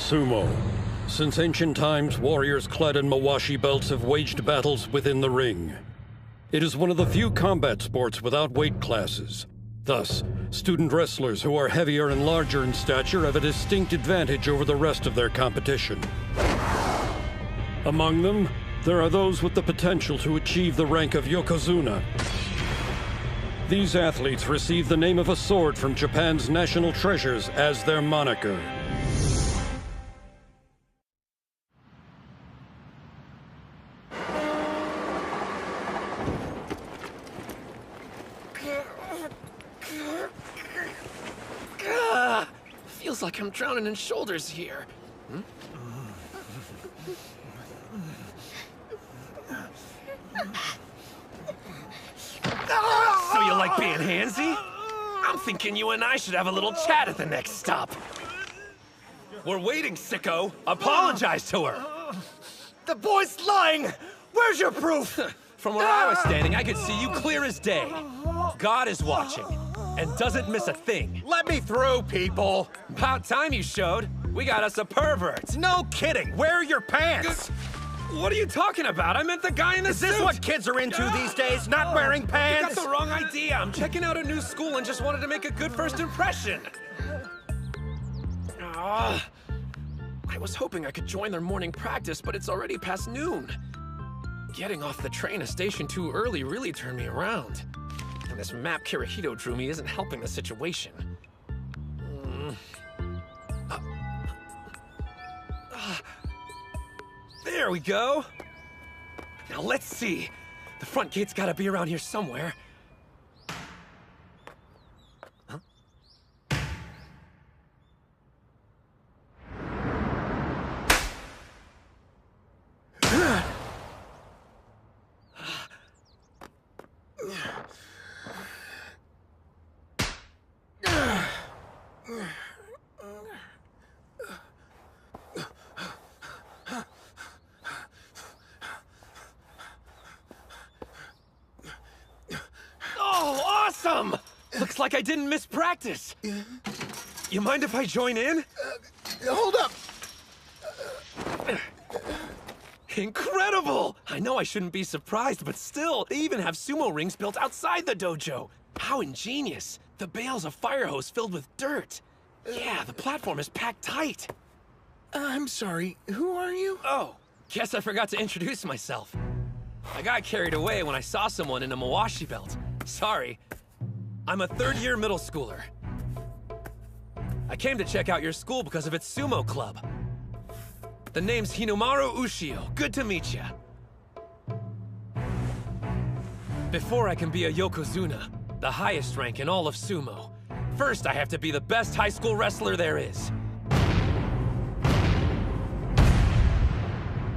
Sumo. Since ancient times, warriors clad in mawashi belts have waged battles within the ring. It is one of the few combat sports without weight classes. Thus, student wrestlers who are heavier and larger in stature have a distinct advantage over the rest of their competition. Among them, there are those with the potential to achieve the rank of Yokozuna. These athletes receive the name of a sword from Japan's national treasures as their moniker. Feels like I'm drowning in shoulders here. So you like being handsy? I'm thinking you and I should have a little chat at the next stop. We're waiting, sicko. Apologize to her. The boy's lying! Where's your proof? From where I was standing, I could see you clear as day. God is watching, and doesn't miss a thing. Let me through, people! About time you showed. We got us a pervert. No kidding! Where are your pants? What are you talking about? I meant the guy in the suit! Is this what kids are into these days? Not wearing You pants? got the wrong idea. I'm checking out a new school and just wanted to make a good first impression. I was hoping I could join their morning practice, but it's already past noon. Getting off the train a station too early really turned me around. And this map Kirihito drew me isn't helping the situation. There we go. Now let's see. The front gate's gotta be around here somewhere. Huh? Oh, awesome! Looks like I didn't miss practice. You mind if I join in? Hold up! Incredible! I know I shouldn't be surprised, but still, they even have sumo rings built outside the dojo. How ingenious. The bale's a fire hose filled with dirt. Yeah, the platform is packed tight. I'm sorry, who are you? Oh, guess I forgot to introduce myself. I got carried away when I saw someone in a mawashi belt. Sorry. I'm a third-year middle schooler. I came to check out your school because of its sumo club. The name's Hinomaru Ushio. Good to meet ya. Before I can be a Yokozuna, the highest rank in all of sumo, first I have to be the best high school wrestler there is.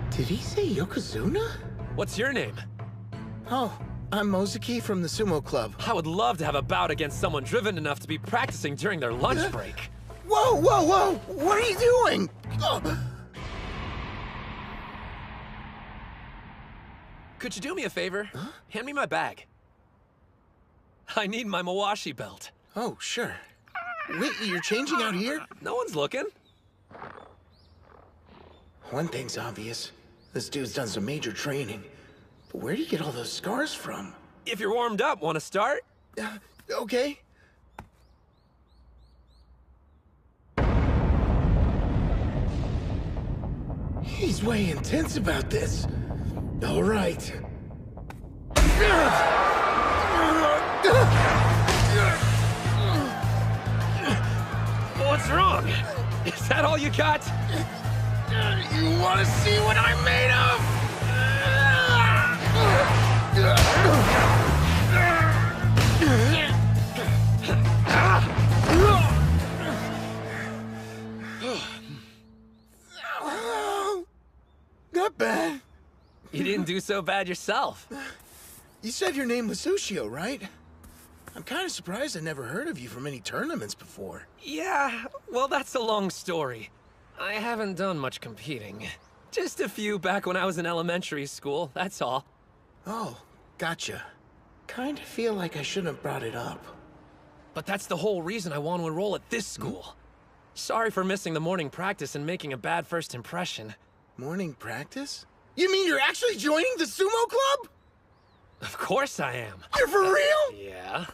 Did he say Yokozuna? What's your name? Oh, I'm Mozuki from the sumo club. I would love to have a bout against someone driven enough to be practicing during their lunch break. Whoa, whoa, whoa! What are you doing? Could you do me a favor? Huh? Hand me my bag. I need my mawashi belt. Oh, sure. Wait, you're changing out here? No one's looking. One thing's obvious. This dude's done some major training. But where'd he get all those scars from? If you're warmed up, want to start? Okay. He's way intense about this. All right. What's wrong? Is that all you got? You want to see what I'm made of? Not bad. You didn't do so bad yourself. You said your name was Ushio, right? I'm kind of surprised I never heard of you from any tournaments before. Yeah, well, that's a long story. I haven't done much competing. Just a few back when I was in elementary school, that's all. Oh, gotcha. Kinda feel like I shouldn't have brought it up. But that's the whole reason I want to enroll at this school. Sorry for missing the morning practice and making a bad first impression. Morning practice? You mean you're actually joining the sumo club? Of course I am. You're for real? Yeah?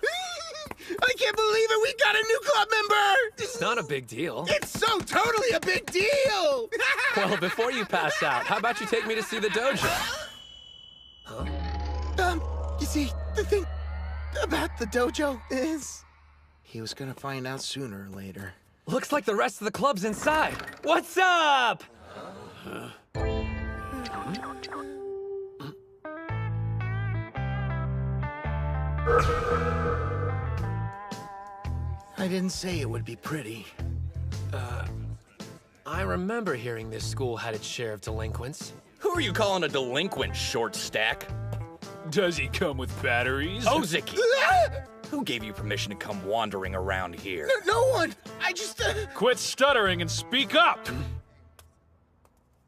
I can't believe it! We got a new club member! It's not a big deal. It's so totally a big deal! Well, before you pass out, how about you take me to see the dojo? You see, the thing about the dojo is... He was gonna find out sooner or later. Looks like the rest of the club's inside. What's up? I didn't say it would be pretty. I remember hearing this school had its share of delinquents. Who are you calling a delinquent, short stack? Does he come with batteries? Ozeki! Who gave you permission to come wandering around here? No one! I just... Quit stuttering and speak up!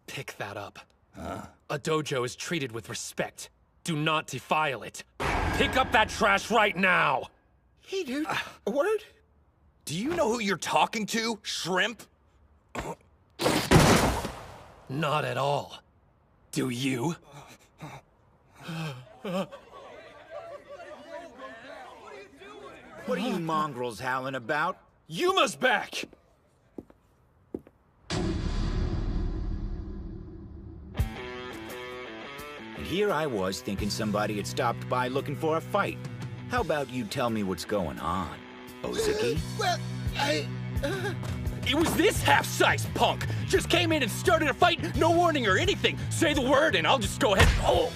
Pick that up. A dojo is treated with respect. Do not defile it. Pick up that trash right now! Hey, dude. A word? Do you know who you're talking to, shrimp? Not at all. Do you? What are you mongrels howling about? Yuma's back! And here I was thinking somebody had stopped by looking for a fight. How about you tell me what's going on, Ozeki? Well, It was this half-sized punk! Just came in and started a fight, no warning or anything! Say the word and I'll just go ahead. Oh!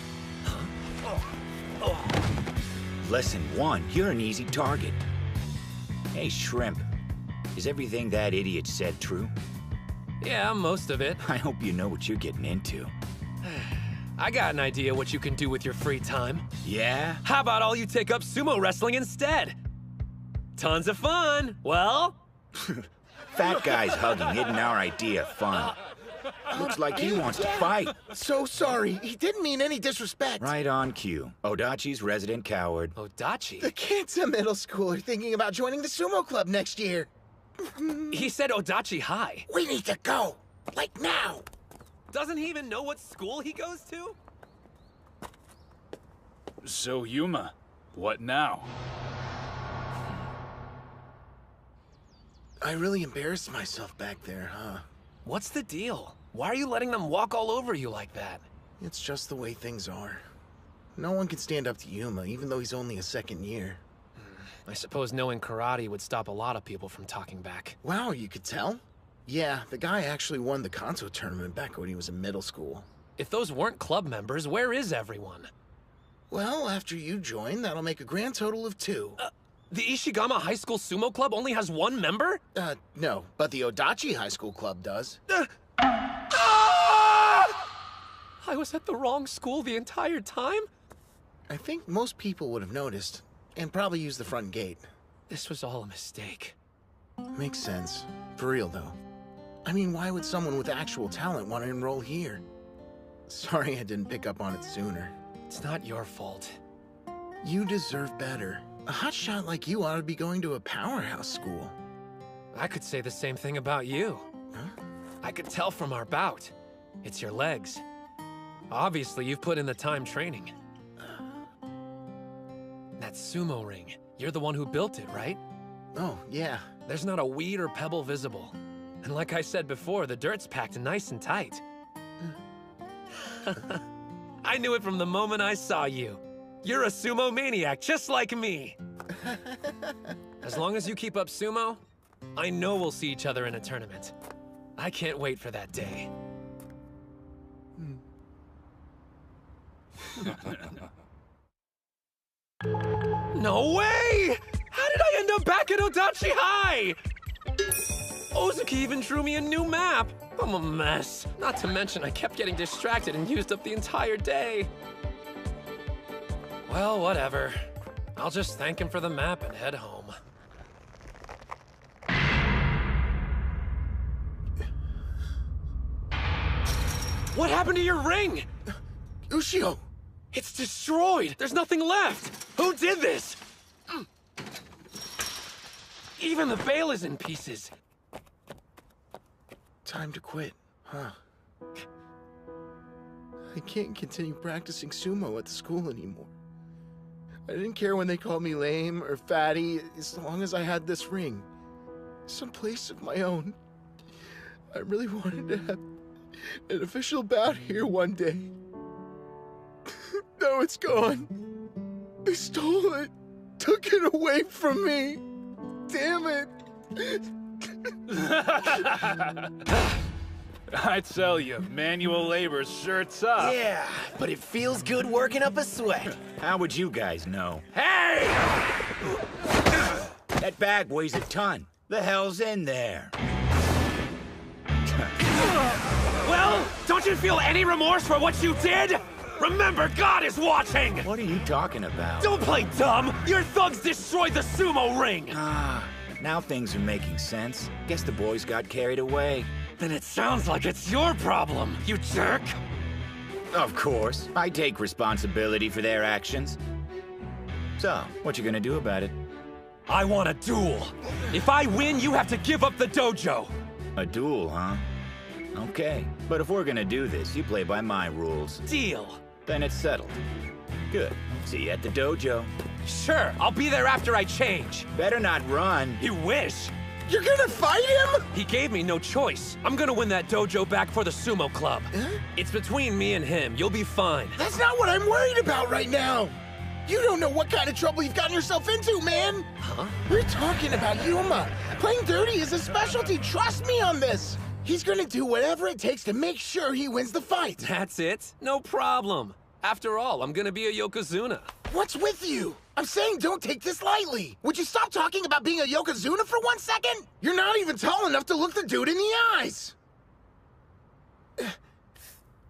Lesson 1, you're an easy target. Hey, Shrimp, is everything that idiot said true? Yeah, most of it. I hope you know what you're getting into. I got an idea what you can do with your free time. Yeah? How about all you take up sumo wrestling instead? Tons of fun. Well? Fat guy's hugging isn't our idea of fun. Looks like he wants to fight. so sorry. He didn't mean any disrespect. Right on cue. Odachi's resident coward. Odachi? The kids in middle school are thinking about joining the sumo club next year. He said Odachi High. We need to go. Like now. Doesn't he even know what school he goes to? So, Yuma, what now? I really embarrassed myself back there, huh? What's the deal? Why are you letting them walk all over you like that? It's just the way things are. No one can stand up to Yuma, even though he's only a second year. I suppose knowing karate would stop a lot of people from talking back. Wow, you could tell? Yeah, the guy actually won the Kanto tournament back when he was in middle school. If those weren't club members, where is everyone? Well, after you join, that'll make a grand total of 2. The Ishigama High School Sumo Club only has 1 member? No, but the Odachi High School Club does. I was at the wrong school the entire time? I think most people would have noticed, and probably used the front gate. This was all a mistake. Makes sense. For real, though. I mean, why would someone with actual talent want to enroll here? Sorry I didn't pick up on it sooner. It's not your fault. You deserve better. A hotshot like you ought to be going to a powerhouse school. I could say the same thing about you. Huh? I could tell from our bout. It's your legs. Obviously, you've put in the time training. That sumo ring, you're the one who built it, right? Oh, yeah. There's not a weed or pebble visible. And like I said before, the dirt's packed nice and tight. I knew it from the moment I saw you. You're a sumo maniac, just like me. As long as you keep up sumo, I know we'll see each other in a tournament. I can't wait for that day. No way! How did I end up back at Odachi High? Ozeki even drew me a new map. I'm a mess. Not to mention I kept getting distracted and used up the entire day. Well, whatever. I'll just thank him for the map and head home. What happened to your ring? Ushio! It's destroyed! There's nothing left! Who did this? Even the veil is in pieces. Time to quit, huh? I can't continue practicing sumo at the school anymore. I didn't care when they called me lame or fatty, as long as I had this ring. Some place of my own. I really wanted to have an official bout here one day. Now it's gone. They stole it. Took it away from me. Damn it. I tell you, manual labor's sure tough. Yeah, but it feels good working up a sweat. How would you guys know? Hey! That bag weighs a ton. The hell's in there? Well, don't you feel any remorse for what you did? Remember, God is watching! What are you talking about? Don't play dumb! Your thugs destroyed the sumo ring! Ah, now things are making sense. Guess the boys got carried away. Then it sounds like it's your problem, you jerk! Of course. I take responsibility for their actions. So, what you gonna do about it? I want a duel! If I win, you have to give up the dojo! A duel, huh? Okay. But if we're gonna do this, you play by my rules. Deal! Then it's settled. Good. See you at the dojo. Sure, I'll be there after I change. Better not run. You wish! You're gonna fight him? He gave me no choice. I'm gonna win that dojo back for the sumo club. It's between me and him. You'll be fine. That's not what I'm worried about right now. You don't know what kind of trouble you've gotten yourself into, man. Huh? We're talking about Yuma. Playing dirty is his specialty. Trust me on this. He's gonna do whatever it takes to make sure he wins the fight. That's it? No problem. After all, I'm gonna be a Yokozuna. What's with you? I'm saying don't take this lightly. Would you stop talking about being a Yokozuna for 1 second? You're not even tall enough to look the dude in the eyes.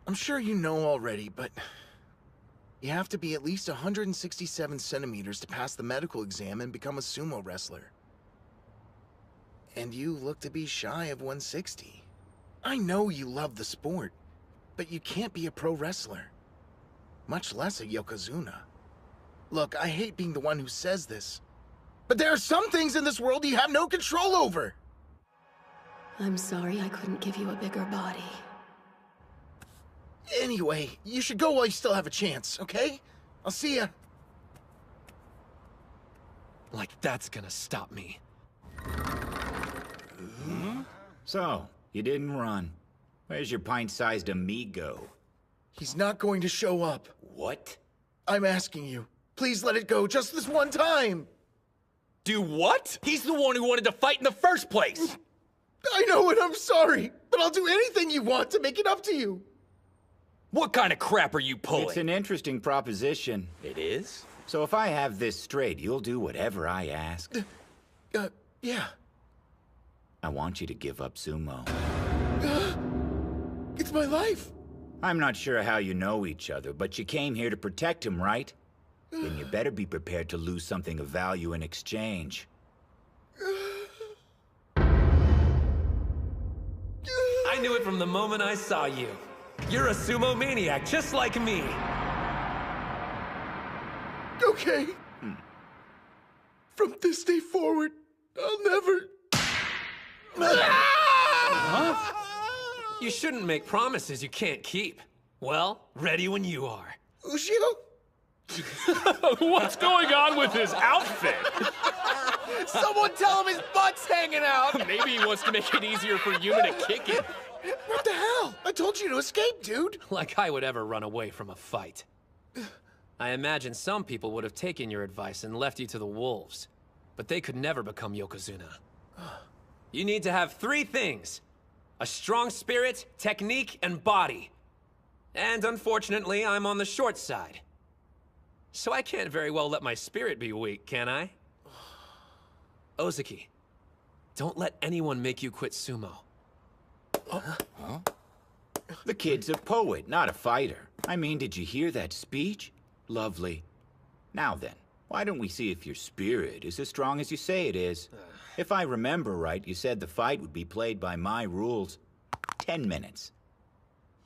I'm sure you know already, but you have to be at least 167 centimeters to pass the medical exam and become a sumo wrestler. And you look to be shy of 160. I know you love the sport, but you can't be a pro wrestler. Much less a Yokozuna. Look, I hate being the one who says this, but there are some things in this world you have no control over. I'm sorry I couldn't give you a bigger body. Anyway, you should go while you still have a chance, okay? I'll see ya. Like that's gonna stop me. So, you didn't run. Where's your pint-sized amigo? He's not going to show up. What? I'm asking you. Please let it go just this one time. Do what? He's the one who wanted to fight in the first place! I know and I'm sorry, but I'll do anything you want to make it up to you. What kind of crap are you pulling? It's an interesting proposition. It is? So if I have this straight, you'll do whatever I ask. Yeah. I want you to give up sumo. It's my life. I'm not sure how you know each other, but you came here to protect him, right? Then you better be prepared to lose something of value in exchange. I knew it from the moment I saw you. You're a sumo maniac, just like me. Okay. From this day forward, I'll never... You shouldn't make promises you can't keep. Well, ready when you are. Ushio? What's going on with his outfit? Someone tell him his butt's hanging out! Maybe he wants to make it easier for Yuma to kick it. What the hell? I told you to escape, dude. Like I would ever run away from a fight. I imagine some people would have taken your advice and left you to the wolves. But they could never become Yokozuna. You need to have 3 things. A strong spirit, technique, and body. And unfortunately, I'm on the short side. So I can't very well let my spirit be weak, can I? Ozaki, don't let anyone make you quit sumo. The kid's a poet, not a fighter. I mean, did you hear that speech? Lovely. Now then, why don't we see if your spirit is as strong as you say it is? If I remember right, you said the fight would be played by my rules. 10 minutes.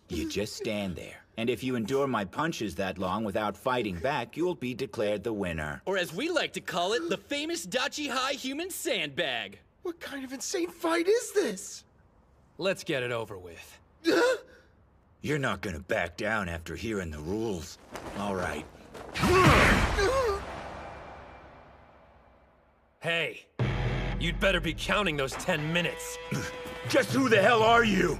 You just stand there. And if you endure my punches that long without fighting back, you'll be declared the winner. Or as we like to call it, the famous Dachi High human sandbag. What kind of insane fight is this? Let's get it over with. You're not gonna back down after hearing the rules. All right. Hey, you'd better be counting those 10 minutes. Just who the hell are you?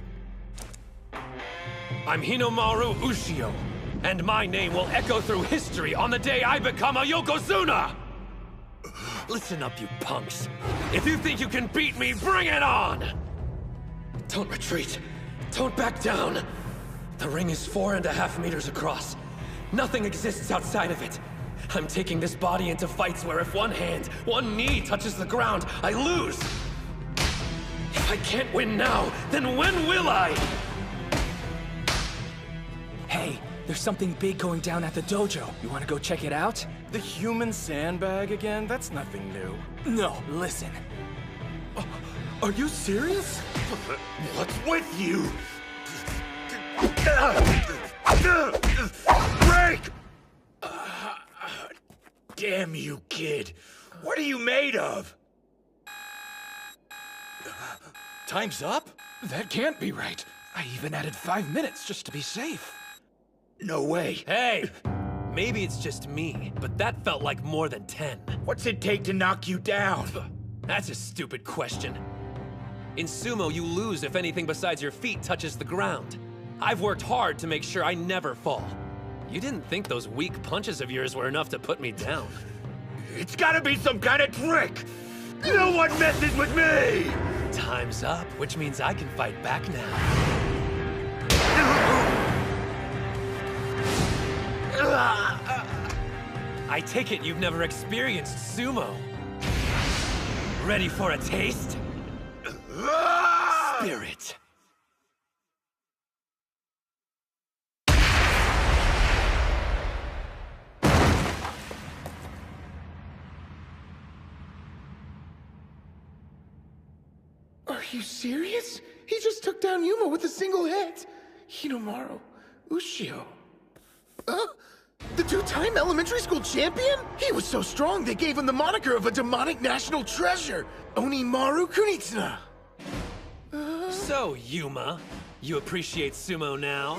I'm Hinomaru Ushio, and my name will echo through history on the day I become a Yokozuna! Listen up, you punks. If you think you can beat me, bring it on! Don't retreat. Don't back down. The ring is 4.5 meters across. Nothing exists outside of it. I'm taking this body into fights where if one hand, one knee touches the ground, I lose. If I can't win now, then when will I? Hey, there's something big going down at the dojo. You want to go check it out? The human sandbag again? That's nothing new. No, listen. Are you serious? What's with you? Break! Damn you, kid. What are you made of? Time's up? That can't be right. I even added 5 minutes just to be safe. No way. Hey! Maybe it's just me, but that felt like more than 10. What's it take to knock you down? That's a stupid question. In sumo, you lose if anything besides your feet touches the ground. I've worked hard to make sure I never fall. You didn't think those weak punches of yours were enough to put me down. It's gotta be some kind of trick! No one messes with me! Time's up, which means I can fight back now. I take it you've never experienced sumo. Ready for a taste? Spirit. Are you serious? He just took down Yuma with a single hit. Hinomaru Ushio. The two-time elementary school champion? He was so strong they gave him the moniker of a demonic national treasure, Onimaru Kunitsuna. So, Yuma, you appreciate sumo now?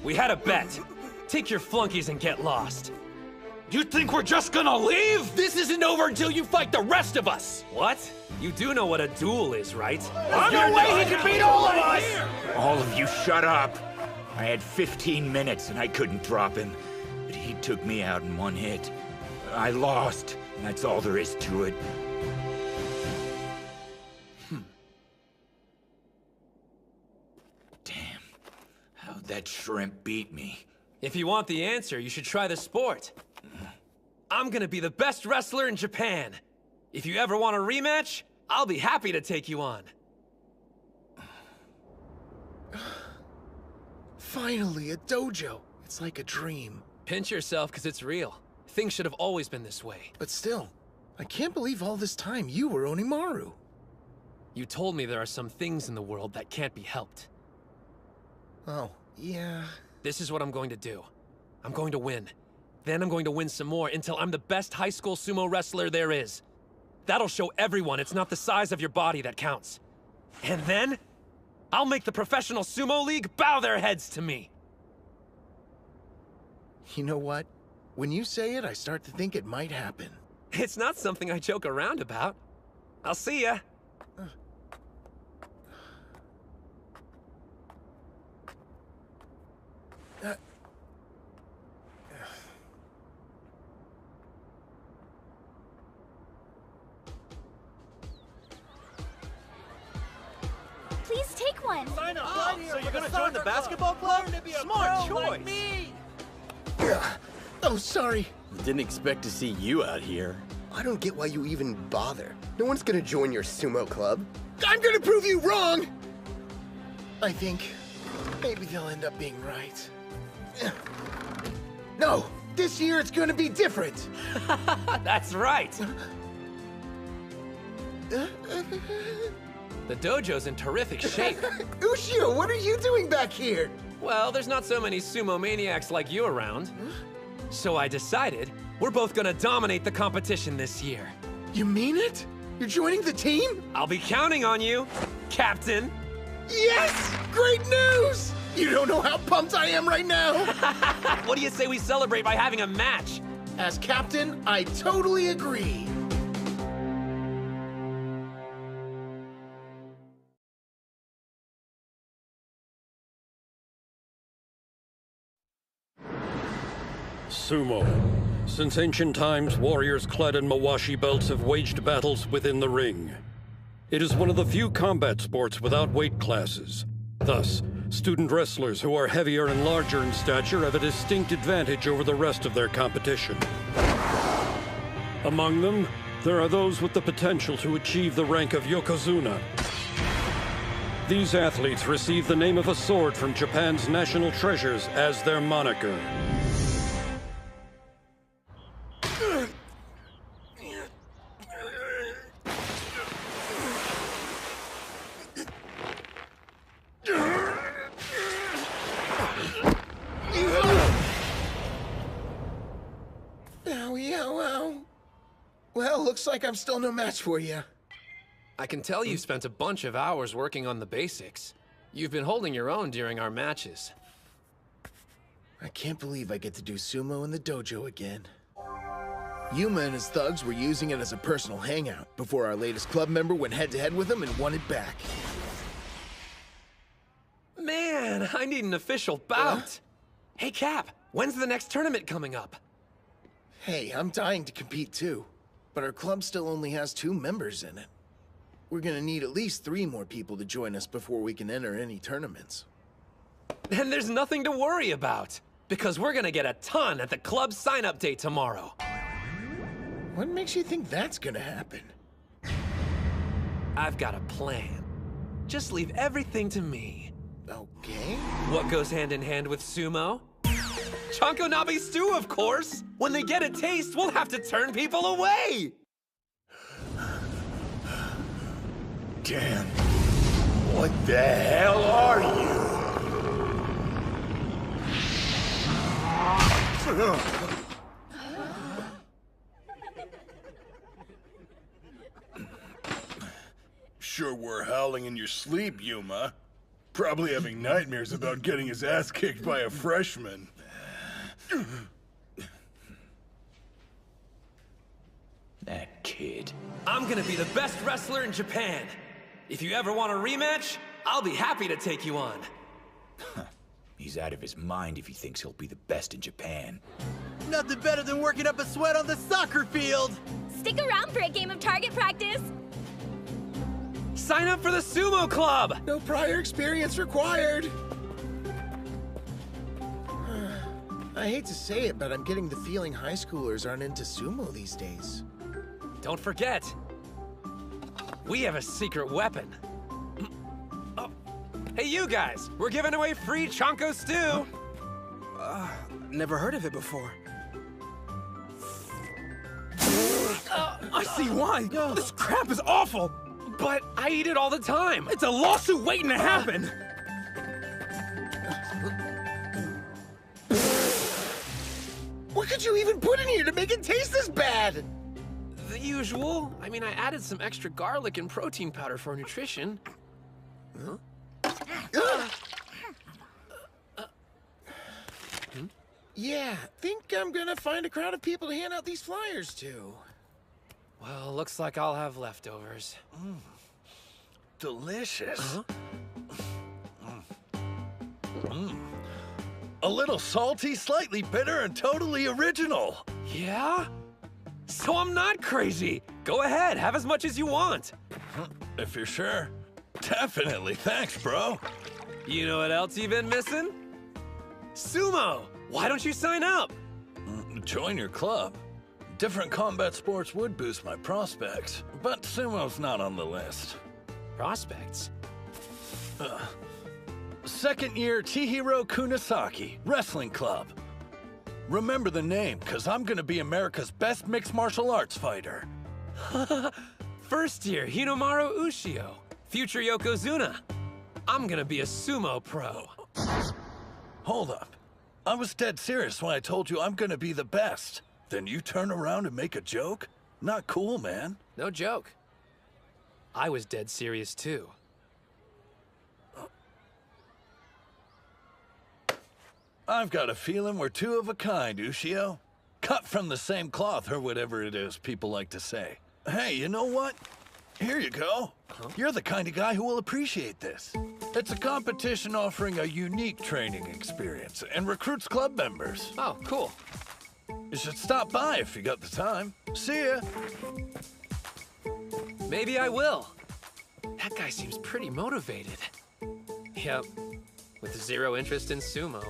We had a bet. Take your flunkies and get lost. You think we're just gonna leave? This isn't over until you fight the rest of us! What? You do know what a duel is, right? There's no way he can beat all of us! All of you shut up! I had 15 minutes and I couldn't drop him. But he took me out in one hit. I lost, and that's all there is to it. Damn. How'd that shrimp beat me? If you want the answer, you should try the sport. I'm gonna be the best wrestler in Japan. If you ever want a rematch, I'll be happy to take you on. Finally, a dojo. It's like a dream. Pinch yourself, because it's real. Things should have always been this way. But still, I can't believe all this time you were Onimaru. You told me there are some things in the world that can't be helped. Oh, yeah. This is what I'm going to do. I'm going to win. Then I'm going to win some more until I'm the best high school sumo wrestler there is. That'll show everyone it's not the size of your body that counts. And then, I'll make the professional sumo league bow their heads to me. You know what? When you say it, I start to think it might happen. It's not something I joke around about. I'll see ya. Please take one. Sign up right here. So you're gonna join the basketball club? Smart choice. Like me. Oh, sorry. Didn't expect to see you out here. I don't get why you even bother. No one's gonna join your sumo club. I'm gonna prove you wrong! I think maybe they'll end up being right. No! This year it's gonna be different! That's right! The dojo's in terrific shape. Ushio, what are you doing back here? Well, there's not so many sumo maniacs like you around. So I decided we're both gonna dominate the competition this year. You mean it? You're joining the team? I'll be counting on you, Captain. Yes! Great news! You don't know how pumped I am right now! What do you say we celebrate by having a match? As captain, I totally agree. Sumo. Since ancient times, warriors clad in mawashi belts have waged battles within the ring. It is one of the few combat sports without weight classes. Thus, student wrestlers who are heavier and larger in stature have a distinct advantage over the rest of their competition. Among them, there are those with the potential to achieve the rank of Yokozuna. These athletes receive the name of a sword from Japan's national treasures as their moniker. Well, looks like I'm still no match for you. I can tell you spent a bunch of hours working on the basics. You've been holding your own during our matches. I can't believe I get to do sumo in the dojo again. Yuma and his thugs were using it as a personal hangout before our latest club member went head-to-head with him and won it back. Man, I need an official bout. Hey, Cap, when's the next tournament coming up? Hey, I'm dying to compete too, but our club still only has 2 members in it. We're gonna need at least 3 more people to join us before we can enter any tournaments. Then there's nothing to worry about, because we're gonna get a ton at the club sign-up day tomorrow. What makes you think that's gonna happen? I've got a plan. Just leave everything to me. Okay. What goes hand in hand with sumo? Chanko Nabe stew, of course! When they get a taste, we'll have to turn people away! Damn. What the hell are you? Sure were howling in your sleep, Yuma. Probably having nightmares about getting his ass kicked by a freshman. That kid. I'm gonna be the best wrestler in Japan. If you ever want a rematch, I'll be happy to take you on. He's out of his mind if he thinks he'll be the best in Japan. Nothing better than working up a sweat on the soccer field. Stick around for a game of target practice. Sign up for the Sumo Club! No prior experience required. I hate to say it, but I'm getting the feeling high schoolers aren't into sumo these days. Don't forget, we have a secret weapon. Oh. Hey, you guys, we're giving away free Chanko stew. Never heard of it before. I see why. This crap is awful. But I eat it all the time. It's a lawsuit waiting to happen. What could you even put in here to make it taste this bad? The usual. I mean, I added some extra garlic and protein powder for nutrition. Yeah, think I'm gonna find a crowd of people to hand out these flyers to. Well, looks like I'll have leftovers. Delicious. A little salty, slightly bitter, and totally original. Yeah? So I'm not crazy. Go ahead, have as much as you want. If you're sure. Definitely, thanks, bro. You know what else you've been missing? Sumo! Why don't you sign up? Join your club. Different combat sports would boost my prospects, but sumo's not on the list. Prospects? Second year Chihiro Kunisaki, Wrestling Club. Remember the name, because I'm going to be America's best mixed martial arts fighter. First year Hinomaru Ushio, future Yokozuna. I'm going to be a sumo pro. Hold up. I was dead serious when I told you I'm going to be the best. Then you turn around and make a joke? Not cool, man. No joke. I was dead serious too. I've got a feeling we're two of a kind, Ushio. Cut from the same cloth, or whatever it is people like to say. Hey, you know what? Here you go. You're the kind of guy who will appreciate this. It's a competition offering a unique training experience and recruits club members. Oh, cool. You should stop by if you got the time. See ya. Maybe I will. That guy seems pretty motivated. Yep, with zero interest in sumo.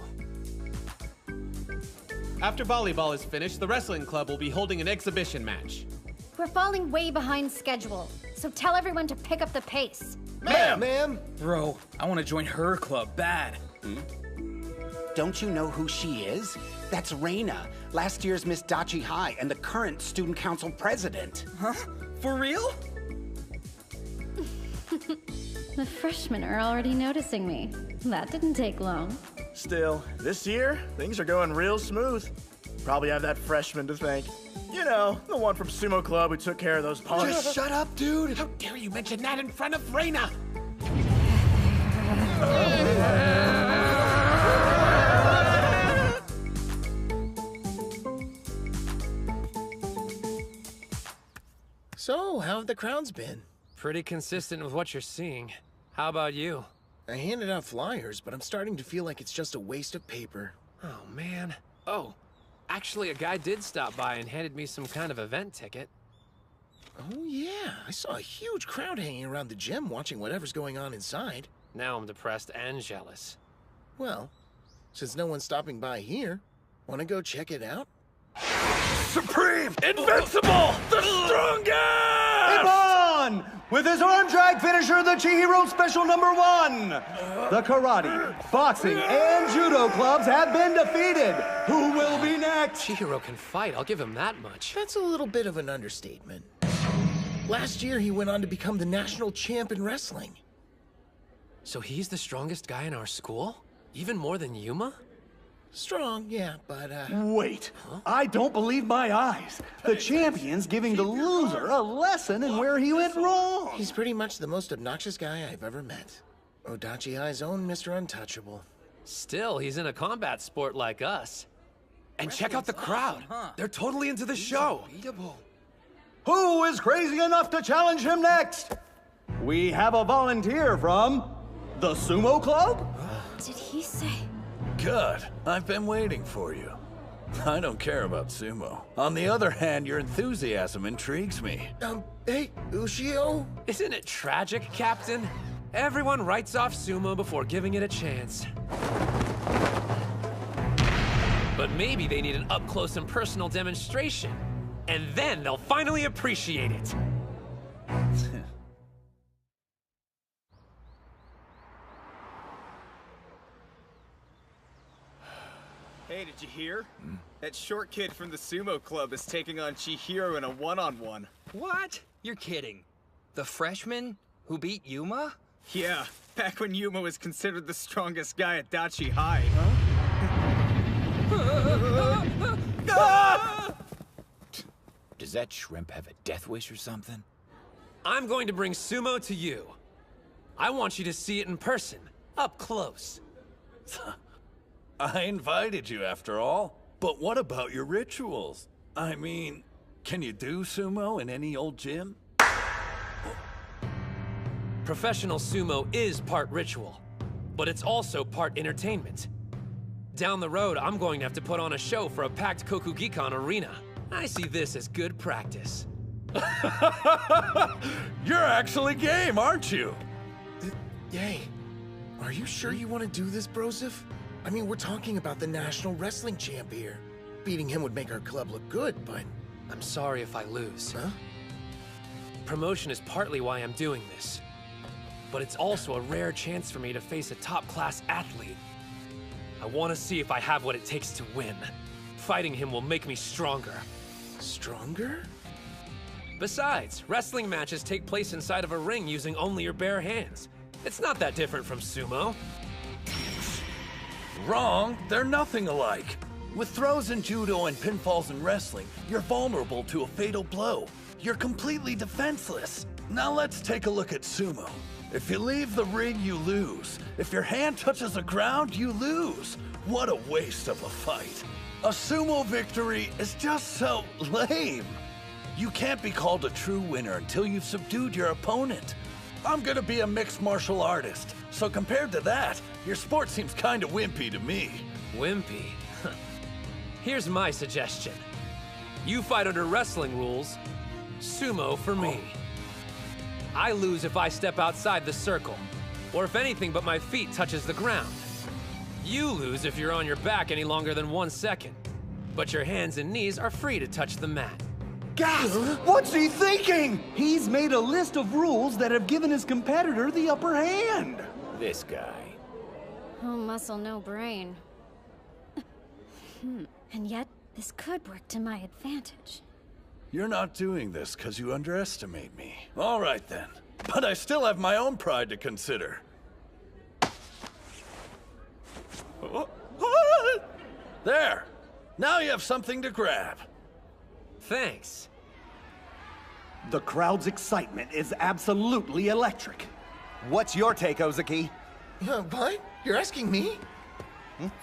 After volleyball is finished, the wrestling club will be holding an exhibition match. We're falling way behind schedule, so tell everyone to pick up the pace. Ma'am! Bro, I want to join her club bad. Don't you know who she is? That's Reina, last year's Miss Dachi High and the current student council president. Huh? For real? The freshmen are already noticing me. That didn't take long. Still, this year, things are going real smooth. Probably have that freshman to thank. You know, the one from Sumo Club who took care of those punks. Just shut up, dude! How dare you mention that in front of Reina? So, how have the crowds been? Pretty consistent with what you're seeing. How about you? I handed out flyers, but I'm starting to feel like it's just a waste of paper. Oh, man. Oh, actually, a guy did stop by and handed me some kind of event ticket. Oh, yeah. I saw a huge crowd hanging around the gym watching whatever's going on inside. Now I'm depressed and jealous. Well, since no one's stopping by here, want to go check it out? Supreme! Invincible! The strongest! Ippon! With his arm drag finisher, the Chihiro Special #1! The karate, boxing, and judo clubs have been defeated! Who will be next? Chihiro can fight, I'll give him that much. That's a little bit of an understatement. Last year, he went on to become the national champ in wrestling. So he's the strongest guy in our school? Even more than Yuma? Strong, yeah, but, Wait, I don't believe my eyes. The champion's giving the loser a lesson in where he went wrong. He's pretty much the most obnoxious guy I've ever met. Odachi High's own Mr. Untouchable. Still, he's in a combat sport like us. And check out the crowd. They're totally into the show. Who is crazy enough to challenge him next? We have a volunteer from the Sumo Club? Did he say? Good. I've been waiting for you. I don't care about sumo. On the other hand, your enthusiasm intrigues me. Hey, Ushio? Isn't it tragic, Captain? Everyone writes off sumo before giving it a chance. But maybe they need an up-close and personal demonstration. And then they'll finally appreciate it. Hey, did you hear? That short kid from the Sumo Club is taking on Chihiro in a one-on-one. What? You're kidding. The freshman who beat Yuma? Yeah, back when Yuma was considered the strongest guy at Dachi High. Does that shrimp have a death wish or something? I'm going to bring sumo to you. I want you to see it in person, up close. I invited you after all. But what about your rituals? I mean, can you do sumo in any old gym? Professional sumo is part ritual, but it's also part entertainment. Down the road, I'm going to have to put on a show for a packed Kokugikan arena. I see this as good practice. You're actually game, aren't you? Hey, are you sure you want to do this, Broseph? I mean, we're talking about the national wrestling champ here. Beating him would make our club look good, but... I'm sorry if I lose. Huh? Promotion is partly why I'm doing this. But it's also a rare chance for me to face a top-class athlete. I want to see if I have what it takes to win. Fighting him will make me stronger. Stronger? Besides, wrestling matches take place inside of a ring using only your bare hands. It's not that different from sumo. Wrong. They're nothing alike. With throws in judo and pinfalls in wrestling, you're vulnerable to a fatal blow. You're completely defenseless. Now let's take a look at sumo. If you leave the ring, you lose. If your hand touches the ground, you lose. What a waste of a fight. A sumo victory is just so lame. You can't be called a true winner until you've subdued your opponent. I'm gonna be a mixed martial artist, so compared to that, your sport seems kinda wimpy to me. Wimpy? Here's my suggestion. You fight under wrestling rules, sumo for me. I lose if I step outside the circle, or if anything but my feet touches the ground. You lose if you're on your back any longer than 1 second, but your hands and knees are free to touch the mat. Gasp! What's he thinking? He's made a list of rules that have given his competitor the upper hand. This guy. Oh, muscle, no brain. And yet, this could work to my advantage. You're not doing this because you underestimate me. All right then. But I still have my own pride to consider. There! Now you have something to grab. Thanks. The crowd's excitement is absolutely electric. What's your take, Ozaki? What? You're asking me?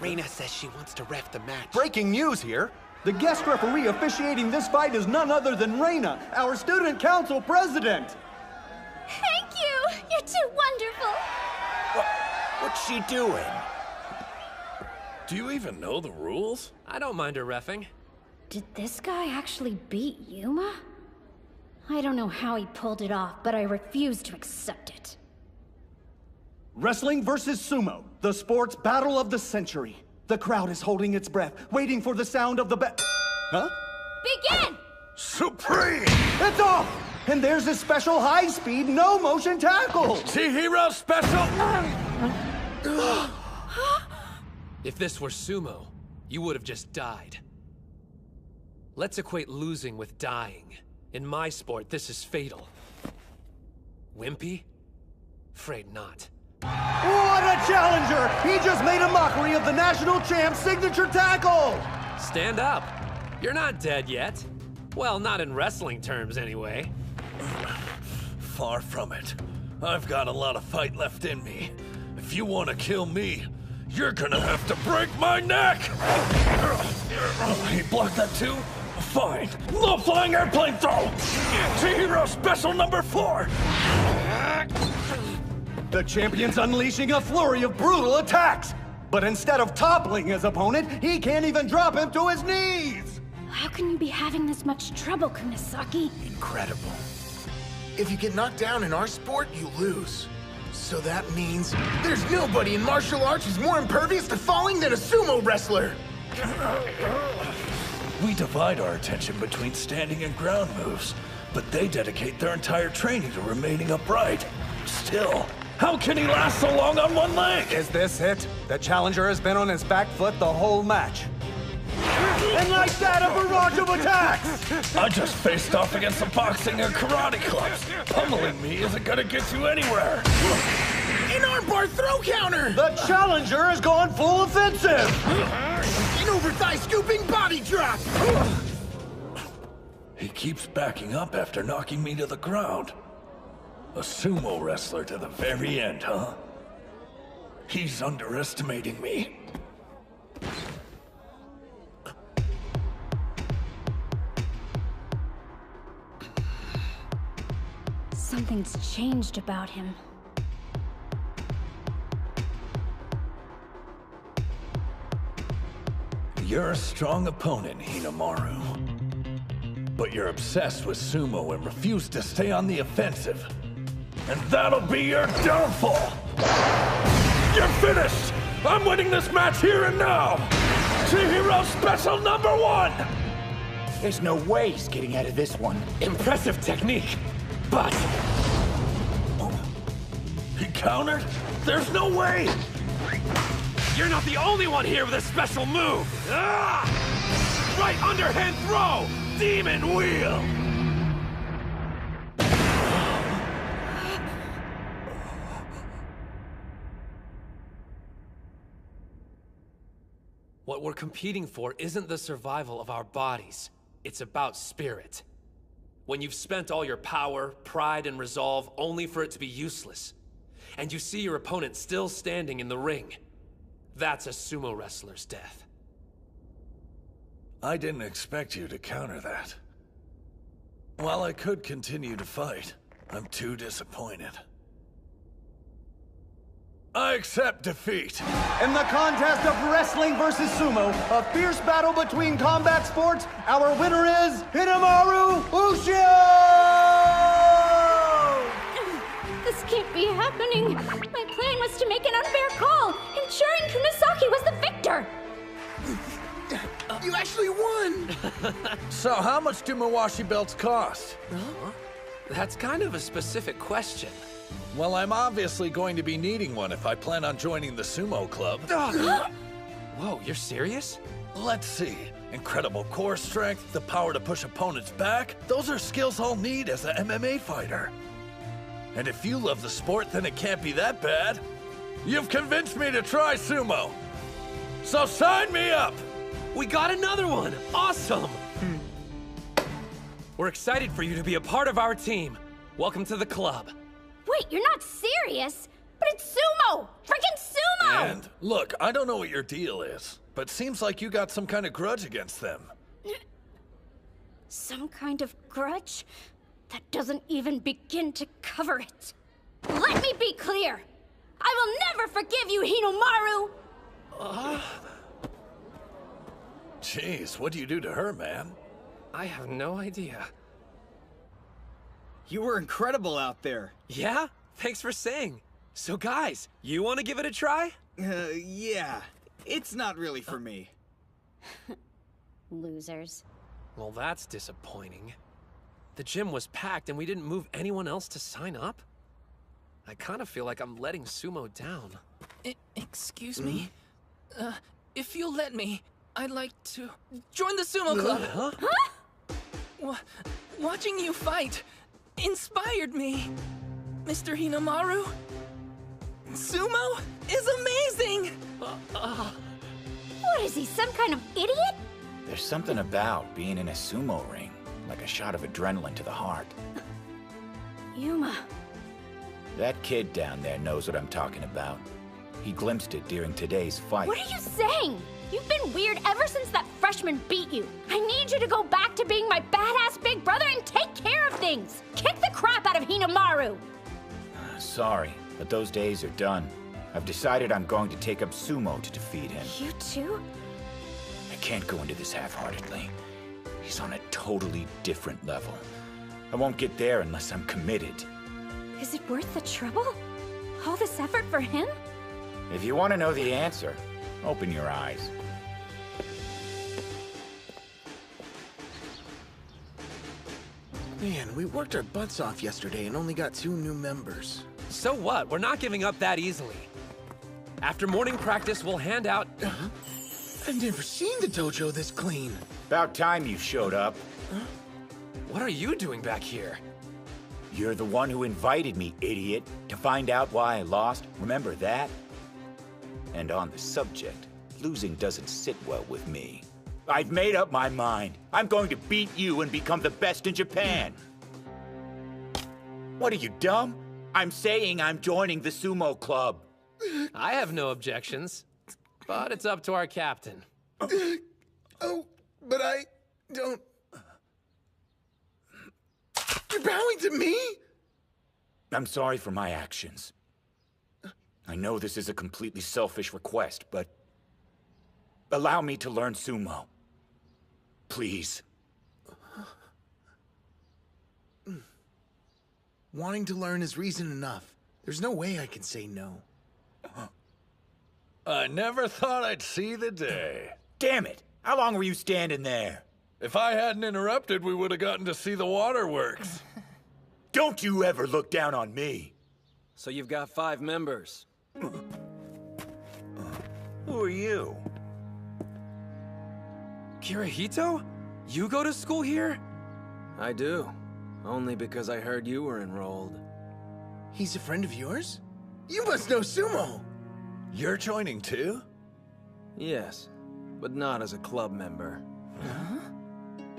Reina says she wants to ref the match. Breaking news here. The guest referee officiating this fight is none other than Reina, our student council president. Thank you! You're too wonderful! What's she doing? Do you even know the rules? I don't mind her reffing. Did this guy actually beat Yuma? I don't know how he pulled it off, but I refuse to accept it. Wrestling versus sumo, the sports battle of the century. The crowd is holding its breath, waiting for the sound of the Huh? Begin! Supreme! It's off! And there's a special high-speed, no-motion tackle! T-Hero special! If this were sumo, you would have just died. Let's equate losing with dying. In my sport, this is fatal. Wimpy? Afraid not. What a challenger! He just made a mockery of the national champ's signature tackle! Stand up. You're not dead yet. Well, not in wrestling terms, anyway. Far from it. I've got a lot of fight left in me. If you want to kill me, you're gonna have to break my neck! He blocked that too? Fine. Low flying airplane throw! T-Hero special number 4! The champion's unleashing a flurry of brutal attacks! But instead of toppling his opponent, he can't even drop him to his knees! How can you be having this much trouble, Kunisaki? Incredible. If you get knocked down in our sport, you lose. So that means there's nobody in martial arts who's more impervious to falling than a sumo wrestler! We divide our attention between standing and ground moves, but they dedicate their entire training to remaining upright. Still, how can he last so long on one leg? Is this it? The challenger has been on his back foot the whole match. And like that, a barrage of attacks! I just faced off against the boxing and karate clubs. Pummeling me isn't gonna get you anywhere. An armbar throw counter! The challenger has gone full offensive! An over-thigh scooping body drop! He keeps backing up after knocking me to the ground. A sumo wrestler to the very end, huh? He's underestimating me. Something's changed about him. You're a strong opponent, Hinomaru. But you're obsessed with sumo and refuse to stay on the offensive. And that'll be your downfall! You're finished! I'm winning this match here and now! T-Hero special number 1! There's no way he's getting out of this one. Impressive technique, but... He countered? There's no way! You're not the only one here with a special move! Ah! Right underhand throw! Demon wheel! What we're competing for isn't the survival of our bodies. It's about spirit. When you've spent all your power, pride, and resolve only for it to be useless, and you see your opponent still standing in the ring, that's a sumo wrestler's death. I didn't expect you to counter that. While I could continue to fight, I'm too disappointed. I accept defeat. In the contest of wrestling versus sumo, a fierce battle between combat sports, our winner is Hinomaru Ushio! This can't be happening. My plan was to make an unfair call, ensuring Kunisaki was the victor. You actually won! So how much do Mawashi belts cost? Huh? That's kind of a specific question. Well, I'm obviously going to be needing one if I plan on joining the sumo club. Whoa, you're serious? Let's see. Incredible core strength, the power to push opponents back. Those are skills I'll need as an MMA fighter. And if you love the sport, then it can't be that bad. You've convinced me to try sumo. So sign me up! We got another one! Awesome! We're excited for you to be a part of our team. Welcome to the club. Wait, you're not serious? But it's sumo! Freaking sumo! And look, I don't know what your deal is, but seems like you got some kind of grudge against them. Some kind of grudge? That doesn't even begin to cover it. Let me be clear! I will never forgive you, Hinomaru! Jeez, what do you do to her, man? I have no idea. You were incredible out there. Yeah? Thanks for saying. So guys, you want to give it a try? Yeah. It's not really for me. Losers. Well, that's disappointing. The gym was packed and we didn't move anyone else to sign up? I kind of feel like I'm letting sumo down. Excuse me? If you'll let me, I'd like to join the sumo club. Huh? Watching you fight inspired me. Mr. Hinomaru, sumo is amazing! What is he, some kind of idiot? There's something about being in a sumo ring, like a shot of adrenaline to the heart. Yuma. That kid down there knows what I'm talking about. He glimpsed it during today's fight. What are you saying? You've been weird ever since that freshman beat you. I need you to go back to being my badass big brother and take care of things. Kick the crap out of Hinomaru. Sorry, but those days are done. I've decided I'm going to take up sumo to defeat him. You too? I can't go into this half-heartedly. He's on a totally different level. I won't get there unless I'm committed. Is it worth the trouble? All this effort for him? If you want to know the answer, open your eyes. Man, we worked our butts off yesterday and only got 2 new members. So what? We're not giving up that easily. After morning practice, we'll hand out... I've never seen the dojo this clean. About time you showed up. What are you doing back here? You're the one who invited me, idiot, to find out why I lost. Remember that? And on the subject, losing doesn't sit well with me. I've made up my mind. I'm going to beat you and become the best in Japan. What are you, dumb? I'm saying I'm joining the sumo club. I have no objections, but it's up to our captain. Oh, but I don't... You're bowing to me? I'm sorry for my actions. I know this is a completely selfish request, but allow me to learn sumo. Please. Wanting to learn is reason enough. There's no way I can say no. I never thought I'd see the day. Damn it! How long were you standing there? If I hadn't interrupted, we would have gotten to see the waterworks. Don't you ever look down on me. So you've got 5 members. Who are you? Kirihito? You go to school here? I do. Only because I heard you were enrolled. He's a friend of yours? You must know sumo! You're joining too? Yes, but not as a club member.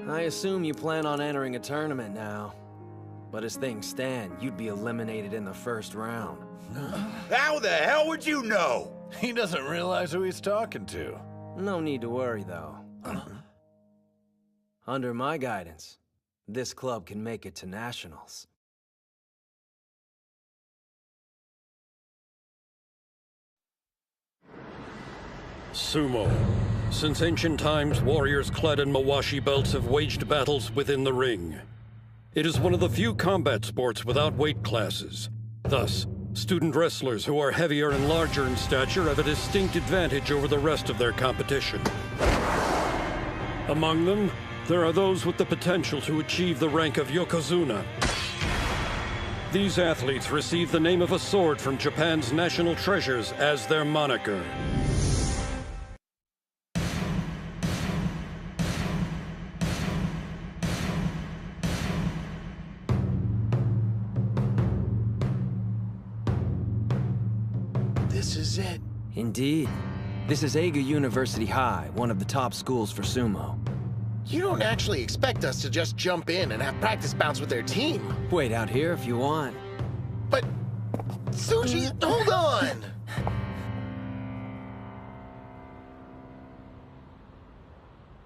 I assume you plan on entering a tournament now. But as things stand, you'd be eliminated in the first round. How the hell would you know? He doesn't realize who he's talking to. No need to worry, though. Under my guidance, this club can make it to nationals. Sumo. Since ancient times, warriors clad in mawashi belts have waged battles within the ring. It is one of the few combat sports without weight classes. Thus, student wrestlers who are heavier and larger in stature have a distinct advantage over the rest of their competition. Among them, there are those with the potential to achieve the rank of Yokozuna. These athletes receive the name of a sword from Japan's national treasures as their moniker. This is it. Indeed. This is Eiga University High, one of the top schools for sumo. You don't actually expect us to just jump in and have practice bouts with their team. Wait out here if you want. But, Tsuji, hold on!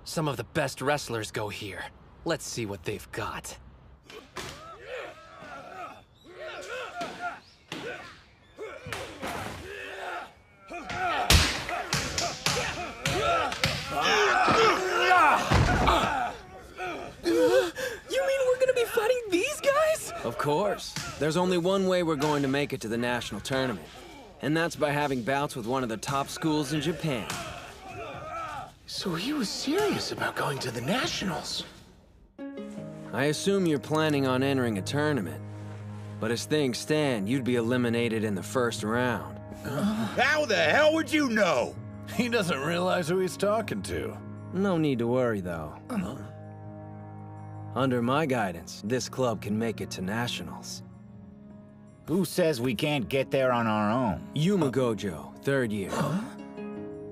Some of the best wrestlers go here. Let's see what they've got. You mean we're gonna be fighting these guys? Of course. There's only one way we're going to make it to the national tournament. And that's by having bouts with one of the top schools in Japan. So he was serious about going to the nationals. I assume you're planning on entering a tournament. But as things stand, you'd be eliminated in the first round. How the hell would you know? He doesn't realize who he's talking to. No need to worry, though. Under my guidance, this club can make it to nationals. Who says we can't get there on our own? Yuma Gojo, 3rd year.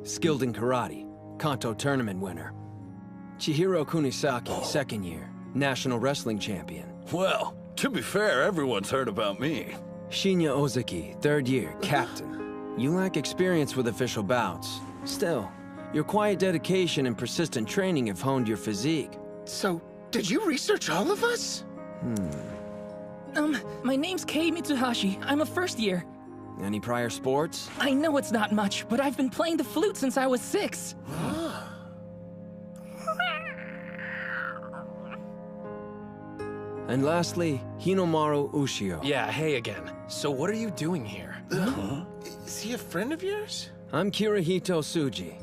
Skilled in karate, Kanto tournament winner. Chihiro Kunisaki, 2nd year, national wrestling champion. Well, to be fair, everyone's heard about me. Shinya Ozaki, 3rd year, captain. You lack experience with official bouts. Still, your quiet dedication and persistent training have honed your physique. So, did you research all of us? My name's Kei Mitsuhashi. I'm a 1st year. Any prior sports? I know it's not much, but I've been playing the flute since I was 6. And lastly, Hinomaru Ushio. Yeah, hey again. So what are you doing here? Is he a friend of yours? I'm Kirihito Tsuji.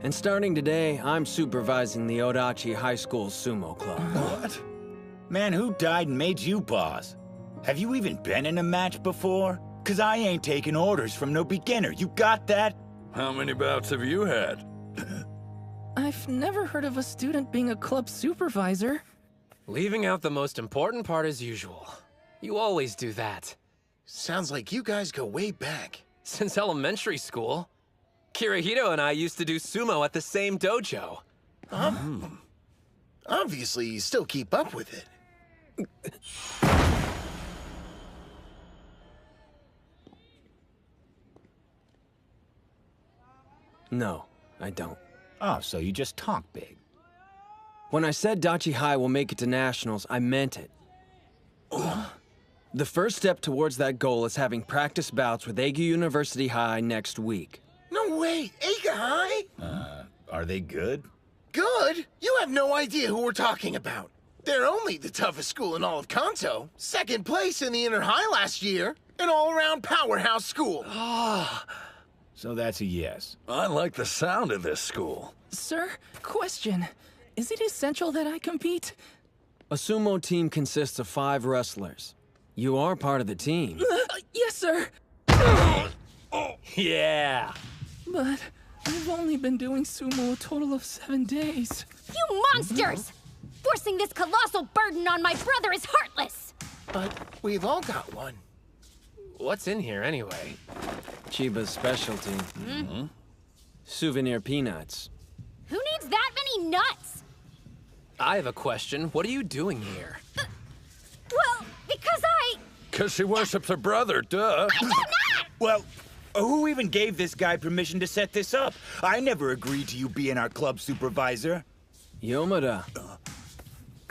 And starting today, I'm supervising the Odachi High School Sumo Club. What? Man, who died and made you boss? Have you even been in a match before? 'Cause I ain't taking orders from no beginner, you got that? How many bouts have you had? I've never heard of a student being a club supervisor. Leaving out the most important part as usual. You always do that. Sounds like you guys go way back. Since elementary school. Kirihito and I used to do sumo at the same dojo. Obviously, you still keep up with it. No, I don't. Oh, so you just talk big. When I said Dachi High will make it to nationals, I meant it. The first step towards that goal is having practice bouts with Eiga University High next week. No way! Eiga High? Are they good? Good? You have no idea who we're talking about. They're only the toughest school in all of Kanto. 2nd place in the Inner High last year. An all-around powerhouse school. So that's a yes. I like the sound of this school. Sir, question. Is it essential that I compete? A sumo team consists of 5 wrestlers. You are part of the team. Yes, sir. Yeah. But I've only been doing sumo a total of 7 days. You monsters! Forcing this colossal burden on my brother is heartless! But we've all got one. What's in here anyway? Chiba's specialty. Souvenir peanuts. Who needs that many nuts? I have a question. What are you doing here? Well, because she worships her brother, duh. Well, who even gave this guy permission to set this up? I never agreed to you being our club supervisor. Yomada.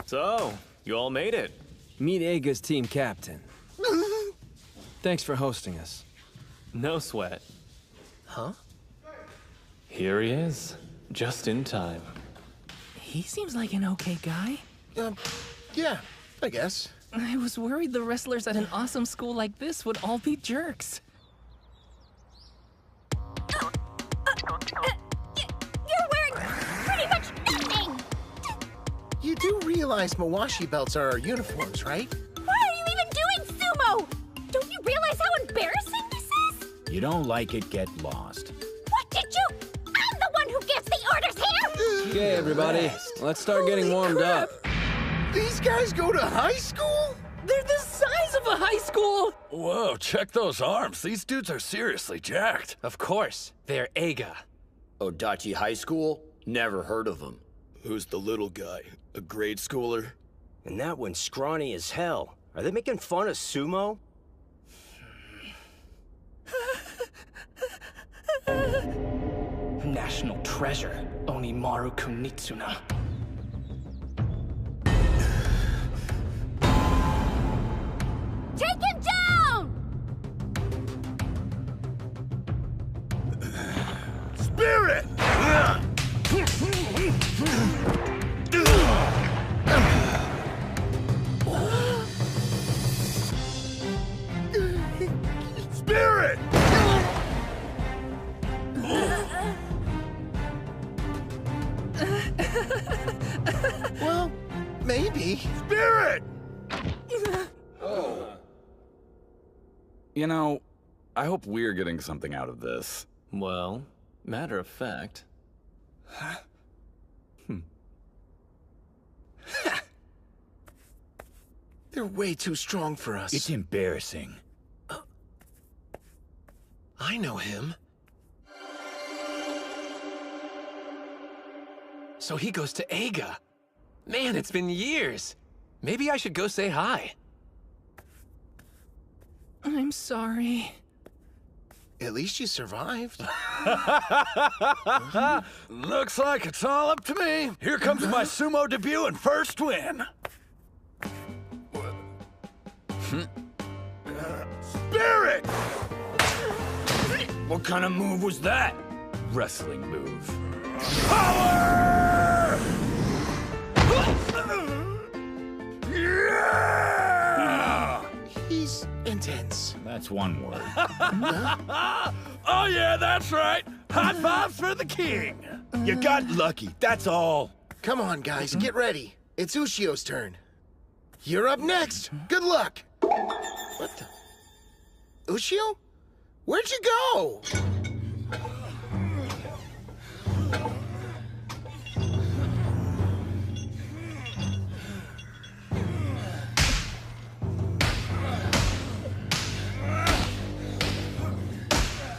So, you all made it. Meet Eiga's team captain. Thanks for hosting us. No sweat. Huh? Here he is, just in time. He seems like an okay guy. Yeah, I guess. I was worried the wrestlers at an awesome school like this would all be jerks. You're wearing pretty much nothing! You do realize Mawashi belts are our uniforms, right? Why are you even doing sumo? Don't you realize how embarrassing this is? You don't like it, get lost. What did you? I'm the one who gives the orders here! Okay, everybody, let's start getting warmed up. These guys go to high school? They're the size of a high school! Whoa, check those arms. These dudes are seriously jacked. Of course, they're Eiga. Odachi High School? Never heard of him. Who's the little guy? A grade schooler? And that one's scrawny as hell. Are they making fun of sumo? National treasure, Hinomaru Kunitsuna. Take him down! Spirit! Spirit! Well, maybe. Spirit! You know, I hope we're getting something out of this. Well, matter of fact. They're way too strong for us. It's embarrassing. I know him. So he goes to Eiga. Man, it's been years. Maybe I should go say hi. I'm sorry. At least you survived. Looks like it's all up to me. Here comes my sumo debut and first win. Spirit! What kind of move was that? Wrestling move. Power! Yeah! He's intense. That's one word. Oh yeah, that's right. High fives for the king. You got lucky, that's all. Come on, guys, get ready. It's Ushio's turn. You're up next. Good luck. What the? Ushio? Where'd you go?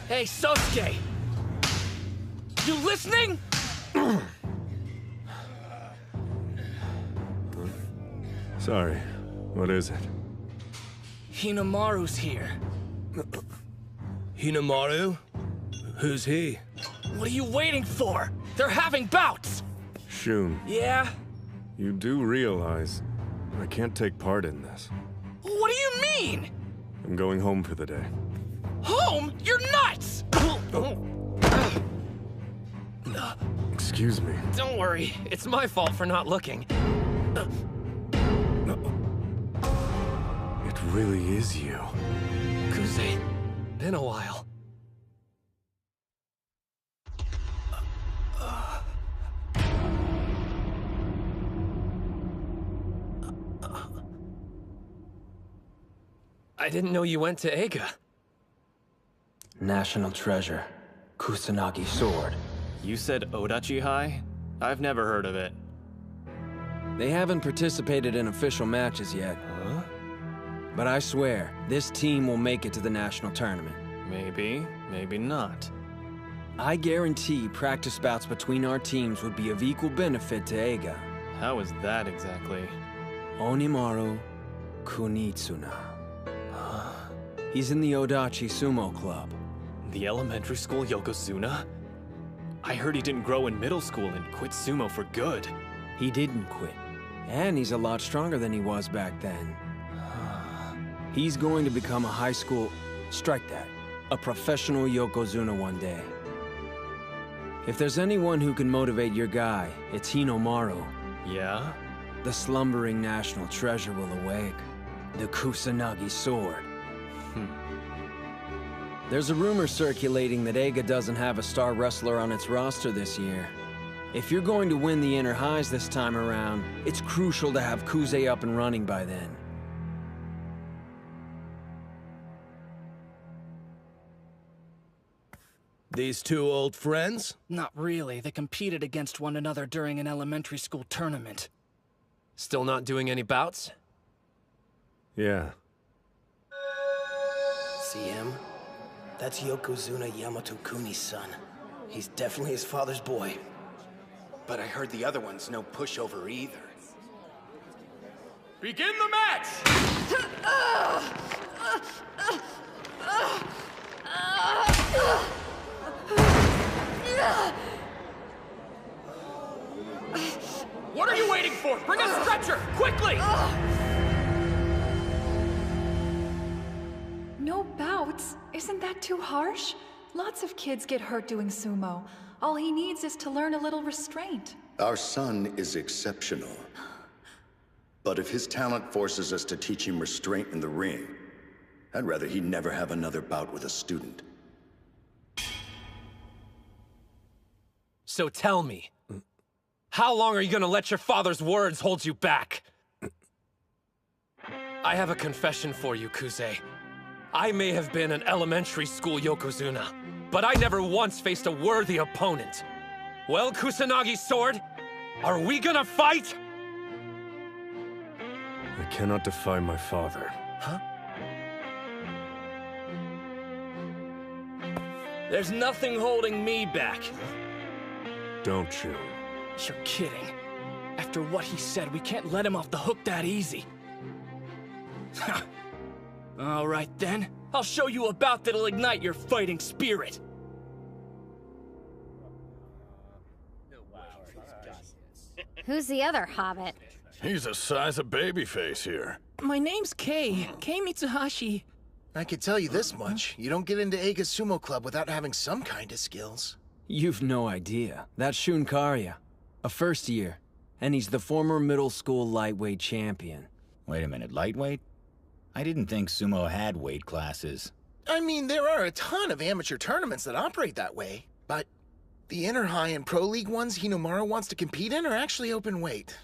Hey, Sosuke! You listening? Sorry, what is it? Hinomaru's here. Hinomaru? Who's he? What are you waiting for? They're having bouts! Shun, Yeah? you do realize I can't take part in this. What do you mean? I'm going home for the day. Home? You're nuts! Excuse me. Don't worry, it's my fault for not looking. It really is you. Kuze, been a while. I didn't know you went to Eiga. National treasure. Kusanagi sword. You said Odachi High? I've never heard of it. They haven't participated in official matches yet. Huh? But I swear, this team will make it to the national tournament. Maybe, maybe not. I guarantee practice bouts between our teams would be of equal benefit to Eiga. How is that exactly? Hinomaru Kunitsuna. He's in the Odachi Sumo Club. The elementary school Yokozuna? I heard he didn't grow in middle school and quit sumo for good. He didn't quit. And he's a lot stronger than he was back then. He's going to become a high school... strike that. A professional Yokozuna one day. If there's anyone who can motivate your guy, it's Hinomaru. Yeah? The slumbering national treasure will awake. The Kusanagi sword. There's a rumor circulating that Eiga doesn't have a star wrestler on its roster this year. If you're going to win the Inner Highs this time around, it's crucial to have Kuze up and running by then. These two old friends? Not really. They competed against one another during an elementary school tournament. Still not doing any bouts? Yeah. See him? That's Yokozuna Yamato Kuni's son. He's definitely his father's boy. But I heard the other one's no pushover either. Begin the match! What are you waiting for? Bring a stretcher, quickly! No bouts? Isn't that too harsh? Lots of kids get hurt doing sumo. All he needs is to learn a little restraint. Our son is exceptional. But if his talent forces us to teach him restraint in the ring, I'd rather he never have another bout with a student. So tell me, how long are you gonna let your father's words hold you back? I have a confession for you, Kuze. I may have been an elementary school Yokozuna, but I never once faced a worthy opponent. Well, Kusanagi Sword, are we gonna fight? I cannot defy my father. Huh? There's nothing holding me back. Don't you? You're kidding. After what he said, we can't let him off the hook that easy. All right then, I'll show you a bout that'll ignite your fighting spirit. Who's the other hobbit? He's the size of babyface here. My name's Kei Mitsuhashi. I could tell you this much. You don't get into Eiga's Sumo Club without having some kind of skills. You've no idea. That's Shun Karya, a first year, and he's the former middle school lightweight champion. Wait a minute, lightweight? I didn't think sumo had weight classes. I mean, there are a ton of amateur tournaments that operate that way, but the Inner High and Pro League ones Hinomaru wants to compete in are actually open weight.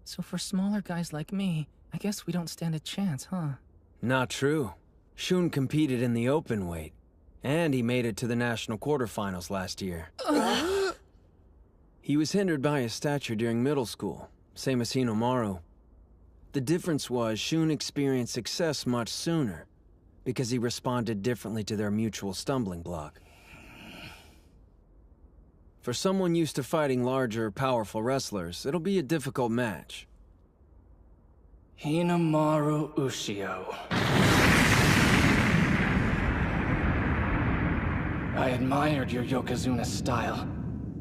So for smaller guys like me, I guess we don't stand a chance, huh? Not true. Shun competed in the open weight, and he made it to the national quarterfinals last year. He was hindered by his stature during middle school, same as Hinomaru. The difference was Shun experienced success much sooner, because he responded differently to their mutual stumbling block. For someone used to fighting larger, powerful wrestlers, it'll be a difficult match. Hinomaru Ushio. I admired your Yokozuna style.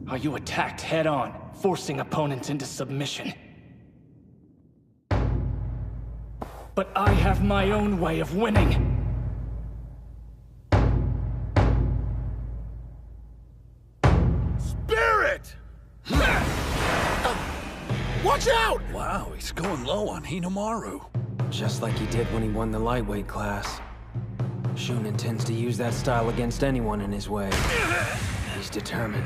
How you attacked head-on, forcing opponents into submission. But I have my own way of winning. Spirit! Watch out! Wow, he's going low on Hinomaru. Just like he did when he won the lightweight class. Shun intends to use that style against anyone in his way. He's determined.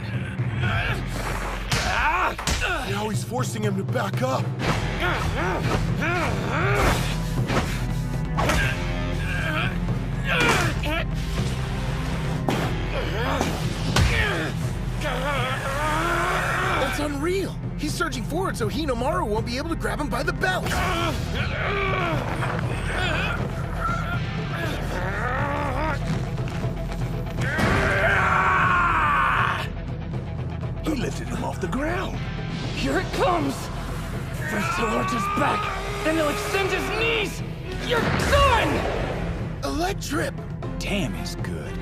Now he's forcing him to back up. That's unreal. He's surging forward so Hinomaru won't be able to grab him by the belt. He lifted him off the ground. Here it comes! First he'll arch his back, then he'll extend his knees! You're done! leg trip! Damn is good.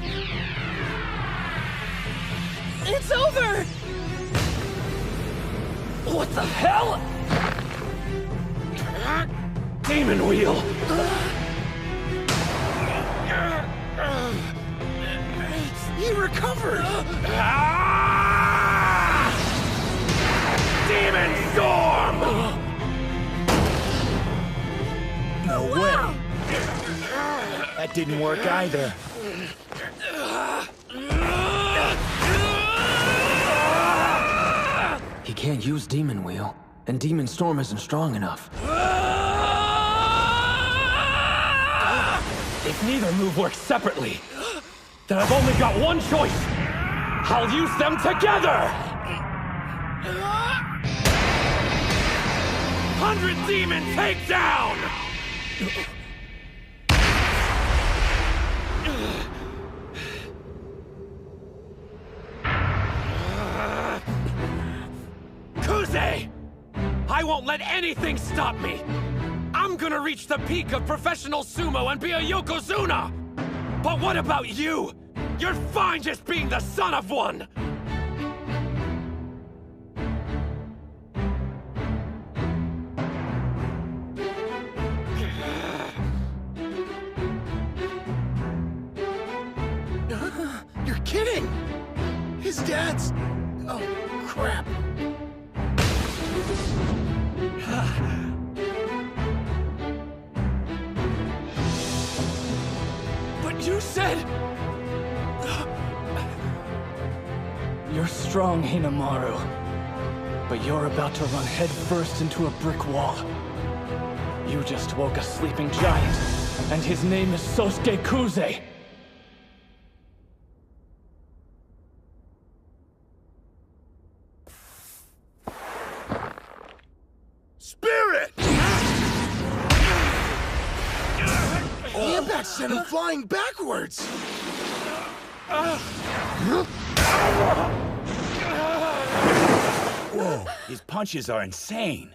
It's over! What the hell? Demon wheel! He recovered! Demon storm! No way! That didn't work either. He can't use Demon Wheel, and Demon Storm isn't strong enough. If neither move works separately, then I've only got one choice. I'll use them together! 100 Demon Takedown! Kuze! I won't let anything stop me! I'm gonna reach the peak of professional sumo and be a Yokozuna! But what about you? You're fine just being the son of one! You're kidding! His dad's... Oh, crap. But you said... You're strong, Hinomaru. But you're about to run headfirst into a brick wall. You just woke a sleeping giant, and his name is Sosuke Kuze. Spirit! The impact sent him flying backwards! Whoa, his punches are insane.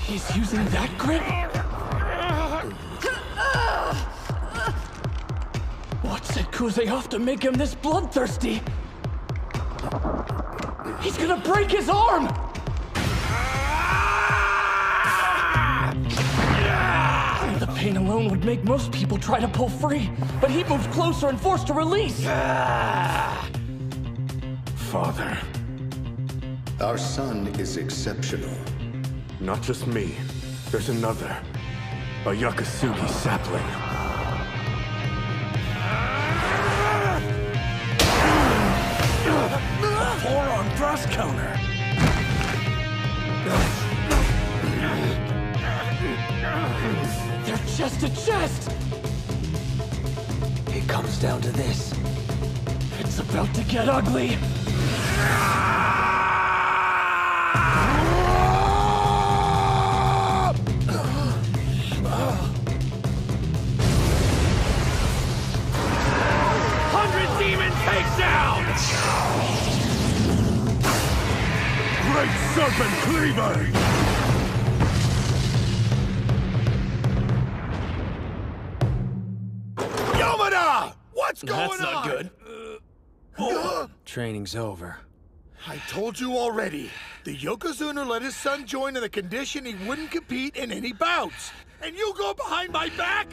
He's using that grip? What set Kuze off to make him this bloodthirsty? He's gonna break his arm! The pain alone would make most people try to pull free, but he moved closer and forced a release. Father. Our son is exceptional. Not just me. There's another. A Yakasugi sapling. Forearm thrust counter. They're chest to chest! It comes down to this. It's about to get ugly! Great Serpent Cleaver! Yamada! What's going on? That's not good. Training's over. I told you already. The Yokozuna let his son join on the condition he wouldn't compete in any bouts. And you go behind my back?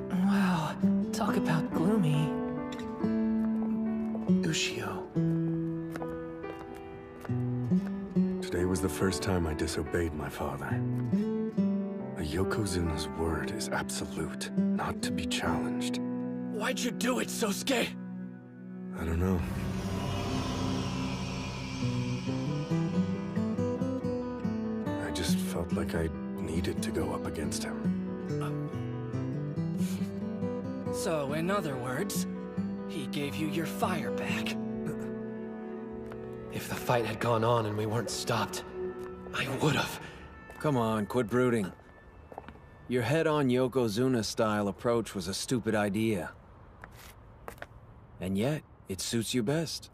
Wow, talk about gloomy. Ushio. Today was the first time I disobeyed my father. A Yokozuna's word is absolute, not to be challenged. Why'd you do it, Sosuke? I don't know. I just felt like I needed to go up against him. So, in other words, He gave you your fire back. If the fight had gone on and we weren't stopped, I would've. Come on, quit brooding. Your head-on Yokozuna-style approach was a stupid idea. And yet, it suits you best.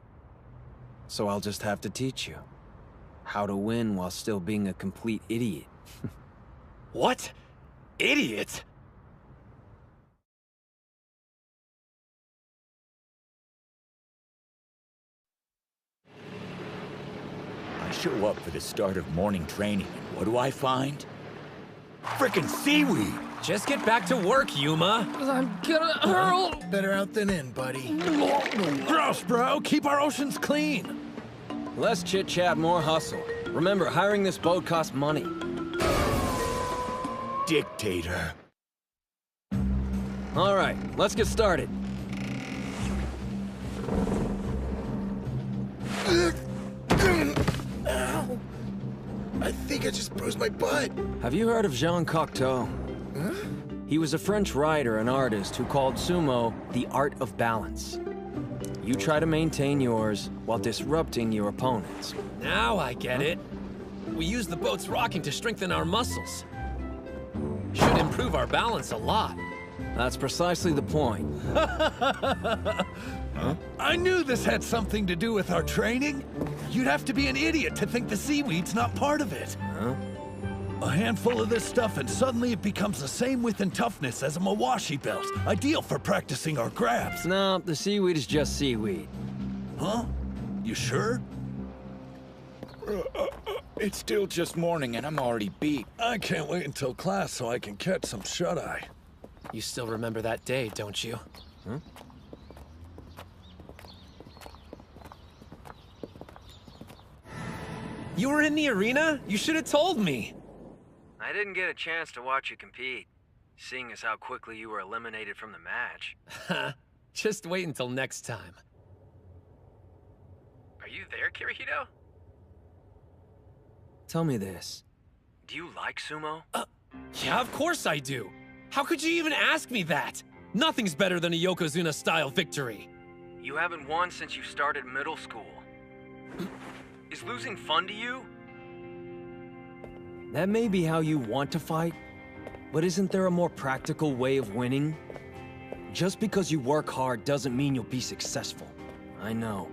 So I'll just have to teach you how to win while still being a complete idiot. What? Idiot? I show up for the start of morning training, and what do I find? Frickin' seaweed! Just get back to work, Yuma. I'm gonna hurl. Better out than in, buddy. Gross, bro. Keep our oceans clean. Less chit-chat, more hustle. Remember, hiring this boat costs money. Dictator. All right, let's get started. Ow! I think I just bruised my butt. Have you heard of Jean Cocteau? Huh? He was a French writer and artist who called sumo the art of balance. You try to maintain yours while disrupting your opponents. Now I get it. We use the boat's rocking to strengthen our muscles. Should improve our balance a lot. That's precisely the point. Huh? I knew this had something to do with our training. You'd have to be an idiot to think the seaweed's not part of it. Huh? A handful of this stuff and suddenly it becomes the same width and toughness as a Mawashi belt. Ideal for practicing our grabs. No, the seaweed is just seaweed. Huh? You sure? It's still just morning and I'm already beat. I can't wait until class so I can catch some shut-eye. You still remember that day, don't you? Huh? You were in the arena? You should have told me. I didn't get a chance to watch you compete, seeing as how quickly you were eliminated from the match. Just wait until next time. Are you there, Kirihito? Tell me this. Do you like sumo? Yeah, of course I do. How could you even ask me that? Nothing's better than a Yokozuna-style victory. You haven't won since you started middle school. Is losing fun to you? That may be how you want to fight, but isn't there a more practical way of winning? Just because you work hard doesn't mean you'll be successful. I know.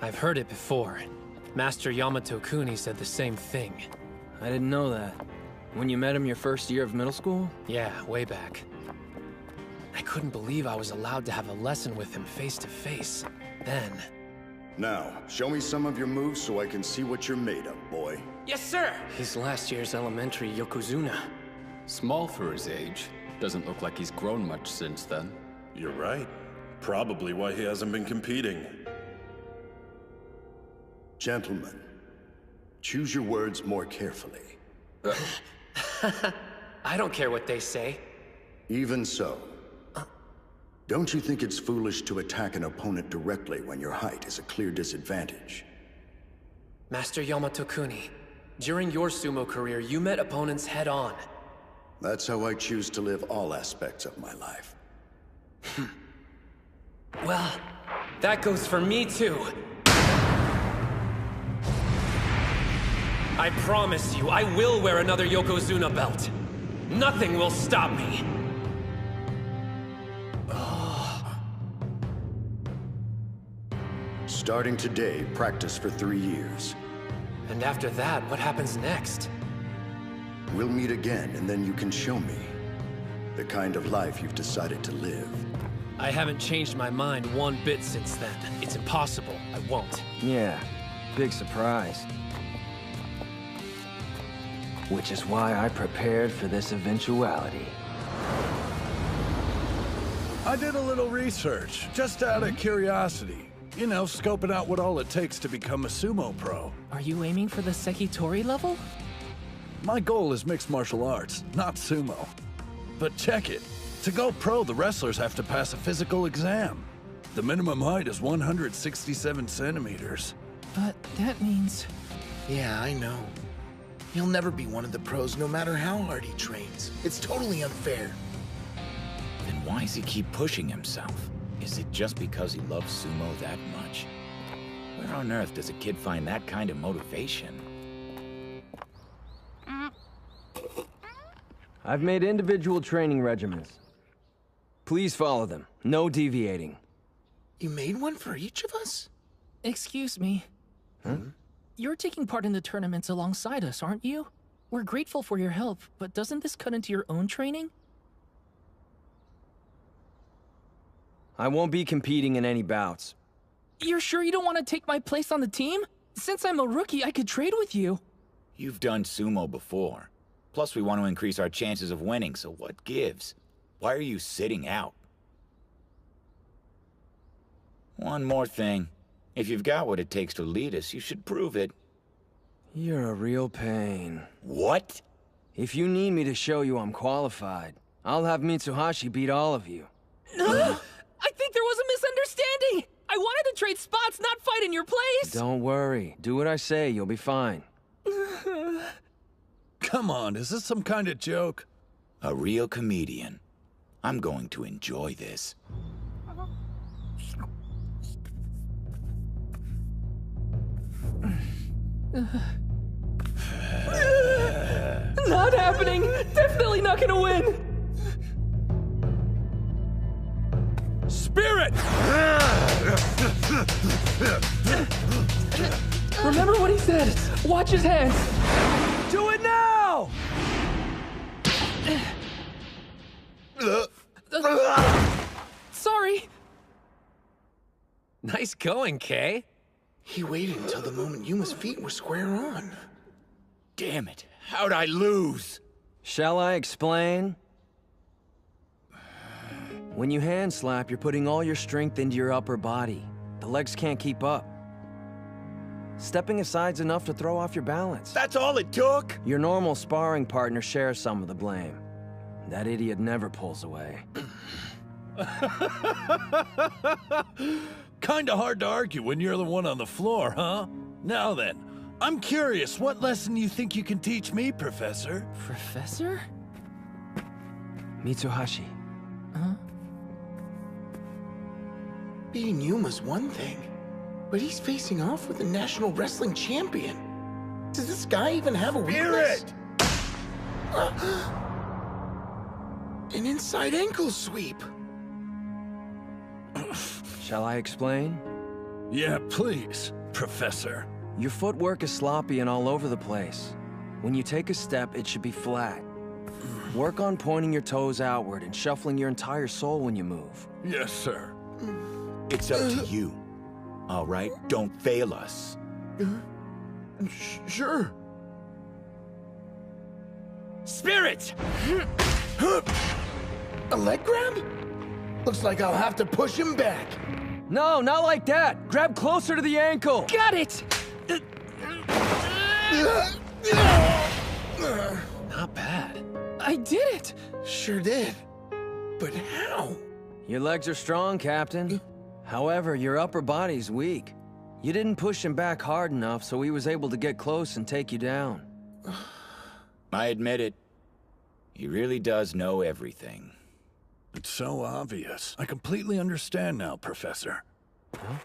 I've heard it before. Master Yamato Kuni said the same thing. I didn't know that. When you met him your first year of middle school? Yeah, way back. I couldn't believe I was allowed to have a lesson with him face to face. Then... Now, show me some of your moves so I can see what you're made of, boy. Yes, sir! He's last year's elementary Yokozuna. Small for his age. Doesn't look like he's grown much since then. You're right. Probably why he hasn't been competing. Gentlemen, choose your words more carefully. I don't care what they say. Even so. Don't you think it's foolish to attack an opponent directly when your height is a clear disadvantage? Master Yamato Kuni, during your sumo career, you met opponents head-on. That's how I choose to live all aspects of my life. Well, that goes for me too. I promise you, I will wear another Yokozuna belt. Nothing will stop me. Starting today, practice for 3 years. And after that, what happens next? We'll meet again, and then you can show me the kind of life you've decided to live. I haven't changed my mind one bit since then. It's impossible. I won't. Yeah, big surprise. Which is why I prepared for this eventuality. I did a little research, just out of curiosity. You know, scoping out what all it takes to become a sumo pro. Are you aiming for the Sekitori level? My goal is mixed martial arts, not sumo. But check it. To go pro, the wrestlers have to pass a physical exam. The minimum height is 167 centimeters. But that means... Yeah, I know. He'll never be one of the pros no matter how hard he trains. It's totally unfair. Then Why does he keep pushing himself? Is it just because he loves sumo that much? Where on earth does a kid find that kind of motivation? I've made individual training regimens. Please follow them. No deviating. You made one for each of us? Excuse me. Huh? You're taking part in the tournaments alongside us, aren't you? We're grateful for your help, but doesn't this cut into your own training? I won't be competing in any bouts. You're sure you don't want to take my place on the team? Since I'm a rookie, I could trade with you. You've done sumo before. Plus, we want to increase our chances of winning, so what gives? Why are you sitting out? One more thing. If you've got what it takes to lead us, you should prove it. You're a real pain. What? If you need me to show you I'm qualified, I'll have Mitsuhashi beat all of you. I think there was a misunderstanding! I wanted to trade spots, not fight in your place! Don't worry. Do what I say, you'll be fine. Come on, is this some kind of joke? A real comedian. I'm going to enjoy this. Not happening! Definitely not gonna win! Spirit! Remember what he said! Watch his hands! Do it now! Sorry. Nice going, Kay. He waited until the moment Yuma's feet were square on. Damn it. How'd I lose? Shall I explain? When you hand slap, you're putting all your strength into your upper body. The legs can't keep up. Stepping aside's enough to throw off your balance. That's all it took? Your normal sparring partner shares some of the blame. That idiot never pulls away. Kinda hard to argue when you're the one on the floor, huh? Now then, I'm curious, what lesson you think you can teach me, Professor? Professor? Mitsuhashi. Huh? Beating Yuma's one thing, but he's facing off with the national wrestling champion. Does this guy even have a weakness? An inside ankle sweep. Shall I explain? Yeah, please, Professor. Your footwork is sloppy and all over the place. When you take a step, it should be flat. Work on pointing your toes outward and shuffling your entire soul when you move. Yes, sir. It's up to you. All right, don't fail us. Sure. Spirit! A leg grab? Looks like I'll have to push him back. No, not like that! Grab closer to the ankle! Got it! Not bad. I did it! Sure did. But how? Your legs are strong, Captain. However, your upper body's weak. You didn't push him back hard enough, so he was able to get close and take you down. I admit it. He really does know everything. It's so obvious. I completely understand now, Professor. Huh?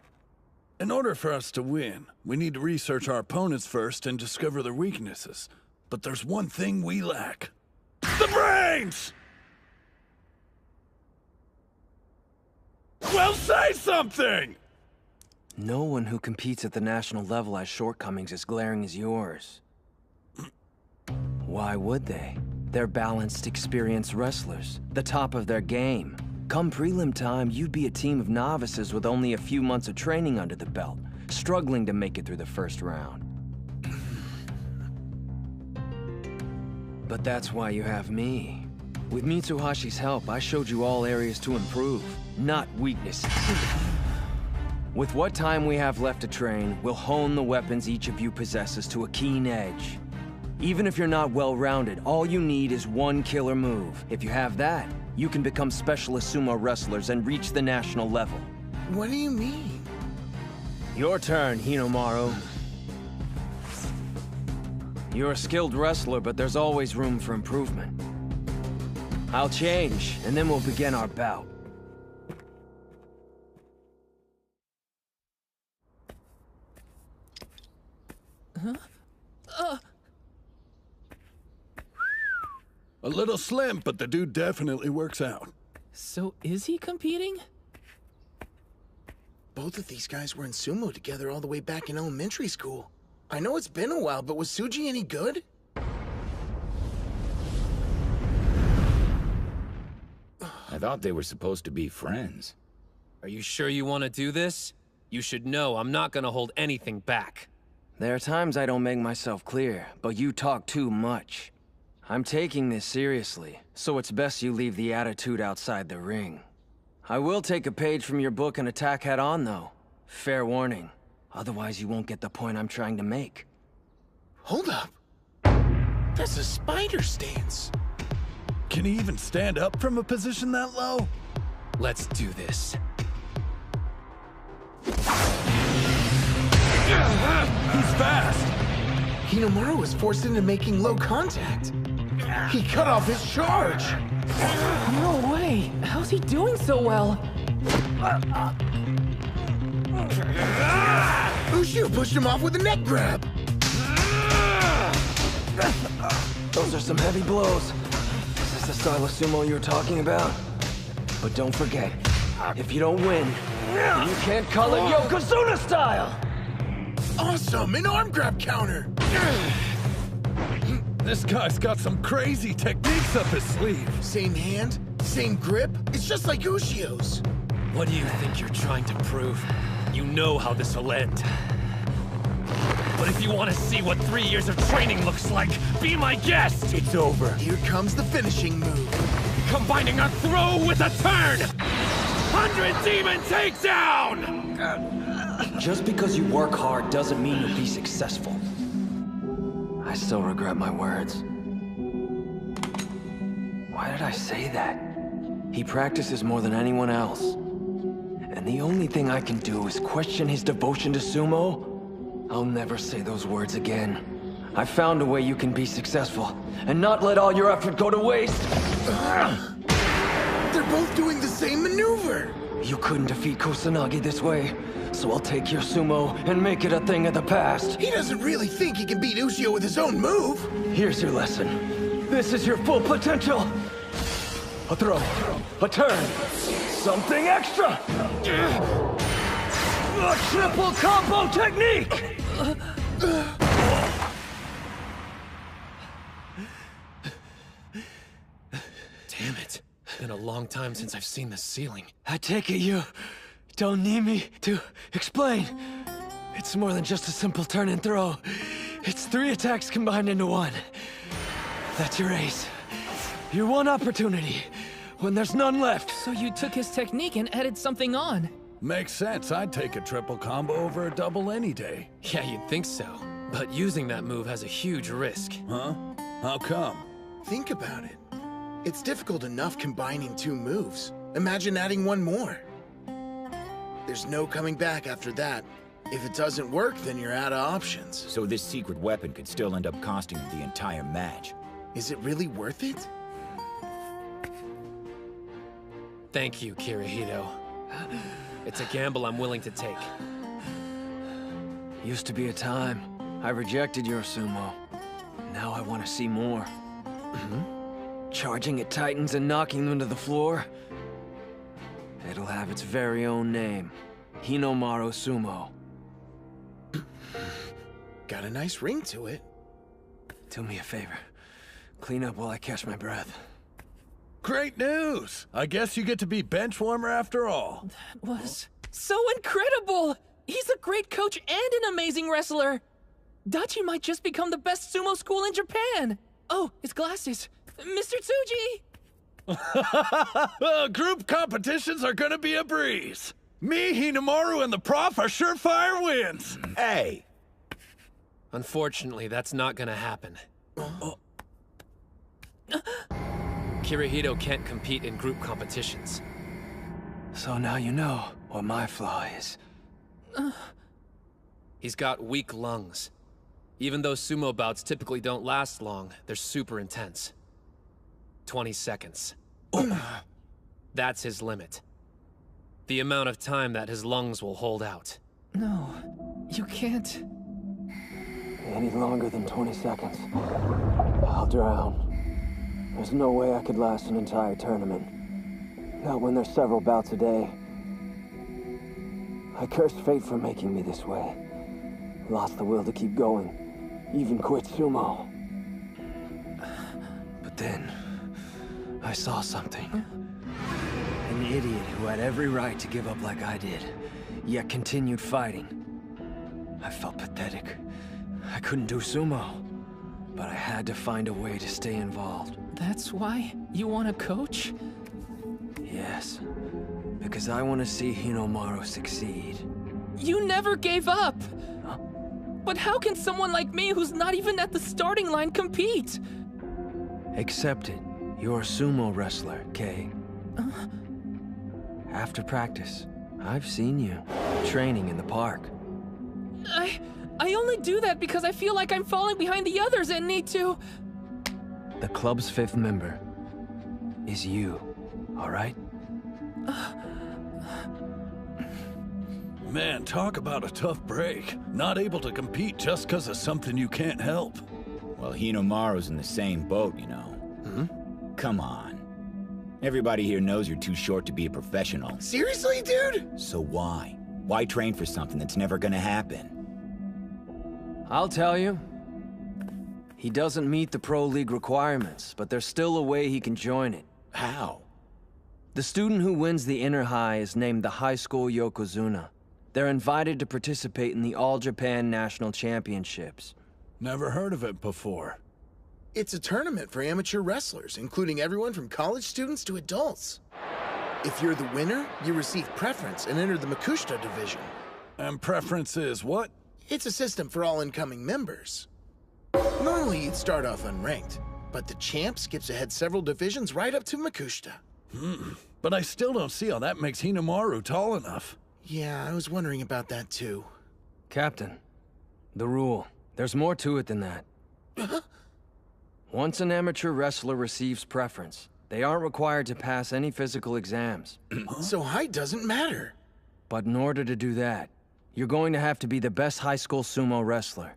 In order for us to win, we need to research our opponents first and discover their weaknesses. But there's one thing we lack. The brains! Well, say something! No one who competes at the national level has shortcomings as glaring as yours. Why would they? They're balanced, experienced wrestlers, the top of their game. Come prelim time, you'd be a team of novices with only a few months of training under the belt, struggling to make it through the first round. But that's why you have me. With Mitsuhashi's help, I showed you all areas to improve, not weaknesses. With what time we have left to train, we'll hone the weapons each of you possesses to a keen edge. Even if you're not well-rounded, all you need is one killer move. If you have that, you can become specialist sumo wrestlers and reach the national level. What do you mean? Your turn, Hinomaru. You're a skilled wrestler, but there's always room for improvement. I'll change, and then we'll begin our bout. A little slim, but the dude definitely works out. So is he competing? Both of these guys were in sumo together all the way back in elementary school. I know it's been a while, but was Suji any good? I thought they were supposed to be friends. Are you sure you want to do this? You should know I'm not gonna hold anything back. There are times I don't make myself clear, but you talk too much. I'm taking this seriously, so it's best you leave the attitude outside the ring. I will take a page from your book and attack head-on, though. Fair warning. Otherwise, you won't get the point I'm trying to make. Hold up. That's a spider stance. Can he even stand up from a position that low? Let's do this. He's fast! Hinomaru was forced into making low contact. He cut off his charge! No way! How's he doing so well? Ushio pushed him off with a neck grab! Those are some heavy blows. Is this the style of sumo you were talking about? But don't forget, if you don't win, you can't call it Yokozuna style! Awesome! An arm grab counter! This guy's got some crazy techniques up his sleeve. Same hand, same grip. It's just like Ushio's. What do you think you're trying to prove? You know how this will end. But if you want to see what 3 years of training looks like, be my guest! It's over. Here comes the finishing move. Combining a throw with a turn! 100 Demon Takedown! Just because you work hard doesn't mean you'll be successful. I still regret my words. Why did I say that? He practices more than anyone else. And the only thing I can do is question his devotion to sumo? I'll never say those words again. I found a way you can be successful, and not let all your effort go to waste. They're both doing the same maneuver! You couldn't defeat Kusanagi this way, so I'll take your sumo and make it a thing of the past. He doesn't really think he can beat Ushio with his own move! Here's your lesson. This is your full potential. A throw, a turn, something extra! A triple combo technique! Damn it. Been a long time since I've seen the ceiling. I take it you don't need me to explain. It's more than just a simple turn and throw. It's 3 attacks combined into one. That's your ace. Your one opportunity, when there's none left. So you took his technique and added something on. Makes sense. I'd take a triple combo over a double any day. Yeah, you'd think so. But using that move has a huge risk. Huh? How come? Think about it. It's difficult enough combining 2 moves. Imagine adding 1 more. There's no coming back after that. If it doesn't work, then you're out of options. So this secret weapon could still end up costing him the entire match. Is it really worth it? Thank you, Kirihito. It's a gamble I'm willing to take. Used to be a time I rejected your sumo. Now I want to see more. Charging at titans and knocking them to the floor. It'll have its very own name. Hinomaru Sumo. Got a nice ring to it. Do me a favor. Clean up while I catch my breath. Great news! I guess you get to be bench warmer after all. That was so incredible! He's a great coach and an amazing wrestler! Dachi might just become the best sumo school in Japan! Oh, his glasses. Mr. Tsuji! Group competitions are gonna be a breeze. Me, Hinomaru, and the prof are surefire wins. Hey! Unfortunately, that's not gonna happen. Kirihito can't compete in group competitions. So now you know what my flaw is. He's got weak lungs. Even though sumo bouts typically don't last long, they're super intense. 20 seconds. That's his limit. The amount of time that his lungs will hold out. No, you can't. Any longer than 20 seconds, I'll drown. There's no way I could last an entire tournament. Not when there's several bouts a day. I cursed fate for making me this way. Lost the will to keep going. Even quit sumo. But then, I saw something. An idiot who had every right to give up like I did, yet continued fighting. I felt pathetic. I couldn't do sumo, but I had to find a way to stay involved. That's why you want to coach? Yes, because I want to see Hinomaru succeed. You never gave up! Huh? But how can someone like me who's not even at the starting line compete? Accept it. You're a sumo wrestler, Kay. After practice, I've seen you training in the park. I only do that because I feel like I'm falling behind the others and need to... The club's 5th member is you, all right? Man, talk about a tough break. Not able to compete just because of something you can't help. Well, Hinomaru's in the same boat, you know. Come on. Everybody here knows you're too short to be a professional. Seriously, dude? So why? Why train for something that's never gonna happen? I'll tell you. He doesn't meet the Pro League requirements, but there's still a way he can join it. How? The student who wins the Inner High is named the High School Yokozuna. They're invited to participate in the All-Japan National Championships. Never heard of it before. It's a tournament for amateur wrestlers, including everyone from college students to adults. If you're the winner, you receive preference and enter the Makushita division. And preference is what? It's a system for all incoming members. Normally, you'd start off unranked, but the champ skips ahead several divisions right up to Makushita. But I still don't see how that makes Hinomaru tall enough. Yeah, I was wondering about that too. Captain, the rule. There's more to it than that. Once an amateur wrestler receives preference, they aren't required to pass any physical exams. So height doesn't matter. But in order to do that, you're going to have to be the best high school sumo wrestler.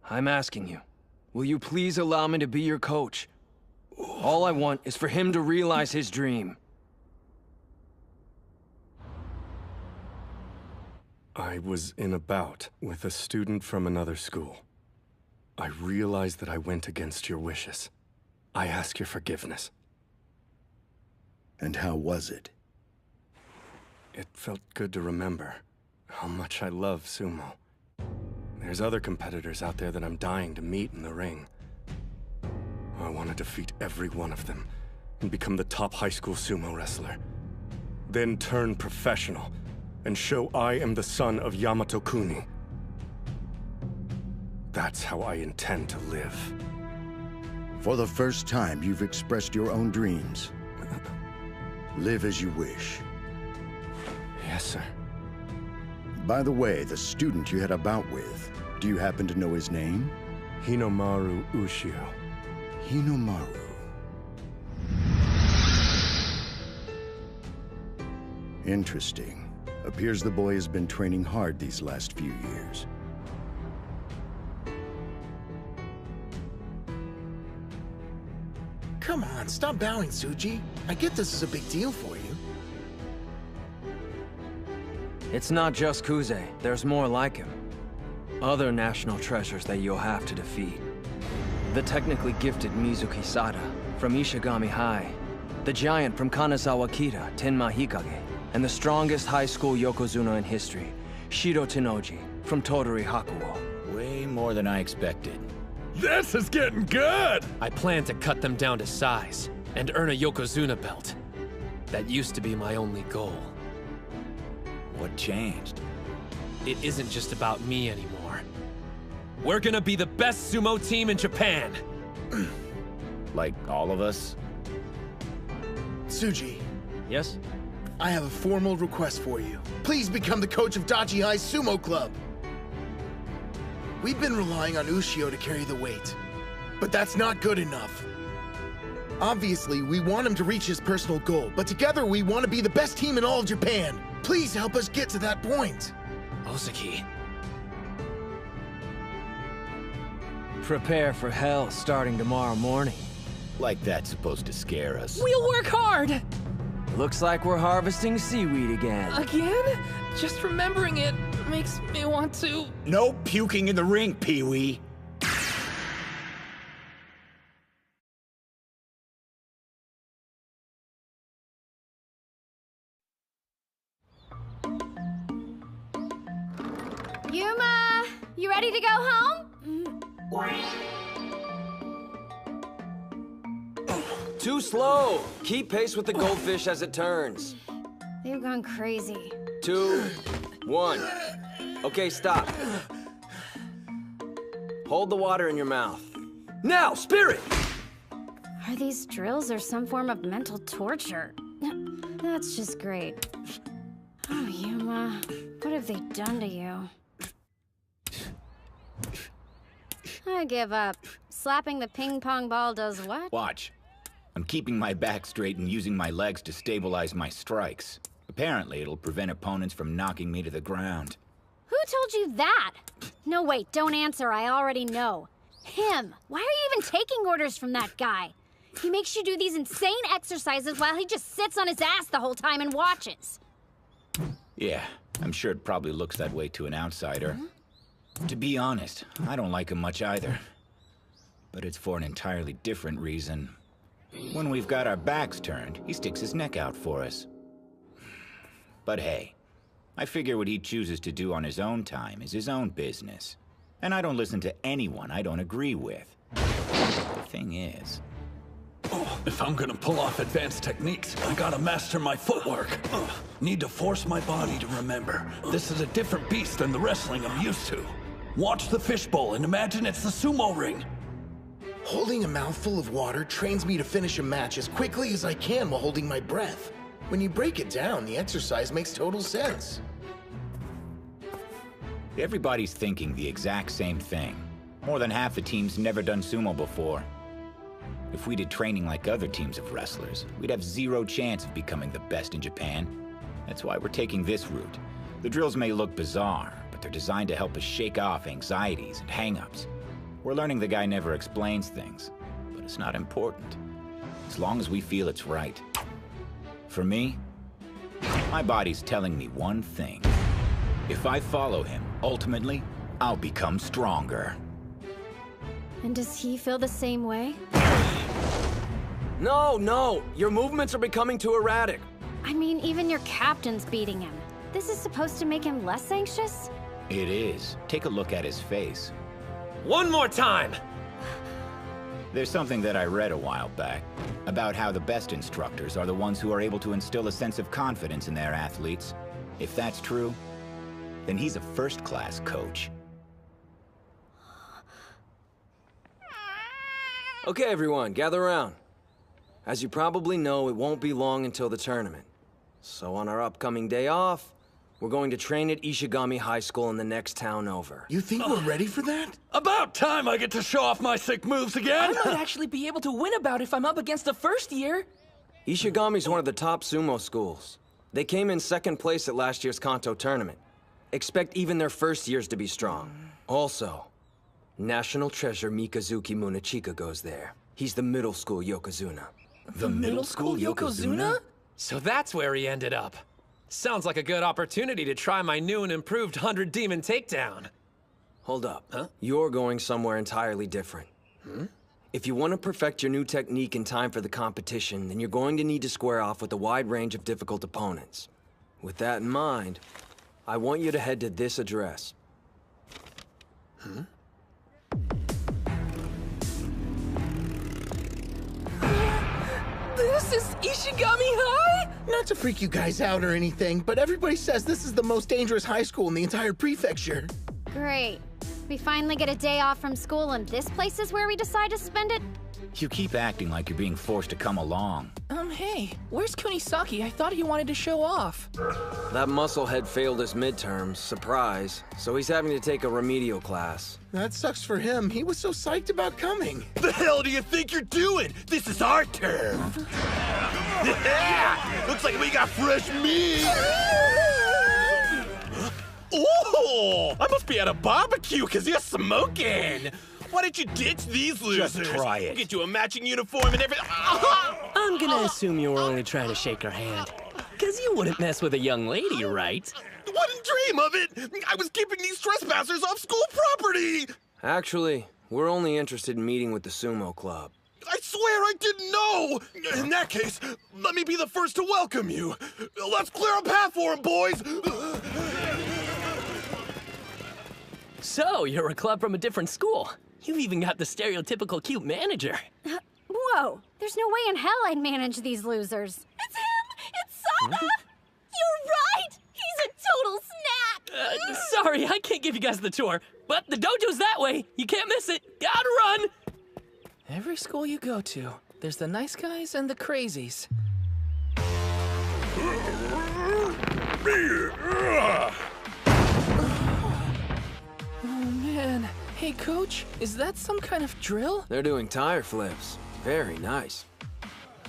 I'm asking you, will you please allow me to be your coach? All I want is for him to realize his dream. I was in a bout with a student from another school. I realize that I went against your wishes. I ask your forgiveness. And how was it? It felt good to remember how much I love sumo. There's other competitors out there that I'm dying to meet in the ring. I want to defeat every one of them and become the top high school sumo wrestler. Then turn professional and show I am the son of Yamato Kuni. That's how I intend to live. For the first time, you've expressed your own dreams. Live as you wish. Yes, sir. By the way, the student you had a bout with, do you happen to know his name? Hinomaru Ushio. Hinomaru. Interesting. Appears the boy has been training hard these last few years. Come on, stop bowing, Tsuji. I get this is a big deal for you. It's not just Kuze. There's more like him. Other national treasures that you'll have to defeat. The technically gifted Mizuki Sada from Ishigami High. The giant from Kanazawa Kita, Tenma Hikage. And the strongest high school Yokozuna in history, Shiro Tenoji from Tottori Hakuo. Way more than I expected. This is getting good! I plan to cut them down to size and earn a Yokozuna belt. That used to be my only goal. What changed? It isn't just about me anymore. We're gonna be the best sumo team in Japan! Like all of us? Tsuji. Yes? I have a formal request for you. Please become the coach of Dachi High Sumo Club. We've been relying on Ushio to carry the weight, but that's not good enough. Obviously, we want him to reach his personal goal, but together we want to be the best team in all of Japan. Please help us get to that point. Ozaki. Prepare for hell starting tomorrow morning. Like that's supposed to scare us. We'll work hard! Looks like we're harvesting seaweed again. Again? Just remembering it makes me want to... No puking in the ring, Pee-wee. Yuma, you ready to go home? Too slow! Keep pace with the goldfish as it turns. They've gone crazy. 2, 1. Okay, stop. Hold the water in your mouth. Now, Spirit! Are these drills or some form of mental torture? That's just great. Oh, Yuma, what have they done to you? I give up. Slapping the ping pong ball does what? Watch. I'm keeping my back straight and using my legs to stabilize my strikes. Apparently, it'll prevent opponents from knocking me to the ground. Who told you that? No, wait, don't answer. I already know. Him. Why are you even taking orders from that guy? He makes you do these insane exercises while he just sits on his ass the whole time and watches. Yeah, I'm sure it probably looks that way to an outsider. To be honest, I don't like him much either. But it's for an entirely different reason. When we've got our backs turned, he sticks his neck out for us. But hey, I figure what he chooses to do on his own time is his own business. And I don't listen to anyone I don't agree with. The thing is... If I'm gonna pull off advanced techniques, I gotta master my footwork. Need to force my body to remember. This is a different beast than the wrestling I'm used to. Watch the fishbowl and imagine it's the sumo ring. Holding a mouthful of water trains me to finish a match as quickly as I can while holding my breath. When you break it down, the exercise makes total sense. Everybody's thinking the exact same thing. More than half the team's never done sumo before. If we did training like other teams of wrestlers, we'd have zero chance of becoming the best in Japan. That's why we're taking this route. The drills may look bizarre, but they're designed to help us shake off anxieties and hang-ups. We're learning the guy never explains things, but it's not important, as long as we feel it's right. For me, my body's telling me one thing. If I follow him, ultimately, I'll become stronger. And does he feel the same way? No! Your movements are becoming too erratic. I mean, even your captain's beating him. This is supposed to make him less anxious? It is. Take a look at his face. One more time! There's something that I read a while back about how the best instructors are the ones who are able to instill a sense of confidence in their athletes. If that's true, then he's a first-class coach. Okay, everyone, gather around. As you probably know, it won't be long until the tournament. So on our upcoming day off, we're going to train at Ishigami High School in the next town over. You think we're ready for that? About time I get to show off my sick moves again! I might actually be able to win a bout if I'm up against the first year. Ishigami's one of the top sumo schools. They came in second place at last year's Kanto tournament. Expect even their first years to be strong. Also, National Treasure Mikazuki Munachika goes there. He's the middle school Yokozuna. The middle school Yokozuna? So that's where he ended up. Sounds like a good opportunity to try my new and improved 100 Demon Takedown. Hold up. Huh? You're going somewhere entirely different. If you want to perfect your new technique in time for the competition, then you're going to need to square off with a wide range of difficult opponents. With that in mind, I want you to head to this address. This is Ishigami High? Not to freak you guys out or anything, but everybody says this is the most dangerous high school in the entire prefecture. Great. We finally get a day off from school and this place is where we decide to spend it? You keep acting like you're being forced to come along. Hey, where's Kunisaki? I thought he wanted to show off. That musclehead failed his midterms, surprise, so he's having to take a remedial class. That sucks for him. He was so psyched about coming. The hell do you think you're doing? This is our turf. Yeah! Looks like we got fresh meat. Oh! I must be at a barbecue because you're smoking. Why don't you ditch these losers? Just try it. Get you a matching uniform and everything. I'm gonna assume you were only trying to shake her hand. Cause you wouldn't mess with a young lady, right? Wouldn't dream of it! I was keeping these trespassers off school property! Actually, we're only interested in meeting with the Sumo Club. I swear I didn't know! In that case, let me be the first to welcome you. Let's clear a path for him, boys! So, you're a club from a different school. You've even got the stereotypical cute manager. Whoa, there's no way in hell I'd manage these losers. It's him! It's Sana! You're right! He's a total snack! Sorry, I can't give you guys the tour, but the dojo's that way. You can't miss it. Gotta run! Every school you go to, there's the nice guys and the crazies. Oh man. Hey coach, is that some kind of drill? They're doing tire flips. Very nice.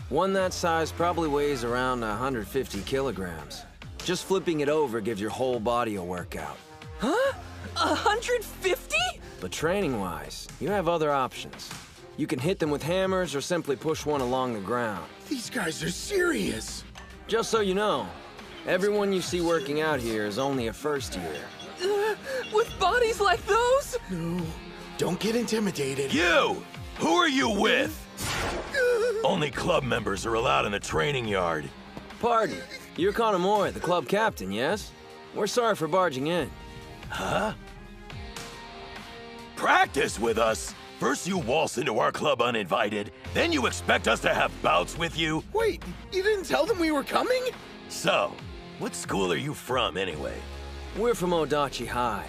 One that size probably weighs around 150 kilograms. Just flipping it over gives your whole body a workout. Huh? 150? But training-wise, you have other options. You can hit them with hammers or simply push one along the ground. These guys are serious. Just so you know, everyone you see working out here is only a first year. With bodies like those? No, don't get intimidated. You! Who are you with? Only club members are allowed in the training yard. Pardon, you're Hinomaru, the club captain, yes? We're sorry for barging in. Huh? Practice with us? First you waltz into our club uninvited, then you expect us to have bouts with you? Wait, you didn't tell them we were coming? So, what school are you from anyway? We're from Odachi High.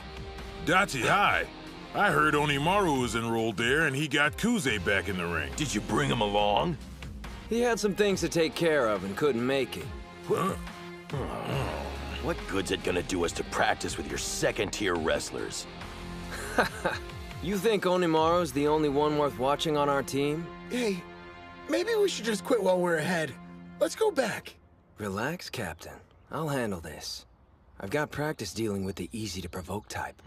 Dachi High? I heard Hinomaru was enrolled there and he got Kuze back in the ring. Did you bring him along? He had some things to take care of and couldn't make it. Huh? What good's it gonna do us to practice with your second-tier wrestlers? You think Hinomaru's the only one worth watching on our team? Hey, maybe we should just quit while we're ahead. Let's go back. Relax, Captain. I'll handle this. I've got practice dealing with the easy-to-provoke type.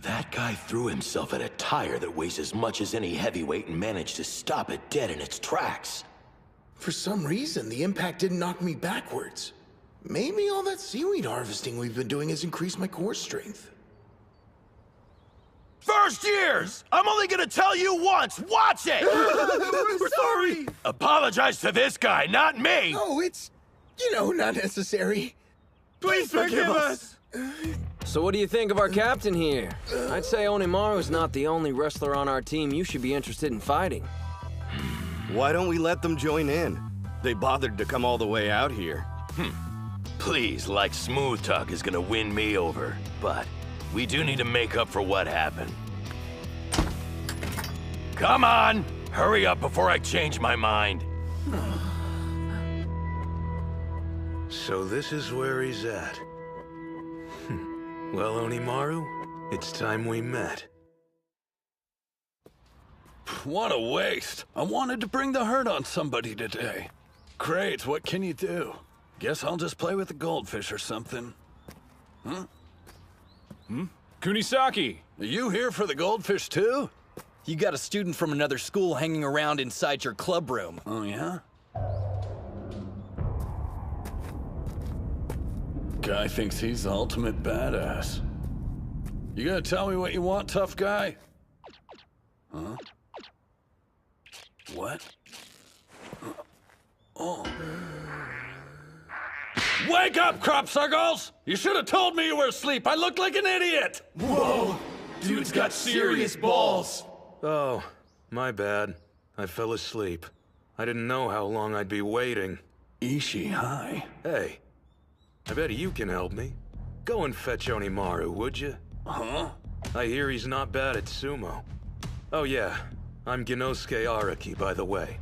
That guy threw himself at a tire that weighs as much as any heavyweight and managed to stop it dead in its tracks. For some reason, the impact didn't knock me backwards. Maybe all that seaweed harvesting we've been doing has increased my core strength. First years! I'm only gonna tell you once! Watch it! We're sorry! Apologize to this guy, not me! No, it's, not necessary. Please forgive us! So what do you think of our captain here? I'd say Hinomaru's not the only wrestler on our team you should be interested in fighting. Why don't we let them join in? They bothered to come all the way out here. Please, like Smooth Talk is gonna win me over, but we do need to make up for what happened. Come on! Hurry up before I change my mind. So this is where he's at. Well, Hinomaru, it's time we met. What a waste. I wanted to bring the hurt on somebody today. Great, what can you do? Guess I'll just play with the goldfish or something. Huh? Kunisaki! Are you here for the goldfish too? You got a student from another school hanging around inside your club room. Oh yeah? Guy thinks he's the ultimate badass. You gonna tell me what you want, tough guy? Huh? What? Oh. Wake up, crop circles! You should have told me you were asleep. I looked like an idiot! Whoa! Dude's got serious balls. Oh, My bad. I fell asleep. I didn't know how long I'd be waiting. Ishii, hi. Hey, I bet you can help me. Go and fetch Hinomaru, would you? Huh? I hear he's not bad at sumo. Oh yeah, I'm Genosuke Araki, by the way.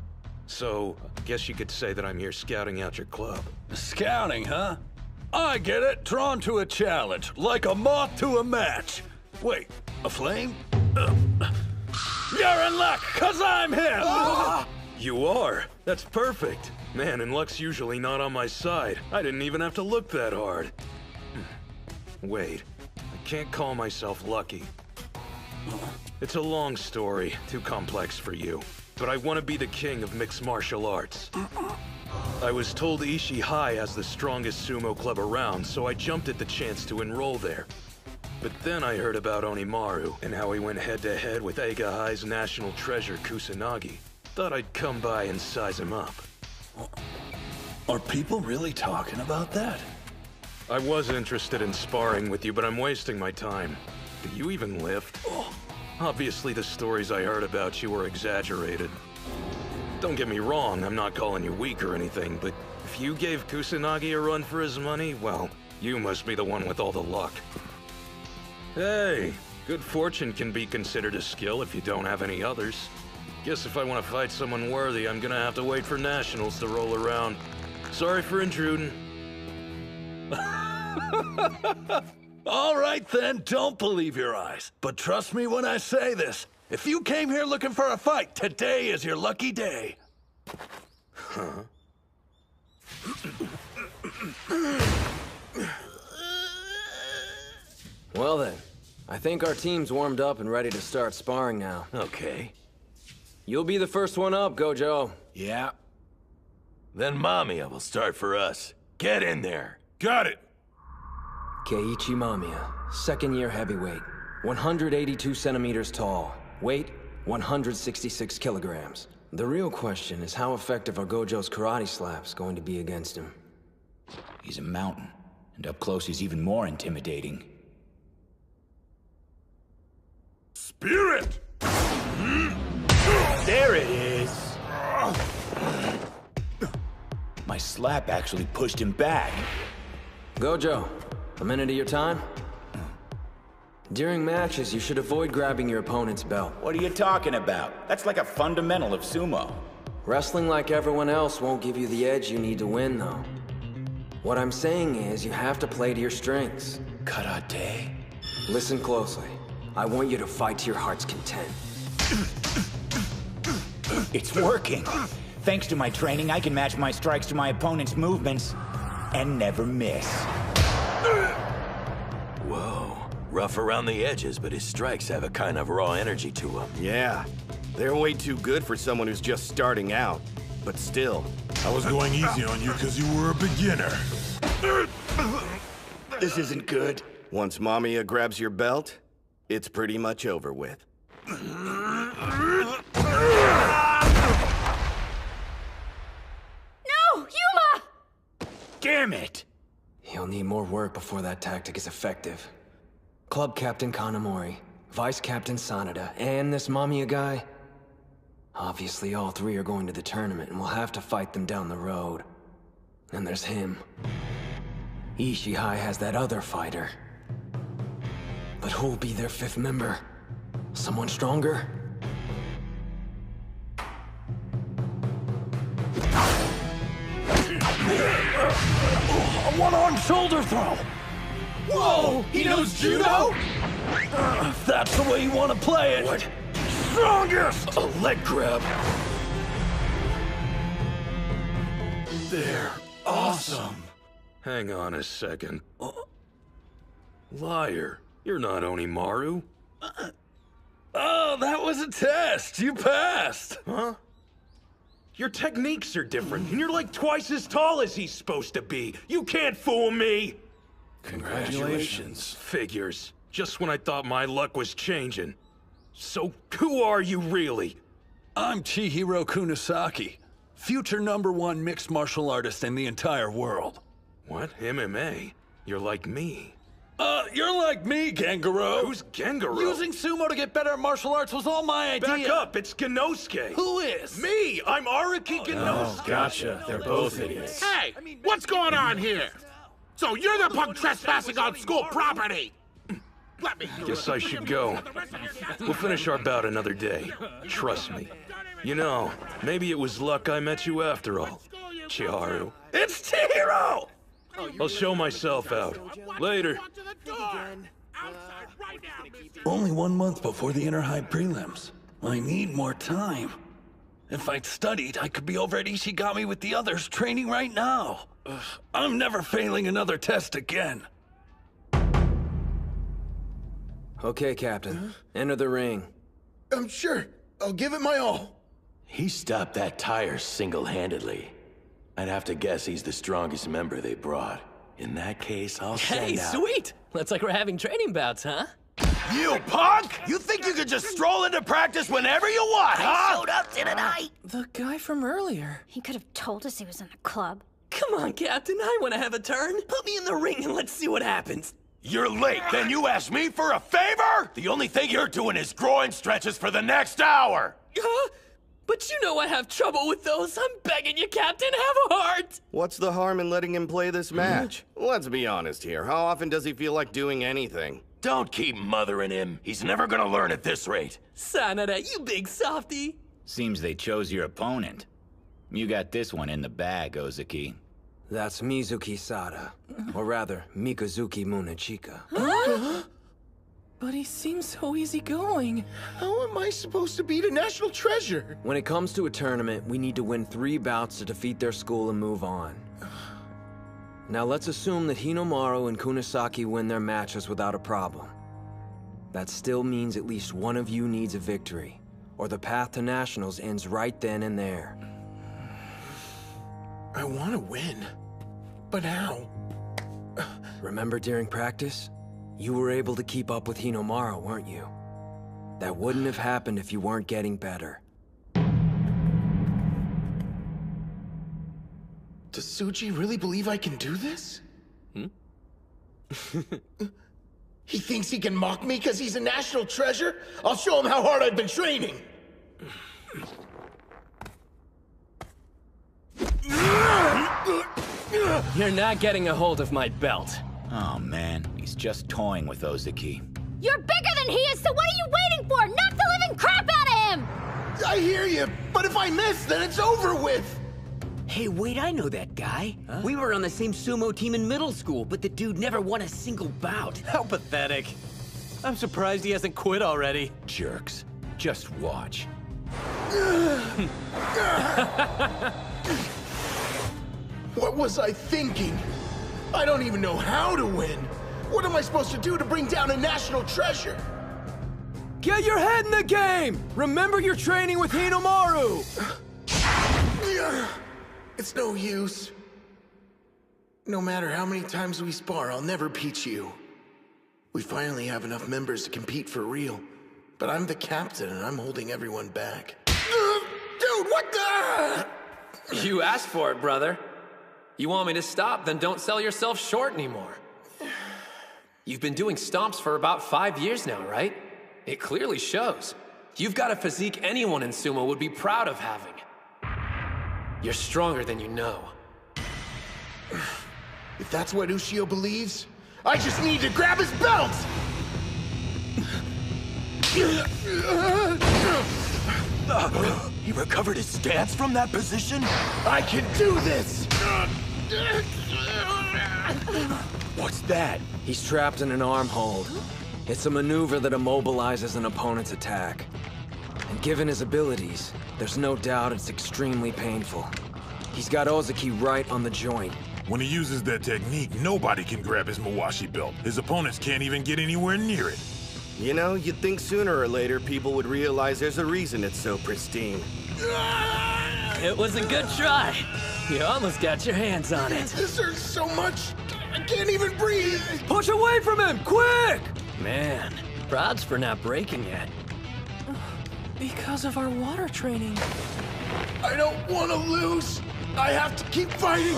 So, I guess you could say that I'm here scouting out your club. Scouting, huh? I get it. Drawn to a challenge, like a moth to a match. Wait, a flame? You're in luck, 'cause I'm him! You are? That's perfect. Man, and luck's usually not on my side. I didn't even have to look that hard. Wait, I can't call myself lucky. It's a long story, too complex for you. But I want to be the king of mixed martial arts. I was told Ishii High has the strongest sumo club around, so I jumped at the chance to enroll there. But then I heard about Hinomaru and how he went head-to-head with Eiga High's national treasure, Kusanagi. Thought I'd come by and size him up. Are people really talking about that? I was interested in sparring with you, but I'm wasting my time. Do you even lift? Obviously the stories I heard about you were exaggerated. Don't get me wrong, I'm not calling you weak or anything, but if you gave Kusanagi a run for his money, well, you must be the one with all the luck. Hey, good fortune can be considered a skill if you don't have any others. Guess if I want to fight someone worthy, I'm gonna have to wait for nationals to roll around. Sorry for intruding. All right then, don't believe your eyes. But trust me when I say this. If you came here looking for a fight, today is your lucky day. Huh? Well then, I think our team's warmed up and ready to start sparring now. Okay. You'll be the first one up, Gojo. Yeah. Then Mamiya will start for us. Get in there. Got it. Keiichi Mamiya, second-year heavyweight, 182 centimeters tall, weight 166 kilograms. The real question is how effective are Gojo's karate slaps going to be against him? He's a mountain, and up close he's even more intimidating. Spirit! There it is! My slap actually pushed him back. Gojo, a minute of your time? During matches, you should avoid grabbing your opponent's belt. What are you talking about? That's like a fundamental of sumo. Wrestling like everyone else won't give you the edge you need to win, though. What I'm saying is, you have to play to your strengths. Karate? Listen closely. I want you to fight to your heart's content. It's working. Thanks to my training, I can match my strikes to my opponent's movements and never miss. Whoa. Rough around the edges, but his strikes have a kind of raw energy to them. Yeah. They're way too good for someone who's just starting out. But still. I was going easy on you because you were a beginner. This isn't good. Once Mamiya grabs your belt, it's pretty much over with. No! Yuma! Damn it! He'll need more work before that tactic is effective. Club Captain Kanamori, Vice Captain Sanada, and this Mamiya guy. Obviously, all three are going to the tournament, and we'll have to fight them down the road. And there's him. Ishii High has that other fighter. But who'll be their fifth member? Someone stronger? A one-arm shoulder throw! Whoa! He knows judo? If that's the way you want to play it. What? Strongest! A leg grab. They're awesome. Hang on a second. Liar. You're not Hinomaru. Oh, that was a test. You passed. Huh? Your techniques are different, and you're like twice as tall as he's supposed to be. You can't fool me! Congratulations. Figures. Just when I thought my luck was changing. So, who are you really? I'm Chihiro Kunisaki, future #1 mixed martial artist in the entire world. What? MMA? You're like me. You're like me, Gangaro. Who's Gangaro? Using sumo to get better at martial arts was all my idea. Back up, it's Genosuke. Who is? Me! I'm Araki Genosuke. Oh, gotcha. They're both idiots. Hey, what's going on here? So you're the punk trespassing on school property! Let me... Guess I should go. We'll finish our bout another day. Trust me. You know, maybe it was luck I met you after all, Chiharu. It's Chihiro! I'll show myself out. Later. Only 1 month before the inter-high prelims. I need more time. If I'd studied, I could be over at Ishigami with the others training right now. I'm never failing another test again. Okay, Captain. Enter the ring. I'm sure. I'll give it my all. He stopped that tire single-handedly. I'd have to guess he's the strongest member they brought. In that case, I'll Hey, send out... sweet! Looks like we're having training bouts, huh? You punk! You think you could just stroll into practice whenever you want, huh? I showed up tonight. The guy from earlier. He could have told us he was in the club. Come on, Captain, I want to have a turn. Put me in the ring and let's see what happens. You're late, then you ask me for a favor? The only thing you're doing is groin stretches for the next hour! But you know I have trouble with those. I'm begging you, Captain, have a heart! What's the harm in letting him play this match? Let's be honest here. How often does he feel like doing anything? Don't keep mothering him. He's never gonna learn at this rate. Sanada, you big softy. Seems they chose your opponent. You got this one in the bag, Ozaki. That's Mizuki Sada. Or rather, Mikazuki Munechika. But he seems so easygoing. How am I supposed to beat a national treasure? When it comes to a tournament, we need to win 3 bouts to defeat their school and move on. Now let's assume that Hinomaru and Kunisaki win their matches without a problem. That still means at least one of you needs a victory, or the path to nationals ends right then and there. I want to win, but how? Remember during practice? You were able to keep up with Hinomaru, weren't you? That wouldn't have happened if you weren't getting better. Does Suji really believe I can do this? He thinks he can mock me because he's a national treasure? I'll show him how hard I've been training! You're not getting a hold of my belt. Oh man, he's just toying with Ozaki. You're bigger than he is, so what are you waiting for? Knock the living crap out of him! I hear you, but if I miss, then it's over with! Hey, wait, I know that guy. Huh? We were on the same sumo team in middle school, but the dude never won a single bout. How pathetic. I'm surprised he hasn't quit already. Jerks. Just watch. What was I thinking? I don't even know how to win. What am I supposed to do to bring down a national treasure? Get your head in the game! Remember you're training with Hinomaru! It's no use. No matter how many times we spar, I'll never beat you. We finally have enough members to compete for real. But I'm the captain and I'm holding everyone back. Dude, what the? You asked for it, brother. You want me to stop, then don't sell yourself short anymore. You've been doing stomps for about 5 years now, right? It clearly shows. You've got a physique anyone in sumo would be proud of having. You're stronger than you know. If that's what Ushio believes, I just need to grab his belt! He recovered his stance from that position? I can do this! What's that? He's trapped in an arm hold. It's a maneuver that immobilizes an opponent's attack. And given his abilities, there's no doubt it's extremely painful. He's got Ozaki right on the joint. When he uses that technique, nobody can grab his Mawashi belt. His opponents can't even get anywhere near it. You know, you'd think sooner or later people would realize there's a reason it's so pristine. It was a good try. You almost got your hands on it. This hurts so much, I can't even breathe! Push away from him, quick! Man, props for not breaking yet. Because of our water training. I don't want to lose! I have to keep fighting!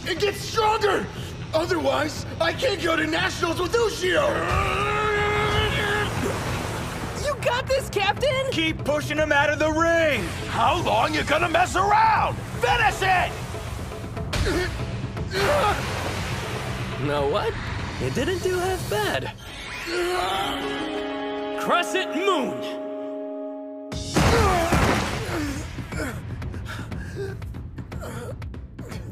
It gets stronger! Otherwise, I can't go to nationals with Ushio! You got this, Captain! Keep pushing him out of the ring! How long you gonna mess around? Finish it! Know what? You didn't do half bad. Crescent Moon!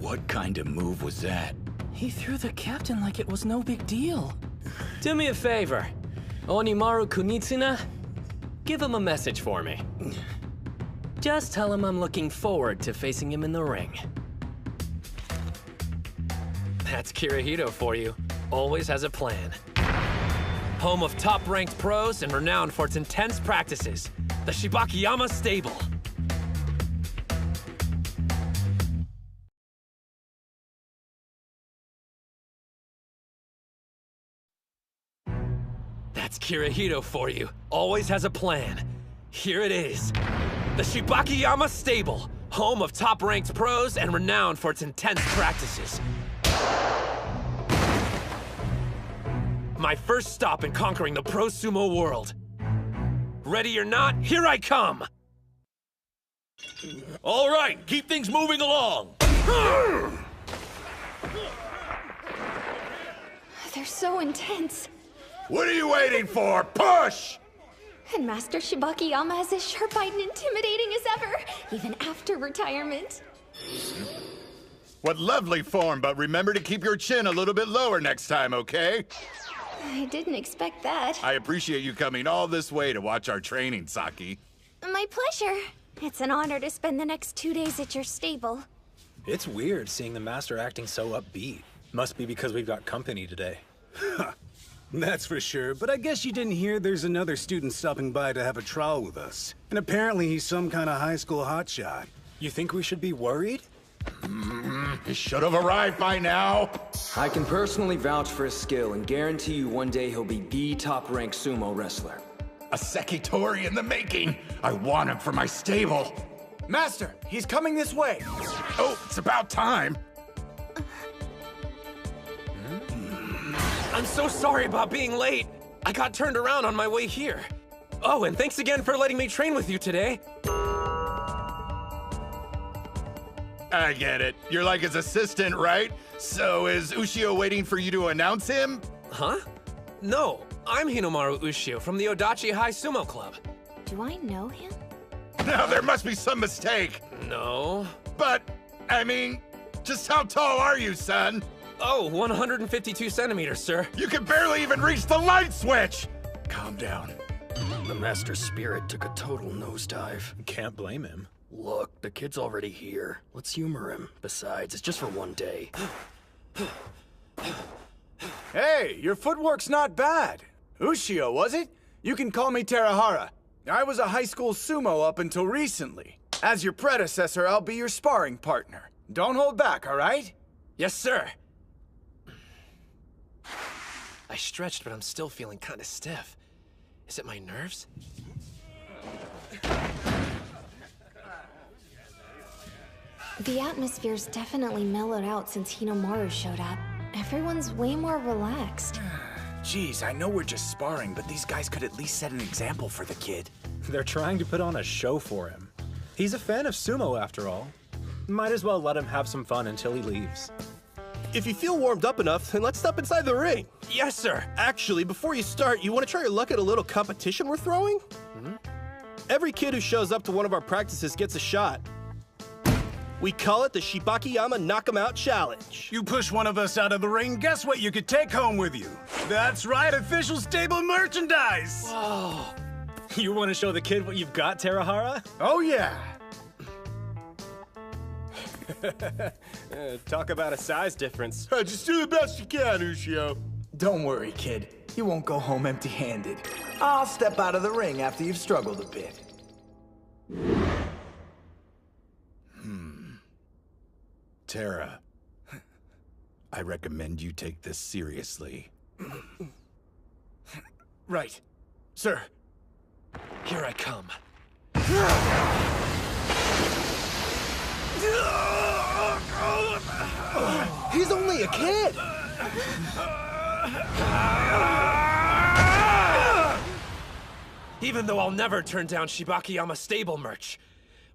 What kind of move was that? He threw the captain like it was no big deal. Do me a favor. Hinomaru Kunitsuna, give him a message for me. Just tell him I'm looking forward to facing him in the ring. That's Kirihito for you. Always has a plan. Home of top-ranked pros and renowned for its intense practices, the Shibakiyama Stable. That's Kirihito for you. Always has a plan. Here it is. The Shibakiyama Stable, home of top-ranked pros and renowned for its intense practices. My first stop in conquering the pro sumo world. Ready or not, here I come! All right, keep things moving along. They're so intense. What are you waiting for? Push! And Master Shibakiyama is as sharp-eyed and intimidating as ever, even after retirement. What lovely form, but remember to keep your chin a little bit lower next time, okay? I didn't expect that. I appreciate you coming all this way to watch our training, Saki. My pleasure. It's an honor to spend the next 2 days at your stable. It's weird seeing the master acting so upbeat. Must be because we've got company today. That's for sure, but I guess you didn't hear there's another student stopping by to have a trial with us. And apparently he's some kind of high school hotshot. You think we should be worried? He should have arrived by now. I can personally vouch for his skill and guarantee you one day he'll be the top-ranked sumo wrestler. A Sekitori in the making. I want him for my stable. Master, he's coming this way. Oh, it's about time. I'm so sorry about being late. I got turned around on my way here. Oh, and thanks again for letting me train with you today. I get it. You're like his assistant, right? So is Ushio waiting for you to announce him? Huh? No, I'm Hinomaru Ushio from the Odachi High Sumo Club. Do I know him? Now, there must be some mistake. No. But, I mean, just how tall are you, son? Oh, 152 centimeters, sir. You can barely even reach the light switch! Calm down. The Master's spirit took a total nosedive. Can't blame him. Look, the kid's already here. Let's humor him. Besides, it's just for one day. Hey, your footwork's not bad. Ushio, was it? You can call me Terahara. I was a high school sumo up until recently. As your predecessor, I'll be your sparring partner. Don't hold back, all right? Yes, sir. I stretched, but I'm still feeling kind of stiff. Is it my nerves? The atmosphere's definitely mellowed out since Hinomaru showed up. Everyone's way more relaxed. Geez, I know we're just sparring, but these guys could at least set an example for the kid. They're trying to put on a show for him. He's a fan of sumo, after all. Might as well let him have some fun until he leaves. If you feel warmed up enough, then let's step inside the ring. Yes, sir. Actually, before you start, you want to try your luck at a little competition we're throwing? Every kid who shows up to one of our practices gets a shot. We call it the Shibakiyama Knock 'em Out Challenge. You push one of us out of the ring, guess what you could take home with you? That's right, official stable merchandise! Whoa. You want to show the kid what you've got, Terahara? Oh, yeah. Talk about a size difference. Just do the best you can, Ushio. Don't worry, kid. You won't go home empty-handed. I'll step out of the ring after you've struggled a bit. Tara, I recommend you take this seriously. Right. Sir. Here I come. He's only a kid! Even though I'll never turn down Shibakiyama stable merch,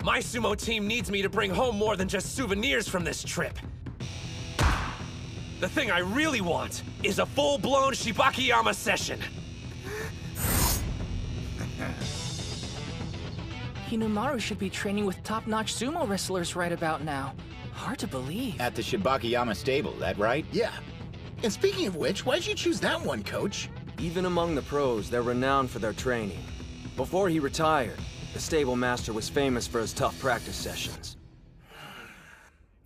my sumo team needs me to bring home more than just souvenirs from this trip. The thing I really want is a full-blown Shibakiyama session. Hinomaru should be training with top-notch sumo wrestlers right about now. Hard to believe. At the Shibakiyama stable, that right? Yeah. And speaking of which, why'd you choose that one, Coach? Even among the pros, they're renowned for their training. Before he retired, the stable master was famous for his tough practice sessions.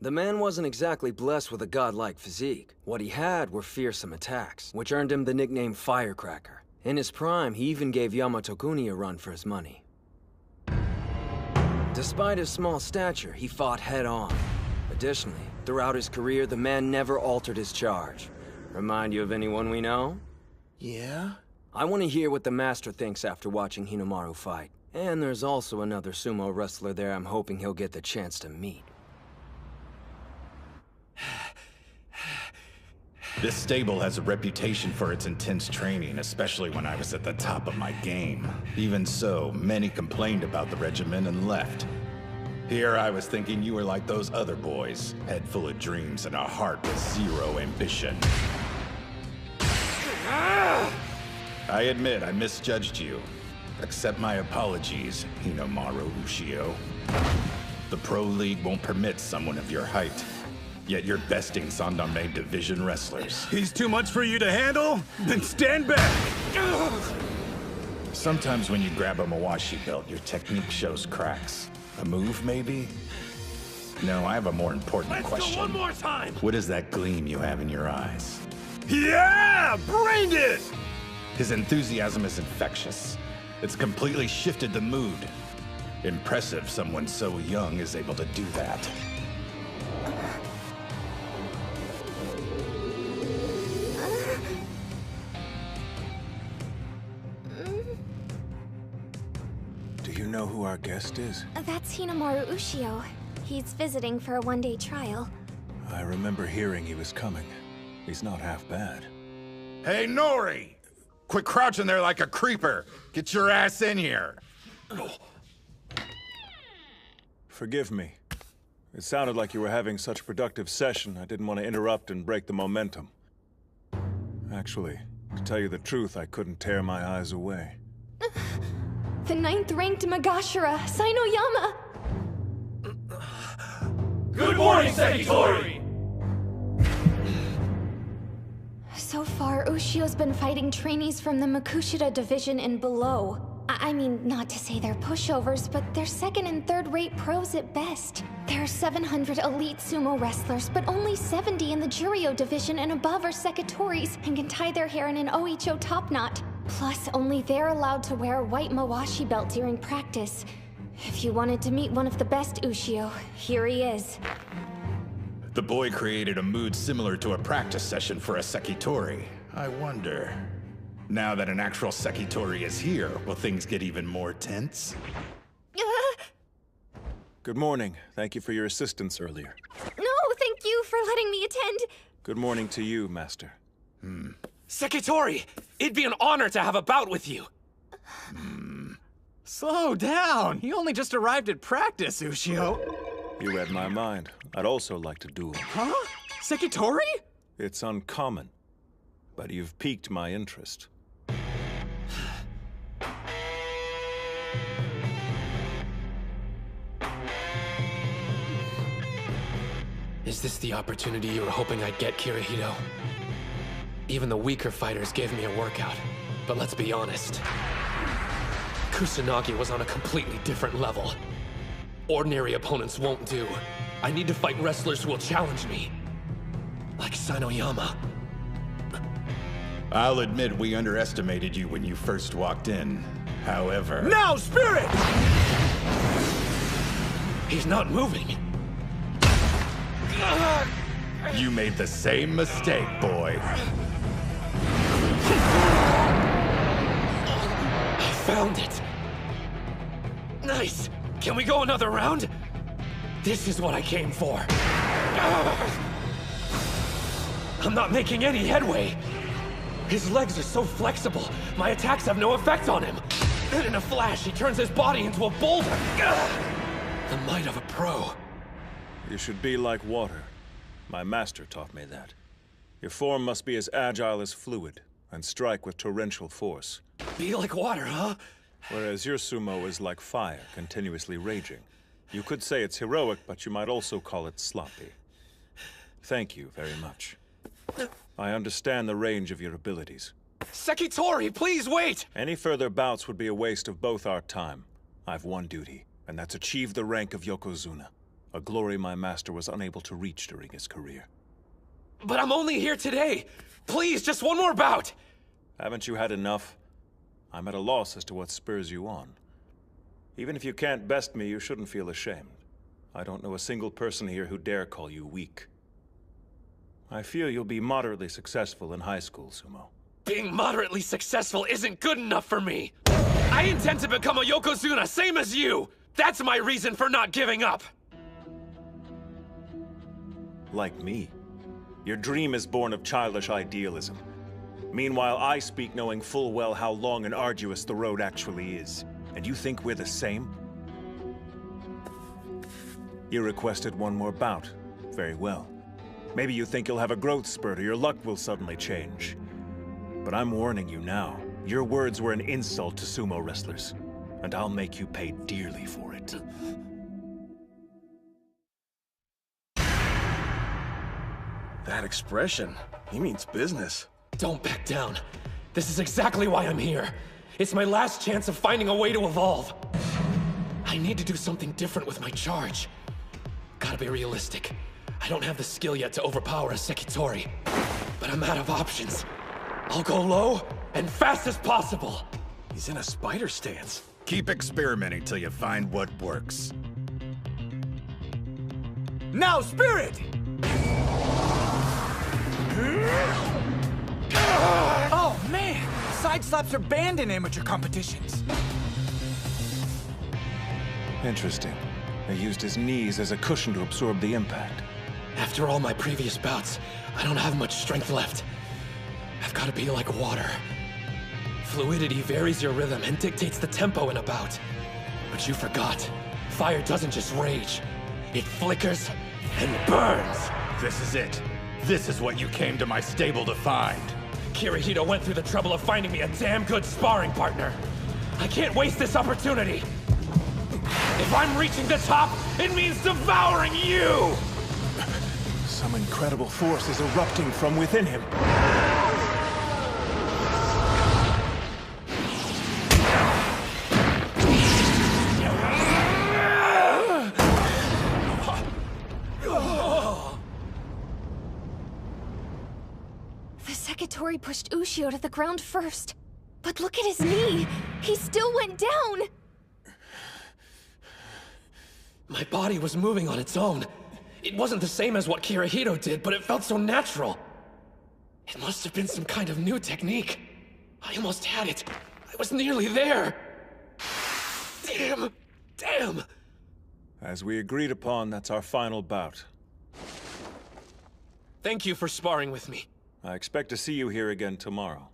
The man wasn't exactly blessed with a godlike physique. What he had were fearsome attacks, which earned him the nickname Firecracker. In his prime, he even gave Yamato-kuni a run for his money. Despite his small stature, he fought head-on. Additionally, throughout his career, the man never altered his charge. Remind you of anyone we know? Yeah? I want to hear what the master thinks after watching Hinomaru fight. And there's also another sumo wrestler there I'm hoping he'll get the chance to meet. This stable has a reputation for its intense training, especially when I was at the top of my game. Even so, many complained about the regimen and left. Here I was thinking you were like those other boys, head full of dreams and a heart with zero ambition. I admit I misjudged you. Accept my apologies, Hinomaru Ushio. The Pro League won't permit someone of your height. Yet you're besting Sandanme Division wrestlers. He's too much for you to handle? Then stand back! Sometimes when you grab a Mawashi belt, your technique shows cracks. A move, maybe? No, I have a more important question. Let's go one more time! What is that gleam you have in your eyes? Yeah! Bring it! His enthusiasm is infectious. It's completely shifted the mood. Impressive someone so young is able to do that. Do you know who our guest is? That's Hinomaru Ushio. He's visiting for a one-day trial. I remember hearing he was coming. He's not half bad. Hey, Nori! Quit crouching there like a creeper! Get your ass in here! Forgive me. It sounded like you were having such a productive session, I didn't want to interrupt and break the momentum. Actually, to tell you the truth, I couldn't tear my eyes away. The 9th-ranked Magashira, Sainoyama! Good morning, Sekitori! So far, Ushio's been fighting trainees from the Makushita division and below. I mean, not to say they're pushovers, but they're second and third-rate pros at best. There are 700 elite sumo wrestlers, but only 70 in the Juryo division and above are Sekitoris and can tie their hair in an Oicho top knot. Plus, only they're allowed to wear a white Mawashi belt during practice. If you wanted to meet one of the best Ushio, here he is. The boy created a mood similar to a practice session for a Sekitori. I wonder... Now that an actual Sekitori is here, will things get even more tense? Good morning. Thank you for your assistance earlier. No, thank you for letting me attend. Good morning to you, Master. Sekitori, it'd be an honor to have a bout with you. Slow down! He only just arrived at practice, Ushio. You read my mind. I'd also like to duel. Huh? Sekitori? It's uncommon, but you've piqued my interest. Is this the opportunity you were hoping I'd get, Kirihito? Even the weaker fighters gave me a workout, but let's be honest. Kusanagi was on a completely different level. Ordinary opponents won't do. I need to fight wrestlers who will challenge me. Like Sainoyama. I'll admit we underestimated you when you first walked in. However... Now, Spirit! He's not moving. You made the same mistake, boy. I found it. Nice. Can we go another round? This is what I came for. I'm not making any headway. His legs are so flexible, my attacks have no effect on him. Then in a flash, he turns his body into a boulder. The might of a pro. You should be like water. My master taught me that. Your form must be as agile as fluid, and strike with torrential force. Be like water, huh? Whereas your sumo is like fire, continuously raging. You could say it's heroic, but you might also call it sloppy. Thank you very much. I understand the range of your abilities. Sekitori, please wait! Any further bouts would be a waste of both our time. I've one duty, and that's achieve the rank of Yokozuna, a glory my master was unable to reach during his career. But I'm only here today. Please, just one more bout. Haven't you had enough? I'm at a loss as to what spurs you on. Even if you can't best me, you shouldn't feel ashamed. I don't know a single person here who dare call you weak. I fear you'll be moderately successful in high school, Sumo. Being moderately successful isn't good enough for me. I intend to become a Yokozuna, same as you. That's my reason for not giving up. Like me. Your dream is born of childish idealism. Meanwhile, I speak knowing full well how long and arduous the road actually is. And you think we're the same? You requested one more bout. Very well. Maybe you think you'll have a growth spurt or your luck will suddenly change. But I'm warning you now. Your words were an insult to sumo wrestlers. And I'll make you pay dearly for it. That expression, he means business. Don't back down. This is exactly why I'm here. It's my last chance of finding a way to evolve. I need to do something different with my charge. Gotta be realistic. I don't have the skill yet to overpower a Sekitori. But I'm out of options. I'll go low and fast as possible. He's in a spider stance. Keep experimenting till you find what works. Now, Spirit! Oh, man! Side slaps are banned in amateur competitions. Interesting. He used his knees as a cushion to absorb the impact. After all my previous bouts, I don't have much strength left. I've got to be like water. Fluidity varies your rhythm and dictates the tempo in a bout. But you forgot. Fire doesn't just rage. It flickers and burns. This is it. This is what you came to my stable to find. Kirihito went through the trouble of finding me a damn good sparring partner. I can't waste this opportunity. If I'm reaching the top, it means devouring you! Some incredible force is erupting from within him. The Sekitori pushed Ushio to the ground first. But look at his knee! He still went down! My body was moving on its own. It wasn't the same as what Kirihito did, but it felt so natural. It must have been some kind of new technique. I almost had it. I was nearly there. Damn! Damn! As we agreed upon, that's our final bout. Thank you for sparring with me. I expect to see you here again tomorrow.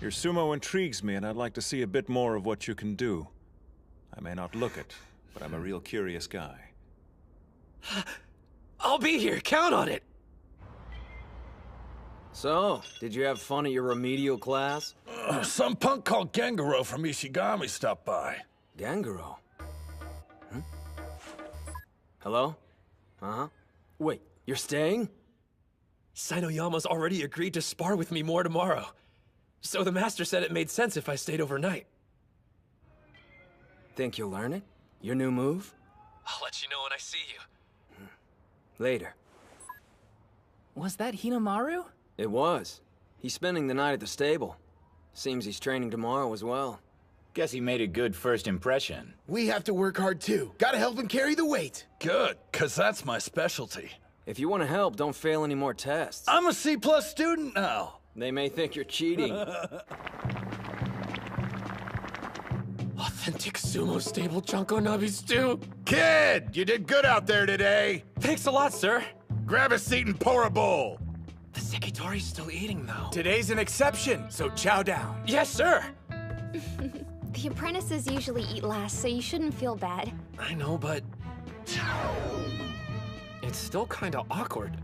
Your sumo intrigues me, and I'd like to see a bit more of what you can do. I may not look it, but I'm a real curious guy. I'll be here, count on it! So, did you have fun at your remedial class? Some punk called Gengaro from Ishigami stopped by. Gengaro? Hmm? Hello? Uh-huh. Wait, you're staying? Sainoyama's already agreed to spar with me more tomorrow. So the master said it made sense if I stayed overnight. Think you'll learn it? Your new move? I'll let you know when I see you. Later. Was that Hinomaru? It was. He's spending the night at the stable. Seems he's training tomorrow as well. Guess he made a good first impression. We have to work hard too. Gotta help him carry the weight. Good, cause that's my specialty. If you want to help, don't fail any more tests. I'm a C+ student now. They may think you're cheating. Authentic sumo stable Junko Nabi stew. Kid, you did good out there today. Thanks a lot, sir. Grab a seat and pour a bowl. The Sekitori's still eating, though. Today's an exception, so chow down. Yes, sir! The apprentices usually eat last, so you shouldn't feel bad. I know, but... it's still kinda awkward.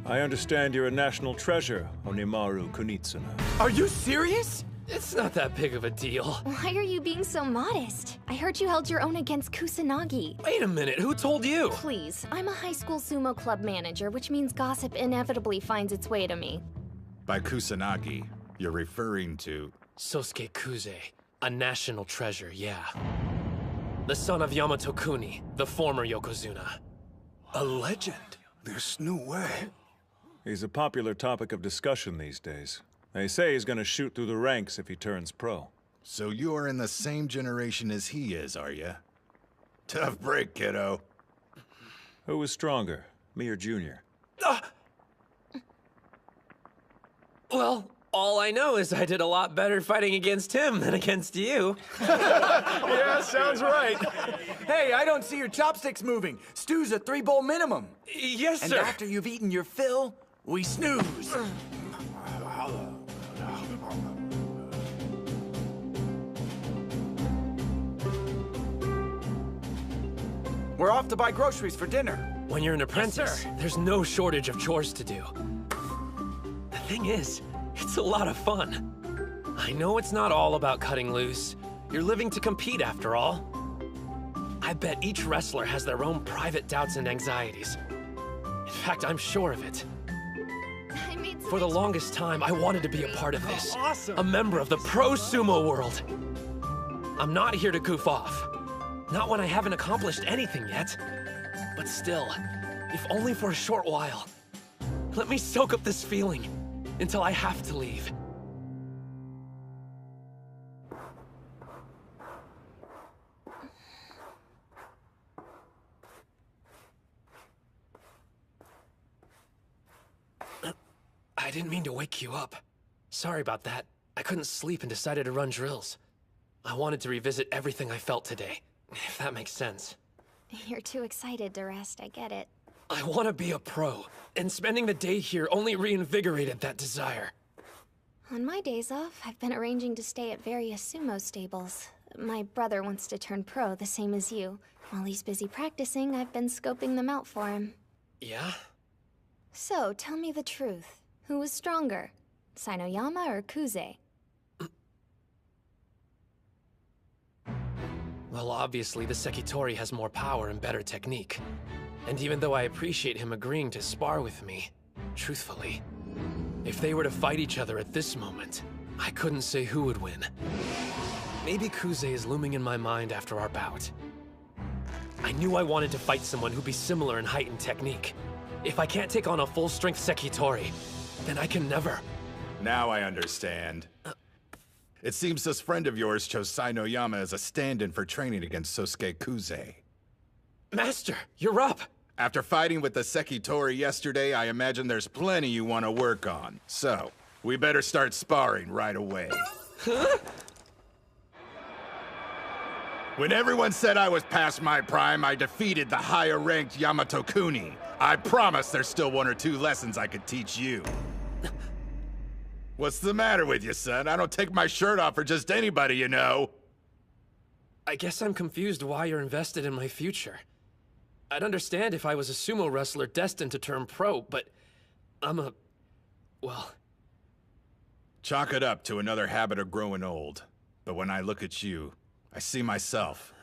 I understand you're a national treasure, Hinomaru Kunitsuna. Are you serious? It's not that big of a deal. Why are you being so modest? I heard you held your own against Kusanagi. Wait a minute, who told you? Please, I'm a high school sumo club manager, which means gossip inevitably finds its way to me. By Kusanagi, you're referring to... Sosuke Kuze, a national treasure, yeah. The son of Yamato Kuni, the former Yokozuna. A legend? There's no way. He's a popular topic of discussion these days. They say he's gonna shoot through the ranks if he turns pro. So you're in the same generation as he is, are you? Tough break, kiddo. Who was stronger, me or Junior? Well, all I know is I did a lot better fighting against him than against you. Yeah, sounds right. Hey, I don't see your chopsticks moving. Stew's a 3-bowl minimum. Yes, and sir. And after you've eaten your fill, we snooze. We're off to buy groceries for dinner. When you're an apprentice, there's no shortage of chores to do. The thing is, it's a lot of fun. I know it's not all about cutting loose. You're living to compete after all. I bet each wrestler has their own private doubts and anxieties. In fact, I'm sure of it. For the longest time, I wanted to be a part of this. Awesome. A member of the pro sumo world. I'm not here to goof off. Not when I haven't accomplished anything yet. But still, if only for a short while. Let me soak up this feeling until I have to leave. I didn't mean to wake you up. Sorry about that. I couldn't sleep and decided to run drills. I wanted to revisit everything I felt today, if that makes sense. You're too excited to rest, I get it. I want to be a pro, and spending the day here only reinvigorated that desire. On my days off, I've been arranging to stay at various sumo stables. My brother wants to turn pro, the same as you. While he's busy practicing, I've been scoping them out for him. Yeah? So, tell me the truth. Who was stronger? Sinoyama or Kuze? Well, obviously, the Sekitori has more power and better technique. And even though I appreciate him agreeing to spar with me, truthfully, if they were to fight each other at this moment, I couldn't say who would win. Maybe Kuze is looming in my mind after our bout. I knew I wanted to fight someone who'd be similar in height and technique. If I can't take on a full-strength Sekitori, then I can never. Now I understand. It seems this friend of yours chose Sinoyama as a stand-in for training against Sosuke Kuze. Master, you're up! After fighting with the Sekitori yesterday, I imagine there's plenty you want to work on. So, we better start sparring right away. Huh? When everyone said I was past my prime, I defeated the higher-ranked Yamato Kuni. I promise there's still 1 or 2 lessons I could teach you. What's the matter with you, son? I don't take my shirt off for just anybody, you know. I guess I'm confused why you're invested in my future. I'd understand if I was a sumo wrestler destined to turn pro, but well... Chalk it up to another habit of growing old. But when I look at you, I see myself.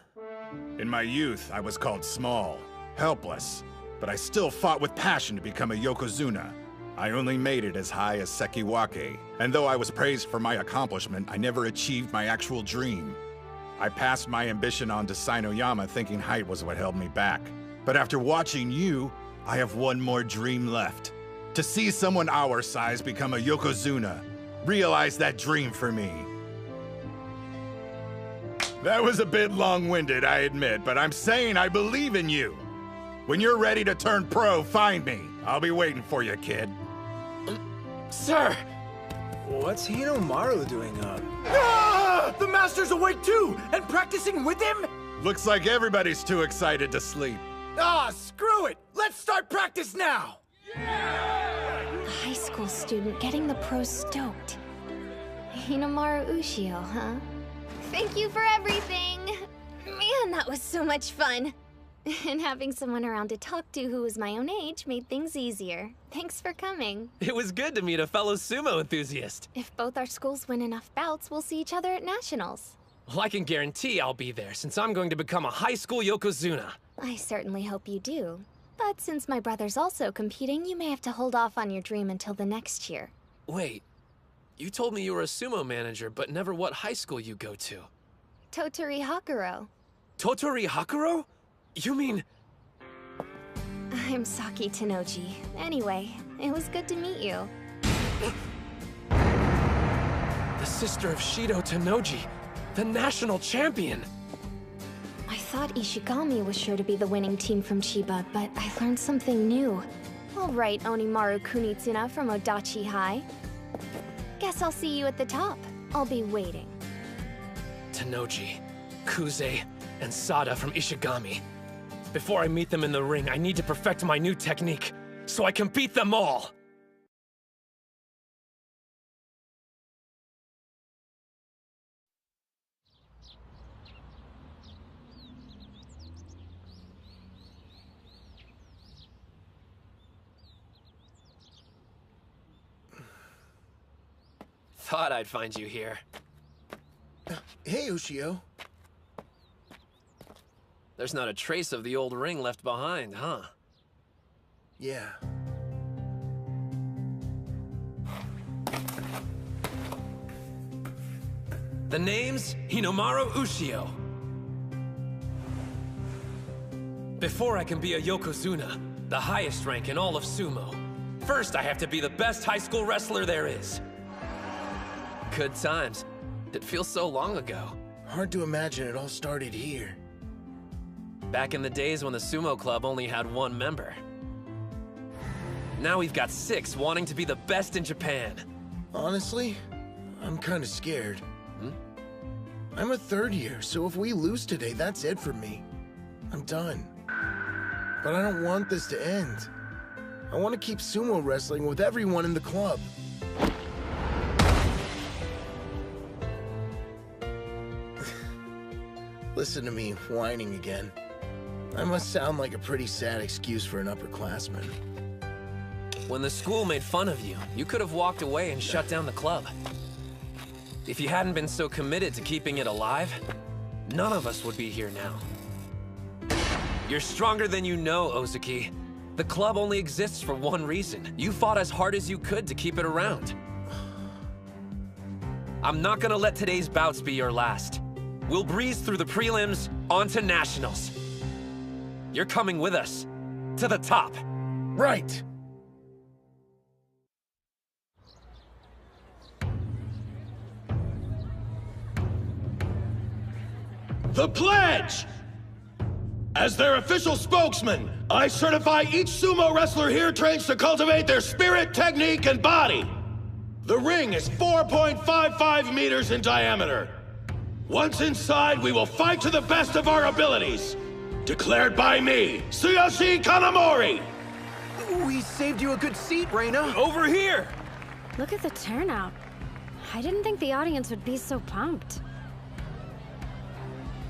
In my youth, I was called small, helpless, but I still fought with passion to become a Yokozuna. I only made it as high as Sekiwake, and though I was praised for my accomplishment, I never achieved my actual dream. I passed my ambition on to Sinoyama thinking height was what held me back. But after watching you, I have one more dream left. To see someone our size become a Yokozuna. Realize that dream for me. That was a bit long-winded, I admit, but I'm saying I believe in you. When you're ready to turn pro, find me. I'll be waiting for you, kid. Sir! What's Hinomaru doing up? Ah! The Master's awake too, and practicing with him? Looks like everybody's too excited to sleep. Ah, screw it! Let's start practice now! The high school school student getting the pros stoked. Hinomaru Ushio, huh? Thank you for everything! Man, that was so much fun! And having someone around to talk to who was my own age made things easier. Thanks for coming. It was good to meet a fellow sumo enthusiast. If both our schools win enough bouts, we'll see each other at nationals. Well, I can guarantee I'll be there, since I'm going to become a high school yokozuna. I certainly hope you do. But since my brother's also competing, you may have to hold off on your dream until the next year. Wait, you told me you were a sumo manager, but never what high school you go to. Totori Hakuro. Totori Hakuro? You mean... I'm Saki Tenoji. Anyway, it was good to meet you. The sister of Shido Tenoji, the national champion! I thought Ishigami was sure to be the winning team from Chiba, but I learned something new. All right, Onimaru Kunitsuna from Odachi High. Guess I'll see you at the top. I'll be waiting. Tenoji, Kuze, and Sada from Ishigami. Before I meet them in the ring, I need to perfect my new technique, so I can beat them all! Thought I'd find you here. Hey, Ushio. There's not a trace of the old ring left behind, huh? Yeah. The name's Hinomaru Ushio. Before I can be a yokozuna, the highest rank in all of sumo, first I have to be the best high school wrestler there is. Good times. It feels so long ago. Hard to imagine it all started here. Back in the days when the sumo club only had one member. Now we've got 6 wanting to be the best in Japan. Honestly, I'm kind of scared. I'm a third year, so if we lose today, that's it for me. I'm done. But I don't want this to end. I want to keep sumo wrestling with everyone in the club. Listen to me whining again. I must sound like a pretty sad excuse for an upperclassman. When the school made fun of you, you could have walked away and shut down the club. If you hadn't been so committed to keeping it alive, none of us would be here now. You're stronger than you know, Ozaki. The club only exists for one reason. You fought as hard as you could to keep it around. I'm not gonna let today's bouts be your last. We'll breeze through the prelims, on to nationals. You're coming with us, to the top. Right! The pledge! As their official spokesman, I certify each sumo wrestler here trains to cultivate their spirit, technique, and body. The ring is 4.55 meters in diameter. Once inside, we will fight to the best of our abilities. Declared by me, Tsuyoshi Kanamori! We saved you a good seat, Reina. Over here! Look at the turnout. I didn't think the audience would be so pumped.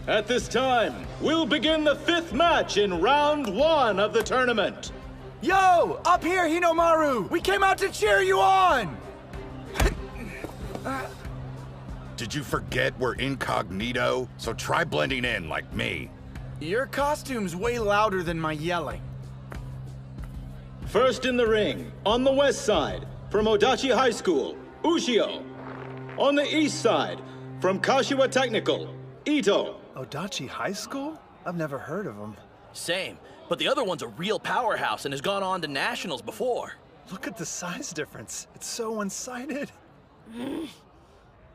At this time, we'll begin the 5th match in round 1 of the tournament. Yo! Up here, Hinomaru! We came out to cheer you on! Did you forget we're incognito? So try blending in like me. Your costume's way louder than my yelling. First in the ring, on the west side, from Odachi High School, Ushio. On the east side, from Kashiwa Technical, Ito. Odachi High School? I've never heard of him. Same, but the other one's a real powerhouse and has gone on to nationals before. Look at the size difference. It's so one-sided.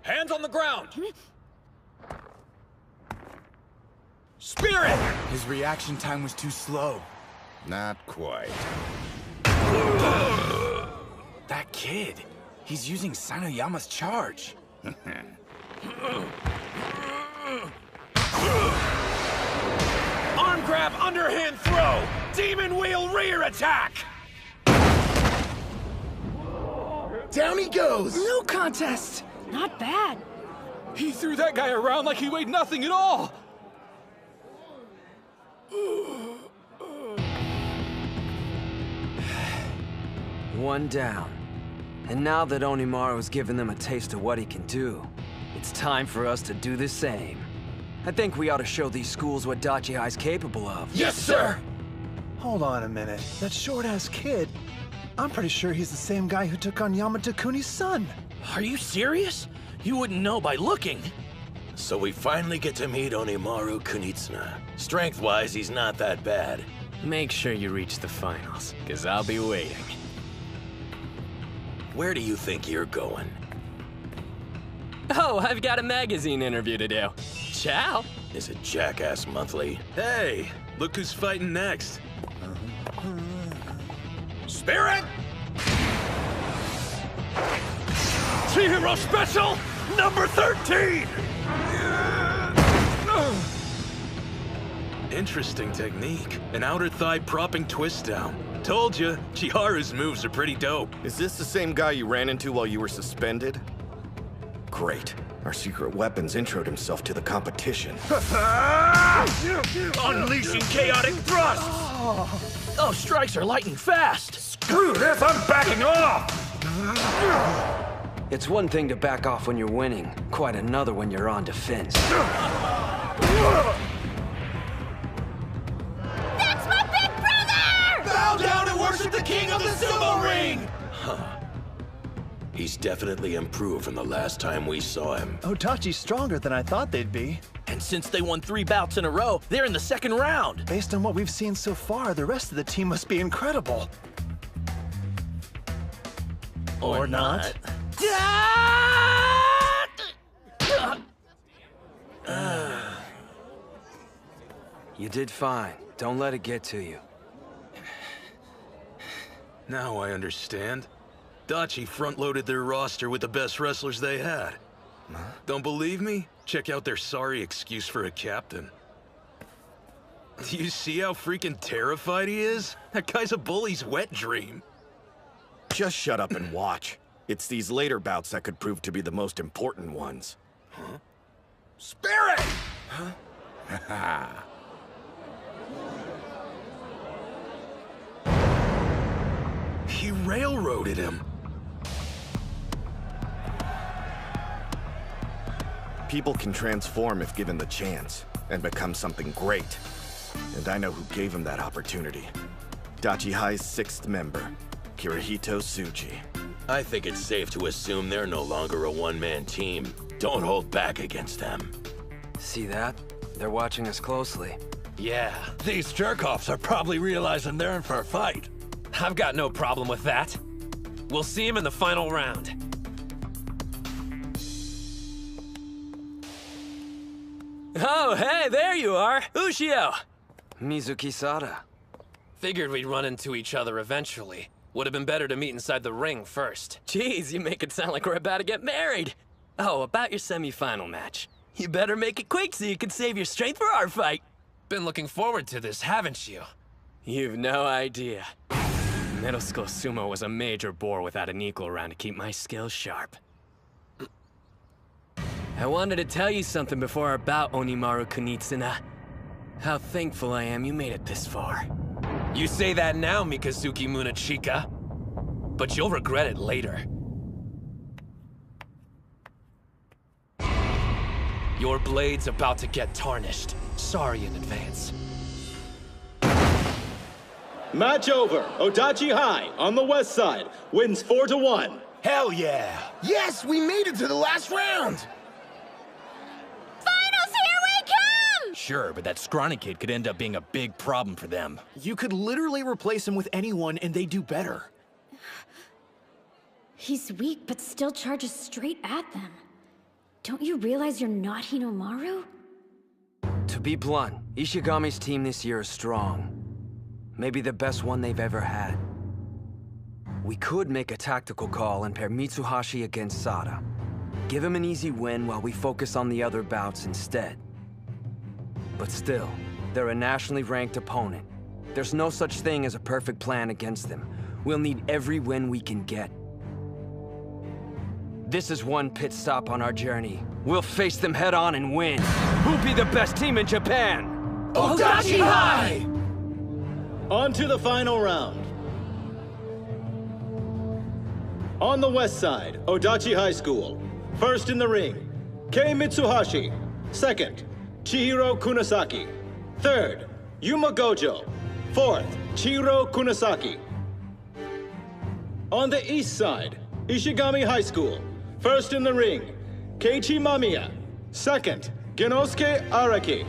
Hands on the ground! Spirit! His reaction time was too slow. Not quite. That kid, he's using Sanoyama's charge. Arm grab, underhand throw! Demon wheel rear attack! Down he goes! No contest! Not bad. He threw that guy around like he weighed nothing at all! One down. And now that Hinomaru's given them a taste of what he can do, it's time for us to do the same. I think we ought to show these schools what Dachi High's capable of. Yes, sir! Hold on a minute. That short-ass kid, I'm pretty sure he's the same guy who took on Yamata Kuni's son. Are you serious? You wouldn't know by looking. So we finally get to meet Hinomaru Kunitsuna. Strength-wise, he's not that bad. Make sure you reach the finals, because I'll be waiting. Where do you think you're going? Oh, I've got a magazine interview to do. Ciao. Is it Jackass Monthly? Hey, look who's fighting next. Spirit! Chihiro Special, number 13! Interesting technique. An outer thigh propping twist down. Told you, Chiharu's moves are pretty dope. Is this the same guy you ran into while you were suspended? Great. Our secret weapons introed himself to the competition. Unleashing chaotic thrust! Oh, strikes are light and fast. Screw this, I'm backing off! It's one thing to back off when you're winning, quite another when you're on defense. That's my big brother! Bow down and worship the king of the sumo ring! Huh. He's definitely improved from the last time we saw him. Odachi's stronger than I thought they'd be. And since they won 3 bouts in a row, they're in the second round. Based on what we've seen so far, the rest of the team must be incredible. Or not. You did fine. Don't let it get to you. Now I understand. Dachi front-loaded their roster with the best wrestlers they had. Don't believe me? Check out their sorry excuse for a captain. Do you see how freaking terrified he is? That guy's a bully's wet dream. Just shut up and watch. It's these later bouts that could prove to be the most important ones. Huh? Spirit! Huh? He railroaded him. People can transform if given the chance, and become something great. And I know who gave him that opportunity. Dachi High's 6th member, Kirihito Tsuji. I think it's safe to assume they're no longer a one-man team. Don't hold back against them. See that? They're watching us closely. Yeah, These jerk-offs are probably realizing they're in for a fight. I've got no problem with that. We'll see him in the final round. Oh, hey, there you are. Ushio. Mizuki Sada. Figured we'd run into each other eventually. Would have been better to meet inside the ring first. Jeez, you make it sound like we're about to get married. Oh, about your semi-final match. You better make it quick so you can save your strength for our fight. Been looking forward to this, haven't you? You've no idea. Middle school sumo was a major bore without an equal around to keep my skills sharp. I wanted to tell you something before our bout, Hinomaru Kunitsuna. How thankful I am you made it this far. You say that now, Mikazuki Munachika. But you'll regret it later. Your blade's about to get tarnished. Sorry in advance. Match over. Odachi High on the west side wins 4-1. Hell yeah! Yes, we made it to the last round! Finals, here we come! Sure, but that scrawny kid could end up being a big problem for them. You could literally replace him with anyone and they do better. He's weak, but still charges straight at them. Don't you realize you're not Hinomaru? To be blunt, Ishigami's team this year is strong. Maybe the best one they've ever had. We could make a tactical call and pair Mitsuhashi against Sada. Give him an easy win while we focus on the other bouts instead. But still, they're a nationally ranked opponent. There's no such thing as a perfect plan against them. We'll need every win we can get. This is one pit stop on our journey. We'll face them head on and win. Who'll be the best team in Japan? Odachi High! On to the final round. On the west side, Odachi High School. First in the ring, Kei Mitsuhashi. Second, Chihiro Kunisaki. Third, Yuma Gojo. Fourth, Chihiro Kunisaki. On the east side, Ishigami High School. First in the ring, Keiichi Mamiya. Second, Genosuke Araki.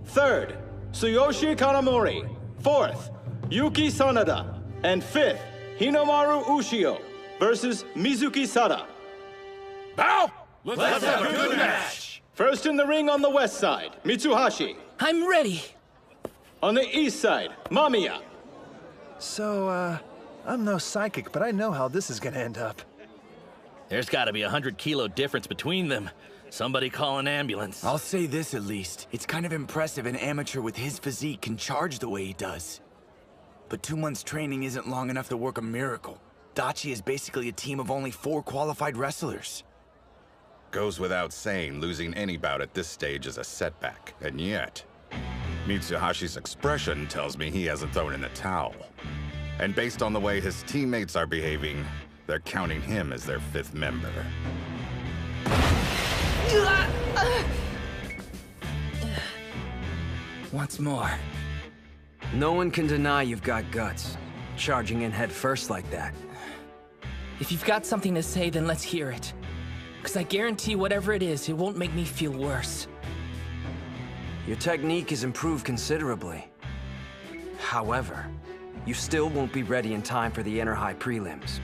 Third, Tsuyoshi Kanamori. Fourth, Yuki Sanada. And fifth, Hinomaru Ushio versus Mizuki Sada. Bow! Let's have a good match! First in the ring on the west side, Mitsuhashi. I'm ready. On the east side, Mamiya. So, I'm no psychic, but I know how this is gonna end up. There's gotta be 100-kilo difference between them. Somebody call an ambulance. I'll say this at least. It's kind of impressive an amateur with his physique can charge the way he does. But 2 months training isn't long enough to work a miracle. Dachi is basically a team of only 4 qualified wrestlers. Goes without saying, losing any bout at this stage is a setback. And yet, Mitsuhashi's expression tells me he hasn't thrown in the towel. And based on the way his teammates are behaving, they're counting him as their 5th member. Once more. No one can deny you've got guts. Charging in head first like that. If you've got something to say, then let's hear it. Because I guarantee whatever it is, it won't make me feel worse. Your technique has improved considerably. However, you still won't be ready in time for the Inner High prelims.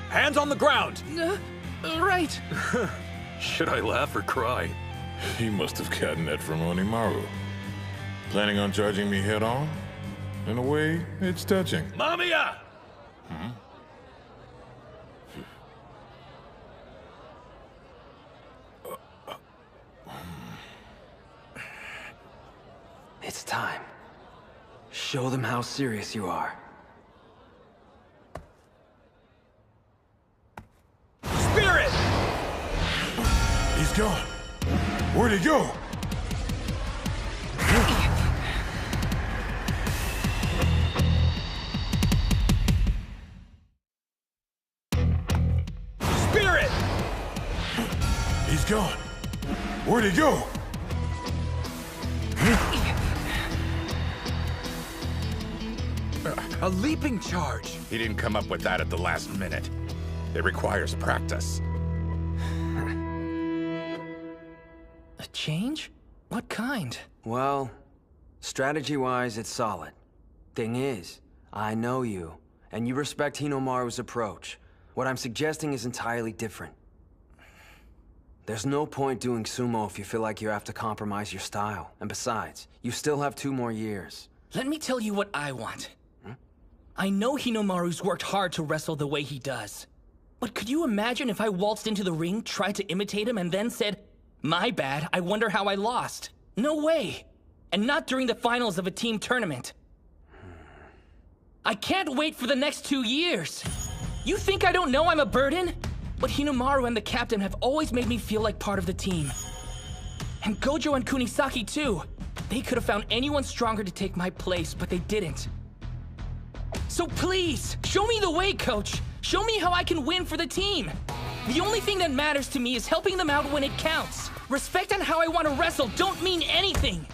Hands on the ground! Right. Should I laugh or cry? He must have gotten that from Hinomaru. Planning on charging me head on? In a way, it's touching. Mamiya! It's time. Show them how serious you are. Spirit! He's gone. Where'd he go? Spirit! He's gone. Where'd he go? A leaping charge! He didn't come up with that at the last minute. It requires practice. A change? What kind? Well, strategy-wise, it's solid. Thing is, I know you, and you respect Hinomaru's approach. What I'm suggesting is entirely different. There's no point doing sumo if you feel like you have to compromise your style. And besides, you still have 2 more years. Let me tell you what I want. I know Hinomaru's worked hard to wrestle the way he does. But could you imagine if I waltzed into the ring, tried to imitate him, and then said, "My bad, I wonder how I lost"? No way! And not during the finals of a team tournament. I can't wait for the next 2 years! You think I don't know I'm a burden? But Hinomaru and the captain have always made me feel like part of the team. And Gojo and Kunisaki too. They could have found anyone stronger to take my place, but they didn't. So please, show me the way, coach! Show me how I can win for the team! The only thing that matters to me is helping them out when it counts. Respect and how I want to wrestle don't mean anything!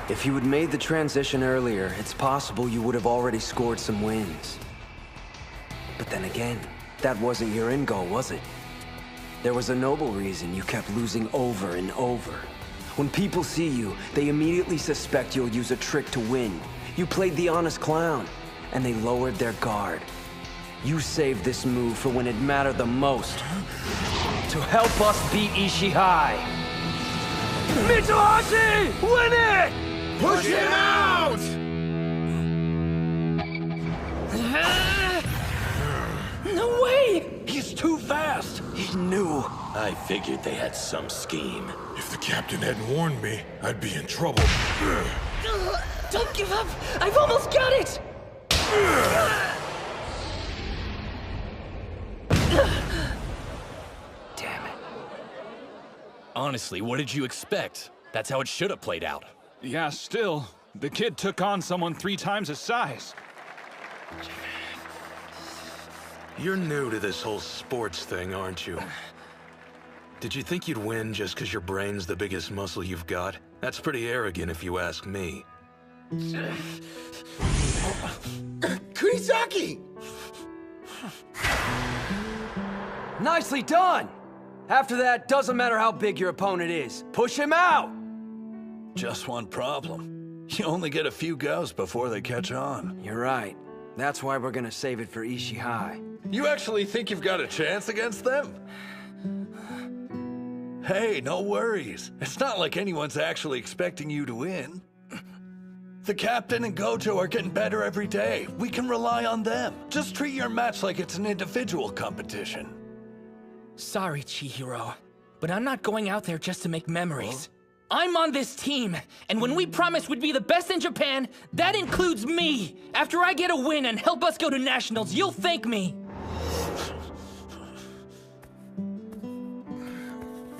If you had made the transition earlier, it's possible you would have already scored some wins. But then again, that wasn't your end goal, was it? There was a noble reason you kept losing over and over. When people see you, they immediately suspect you'll use a trick to win. You played the honest clown, and they lowered their guard. You saved this move for when it mattered the most. To help us beat Ishihai. Mitsuhashi! Win it! Push him out! No way! He's was too fast. He knew. I figured they had some scheme. If the captain hadn't warned me, I'd be in trouble. Don't give up! I've almost got it! Damn it. Honestly, what did you expect? That's how it should have played out. Yeah, still. The kid took on someone 3 times his size. You're new to this whole sports thing, aren't you? Did you think you'd win just because your brain's the biggest muscle you've got? That's pretty arrogant if you ask me. Kunisaki! Nicely done! After that, doesn't matter how big your opponent is. Push him out! Just one problem. You only get a few goes before they catch on. You're right. That's why we're gonna save it for Ishii High. You actually think you've got a chance against them? Hey, no worries. It's not like anyone's actually expecting you to win. The captain and Gojo are getting better every day. We can rely on them. Just treat your match like it's an individual competition. Sorry, Chihiro, but I'm not going out there just to make memories. I'm on this team, and when we promised we'd be the best in Japan, that includes me. After I get a win and help us go to nationals, you'll thank me.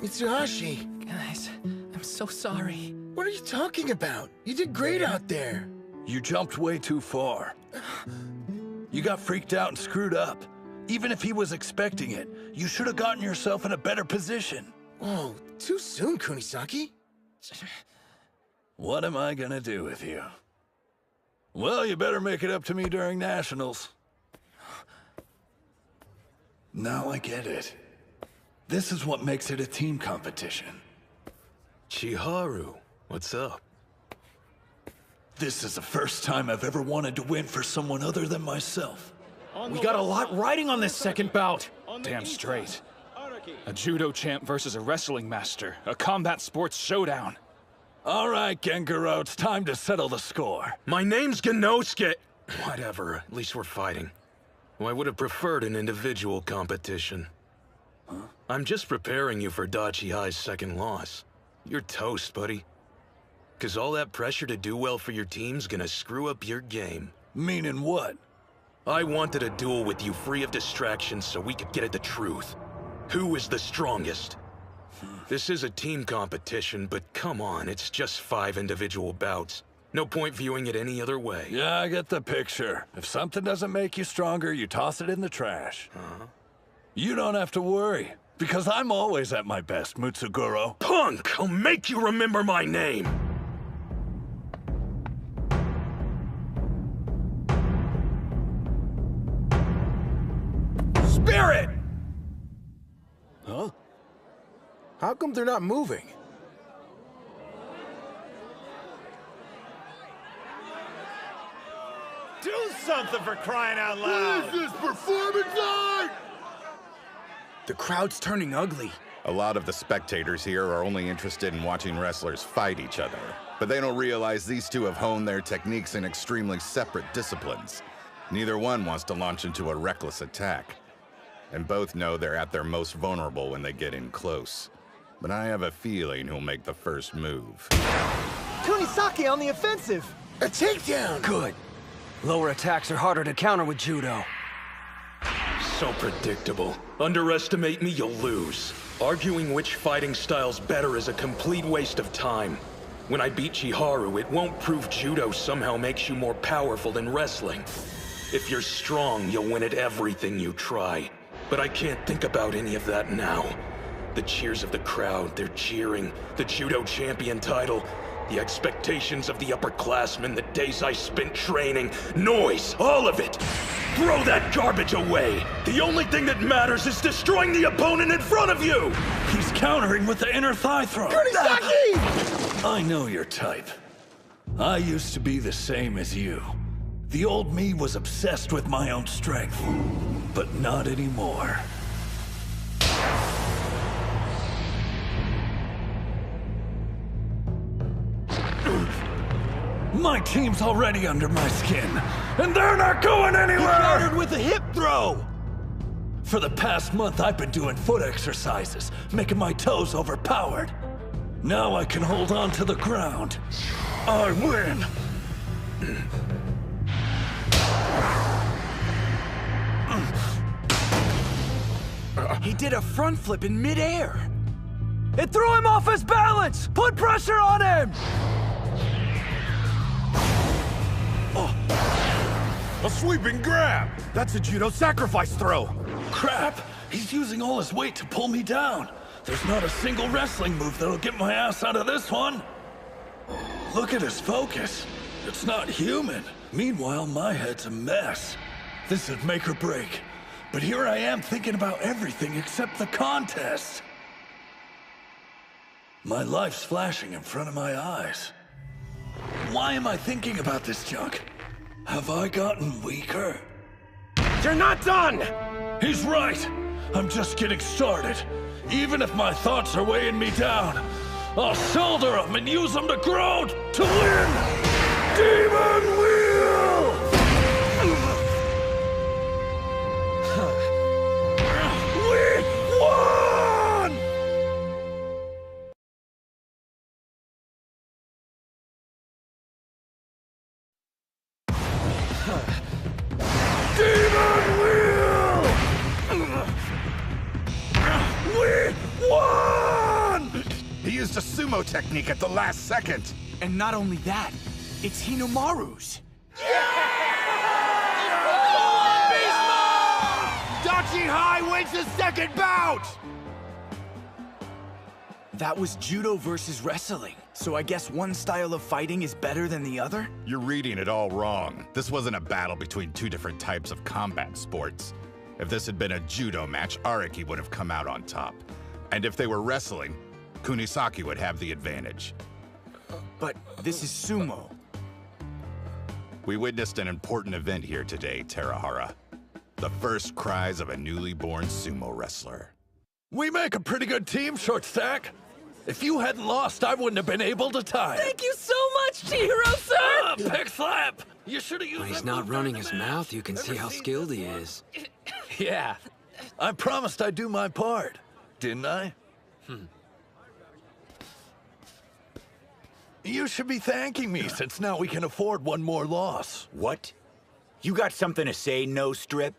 Mitsuhashi. Guys, I'm so sorry. What are you talking about? You did great out there. You jumped way too far. You got freaked out and screwed up. Even if he was expecting it, you should have gotten yourself in a better position. Whoa, too soon, Kunisaki. What am I gonna do with you? Well, you better make it up to me during nationals. Now I get it. This is what makes it a team competition. Chiharu, what's up? This is the first time I've ever wanted to win for someone other than myself. We got a lot riding on this second bout. Damn straight. A judo champ versus a wrestling master. A combat sports showdown. All right, Gengaro, it's time to settle the score. My name's Genosuke. Whatever, at least we're fighting. Well, I would have preferred an individual competition. I'm just preparing you for Dachi High's second loss. You're toast, buddy. Cause all that pressure to do well for your team's gonna screw up your game. Meaning what? I wanted a duel with you free of distractions so we could get at the truth. Who is the strongest? This is a team competition, but come on, it's just 5 individual bouts. No point viewing it any other way. Yeah, I get the picture. If something doesn't make you stronger, you toss it in the trash. You don't have to worry, because I'm always at my best, Mutsuguro. Punk! I'll make you remember my name! Spirit! Huh? How come they're not moving? Do something for crying out loud! What is this, performance art? The crowd's turning ugly. A lot of the spectators here are only interested in watching wrestlers fight each other, but they don't realize these two have honed their techniques in extremely separate disciplines. Neither one wants to launch into a reckless attack, and both know they're at their most vulnerable when they get in close. But I have a feeling who'll make the first move. Kunisaki on the offensive! A takedown! Good. Lower attacks are harder to counter with judo. So predictable. Underestimate me, you'll lose. Arguing which fighting style's better is a complete waste of time. When I beat Chiharu, it won't prove judo somehow makes you more powerful than wrestling. If you're strong, you'll win at everything you try. But I can't think about any of that now. The cheers of the crowd, they're cheering. The judo champion title. The expectations of the upperclassmen, the days I spent training. Noise, all of it! Throw that garbage away! The only thing that matters is destroying the opponent in front of you! He's countering with the inner thigh throw. Kunisaki! I know your type. I used to be the same as you. The old me was obsessed with my own strength, but not anymore. My team's already under my skin, and they're not going anywhere! He countered with a hip throw! For the past month, I've been doing foot exercises, making my toes overpowered. Now I can hold on to the ground. I win! He did a front flip in midair. It threw him off his balance! Put pressure on him! A sweeping grab! That's a judo sacrifice throw! Crap! He's using all his weight to pull me down. There's not a single wrestling move that'll get my ass out of this one. Look at his focus. It's not human. Meanwhile, my head's a mess. This is make or break. But here I am thinking about everything except the contest. My life's flashing in front of my eyes. Why am I thinking about this junk? Have I gotten weaker? You're not done! He's right! I'm just getting started. Even if my thoughts are weighing me down, I'll shoulder them and use them to grow to win! Demon Wheel! We won! Demon Wheel! We won! He used a sumo technique at the last second. And not only that, it's Hinomaru's. Dachi High wins the second bout! That was judo versus wrestling. So I guess one style of fighting is better than the other? You're reading it all wrong. This wasn't a battle between two different types of combat sports. If this had been a judo match, Araki would have come out on top. And if they were wrestling, Kunisaki would have the advantage. But this is sumo. We witnessed an important event here today, Terahara. The first cries of a newly born sumo wrestler. We make a pretty good team, Short Stack. If you hadn't lost, I wouldn't have been able to tie it. Thank you so much, Chihiro, sir! Pig slap! You should have used When he's that not move running in his the match. mouth, you can see how skilled he is. Yeah. I promised I'd do my part, didn't I? You should be thanking me, since now we can afford one more loss. What? You got something to say, No Strip?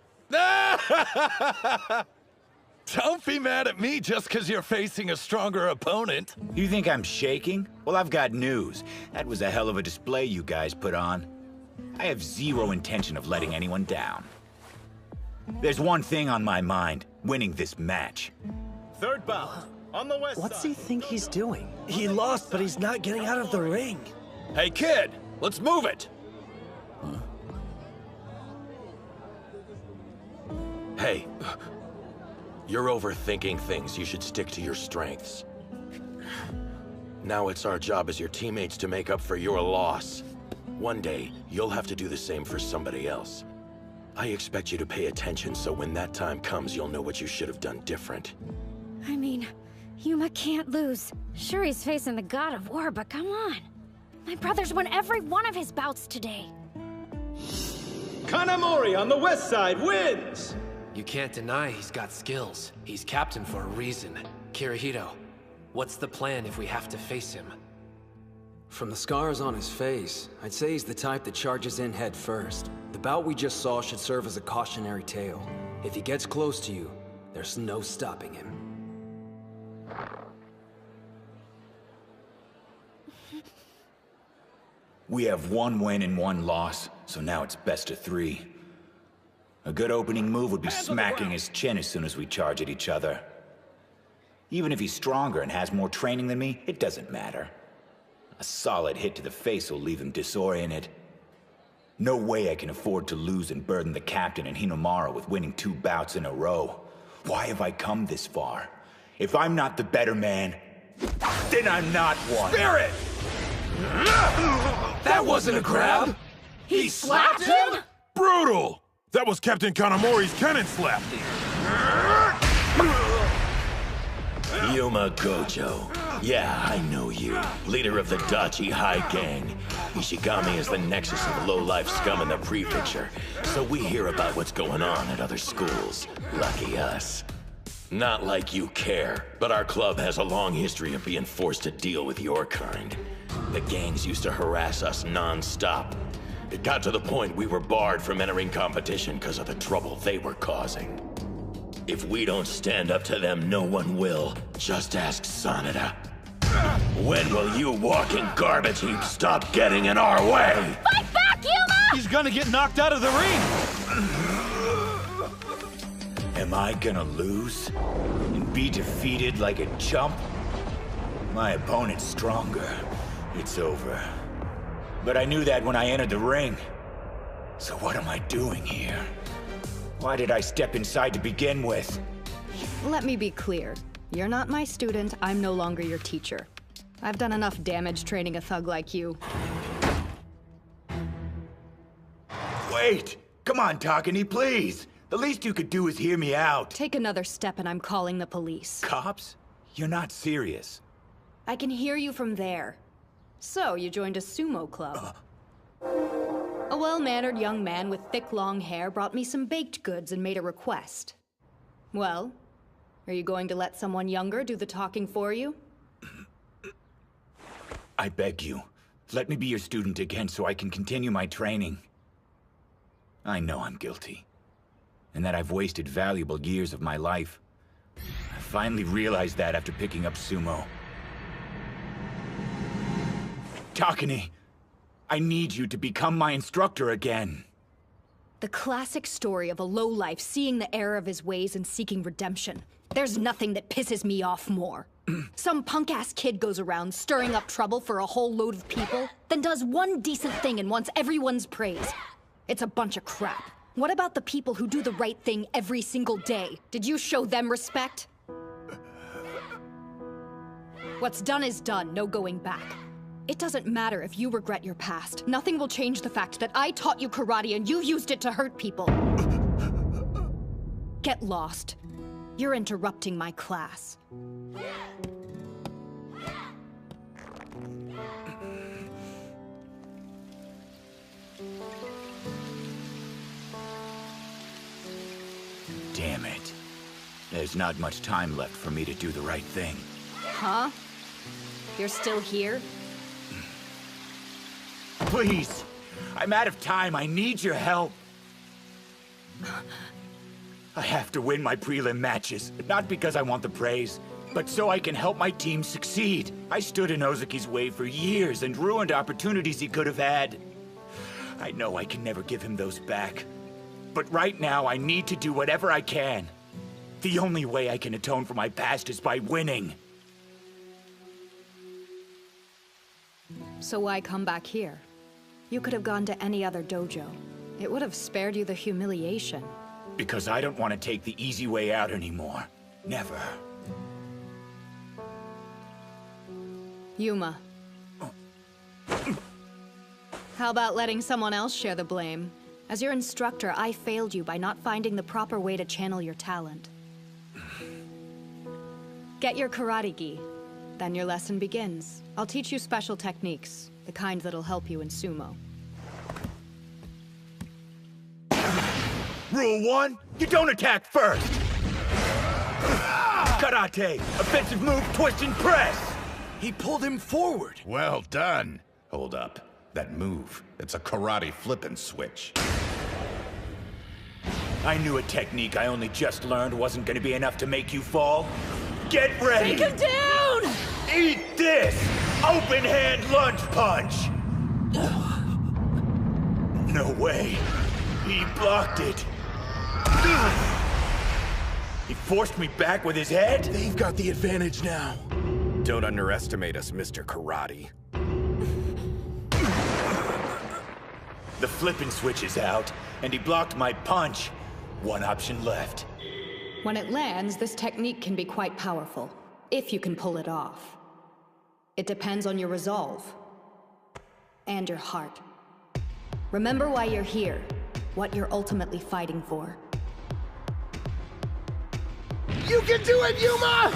Don't be mad at me just because you're facing a stronger opponent. You think I'm shaking? Well, I've got news. That was a hell of a display you guys put on. I have zero intention of letting anyone down. There's one thing on my mind, winning this match. Third bout, on the west What's side. he think he's doing? He lost, but he's not getting out of the ring. Hey, kid, let's move it. Hey, you're overthinking things. You should stick to your strengths. Now it's our job as your teammates to make up for your loss. One day, you'll have to do the same for somebody else. I expect you to pay attention so when that time comes, you'll know what you should have done different. I mean, Yuma can't lose. Sure, he's facing the god of war, but come on. My brother's won every one of his bouts today. Kanamori on the west side wins! You can't deny he's got skills. He's captain for a reason. Kirihito, what's the plan if we have to face him? From the scars on his face, I'd say he's the type that charges in head first. The bout we just saw should serve as a cautionary tale. If he gets close to you, there's no stopping him. We have one win and one loss, so now it's best of 3. A good opening move would be smacking his chin as soon as we charge at each other. Even if he's stronger and has more training than me, it doesn't matter. A solid hit to the face will leave him disoriented. No way I can afford to lose and burden the captain and Hinomaru with winning 2 bouts in a row. Why have I come this far? If I'm not the better man, then I'm not one. Spirit! That wasn't a grab! He slapped him? Brutal! That was Captain Kanamori's cannon slap. Yuma Gojo. Yeah, I know you. Leader of the Dachi High Gang. Ishigami is the nexus of low-life scum in the prefecture, so we hear about what's going on at other schools. Lucky us. Not like you care, but our club has a long history of being forced to deal with your kind. The gangs used to harass us non-stop. It got to the point we were barred from entering competition because of the trouble they were causing. If we don't stand up to them, no one will. Just ask Sanada. When will you walking garbage heap stop getting in our way? Fight back, Yuma! He's gonna get knocked out of the ring! Am I gonna lose? And be defeated like a chump? My opponent's stronger. It's over. But I knew that when I entered the ring. So what am I doing here? Why did I step inside to begin with? Let me be clear. You're not my student, I'm no longer your teacher. I've done enough damage training a thug like you. Wait! Come on, Takani, please! The least you could do is hear me out. Take another step and I'm calling the police. Cops? You're not serious. I can hear you from there. So, you joined a sumo club. A well-mannered young man with thick, long hair brought me some baked goods and made a request. Well, are you going to let someone younger do the talking for you? I beg you, let me be your student again so I can continue my training. I know I'm guilty, and that I've wasted valuable years of my life. I finally realized that after picking up sumo. Takani, I need you to become my instructor again. The classic story of a lowlife seeing the error of his ways and seeking redemption. There's nothing that pisses me off more. Some punk-ass kid goes around stirring up trouble for a whole load of people, then does one decent thing and wants everyone's praise. It's a bunch of crap. What about the people who do the right thing every single day? Did you show them respect? What's done is done, no going back. It doesn't matter if you regret your past. Nothing will change the fact that I taught you karate and you used it to hurt people. Get lost. You're interrupting my class. Damn it. There's not much time left for me to do the right thing. Huh? You're still here? Please! I'm out of time. I need your help. I have to win my prelim matches, not because I want the praise, but so I can help my team succeed. I stood in Ozuki's way for years and ruined opportunities he could have had. I know I can never give him those back. But right now, I need to do whatever I can. The only way I can atone for my past is by winning. So why come back here? You could have gone to any other dojo. It would have spared you the humiliation. Because I don't want to take the easy way out anymore. Never. Yuma. How about letting someone else share the blame? As your instructor, I failed you by not finding the proper way to channel your talent. Get your karate gi. Then your lesson begins. I'll teach you special techniques, the kind that'll help you in sumo. Rule 1, you don't attack first! Karate, offensive move, twist and press! He pulled him forward. Well done. Hold up. That move, it's a karate flip and switch. I knew a technique I only just learned wasn't gonna be enough to make you fall. Get ready! Take him down! Eat this! Open hand lunge punch! No way. He blocked it. He forced me back with his head? They've got the advantage now. Don't underestimate us, Mr. Karate. The flippin' switch is out, and he blocked my punch. One option left. When it lands, this technique can be quite powerful, if you can pull it off. It depends on your resolve. And your heart. Remember why you're here, what you're ultimately fighting for. You can do it, Yuma!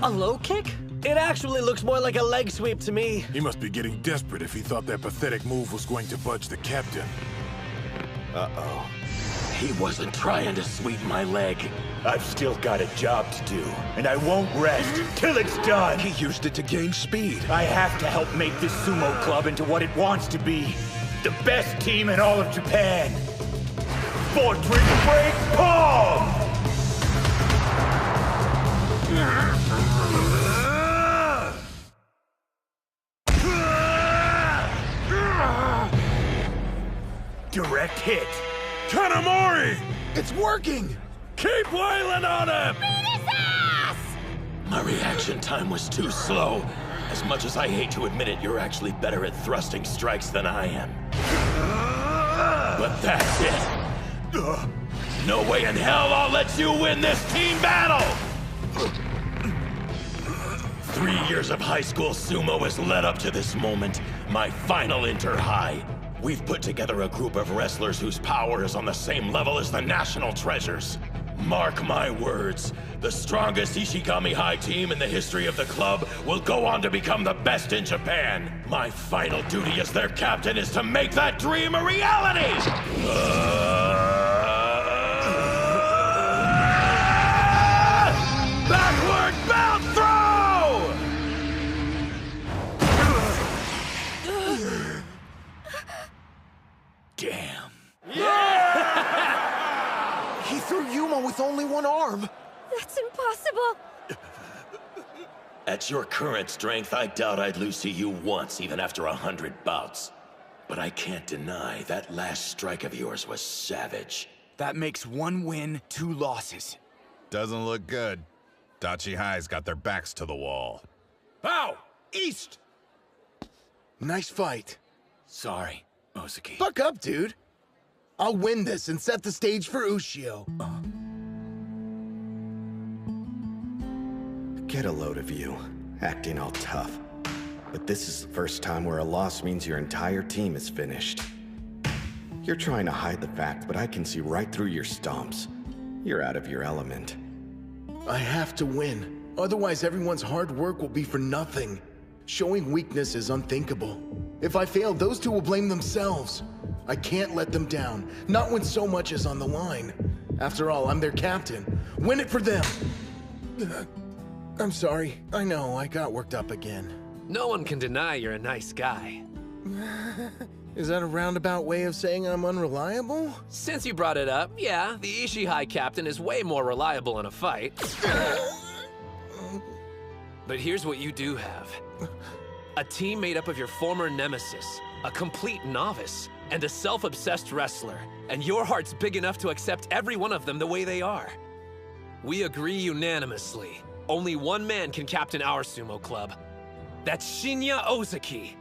A low kick? It actually looks more like a leg sweep to me. He must be getting desperate if he thought that pathetic move was going to budge the captain. Uh-oh. He wasn't trying to sweep my leg. I've still got a job to do, and I won't rest till it's done. He used it to gain speed. I have to help make this sumo club into what it wants to be. The best team in all of Japan. Fortress Break Palm! Direct hit. Kanamori! It's working! Keep wailing on him! My reaction time was too slow. As much as I hate to admit it, you're actually better at thrusting strikes than I am. But that's it. No way in hell I'll let you win this team battle! 3 years of high school sumo has led up to this moment, my final inter-high. We've put together a group of wrestlers whose power is on the same level as the national treasures. Mark my words, the strongest Ishigami High team in the history of the club will go on to become the best in Japan. My final duty as their captain is to make that dream a reality! Backward belt throw! Damn. He threw Yuma with only one arm. That's impossible. At your current strength, I doubt I'd lose to you once, even after 100 bouts. But I can't deny that last strike of yours was savage. That makes 1 win, 2 losses. Doesn't look good. Dachi High's got their backs to the wall. Bow! East! Nice fight. Sorry, Ozuki. Buck up, dude. I'll win this and set the stage for Ushio. Get a load of you, acting all tough. But this is the first time where a loss means your entire team is finished. You're trying to hide the fact, but I can see right through your stomps. You're out of your element. I have to win. Otherwise, everyone's hard work will be for nothing. Showing weakness is unthinkable. If I fail, those two will blame themselves. I can't let them down, not when so much is on the line. After all, I'm their captain. Win it for them! I'm sorry. I know, I got worked up again. No one can deny you're a nice guy. Is that a roundabout way of saying I'm unreliable? Since you brought it up, yeah, the Ishii High captain is way more reliable in a fight. But here's what you do have. A team made up of your former nemesis, a complete novice, and a self-obsessed wrestler. And your heart's big enough to accept every one of them the way they are. We agree unanimously. Only one man can captain our sumo club. That's Shinya Ozaki.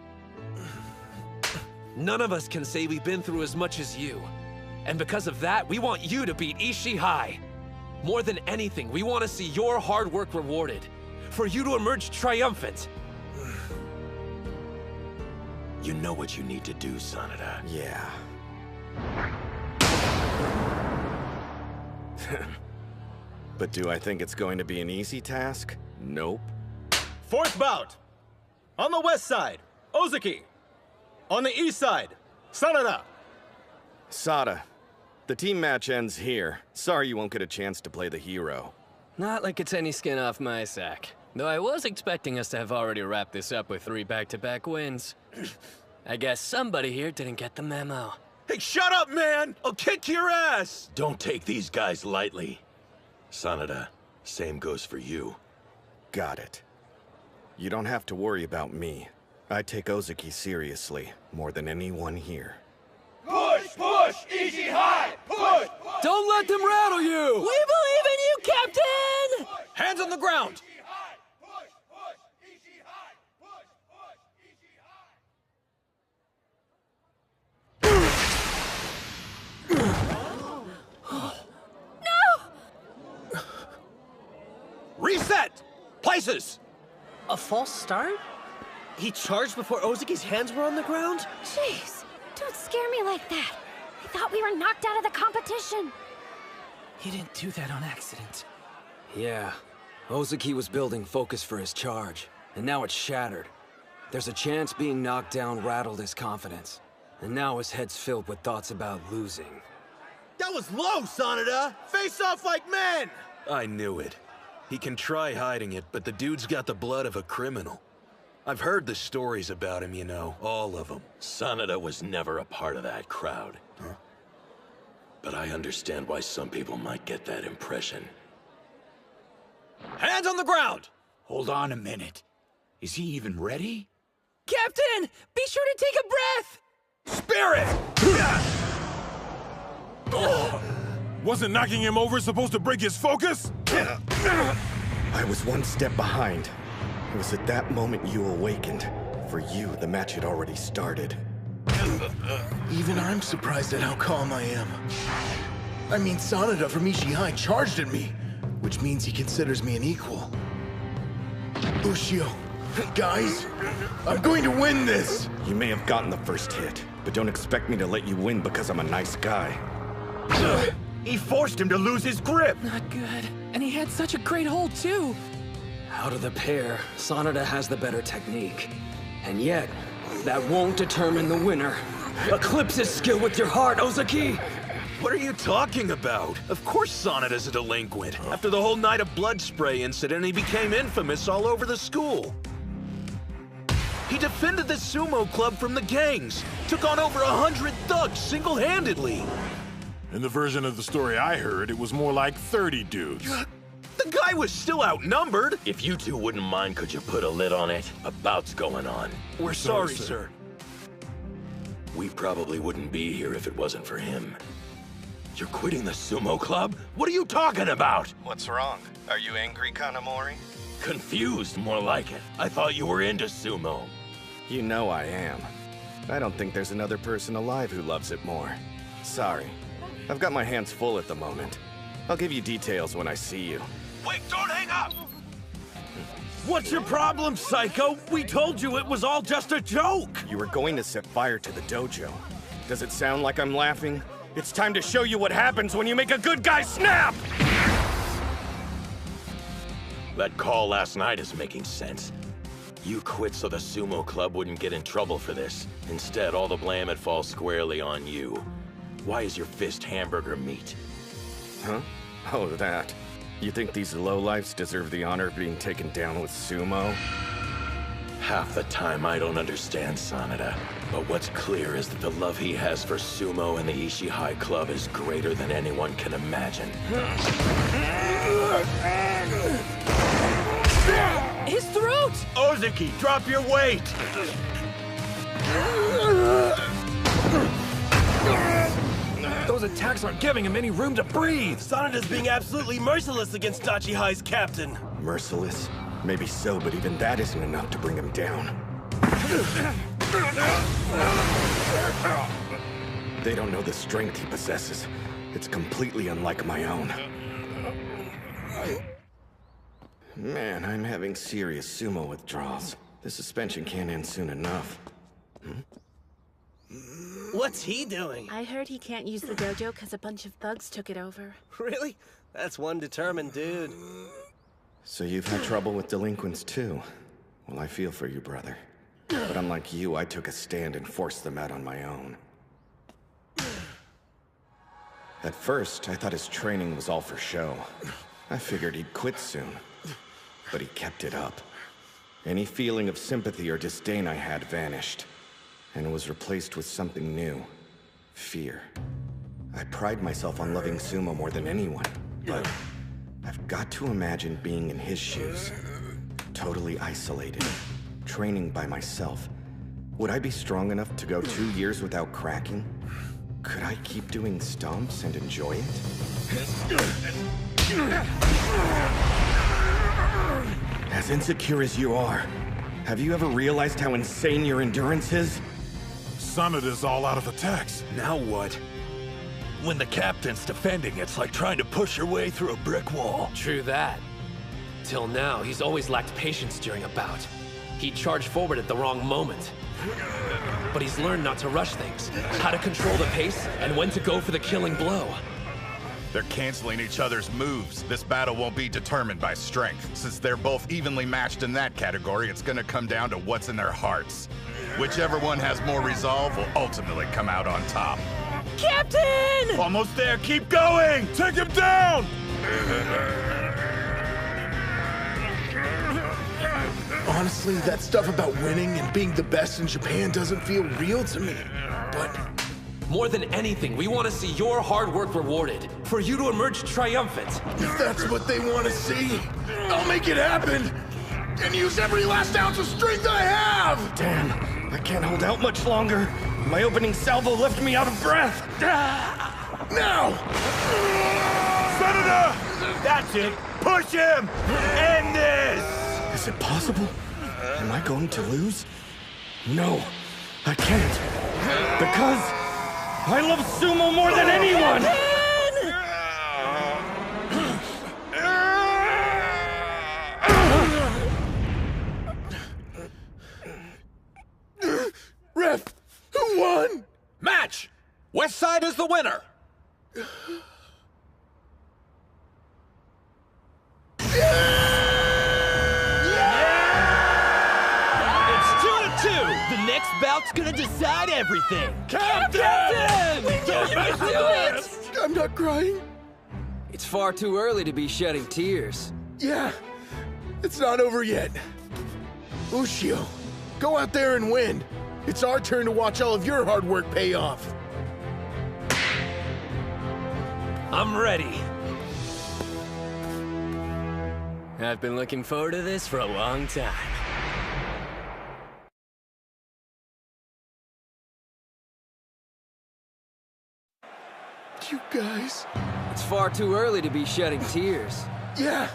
None of us can say we've been through as much as you. And because of that, we want you to beat Ishii High. More than anything, we want to see your hard work rewarded. For you to emerge triumphant. You know what you need to do, Sanada. Yeah. But do I think it's going to be an easy task? Nope. 4th bout. On the west side, Ozaki. On the east side, Sanada. Sada, the team match ends here. Sorry you won't get a chance to play the hero. Not like it's any skin off my sack. Though I was expecting us to have already wrapped this up with 3 back-to-back wins. I guess somebody here didn't get the memo. Hey, shut up, man! I'll kick your ass! Don't take these guys lightly. Sanada, same goes for you. Got it. You don't have to worry about me. I take Ozaki seriously, more than anyone here. Push! Push! Ishii High! Push! Don't let them rattle you! We believe in you, Captain! Hands on the ground! Reset! Places! A false start? He charged before Ozaki's hands were on the ground? Jeez, don't scare me like that. I thought we were knocked out of the competition. He didn't do that on accident. Yeah. Ozaki was building focus for his charge, and now it's shattered. There's a chance being knocked down rattled his confidence, and now his head's filled with thoughts about losing. That was low, Sanada! Face off like men! I knew it. He can try hiding it, but the dude's got the blood of a criminal. I've heard the stories about him, you know, all of them. Sanada was never a part of that crowd. Huh? But I understand why some people might get that impression. Hands on the ground! Hold on a minute. Is he even ready? Captain! Be sure to take a breath! Spirit! Wasn't knocking him over supposed to break his focus? I was one step behind. It was at that moment you awakened. For you, the match had already started. Even I'm surprised at how calm I am. I mean, Sanada from Ishihai charged at me, which means he considers me an equal. Ushio, guys, I'm going to win this! You may have gotten the first hit, but don't expect me to let you win because I'm a nice guy. He forced him to lose his grip! Not good. And he had such a great hold, too. Out of the pair, Sanada has the better technique. And yet, that won't determine the winner. Eclipse his skill with your heart, Ozaki! What are you talking about? Of course Sanada's a delinquent. After the whole night of blood spray incident, he became infamous all over the school. He defended the sumo club from the gangs, took on over 100 thugs single-handedly. In the version of the story I heard, it was more like 30 dudes. The guy was still outnumbered. If you two wouldn't mind, could you put a lid on it? A bout's going on. We're sorry, sir. We probably wouldn't be here if it wasn't for him. You're quitting the sumo club? What are you talking about? What's wrong? Are you angry, Hinomaru? Confused, more like it. I thought you were into sumo. You know I am. I don't think there's another person alive who loves it more. Sorry. I've got my hands full at the moment. I'll give you details when I see you. Wait, don't hang up! What's your problem, Psycho? We told you it was all just a joke! You were going to set fire to the dojo. Does it sound like I'm laughing? It's time to show you what happens when you make a good guy snap! That call last night is making sense. You quit so the sumo club wouldn't get in trouble for this. Instead, all the blame had falls squarely on you. Why is your fist hamburger meat? Huh? Oh, that. You think these lowlifes deserve the honor of being taken down with sumo? Half the time I don't understand Sanada, but what's clear is that the love he has for sumo and the Ishihai Club is greater than anyone can imagine. His throat! Ozaki, drop your weight! Those attacks aren't giving him any room to breathe! Sanada's being absolutely merciless against Dachihai's captain! Merciless? Maybe so, but even that isn't enough to bring him down. They don't know the strength he possesses. It's completely unlike my own. Man, I'm having serious sumo withdrawals. The suspension can't end soon enough. What's he doing? I heard he can't use the dojo because a bunch of thugs took it over. Really? That's one determined dude. So you've had trouble with delinquents too? Well, I feel for you, brother. But unlike you, I took a stand and forced them out on my own. At first, I thought his training was all for show. I figured he'd quit soon. But he kept it up. Any feeling of sympathy or disdain I had vanished, and was replaced with something new. Fear. I pride myself on loving sumo more than anyone, but I've got to imagine being in his shoes. Totally isolated, training by myself. Would I be strong enough to go 2 years without cracking? Could I keep doing stomps and enjoy it? As insecure as you are, have you ever realized how insane your endurance is? Sanada's all out of attacks. Now what? When the captain's defending, it's like trying to push your way through a brick wall. True that. Till now, he's always lacked patience during a bout. He'd charge forward at the wrong moment. But he's learned not to rush things, how to control the pace, and when to go for the killing blow. They're canceling each other's moves. This battle won't be determined by strength. Since they're both evenly matched in that category, it's gonna come down to what's in their hearts. Whichever one has more resolve will ultimately come out on top. Captain! Almost there, keep going! Take him down! Honestly, that stuff about winning and being the best in Japan doesn't feel real to me. But more than anything, we want to see your hard work rewarded. For you to emerge triumphant. If that's what they want to see, I'll make it happen! And use every last ounce of strength I have! Damn, I can't hold out much longer. My opening salvo left me out of breath. Now! Senator! That's it! Push him! End this! Is it possible? Am I going to lose? No, I can't. Because I love sumo more than anyone! Ref, who won? Match! West Side is the winner! The next bout's gonna decide everything! Captain! We knew you could do it! I'm not crying. It's far too early to be shedding tears. Yeah, it's not over yet. Ushio, go out there and win. It's our turn to watch all of your hard work pay off. I'm ready. I've been looking forward to this for a long time. You guys. It's far too early to be shedding tears. Yeah,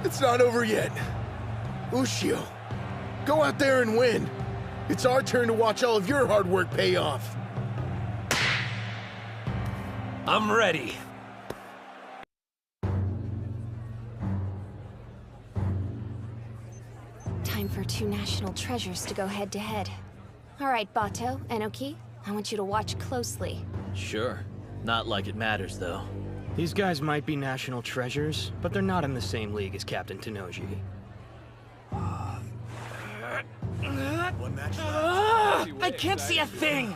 it's not over yet. Ushio, go out there and win. It's our turn to watch all of your hard work pay off. I'm ready. Time for two national treasures to go head-to-head. All right, Bato, Enoki, I want you to watch closely. Sure. Not like it matters, though. These guys might be national treasures, but they're not in the same league as Captain Tennoji. I can't see a thing!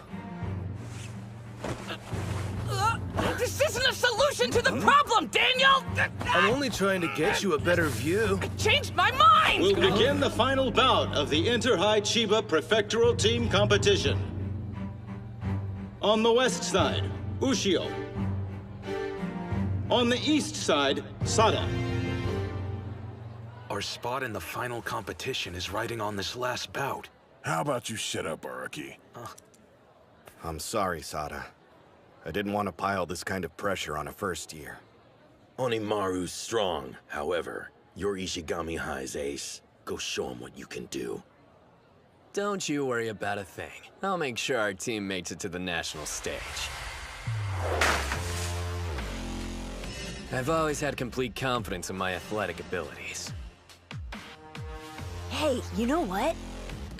This isn't a solution to the problem, Daniel! I'm only trying to get you a better view. I changed my mind! We'll begin the final bout of the Inter-High Chiba Prefectural Team Competition. On the west side, Ushio. On the east side, Sada. Our spot in the final competition is riding on this last bout. How about you shut up, Araki? I'm sorry, Sada. I didn't want to pile this kind of pressure on a first year. Hinomaru's strong, however. You're Ishigami High's ace. Go show him what you can do. Don't you worry about a thing. I'll make sure our team makes it to the national stage. I've always had complete confidence in my athletic abilities. Hey, you know what?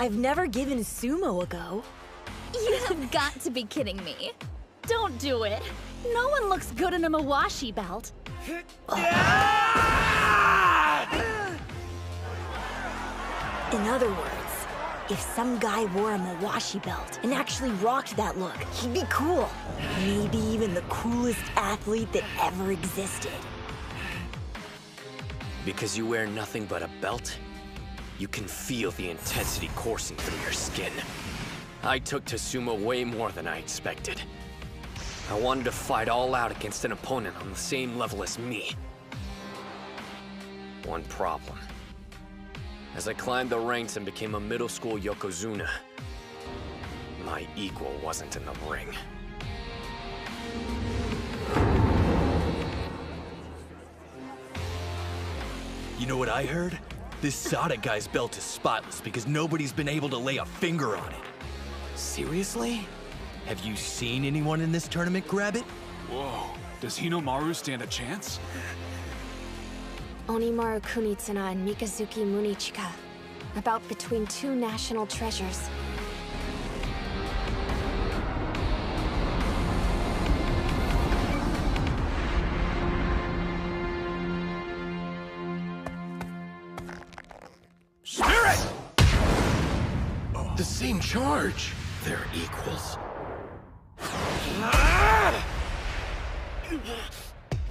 I've never given sumo a go. You have got to be kidding me. Don't do it. No one looks good in a Mawashi belt. In other words, if some guy wore a Mawashi belt and actually rocked that look, he'd be cool. Maybe even the coolest athlete that ever existed. Because you wear nothing but a belt, you can feel the intensity coursing through your skin. I took to sumo way more than I expected. I wanted to fight all out against an opponent on the same level as me. One problem. As I climbed the ranks and became a middle school yokozuna, my equal wasn't in the ring. You know what I heard? This Sada guy's belt is spotless because nobody's been able to lay a finger on it. Seriously? Have you seen anyone in this tournament grab it? Whoa, does Hinomaru stand a chance? Onimaru Kunitsuna and Mikazuki Munichika. About between two national treasures. the same charge. They're equals.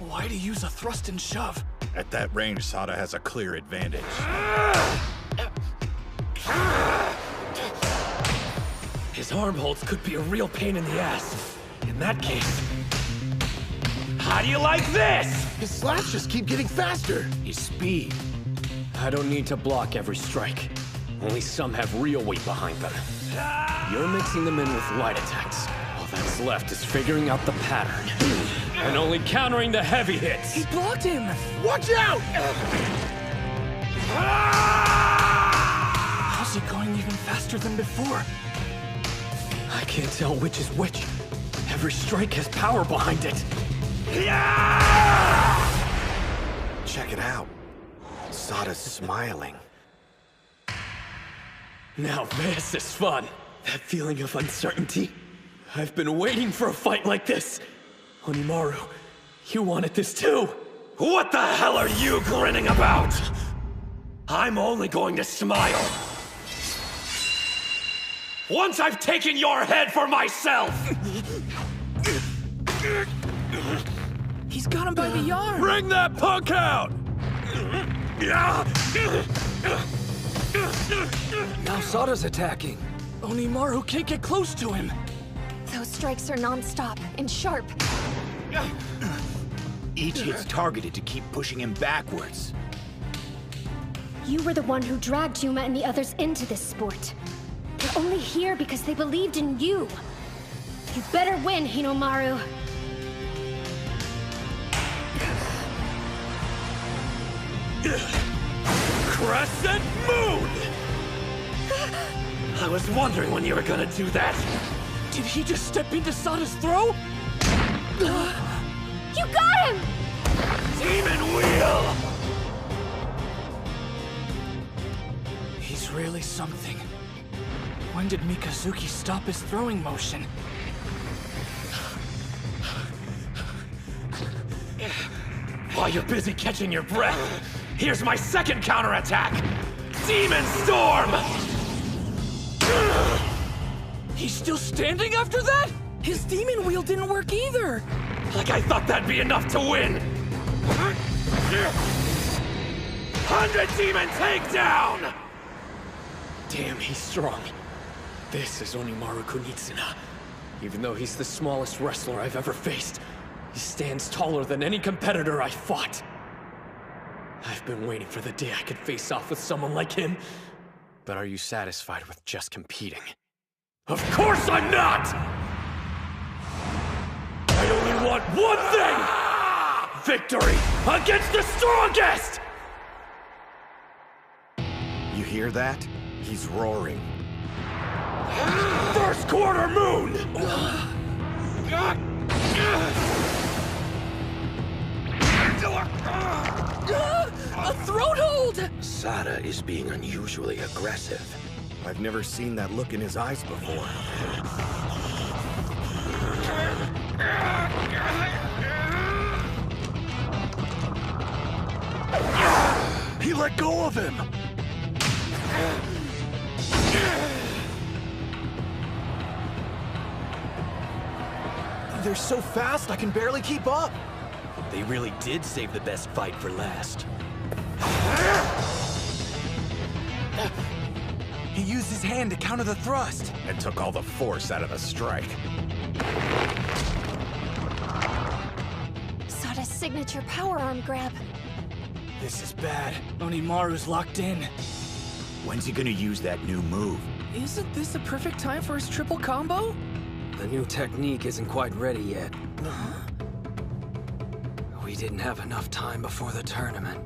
Why'd he use a thrust and shove? At that range, Sada has a clear advantage. His arm holds could be a real pain in the ass. In that case, how do you like this? His slaps just keep getting faster. His speed. I don't need to block every strike. Only some have real weight behind them. You're mixing them in with light attacks. All that's left is figuring out the pattern. And only countering the heavy hits. He blocked him! Watch out! How's he going even faster than before? I can't tell which is which. Every strike has power behind it. Check it out. Sada's smiling. Now this is fun. That feeling of uncertainty. I've been waiting for a fight like this. Hinomaru, you wanted this too. What the hell are you grinning about? I'm only going to smile. Once I've taken your head for myself! He's got him by the arm! Bring that punk out! Now Sada's attacking. Hinomaru can't get close to him. Those strikes are non-stop and sharp. Each hit's targeted to keep pushing him backwards. You were the one who dragged Yuma and the others into this sport. They're only here because they believed in you. You better win, Hinomaru. Crescent Moon! I was wondering when you were gonna do that. Did he just step into Sada's throw? You got him! Demon Wheel! He's really something. When did Mikazuki stop his throwing motion? While you're busy catching your breath, here's my second counterattack! Demon Storm! He's still standing after that? His demon wheel didn't work either! Like I thought that'd be enough to win! 100 Demon Takedown! Damn, he's strong. This is Hinomaru Kunitsuna. Even though he's the smallest wrestler I've ever faced, he stands taller than any competitor I fought. I've been waiting for the day I could face off with someone like him. But are you satisfied with just competing? Of course I'm not! I only want one thing! Victory against the strongest! You hear that? He's roaring. First quarter moon! A throat hold! Sada is being unusually aggressive. I've never seen that look in his eyes before. He let go of him! They're so fast, I can barely keep up. They really did save the best fight for last. He used his hand to counter the thrust. And took all the force out of the strike. Sada's signature power arm grab. This is bad. Hinomaru's locked in. When's he gonna use that new move? Isn't this a perfect time for his triple combo? The new technique isn't quite ready yet. We didn't have enough time before the tournament.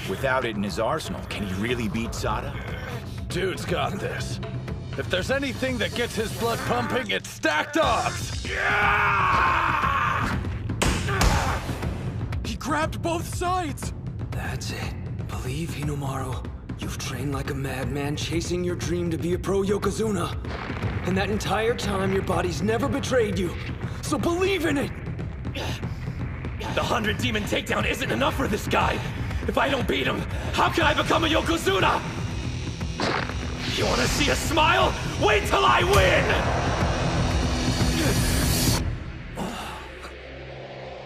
Without it in his arsenal, can he really beat Sada? Dude's got this. If there's anything that gets his blood pumping, it's stacked odds! He grabbed both sides! That's it. Believe, Hinomaru. You've trained like a madman chasing your dream to be a pro Yokozuna. And that entire time, your body's never betrayed you. So believe in it! The 100 Demon Takedown isn't enough for this guy! If I don't beat him, how can I become a Yokozuna? You wanna see a smile? Wait till I win!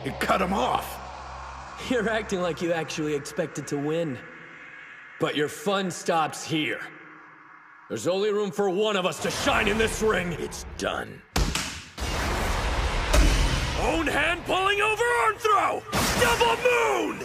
You cut him off. You're acting like you actually expected to win. But your fun stops here. There's only room for one of us to shine in this ring. It's done. Own hand pulling over arm throw! Double moon!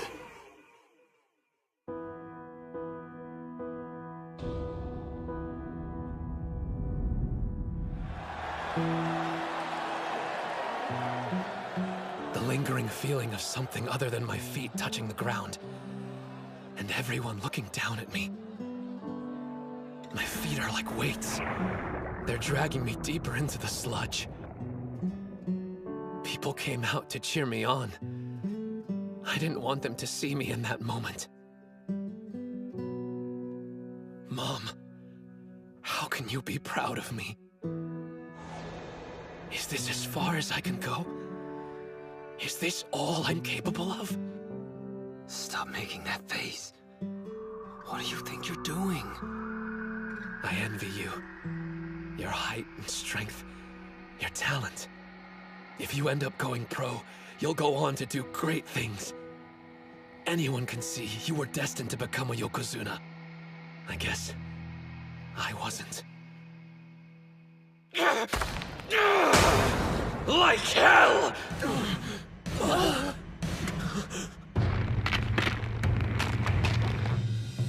The lingering feeling of something other than my feet touching the ground. And everyone looking down at me. My feet are like weights. They're dragging me deeper into the sludge. People came out to cheer me on. I didn't want them to see me in that moment. Mom, how can you be proud of me? Is this as far as I can go? Is this all I'm capable of? Stop making that face. What do you think you're doing? I envy you. Your height and strength. Your talent. If you end up going pro, you'll go on to do great things. Anyone can see you were destined to become a Yokozuna. I guess I wasn't. Like hell!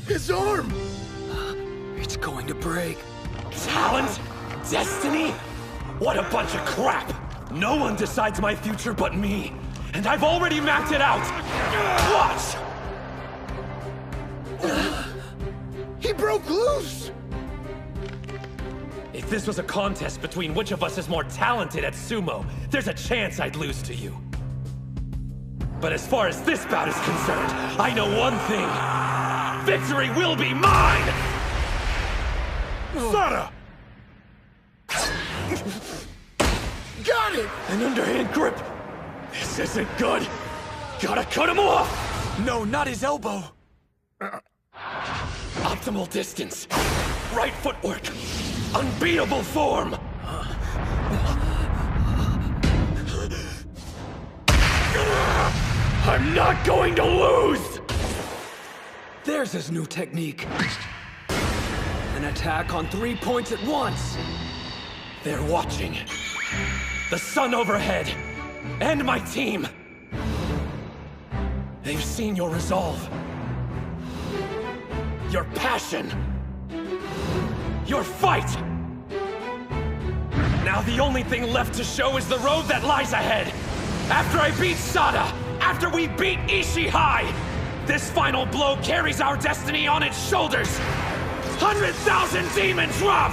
His arm! It's going to break. Talent? Destiny? What a bunch of crap! No one decides my future but me. And I've already mapped it out! Watch! He broke loose! If this was a contest between which of us is more talented at sumo, there's a chance I'd lose to you. But as far as this bout is concerned, I know one thing. Victory will be mine! Sada! Got it! An underhand grip! This isn't good! Gotta cut him off! No, not his elbow! Optimal distance. Right footwork. Unbeatable form! I'm not going to lose! There's his new technique. An attack on 3 points at once. They're watching. The sun overhead. And my team. They've seen your resolve. Your passion. Your fight. Now the only thing left to show is the road that lies ahead. After I beat Sada, after we beat Ishii High, this final blow carries our destiny on its shoulders. 100,000 demons drop!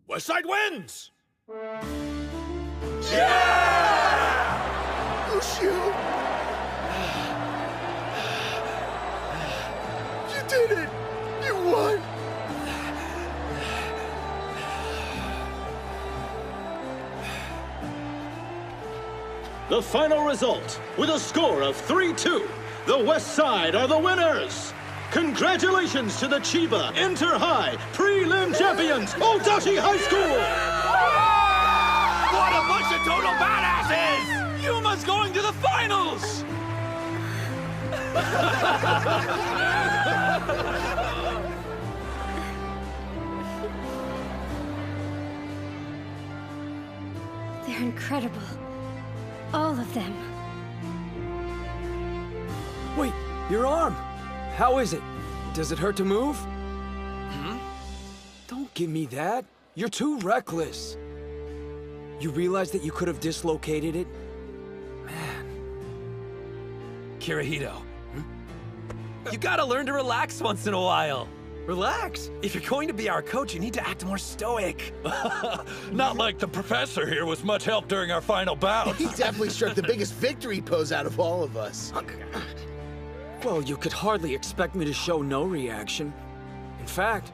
West Side wins! Yeah! Lucio! You did it! You won! The final result, with a score of 3-2, the West Side are the winners! Congratulations to the Chiba Inter-High Prelim Champions, Odashi High School! What a bunch of total badasses! Yuma's going to the finals! They're incredible. All of them. Wait, your arm! How is it? Does it hurt to move? Don't give me that. You're too reckless. You realize that you could have dislocated it? Kirihito. You gotta learn to relax once in a while. Relax. If you're going to be our coach, you need to act more stoic. Not like the professor here was much help during our final bout. He definitely struck the biggest victory pose out of all of us. Well, you could hardly expect me to show no reaction. In fact,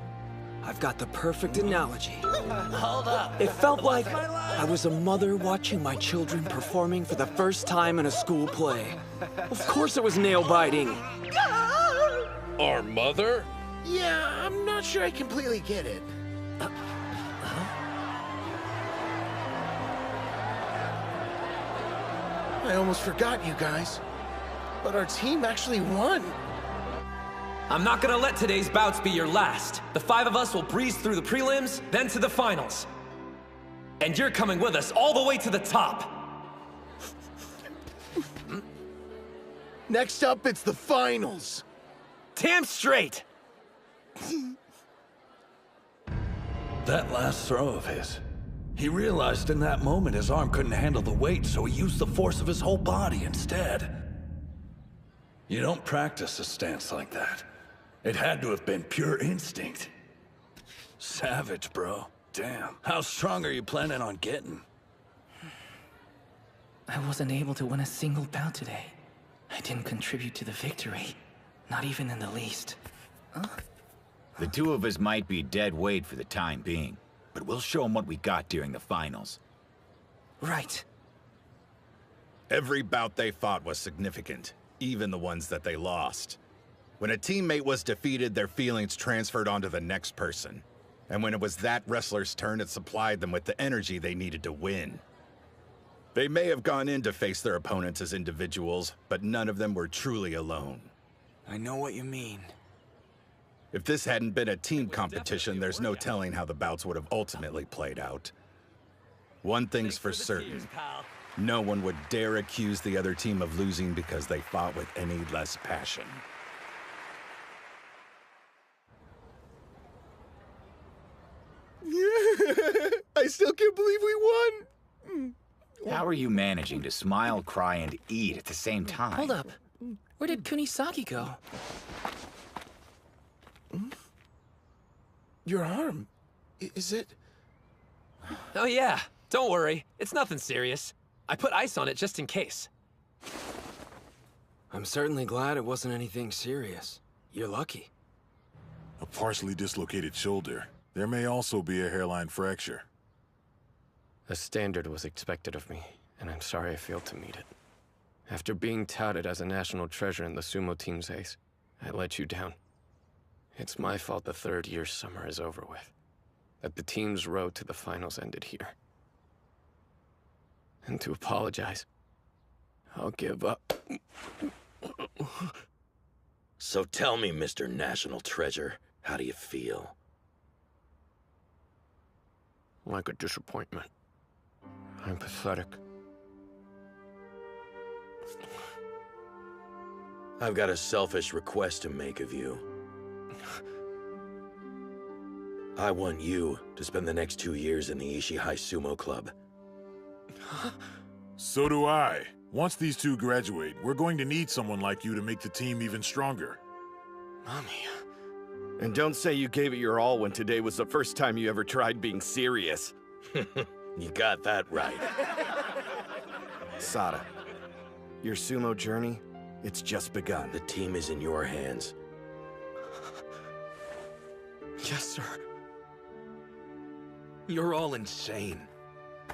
I've got the perfect analogy. Hold up. It felt like I was a mother watching my children performing for the first time in a school play. Of course it was nail-biting. Our mother? Yeah, I'm not sure I completely get it. I almost forgot, you guys. But our team actually won. I'm not gonna let today's bouts be your last. The 5 of us will breeze through the prelims, then to the finals. And you're coming with us all the way to the top. Next up, it's the finals. Damn straight. That last throw of his. He realized in that moment his arm couldn't handle the weight, so he used the force of his whole body instead. You don't practice a stance like that. It had to have been pure instinct. Savage, bro. Damn. How strong are you planning on getting? I wasn't able to win a single bout today. I didn't contribute to the victory. Not even in the least. The 2 of us might be dead weight for the time being, but we'll show them what we got during the finals. Right. Every bout they fought was significant, even the ones that they lost. When a teammate was defeated, their feelings transferred onto the next person. And when it was that wrestler's turn, it supplied them with the energy they needed to win. They may have gone in to face their opponents as individuals, but none of them were truly alone. I know what you mean. If this hadn't been a team competition, there's no telling how the bouts would have ultimately played out. One thing's for certain. No one would dare accuse the other team of losing because they fought with any less passion. I still can't believe we won. How are you managing to smile, cry, and eat at the same time? Hold up. Where did Kunisaki go? Your arm. Is it? Oh yeah, don't worry. It's nothing serious. I put ice on it just in case. I'm certainly glad it wasn't anything serious. You're lucky. A partially dislocated shoulder. There may also be a hairline fracture. A standard was expected of me, and I'm sorry I failed to meet it. After being touted as a national treasure in the sumo team's ace, I let you down. It's my fault the 3rd year summer is over with. That the team's road to the finals ended here. And to apologize, I'll give up. So tell me, Mr. National Treasure, how do you feel? Like a disappointment. I'm pathetic. I've got a selfish request to make of you. I want you to spend the next 2 years in the Ishihai Sumo Club. So do I. Once these 2 graduate, we're going to need someone like you to make the team even stronger. Mommy. And don't say you gave it your all when today was the first time you ever tried being serious. You got that right. Sada, your sumo journey, it's just begun. The team is in your hands. Yes, sir. You're all insane.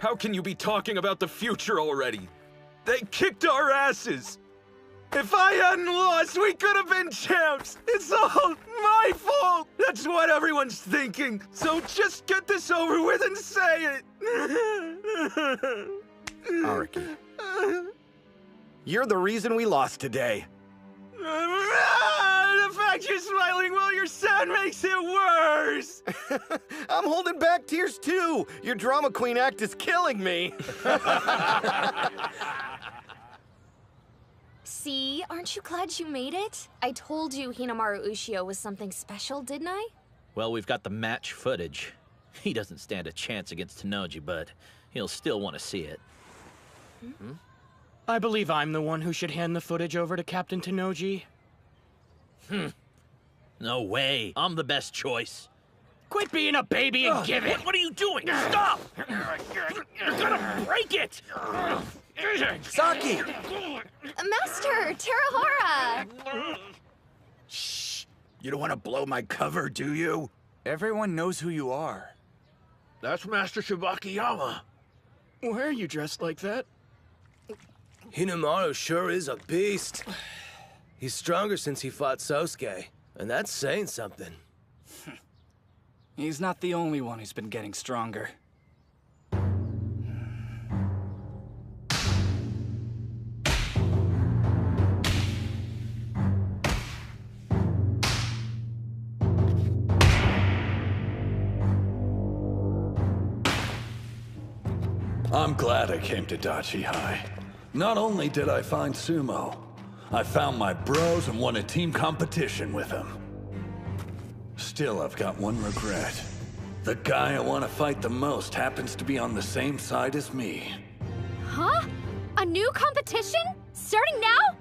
How can you be talking about the future already? They kicked our asses! If I hadn't lost, we could have been champs! It's all my fault! That's what everyone's thinking! So just get this over with and say it! Araki, you're the reason we lost today. The fact you're smiling while you're sad makes it worse! I'm holding back tears too! Your drama queen act is killing me! See? Aren't you glad you made it? I told you Hinomaru Ushio was something special, didn't I? Well, we've got the match footage. He doesn't stand a chance against Tanoji, but he'll still want to see it. I believe I'm the one who should hand the footage over to Captain Tanoji. No way. I'm the best choice. Quit being a baby and give it! What are you doing? Stop! You're gonna break it! Saki! Master, Terahara! Shh! You don't want to blow my cover, do you? Everyone knows who you are. That's Master Shibakiyama. Why are you dressed like that? Hinomaru sure is a beast. He's stronger since he fought Sosuke, and that's saying something. He's not the only one who's been getting stronger. I'm glad I came to Dachi High. Not only did I find Sumo, I found my bros and won a team competition with them. Still, I've got one regret. The guy I want to fight the most happens to be on the same side as me. Huh? A new competition? Starting now?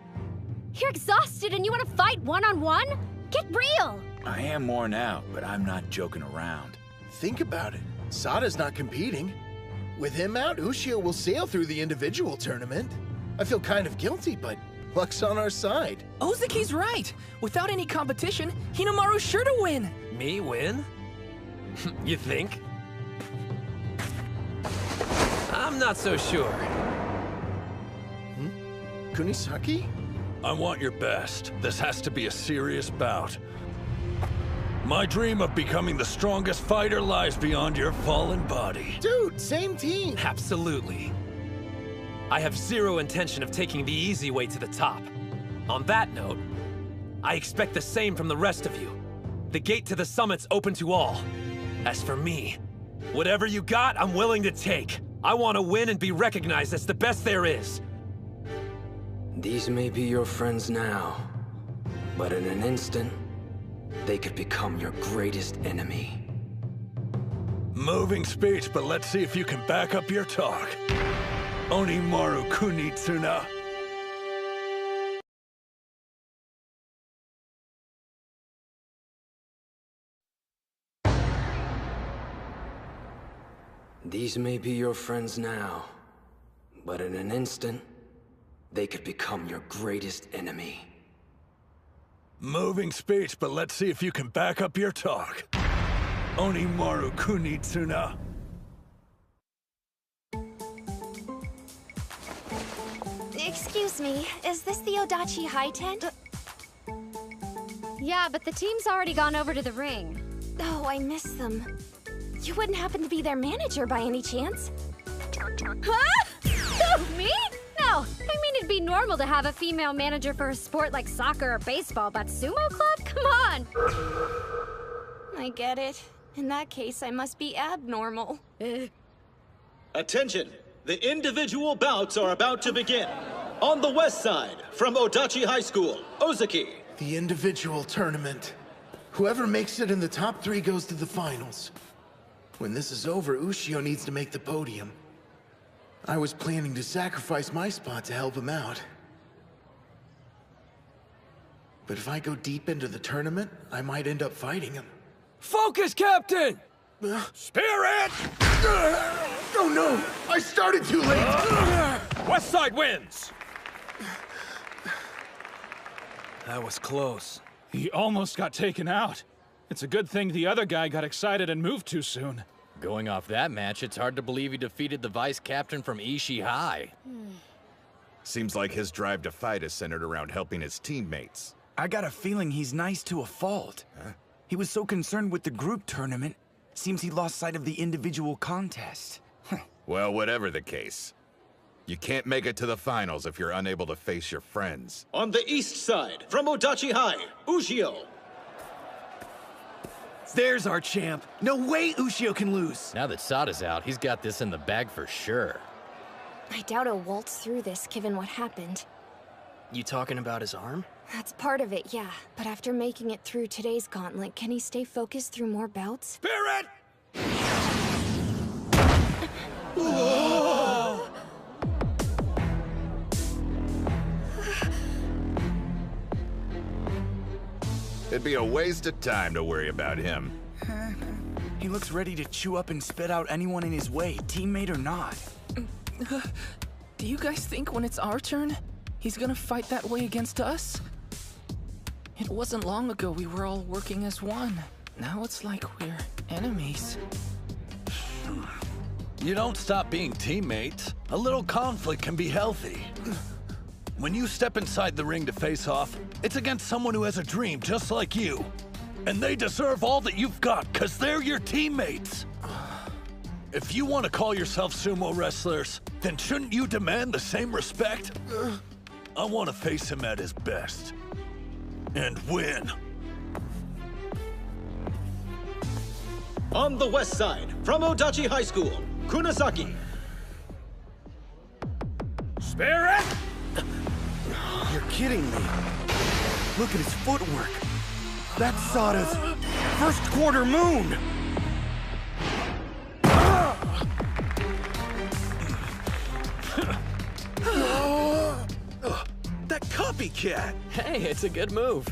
You're exhausted and you want to fight one-on-one? Get real! I am worn out, but I'm not joking around. Think about it. Sada's not competing. With him out, Ushio will sail through the individual tournament. I feel kind of guilty, but luck's on our side. Ozuki's right. Without any competition, Hinomaru's sure to win. Me win? You think? I'm not so sure. Kunisaki? I want your best. This has to be a serious bout. My dream of becoming the strongest fighter lies beyond your fallen body. Dude, same team. Absolutely. I have zero intention of taking the easy way to the top. On that note, I expect the same from the rest of you. The gate to the summit's open to all. As for me, whatever you got, I'm willing to take. I want to win and be recognized as the best there is. These may be your friends now, but in an instant, they could become your greatest enemy. Moving speech, but let's see if you can back up your talk. Hinomaru Kunitsuna. These may be your friends now, but in an instant, they could become your greatest enemy. Moving speech, but let's see if you can back up your talk. Hinomaru Kunitsuna. Excuse me, is this the Odachi High tent? Yeah, but the team's already gone over to the ring. Oh, I miss them. You wouldn't happen to be their manager by any chance? Huh? Who, me? No, I mean it'd be normal to have a female manager for a sport like soccer or baseball, but sumo club? Come on! I get it. In that case, I must be abnormal. Attention! The individual bouts are about to begin. On the west side, from Odachi High School, Ozuki. The individual tournament. Whoever makes it in the top 3 goes to the finals. When this is over, Ushio needs to make the podium. I was planning to sacrifice my spot to help him out. But if I go deep into the tournament, I might end up fighting him. Focus, Captain! Spirit! Oh no! I started too late! West side wins! That was close. He almost got taken out. It's a good thing the other guy got excited and moved too soon. Going off that match, it's hard to believe he defeated the vice captain from Ishii High. Seems like his drive to fight is centered around helping his teammates. I got a feeling he's nice to a fault. Huh? He was so concerned with the group tournament, seems he lost sight of the individual contest. Well, whatever the case, you can't make it to the finals if you're unable to face your friends. On the east side, from Odachi High, Ushio. There's our champ. No way Ushio can lose. Now that Sada's out, he's got this in the bag for sure. I doubt he'll waltz through this, given what happened. You talking about his arm? That's part of it, yeah. But after making it through today's gauntlet, can he stay focused through more bouts? Spirit! It'd be a waste of time to worry about him. He looks ready to chew up and spit out anyone in his way, teammate or not. Do you guys think when it's our turn, he's gonna fight that way against us? It wasn't long ago we were all working as one. Now it's like we're enemies. You don't stop being teammates. A little conflict can be healthy. When you step inside the ring to face off, it's against someone who has a dream just like you. And they deserve all that you've got, because they're your teammates. If you want to call yourself sumo wrestlers, then shouldn't you demand the same respect? I want to face him at his best. And win. On the west side, from Odachi High School, Kunisaki. Spirit! You're kidding me. Look at his footwork. That's Sada's first quarter moon. That copycat. Hey, it's a good move.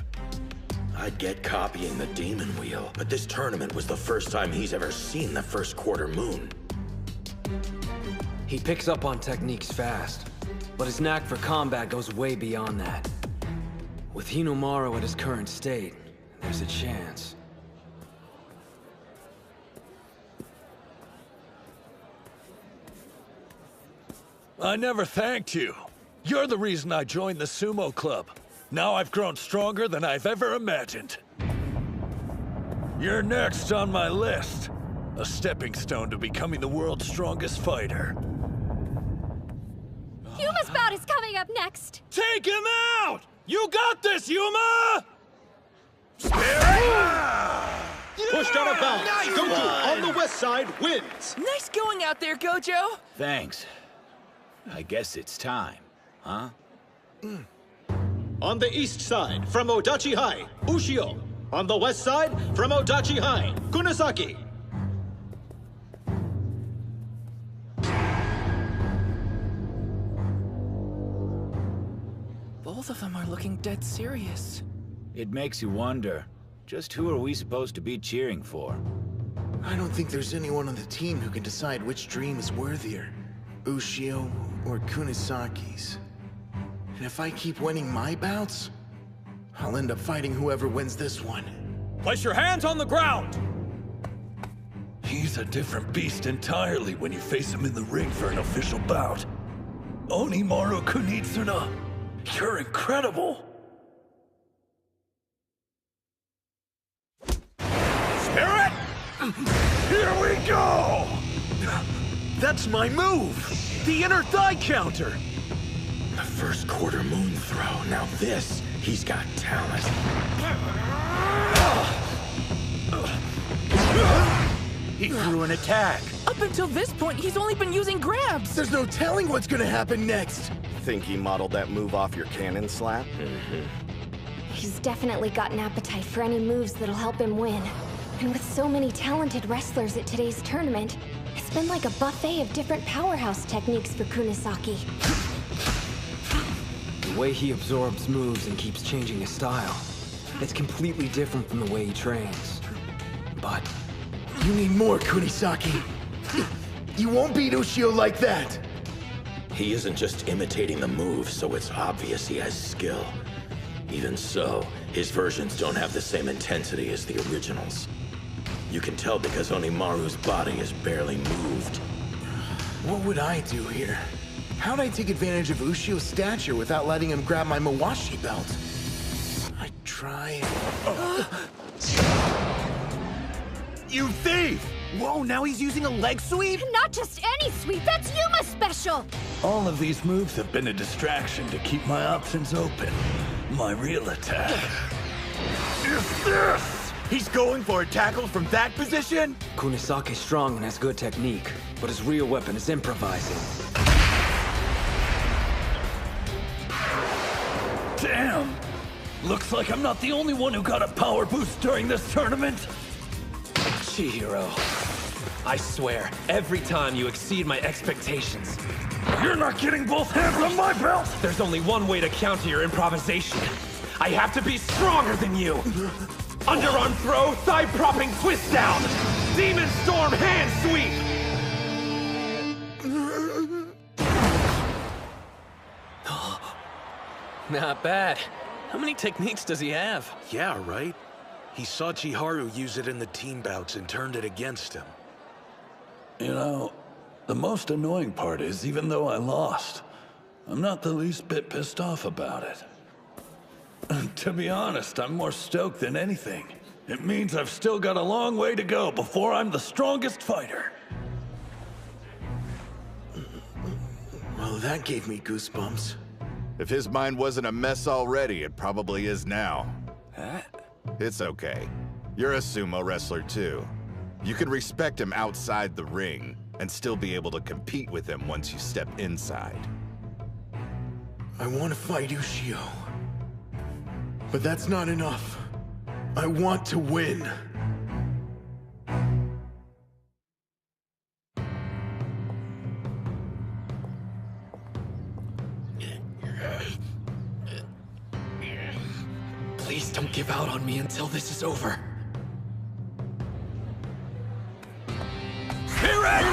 I'd get copying the demon wheel, but this tournament was the first time he's ever seen the first quarter moon. He picks up on techniques fast, but his knack for combat goes way beyond that. With Hinomaru at his current state, there's a chance. I never thanked you. You're the reason I joined the sumo club. Now I've grown stronger than I've ever imagined. You're next on my list. A stepping stone to becoming the world's strongest fighter. Yuma's bout is coming up next. Take him out! You got this, Yuma! Spirit! Pushed out of bounds. Nice Gojo on the west side wins. Nice going out there, Gojo. Thanks. I guess it's time, huh? On the east side, from Odachi High, Ushio. On the west side, from Odachi High, Kunisaki. Both of them are looking dead serious. It makes you wonder, just who are we supposed to be cheering for? I don't think there's anyone on the team who can decide which dream is worthier. Ushio or Kunisaki's. And if I keep winning my bouts, I'll end up fighting whoever wins this one. Place your hands on the ground! He's a different beast entirely when you face him in the ring for an official bout. Hinomaru Kunitsuna, you're incredible! Spirit! Here we go! That's my move! The inner thigh counter! The first quarter moon throw. Now this, he's got talent. He threw an attack. Up until this point, he's only been using grabs. There's no telling what's gonna happen next. Think he modeled that move off your cannon slap? He's definitely got an appetite for any moves that'll help him win. And with so many talented wrestlers at today's tournament, it's been like a buffet of different powerhouse techniques for Kunisaki. The way he absorbs moves and keeps changing his style, it's completely different from the way he trains. But you need more, Kunisaki. You won't beat Ushio like that. He isn't just imitating the moves, so it's obvious he has skill. Even so, his versions don't have the same intensity as the originals. You can tell because Hinomaru's body is barely moved. What would I do here? How'd I take advantage of Ushio's stature without letting him grab my Mawashi belt? I'd try... You thief! Whoa, now he's using a leg sweep? Not just any sweep, that's Yuma's special! All of these moves have been a distraction to keep my options open. My real attack is this! He's going for a tackle from that position? Kunisaki's strong and has good technique, but his real weapon is improvising. Damn! Looks like I'm not the only one who got a power boost during this tournament. Chihiro, I swear, every time you exceed my expectations. You're not getting both hands on my belt! There's only one way to counter your improvisation. I have to be stronger than you! Underarm throw, thigh propping twist down! Demon Storm hand sweep! Not bad. How many techniques does he have? Yeah, right? He saw Chiharu use it in the team bouts and turned it against him. You know, the most annoying part is, even though I lost, I'm not the least bit pissed off about it. To be honest, I'm more stoked than anything. It means I've still got a long way to go before I'm the strongest fighter. Well, that gave me goosebumps. If his mind wasn't a mess already, it probably is now. Huh? It's okay. You're a sumo wrestler too. You can respect him outside the ring and still be able to compete with him once you step inside. I want to fight Ushio. But that's not enough. I want to win. Please don't give out on me until this is over. Spirit!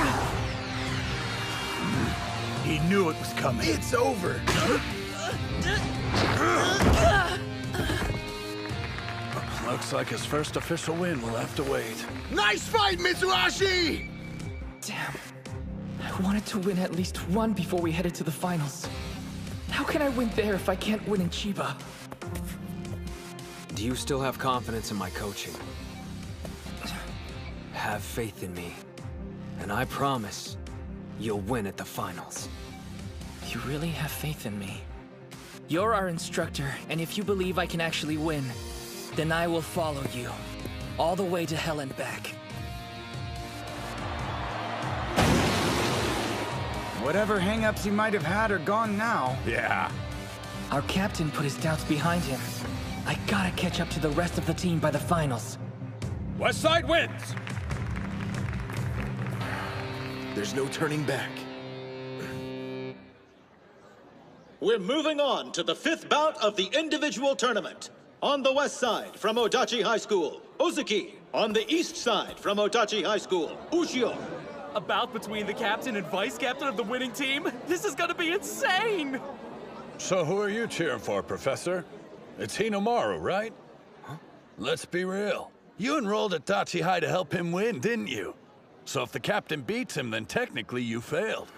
He knew it was coming. It's over. Looks like his first official win will have to wait. Nice fight, Mitsuhashi! Damn. I wanted to win at least one before we headed to the finals. How can I win there if I can't win in Chiba? Do you still have confidence in my coaching? Have faith in me. And I promise, you'll win at the finals. You really have faith in me? You're our instructor, and if you believe I can actually win, then I will follow you. All the way to hell and back. Whatever hang-ups he might have had are gone now. Yeah. Our captain put his doubts behind him. I gotta catch up to the rest of the team by the finals. West Side wins! There's no turning back. We're moving on to the 5th bout of the individual tournament. On the west side from Odachi High School, Ozuki. On the east side from Odachi High School, Ushio. A bout between the captain and vice captain of the winning team? This is gonna be insane! So who are you cheering for, Professor? It's Hinomaru, right? Huh? Let's be real. You enrolled at Dachi High to help him win, didn't you? So if the captain beats him, then technically you failed.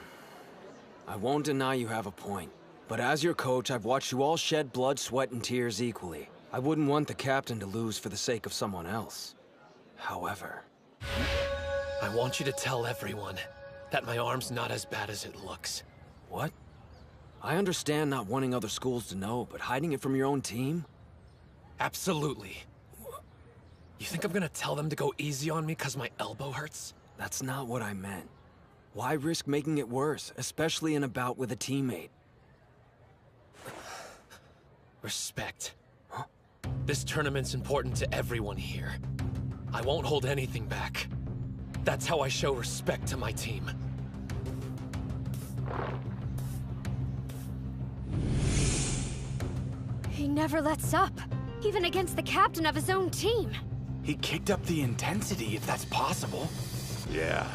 I won't deny you have a point. But as your coach, I've watched you all shed blood, sweat, and tears equally. I wouldn't want the captain to lose for the sake of someone else. However... I want you to tell everyone that my arm's not as bad as it looks. What? I understand not wanting other schools to know, but hiding it from your own team? Absolutely. You think I'm gonna tell them to go easy on me because my elbow hurts? That's not what I meant. Why risk making it worse, especially in a bout with a teammate? Respect. Huh? This tournament's important to everyone here. I won't hold anything back. That's how I show respect to my team. He never lets up, even against the captain of his own team. He kicked up the intensity, if that's possible. Yeah.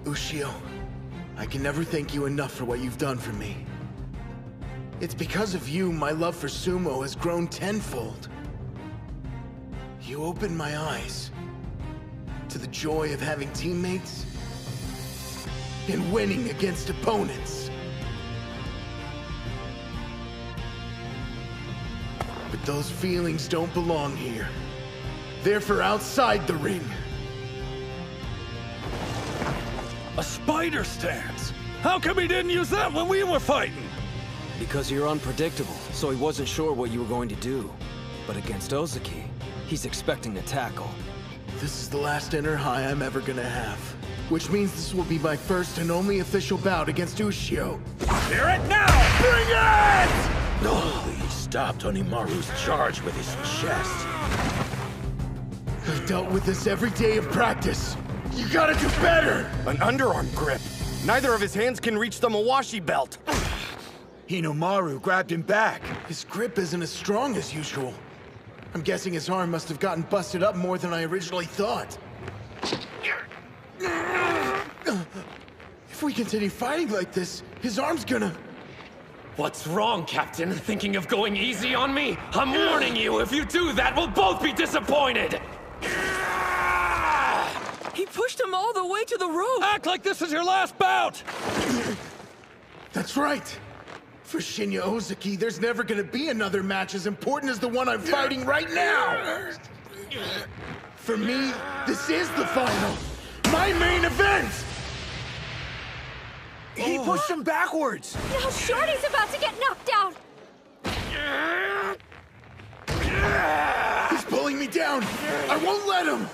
Ushio, I can never thank you enough for what you've done for me. It's because of you my love for sumo has grown tenfold. You opened my eyes to the joy of having teammates and winning against opponents. But those feelings don't belong here. They're for outside the ring. A spider stance! How come he didn't use that when we were fighting? Because you're unpredictable, so he wasn't sure what you were going to do. But against Ozuki, he's expecting a tackle. This is the last inner high I'm ever gonna have. Which means this will be my first and only official bout against Ushio. Hear it now! Bring it! No, he stopped Hinomaru's charge with his chest. I've dealt with this every day of practice. You gotta do better! An underarm grip. Neither of his hands can reach the Mawashi belt. Hinomaru grabbed him back. His grip isn't as strong as usual. I'm guessing his arm must have gotten busted up more than I originally thought. If we continue fighting like this, his arm's gonna... What's wrong, Captain? Thinking of going easy on me? I'm warning you, if you do that, we'll both be disappointed! He pushed him all the way to the rope! Act like this is your last bout! That's right! For Shinya Ozaki, there's never gonna be another match as important as the one I'm fighting right now! For me, this is the final! My main event! He pushed him backwards! Now Shorty's about to get knocked out! He's pulling me down! I won't let him!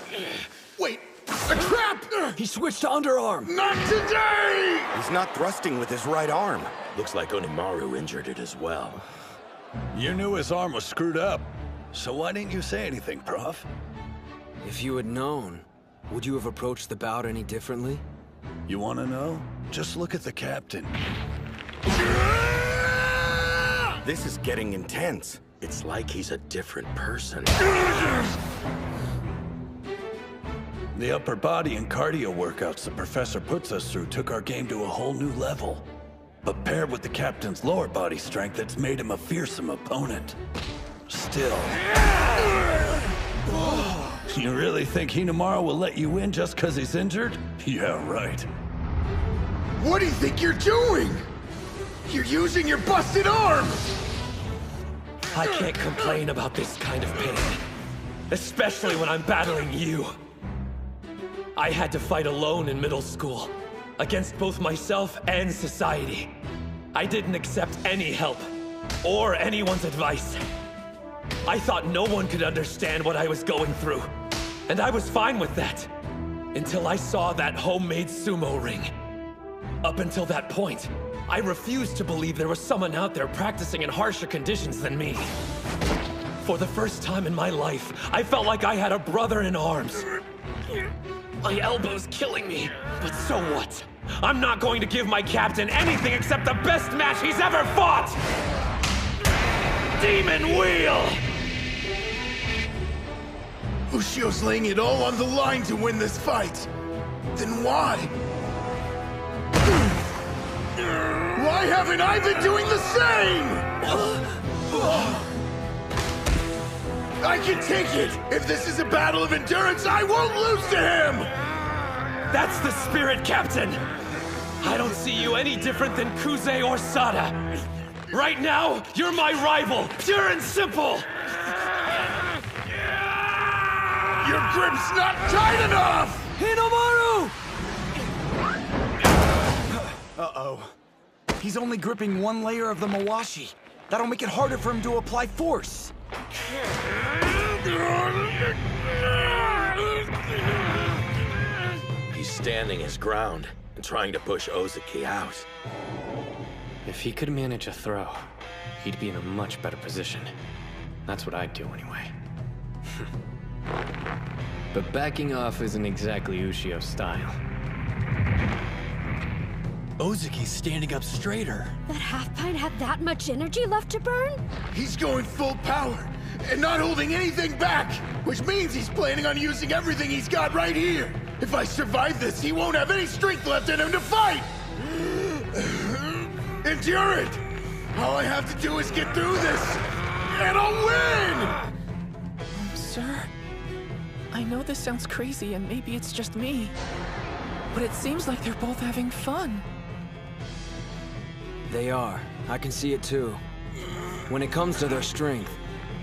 Wait, a trap! He switched to underarm! Not today! He's not thrusting with his right arm. Looks like Hinomaru injured it as well. You knew his arm was screwed up. So why didn't you say anything, Prof? If you had known, would you have approached the bout any differently? You want to know? Just look at the captain. This is getting intense. It's like he's a different person. The upper body and cardio workouts the professor puts us through took our game to a whole new level. But paired with the captain's lower body strength, it's made him a fearsome opponent. Still. You really think Hinomaru will let you win just because he's injured? Yeah, right. What do you think you're doing? You're using your busted arm! I can't complain about this kind of pain. Especially when I'm battling you. I had to fight alone in middle school. Against both myself and society. I didn't accept any help. Or anyone's advice. I thought no one could understand what I was going through. And I was fine with that. Until I saw that homemade sumo ring. Up until that point, I refused to believe there was someone out there practicing in harsher conditions than me. For the first time in my life, I felt like I had a brother in arms. My elbow's killing me, but so what? I'm not going to give my captain anything except the best match he's ever fought! Demon Wheel! Ushio's laying it all on the line to win this fight. Then why? Why haven't I been doing the same? I can take it! If this is a battle of endurance, I won't lose to him! That's the spirit, Captain! I don't see you any different than Kuze or Sada. Right now, you're my rival, pure and simple! Your grip's not tight enough! Hinomaru! Uh-oh. He's only gripping one layer of the Mawashi. That'll make it harder for him to apply force. He's standing his ground and trying to push Ozaki out. If he could manage a throw, he'd be in a much better position. That's what I'd do anyway. But backing off isn't exactly Ushio's style. Ozaki's standing up straighter. That half-pint had that much energy left to burn? He's going full power, and not holding anything back, which means he's planning on using everything he's got right here. If I survive this, he won't have any strength left in him to fight! Endure it! All I have to do is get through this, and I'll win! Sir, I know this sounds crazy, and maybe it's just me, but it seems like they're both having fun. They are. I can see it too. When it comes to their strength,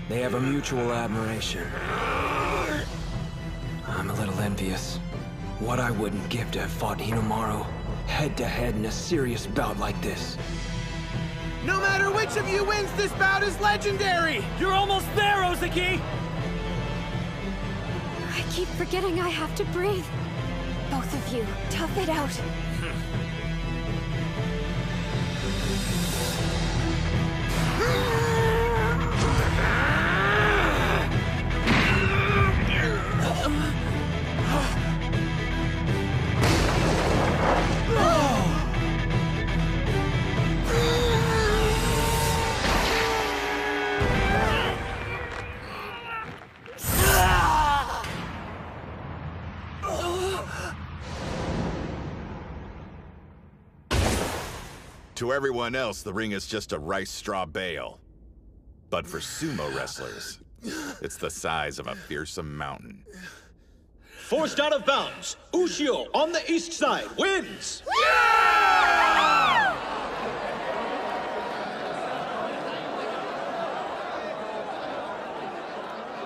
they have a mutual admiration. I'm a little envious. What I wouldn't give to have fought Hinomaru head-to-head in a serious bout like this. No matter which of you wins, this bout is legendary! You're almost there, Ozaki! I keep forgetting I have to breathe. Both of you, tough it out. To everyone else, the ring is just a rice straw bale. But for sumo wrestlers, it's the size of a fearsome mountain. Forced out of bounds, Ushio on the east side wins!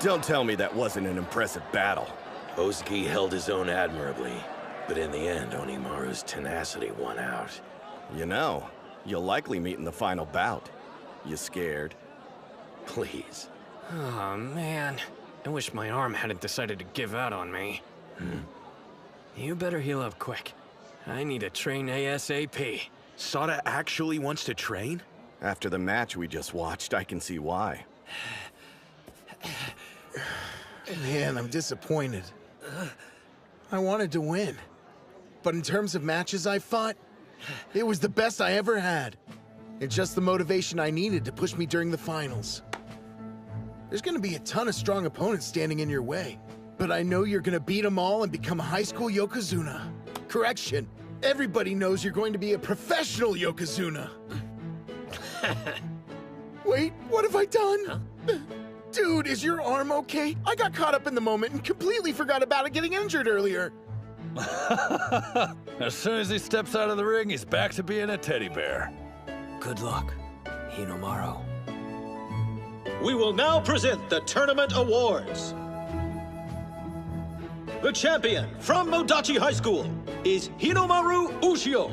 Don't tell me that wasn't an impressive battle. Ozuki held his own admirably, but in the end, Hinomaru's tenacity won out. You know, you'll likely meet in the final bout. You scared? Please. Oh, man. I wish my arm hadn't decided to give out on me. You better heal up quick. I need to train ASAP. Sada actually wants to train? After the match we just watched, I can see why. Man, I'm disappointed. I wanted to win. But in terms of matches I fought, it was the best I ever had. It's just the motivation I needed to push me during the finals. There's gonna be a ton of strong opponents standing in your way. But I know you're gonna beat them all and become a high school Yokozuna. Correction, everybody knows you're going to be a professional Yokozuna. Wait, what have I done? Dude, is your arm okay? I got caught up in the moment and completely forgot about it getting injured earlier. As soon as he steps out of the ring, he's back to being a teddy bear. Good luck, Hinomaru. We will now present the tournament awards. The champion from Modachi High School is Hinomaru Ushio.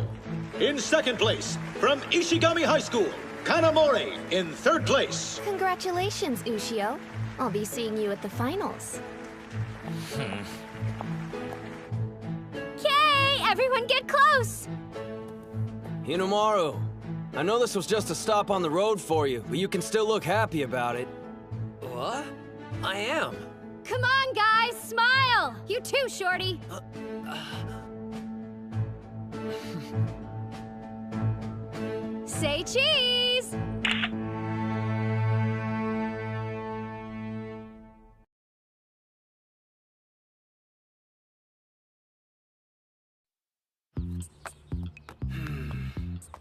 In second place, from Ishigami High School, Kanamori in third place. Congratulations, Ushio. I'll be seeing you at the finals. Okay, everyone get close! Hinomaru, I know this was just a stop on the road for you, but you can still look happy about it. What? I am. Come on, guys, smile! You too, Shorty. Say cheese!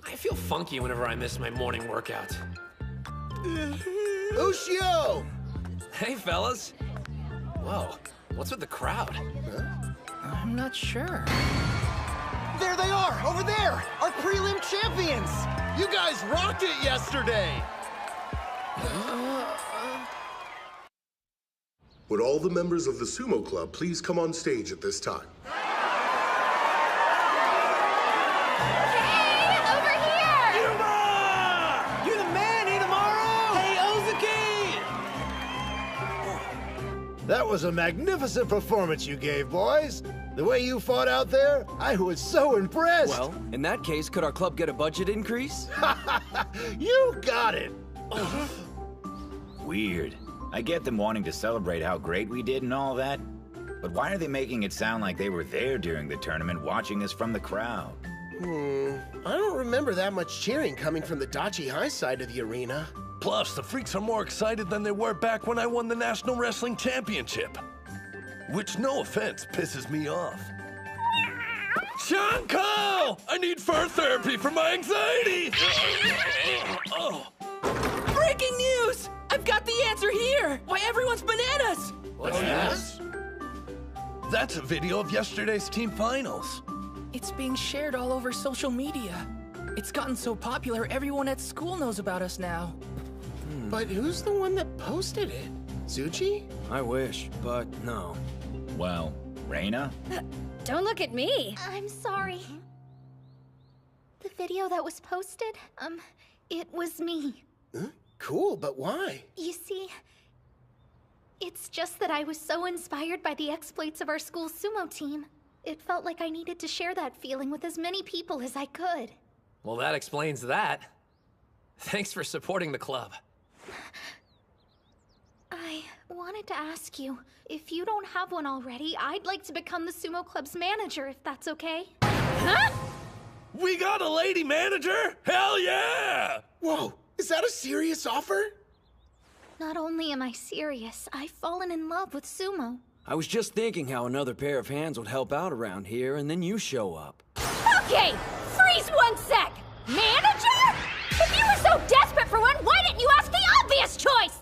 I feel funky whenever I miss my morning workout. Ushio! Hey, fellas. Whoa, what's with the crowd? I'm not sure. There they are, over there! Our prelim champions! You guys rocked it yesterday! Would all the members of the Sumo Club please come on stage at this time? You're the man, Hinomaru! Hey, Ozuki! That was a magnificent performance you gave, boys. The way you fought out there, I was so impressed. Well, in that case, could our club get a budget increase? You got it! Weird. I get them wanting to celebrate how great we did and all that, but why are they making it sound like they were there during the tournament watching us from the crowd? I don't remember that much cheering coming from the Dachi High side of the arena. Plus, the freaks are more excited than they were back when I won the National Wrestling Championship. Which, no offense, pisses me off. Chanko! I need fur therapy for my anxiety! Oh. Breaking news! I've got the answer here! Why everyone's bananas! What's that? That's a video of yesterday's team finals. It's being shared all over social media. It's gotten so popular, everyone at school knows about us now. But who's the one that posted it? Tsuchi? I wish, but no. Well, Reina? Don't look at me. I'm sorry. The video that was posted, it was me. Huh? Cool, but why? You see, it's just that I was so inspired by the exploits of our school's sumo team. It felt like I needed to share that feeling with as many people as I could. Well, that explains that. Thanks for supporting the club. I wanted to ask you, if you don't have one already, I'd like to become the Sumo Club's manager, if that's okay. Huh? We got a lady manager? Hell yeah! Whoa, is that a serious offer? Not only am I serious, I've fallen in love with sumo. I was just thinking how another pair of hands would help out around here, and then you show up. Okay, freeze 1 sec! Manager? If you were so desperate for one, why didn't you ask the obvious choice?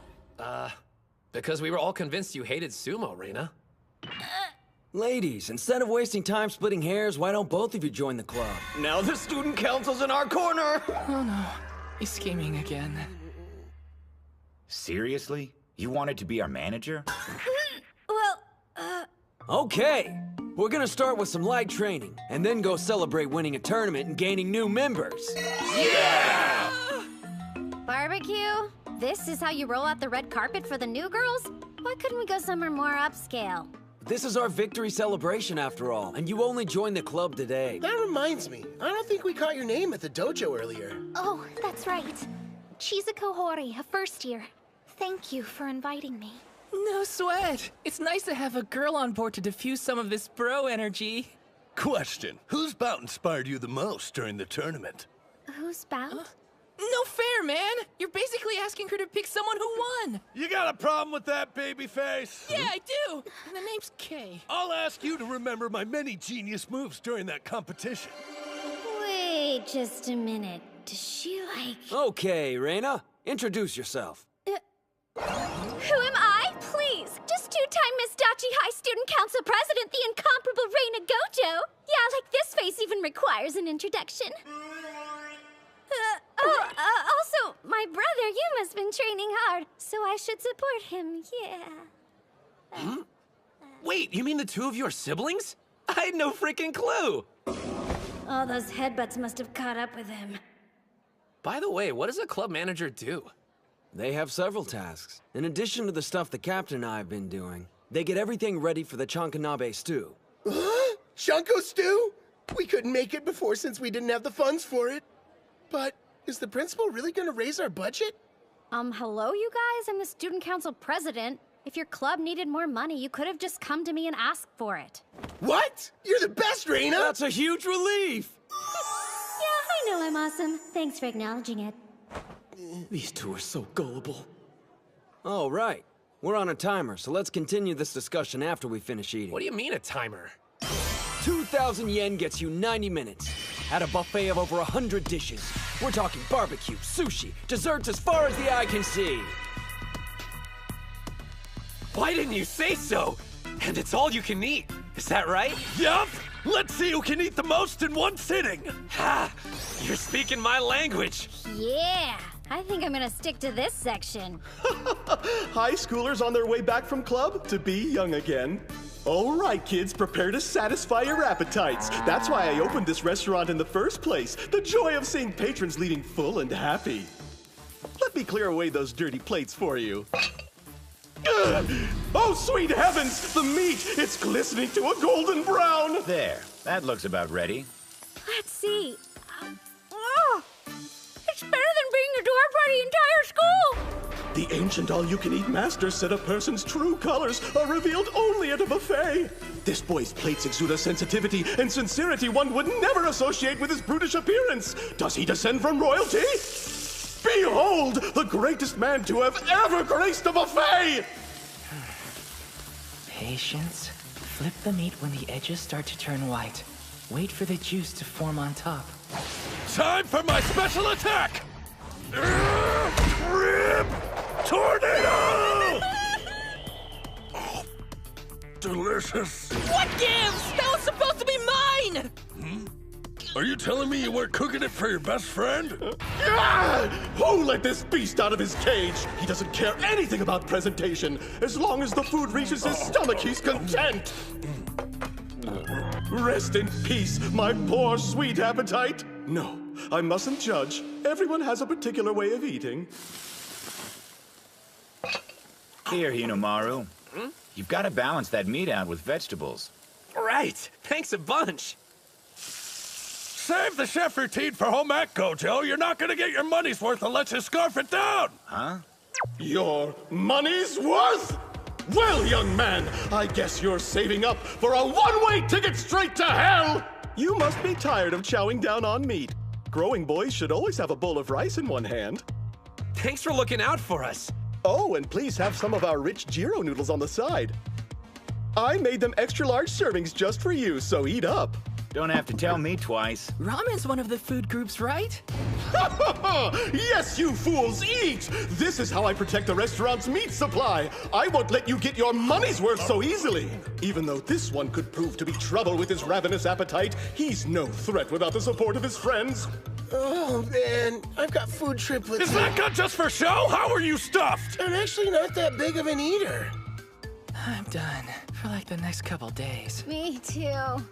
Because we were all convinced you hated Sumo, Reina. Ladies, instead of wasting time splitting hairs, why don't both of you join the club? Now the student council's in our corner! Oh no, he's scheming again. Seriously? You wanted to be our manager? Okay, we're gonna start with some light training, and then go celebrate winning a tournament and gaining new members. Yeah! Barbecue? This is how you roll out the red carpet for the new girls? Why couldn't we go somewhere more upscale? This is our victory celebration after all, and you only joined the club today. That reminds me, I don't think we caught your name at the dojo earlier. Oh, that's right. Chizuko Hori, a first year. Thank you for inviting me. No sweat. It's nice to have a girl on board to diffuse some of this bro energy. Question, whose bout inspired you the most during the tournament? Whose bout? No fair, man! You're basically asking her to pick someone who won! You got a problem with that, babyface? Yeah, I do! And the name's Kay. I'll ask you to remember my many genius moves during that competition. Wait just a minute. Does she like... Okay, Reina, introduce yourself. Who am I? Please, just two-time Miss Dachi High Student Council President, the incomparable Reina Gojo. Yeah, like this face even requires an introduction. Also, my brother, you must have been training hard, so I should support him, yeah. Wait, you mean the two of you are siblings? I had no freaking clue! All those headbutts must have caught up with him. By the way, what does a club manager do? They have several tasks. In addition to the stuff the captain and I have been doing, they get everything ready for the Chankanabe stew. Huh? Shanko stew? We couldn't make it before since we didn't have the funds for it. But is the principal really gonna raise our budget? Hello, you guys? I'm the student council president. If your club needed more money, you could have just come to me and asked for it. What? You're the best, Reina! That's a huge relief! Yeah, I know I'm awesome. Thanks for acknowledging it. These two are so gullible. Oh, right. We're on a timer, so let's continue this discussion after we finish eating. What do you mean a timer? 2,000 yen gets you 90 minutes. At a buffet of over 100 dishes. We're talking barbecue, sushi, desserts as far as the eye can see. Why didn't you say so? And it's all you can eat. Is that right? Yup! Let's see who can eat the most in one sitting! Ha! You're speaking my language! Yeah! I think I'm gonna stick to this section. High schoolers on their way back from club to be young again. All right, kids, prepare to satisfy your appetites. That's why I opened this restaurant in the first place. The joy of seeing patrons leaving full and happy. Let me clear away those dirty plates for you. Ugh! Oh, sweet heavens! The meat! It's glistening to a golden brown! There. That looks about ready. Let's see. It's better than being the door for the entire school! The ancient all-you-can-eat master said a person's true colors are revealed only at a buffet. This boy's plates exude a sensitivity and sincerity one would never associate with his brutish appearance. Does he descend from royalty? Behold, the greatest man to have ever graced a buffet! Patience. Flip the meat when the edges start to turn white. Wait for the juice to form on top. Time for my special attack! Rib Tornado! Oh, delicious. What gives? That was supposed to be mine! Are you telling me you weren't cooking it for your best friend? Who let this beast out of his cage? He doesn't care anything about presentation. As long as the food reaches his stomach, he's content. Rest in peace, my poor sweet appetite. No, I mustn't judge. Everyone has a particular way of eating. Here, Hinomaru. You've got to balance that meat out with vegetables. Right. Thanks a bunch. Save the chef routine for home ec, Gojo. You're not gonna get your money's worth unless you scarf it down. Huh? Your money's worth? Well, young man, I guess you're saving up for a one-way ticket straight to hell! You must be tired of chowing down on meat. Growing boys should always have a bowl of rice in one hand. Thanks for looking out for us. Oh, and please have some of our rich gyro noodles on the side. I made them extra large servings just for you, so eat up. Don't have to tell me twice. Ramen's one of the food groups, right? Yes, you fools, eat! This is how I protect the restaurant's meat supply. I won't let you get your money's worth so easily. Even though this one could prove to be trouble with his ravenous appetite, he's no threat without the support of his friends. Oh, man. I've got food triplets. Is that gun just for show? How are you stuffed? I'm actually not that big of an eater. I'm done for like the next couple days. Me too.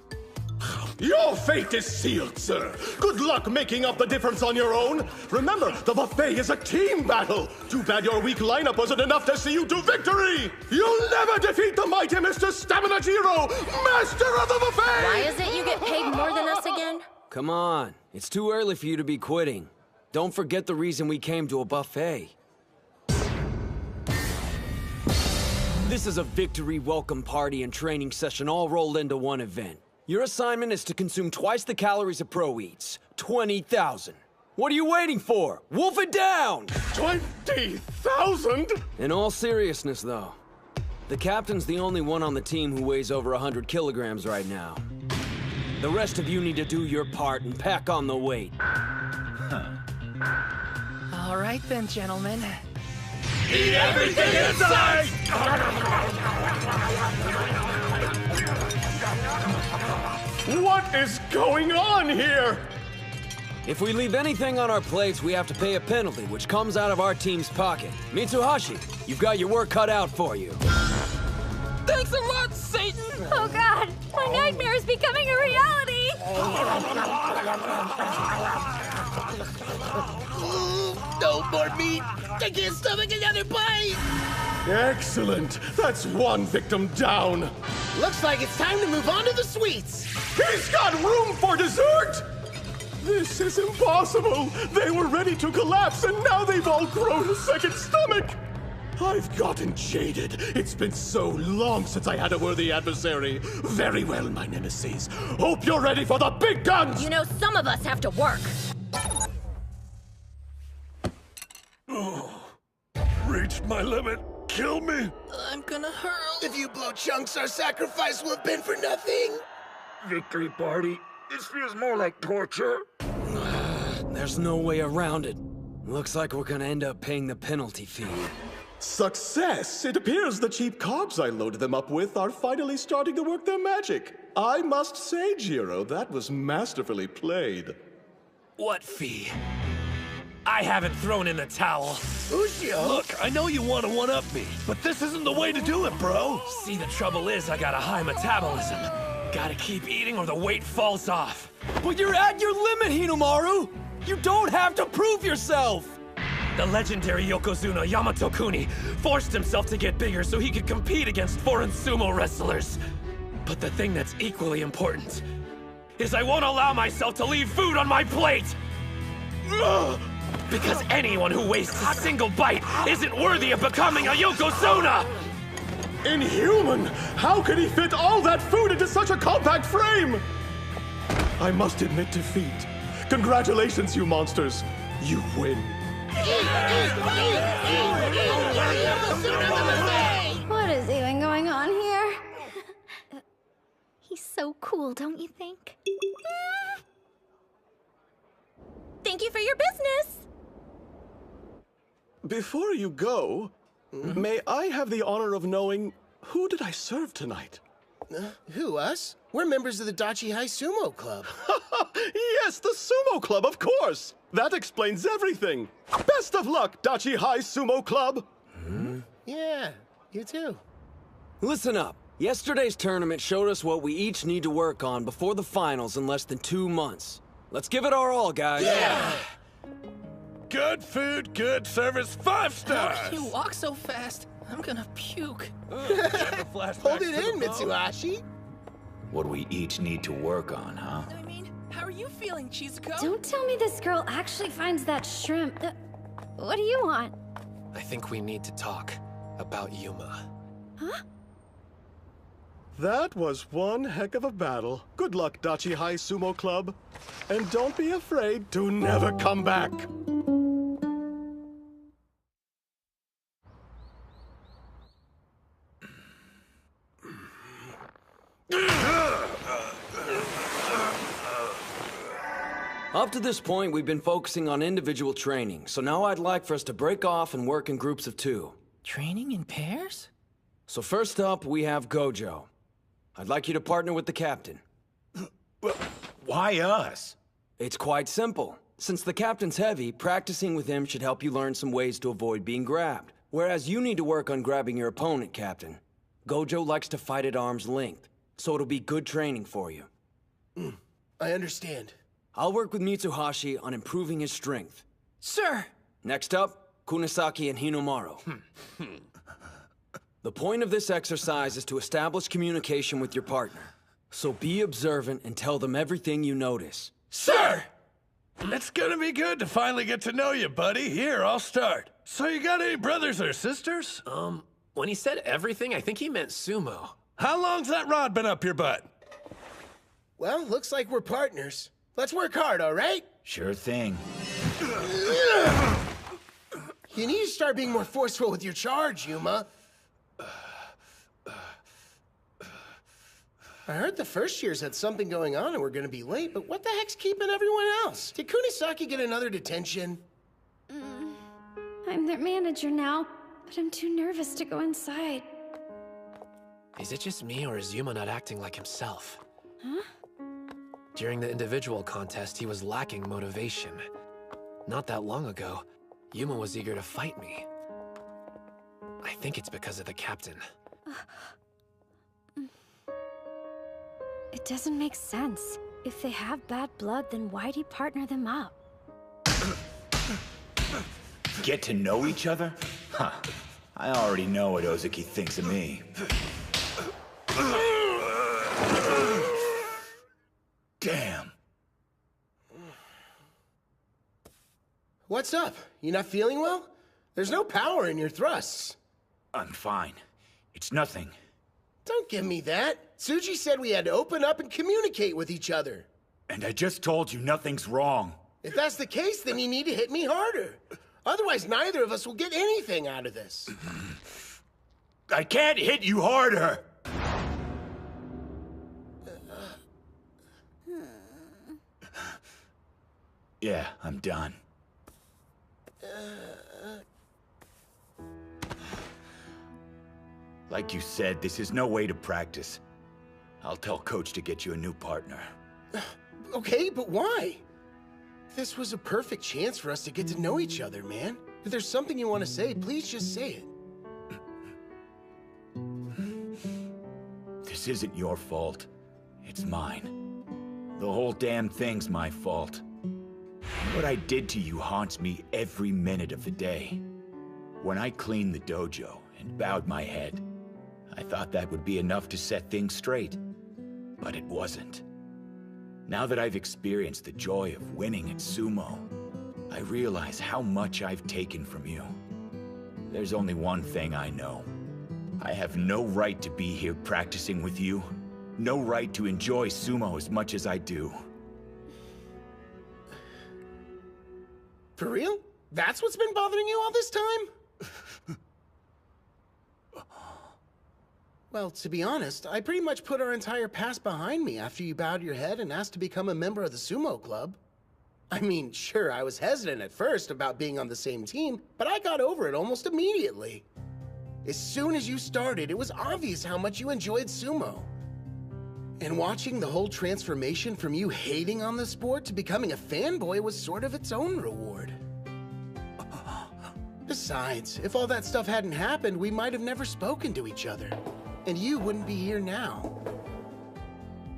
Your fate is sealed, sir. Good luck making up the difference on your own. Remember, the buffet is a team battle. Too bad your weak lineup wasn't enough to see you to victory. You'll never defeat the mighty Mr. Stamina Jiro, master of the buffet! Why is it you get paid more than us again? Come on, it's too early for you to be quitting. Don't forget the reason we came to a buffet. This is a victory welcome party and training session all rolled into one event. Your assignment is to consume twice the calories a pro eats. 20,000. What are you waiting for? Wolf it down! 20,000? In all seriousness, though, the captain's the only one on the team who weighs over 100 kilograms right now. The rest of you need to do your part and pack on the weight. All right then, gentlemen. Eat everything inside! What is going on here? If we leave anything on our plates, we have to pay a penalty, which comes out of our team's pocket. Mitsuhashi, you've got your work cut out for you. Thanks a lot, Satan! Oh God, my nightmare is becoming a reality! No more meat! I can't stomach another bite! Excellent. That's one victim down. Looks like it's time to move on to the sweets. He's got room for dessert! This is impossible. They were ready to collapse, and now they've all grown a second stomach. I've gotten jaded. It's been so long since I had a worthy adversary. Very well, my nemesis. Hope you're ready for the big guns! You know, some of us have to work. Reached my limit. Kill me. I'm gonna hurl. If you blow chunks, our sacrifice will have been for nothing. Victory party? This feels more like torture. There's no way around it. Looks like we're gonna end up paying the penalty fee. Success! It appears the cheap carbs I loaded them up with are finally starting to work their magic. I must say, Jiro, that was masterfully played. What fee? I haven't thrown in the towel. Ushio? Look, I know you want to one-up me, but this isn't the way to do it, bro. See, the trouble is I got a high metabolism. Gotta keep eating or the weight falls off. But you're at your limit, Hinomaru! You don't have to prove yourself! The legendary Yokozuna Yamato Kuni forced himself to get bigger so he could compete against foreign sumo wrestlers. But the thing that's equally important is I won't allow myself to leave food on my plate! Ugh! Because anyone who wastes a single bite isn't worthy of becoming a Yokozuna! Inhuman! How could he fit all that food into such a compact frame? I must admit defeat. Congratulations, you monsters. You win. What is even going on here? He's so cool, don't you think? Thank you for your business. Before you go, may I have the honor of knowing who did I serve tonight? Who, us? We're members of the Dachi High Sumo Club. Yes, the Sumo Club, of course! That explains everything! Best of luck, Dachi High Sumo Club! Yeah, you too. Listen up. Yesterday's tournament showed us what we each need to work on before the finals in less than 2 months. Let's give it our all, guys. Yeah! Good food, good service, 5 stars! How can you walk so fast? I'm gonna puke. Hold it in, Mitsuhashi. What we each need to work on, huh? I mean, how are you feeling, Chizuko? Don't tell me this girl actually finds that shrimp. What do you want? I think we need to talk about Yuma. Huh? That was one heck of a battle. Good luck, Dachi High Sumo Club. And don't be afraid to never come back. Up to this point, we've been focusing on individual training, so now I'd like for us to break off and work in groups of 2. Training in pairs? So first up, we have Gojo. I'd like you to partner with the captain. Why us? It's quite simple. Since the captain's heavy, practicing with him should help you learn some ways to avoid being grabbed. Whereas you need to work on grabbing your opponent, Captain. Gojo likes to fight at arm's length, so it'll be good training for you. I understand. I'll work with Mitsuhashi on improving his strength. Sir! Next up, Kunisaki and Hinomaru. The point of this exercise is to establish communication with your partner. So be observant and tell them everything you notice. Sir! It's gonna be good to finally get to know you, buddy. Here, I'll start. So you got any brothers or sisters? When he said everything, I think he meant Sumo. How long's that rod been up your butt? Well, looks like we're partners. Let's work hard, all right? Sure thing. You need to start being more forceful with your charge, Yuma. I heard the first years had something going on and we're gonna be late, but what the heck's keeping everyone else? Did Kunisaki get another detention? I'm their manager now, but I'm too nervous to go inside. Is it just me, or is Yuma not acting like himself? Huh? During the individual contest, he was lacking motivation. Not that long ago, Yuma was eager to fight me. I think it's because of the captain. It doesn't make sense. If they have bad blood, then why'd he partner them up? Get to know each other? Huh. I already know what Ozuki thinks of me. Damn. What's up? You not feeling well? There's no power in your thrusts. I'm fine. It's nothing. Don't give me that. Tsuji said we had to open up and communicate with each other. And I just told you nothing's wrong. If that's the case, then you need to hit me harder. Otherwise, neither of us will get anything out of this. I can't hit you harder! Yeah, I'm done. Like you said, this is no way to practice. I'll tell Coach to get you a new partner. Okay, but why? This was a perfect chance for us to get to know each other, man. If there's something you want to say, please just say it. This isn't your fault. It's mine. The whole damn thing's my fault. What I did to you haunts me every minute of the day. When I cleaned the dojo and bowed my head, I thought that would be enough to set things straight. But it wasn't. Now that I've experienced the joy of winning at Sumo, I realize how much I've taken from you. There's only one thing I know. I have no right to be here practicing with you. No right to enjoy Sumo as much as I do. For real? That's what's been bothering you all this time? Well, to be honest, I pretty much put our entire past behind me after you bowed your head and asked to become a member of the Sumo Club. I mean, sure, I was hesitant at first about being on the same team, but I got over it almost immediately. As soon as you started, it was obvious how much you enjoyed Sumo. And watching the whole transformation from you hating on the sport to becoming a fanboy was sort of its own reward. Besides, if all that stuff hadn't happened, we might have never spoken to each other. And you wouldn't be here now.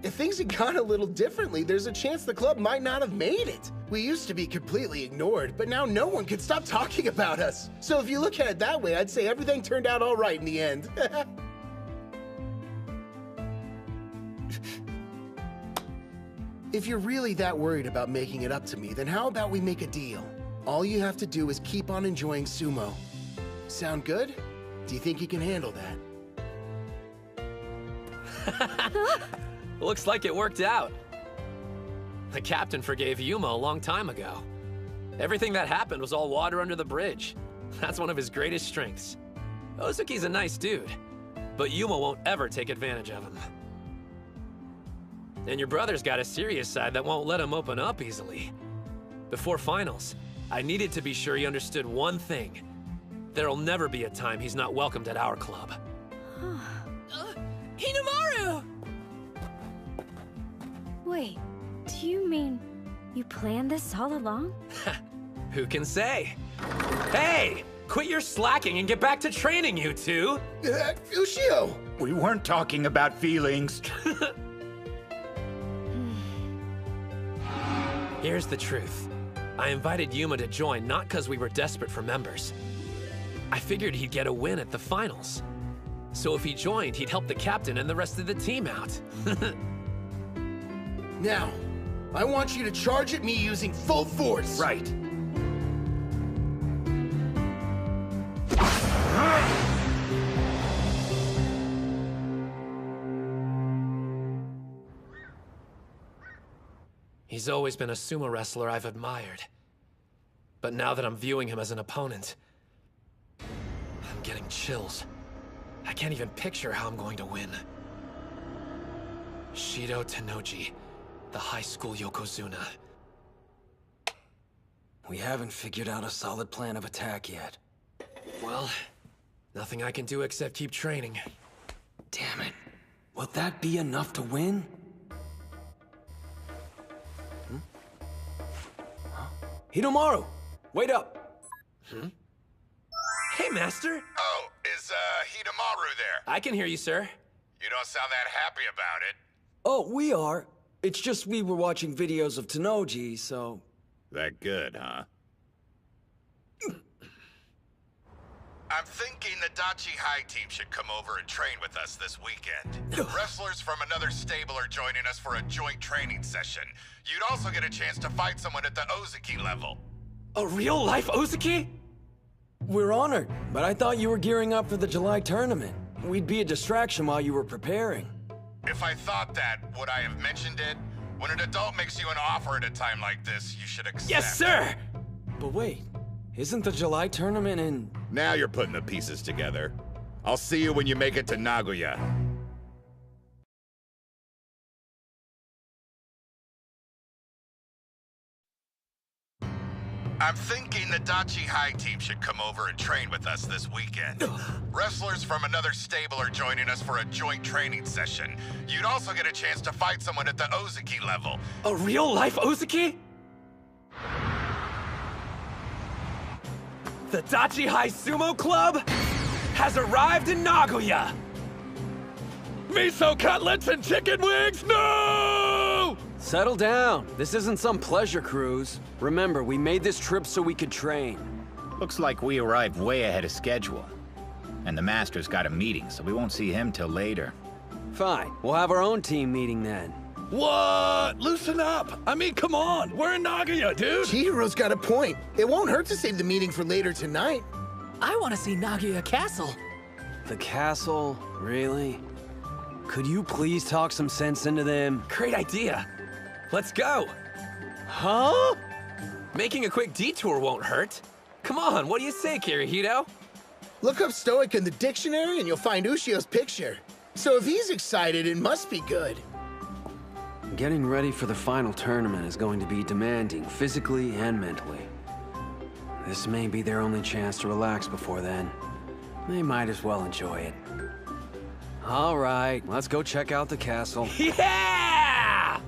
If things had gone a little differently, there's a chance the club might not have made it. We used to be completely ignored, but now no one could stop talking about us. So if you look at it that way, I'd say everything turned out all right in the end. If you're really that worried about making it up to me, then how about we make a deal? All you have to do is keep on enjoying Sumo. Sound good? Do you think you can handle that? Looks like it worked out. The captain forgave Yuma a long time ago. Everything that happened was all water under the bridge. That's one of his greatest strengths. Ozuki's a nice dude, but Yuma won't ever take advantage of him. And your brother's got a serious side that won't let him open up easily. Before finals, I needed to be sure he understood one thing. There'll never be a time he's not welcomed at our club. Hinomaru! Wait, do you mean you planned this all along? Who can say? Hey! Quit your slacking and get back to training, you two! Ushio! We weren't talking about feelings. Here's the truth. I invited Yuma to join not because we were desperate for members. I figured he'd get a win at the finals. So if he joined, he'd help the captain and the rest of the team out. Now, I want you to charge at me using full force. Right. He's always been a sumo wrestler I've admired. But now that I'm viewing him as an opponent, I'm getting chills. I can't even picture how I'm going to win. Shido Tennoji, the high school Yokozuna. We haven't figured out a solid plan of attack yet. Well, nothing I can do except keep training. Damn it. Will that be enough to win? Hinomaru! Wait up! Hey, Master! Oh, is Hinomaru there? I can hear you, sir. You don't sound that happy about it. Oh, we are. It's just we were watching videos of Tennoji, so... That good, huh? I'm thinking the Dachi High team should come over and train with us this weekend. Wrestlers from another stable are joining us for a joint training session. You'd also get a chance to fight someone at the Ozuki level. A real-life Ozuki? We're honored, but I thought you were gearing up for the July tournament. We'd be a distraction while you were preparing. If I thought that, would I have mentioned it? When an adult makes you an offer at a time like this, you should accept. Yes, sir! But wait, isn't the July tournament in... Now you're putting the pieces together. I'll see you when you make it to Nagoya. I'm thinking the Dachi High team should come over and train with us this weekend. Wrestlers from another stable are joining us for a joint training session. You'd also get a chance to fight someone at the Ozuki level. A real-life Ozuki? The Dachi High Sumo Club has arrived in Nagoya! Miso cutlets and chicken wings? No! Settle down. This isn't some pleasure cruise. Remember, we made this trip so we could train. Looks like we arrived way ahead of schedule. And the Master's got a meeting, so we won't see him till later. Fine. We'll have our own team meeting then. What? Loosen up! I mean, come on! We're in Nagoya, dude! Chihiro's got a point. It won't hurt to save the meeting for later tonight. I want to see Nagoya Castle. The castle? Really? Could you please talk some sense into them? Great idea. Let's go. Huh? Making a quick detour won't hurt. Come on, what do you say, Kirihito? Look up Stoic in the dictionary and you'll find Ushio's picture. So if he's excited, it must be good. Getting ready for the final tournament is going to be demanding, physically and mentally. This may be their only chance to relax before then. They might as well enjoy it. All right, let's go check out the castle. Yeah!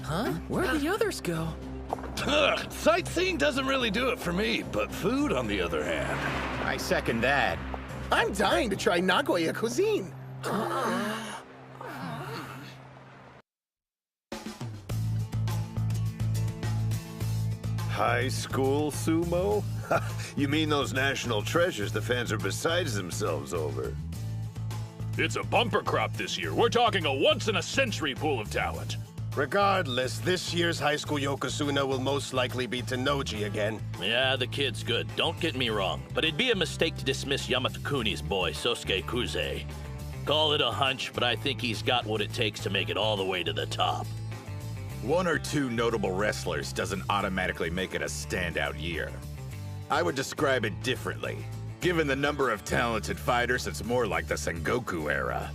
Huh? Where'd the others go? Sightseeing doesn't really do it for me, but food, on the other hand. I second that. I'm dying to try Nagoya cuisine. High school sumo? You mean those national treasures the fans are beside themselves over? It's a bumper crop this year. We're talking a once-in-a-century pool of talent. Regardless, this year's high school Yokozuna will most likely be Tennoji again. Yeah, the kid's good, don't get me wrong. But it'd be a mistake to dismiss Yamato-kuni's boy, Sosuke Kuze. Call it a hunch, but I think he's got what it takes to make it all the way to the top. One or two notable wrestlers doesn't automatically make it a standout year. I would describe it differently. Given the number of talented fighters, it's more like the Sengoku era.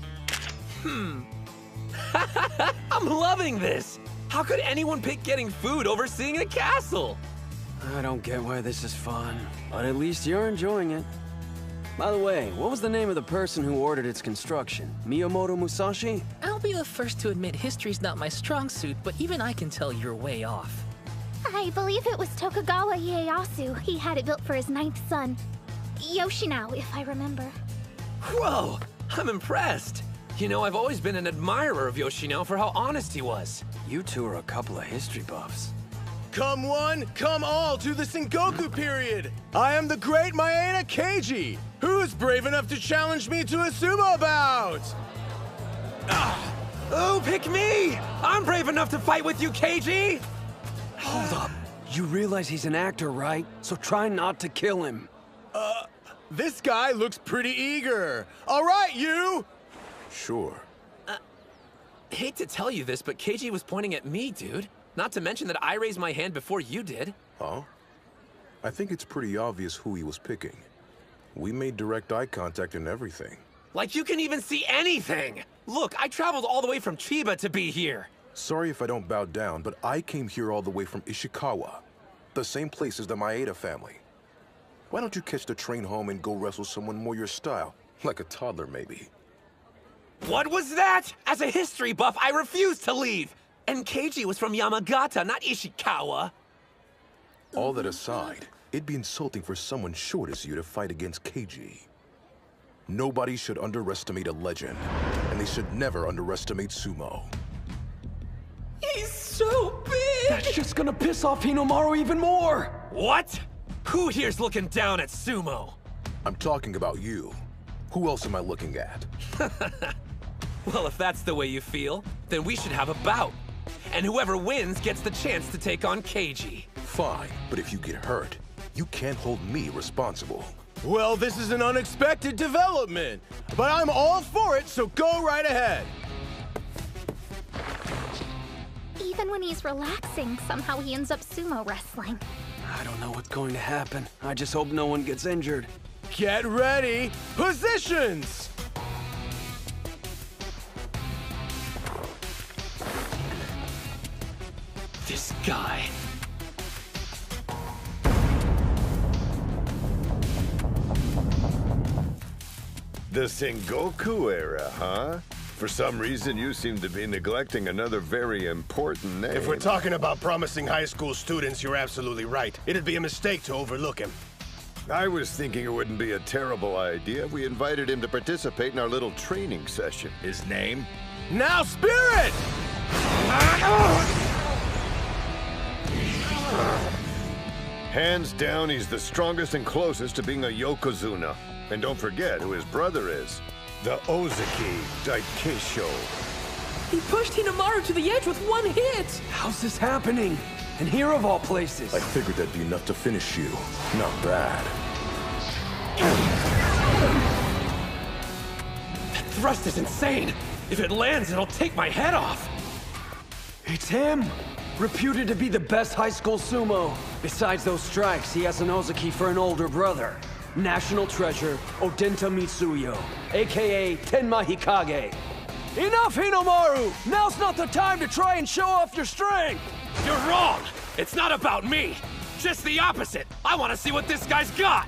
I'm loving this! How could anyone pick getting food over seeing a castle? I don't get why this is fun, but at least you're enjoying it. By the way, what was the name of the person who ordered its construction? Miyamoto Musashi? I'll be the first to admit history's not my strong suit, but even I can tell you're way off. I believe it was Tokugawa Ieyasu. He had it built for his 9th son. Yoshinao, if I remember. Whoa! I'm impressed! You know, I've always been an admirer of Yoshinao for how honest he was. You two are a couple of history buffs. Come one, come all to the Sengoku period! I am the great Maeda Keiji! Who's brave enough to challenge me to a sumo bout? Oh, pick me! I'm brave enough to fight with you, Keiji! Hold up. You realize he's an actor, right? So try not to kill him. This guy looks pretty eager. All right, you! Sure. Hate to tell you this, but Keiji was pointing at me, dude. Not to mention that I raised my hand before you did. Huh? I think it's pretty obvious who he was picking. We made direct eye contact and everything. Like you can even see anything! Look, I traveled all the way from Chiba to be here. Sorry if I don't bow down, but I came here all the way from Ishikawa. The same place as the Maeda family. Why don't you catch the train home and go wrestle someone more your style? Like a toddler, maybe. What was that? As a history buff, I refuse to leave! And Keiji was from Yamagata, not Ishikawa. All that aside, it'd be insulting for someone short as you to fight against Keiji. Nobody should underestimate a legend, and they should never underestimate Sumo. He's so big! That's just gonna piss off Hinomaru even more! What? Who here's looking down at Sumo? I'm talking about you. Who else am I looking at? Well, if that's the way you feel, then we should have a bout. And whoever wins gets the chance to take on Keiji. Fine, but if you get hurt, you can't hold me responsible. Well, this is an unexpected development, but I'm all for it, so go right ahead. Even when he's relaxing, somehow he ends up sumo wrestling. I don't know what's going to happen. I just hope no one gets injured. Get ready! Positions! This guy. The Sengoku era, huh? For some reason, you seem to be neglecting another very important name. If we're talking about promising high school students, you're absolutely right. It'd be a mistake to overlook him. I was thinking it wouldn't be a terrible idea if we invited him to participate in our little training session. His name? Now, Spirit! Hands down, he's the strongest and closest to being a Yokozuna. And don't forget who his brother is. The Ozaki Daikeisho. He pushed Hinomaru to the edge with one hit! How's this happening? And here of all places. I figured that'd be enough to finish you. Not bad. That thrust is insane! If it lands, it'll take my head off! It's him! Reputed to be the best high school sumo. Besides those strikes, he has an Ozaki for an older brother. National treasure, Odenta Mitsuyo, aka Tenma Hikage. Enough, Hinomaru! Now's not the time to try and show off your strength! You're wrong! It's not about me! Just the opposite! I want to see what this guy's got!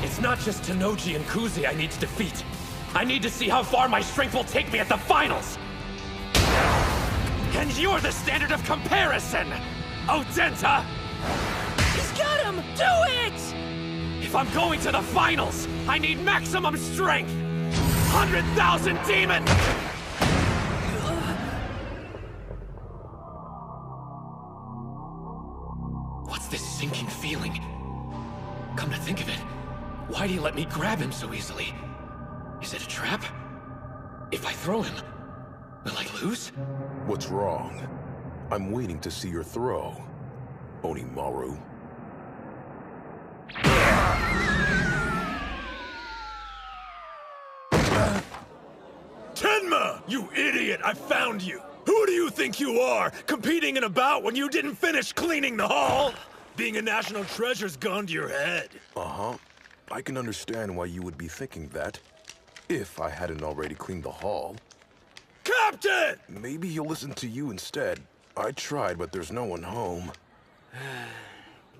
It's not just Tanoji and Kuze I need to defeat. I need to see how far my strength will take me at the finals! And you're the standard of comparison! Odenta! He's got him! Do it! If I'm going to the finals, I need maximum strength! 100,000 demon! What's this sinking feeling? Come to think of it, why'd he let me grab him so easily? Is it a trap? If I throw him, will I lose? What's wrong? I'm waiting to see your throw, Onimaru. Tenma! You idiot! I found you! Who do you think you are, competing in a bout when you didn't finish cleaning the hall? Being a national treasure's gone to your head. Uh-huh. I can understand why you would be thinking that. If I hadn't already cleaned the hall. Captain! Maybe he'll listen to you instead. I tried, but there's no one home.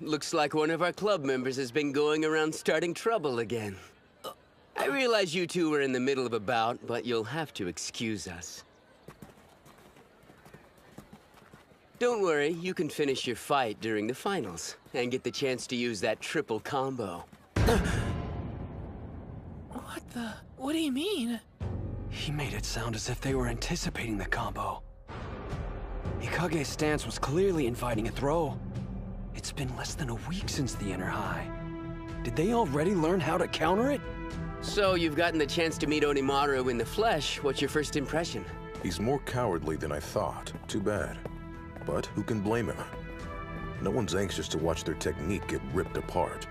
Looks like one of our club members has been going around starting trouble again. I realize you two were in the middle of a bout, but you'll have to excuse us. Don't worry, you can finish your fight during the finals, and get the chance to use that triple combo. What do you mean? He made it sound as if they were anticipating the combo. Ikage's stance was clearly inviting a throw. It's been less than a week since the inner high. Did they already learn how to counter it? So you've gotten the chance to meet Hinomaru in the flesh. What's your first impression? He's more cowardly than I thought. Too bad. But who can blame him? No one's anxious to watch their technique get ripped apart.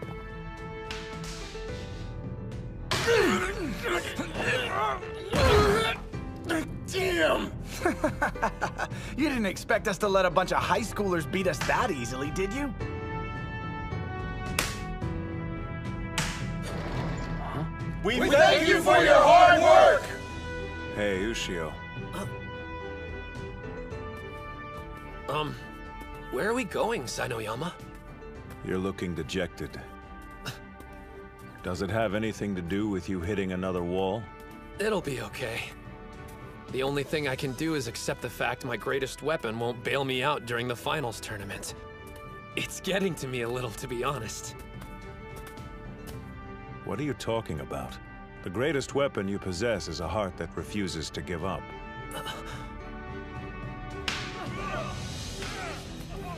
Damn! You didn't expect us to let a bunch of high schoolers beat us that easily, did you? We thank you for your hard work! Hey, Ushio. Where are we going, Sainoyama? You're looking dejected. Does it have anything to do with you hitting another wall? It'll be okay. The only thing I can do is accept the fact my greatest weapon won't bail me out during the finals tournament. It's getting to me a little, to be honest. What are you talking about? The greatest weapon you possess is a heart that refuses to give up.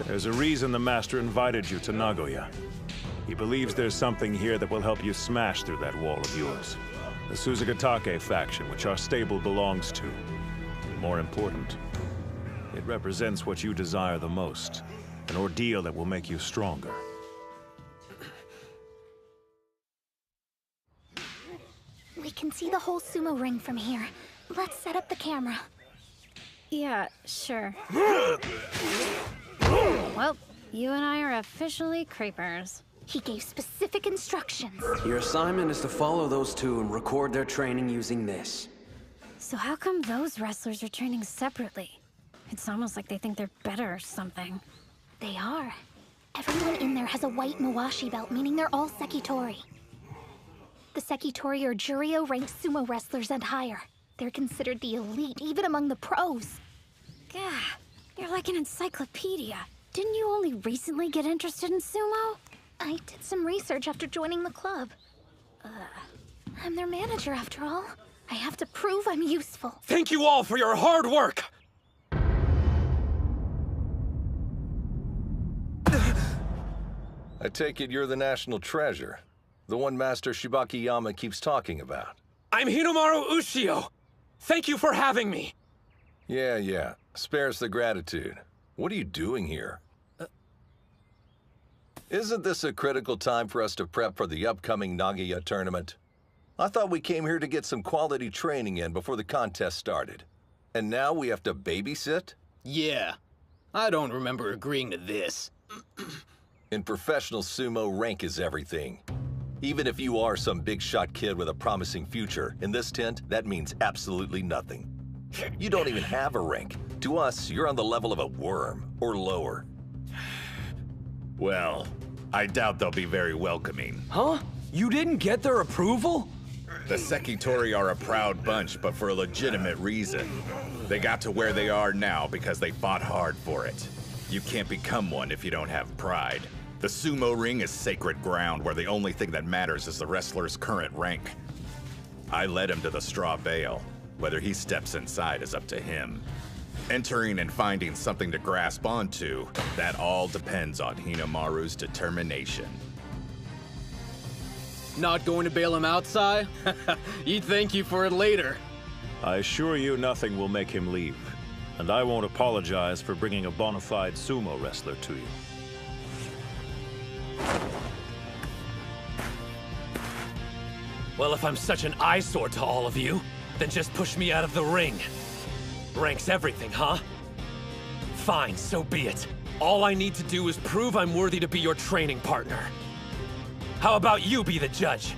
There's a reason the Master invited you to Nagoya. He believes there's something here that will help you smash through that wall of yours. The Suzugatake faction, which our stable belongs to. More important, it represents what you desire the most. An ordeal that will make you stronger. We can see the whole sumo ring from here. Let's set up the camera. Yeah, sure. Well, you and I are officially creepers. He gave specific instructions. Your assignment is to follow those two and record their training using this. So how come those wrestlers are training separately? It's almost like they think they're better or something. They are. Everyone in there has a white Mawashi belt, meaning they're all Sekitori. The Sekitori are Juryo-ranked sumo wrestlers and higher. They're considered the elite, even among the pros. Gah, you're like an encyclopedia. Didn't you only recently get interested in sumo? I did some research after joining the club. I'm their manager, after all. I have to prove I'm useful. Thank you all for your hard work! I take it you're the national treasure. The one Master Shibakiyama keeps talking about. I'm Hinomaru Ushio! Thank you for having me! Yeah. Spare us the gratitude. What are you doing here? Isn't this a critical time for us to prep for the upcoming Nagoya tournament? I thought we came here to get some quality training in before the contest started. And now we have to babysit? Yeah. I don't remember agreeing to this. In professional sumo, rank is everything. Even if you are some big shot kid with a promising future, in this tent, that means absolutely nothing. You don't even have a rank. To us, you're on the level of a worm, or lower. Well, I doubt they'll be very welcoming. Huh? You didn't get their approval? The Sekitori are a proud bunch, but for a legitimate reason. They got to where they are now because they fought hard for it. You can't become one if you don't have pride. The sumo ring is sacred ground where the only thing that matters is the wrestler's current rank. I led him to the straw bale. Whether he steps inside is up to him. Entering and finding something to grasp onto, that all depends on Hinomaru's determination. Not going to bail him out, Sai? You'd thank you for it later. I assure you nothing will make him leave. And I won't apologize for bringing a bona fide sumo wrestler to you. Well, if I'm such an eyesore to all of you, then just push me out of the ring. Rank's everything, huh? Fine, so be it. All I need to do is prove I'm worthy to be your training partner. How about you be the judge?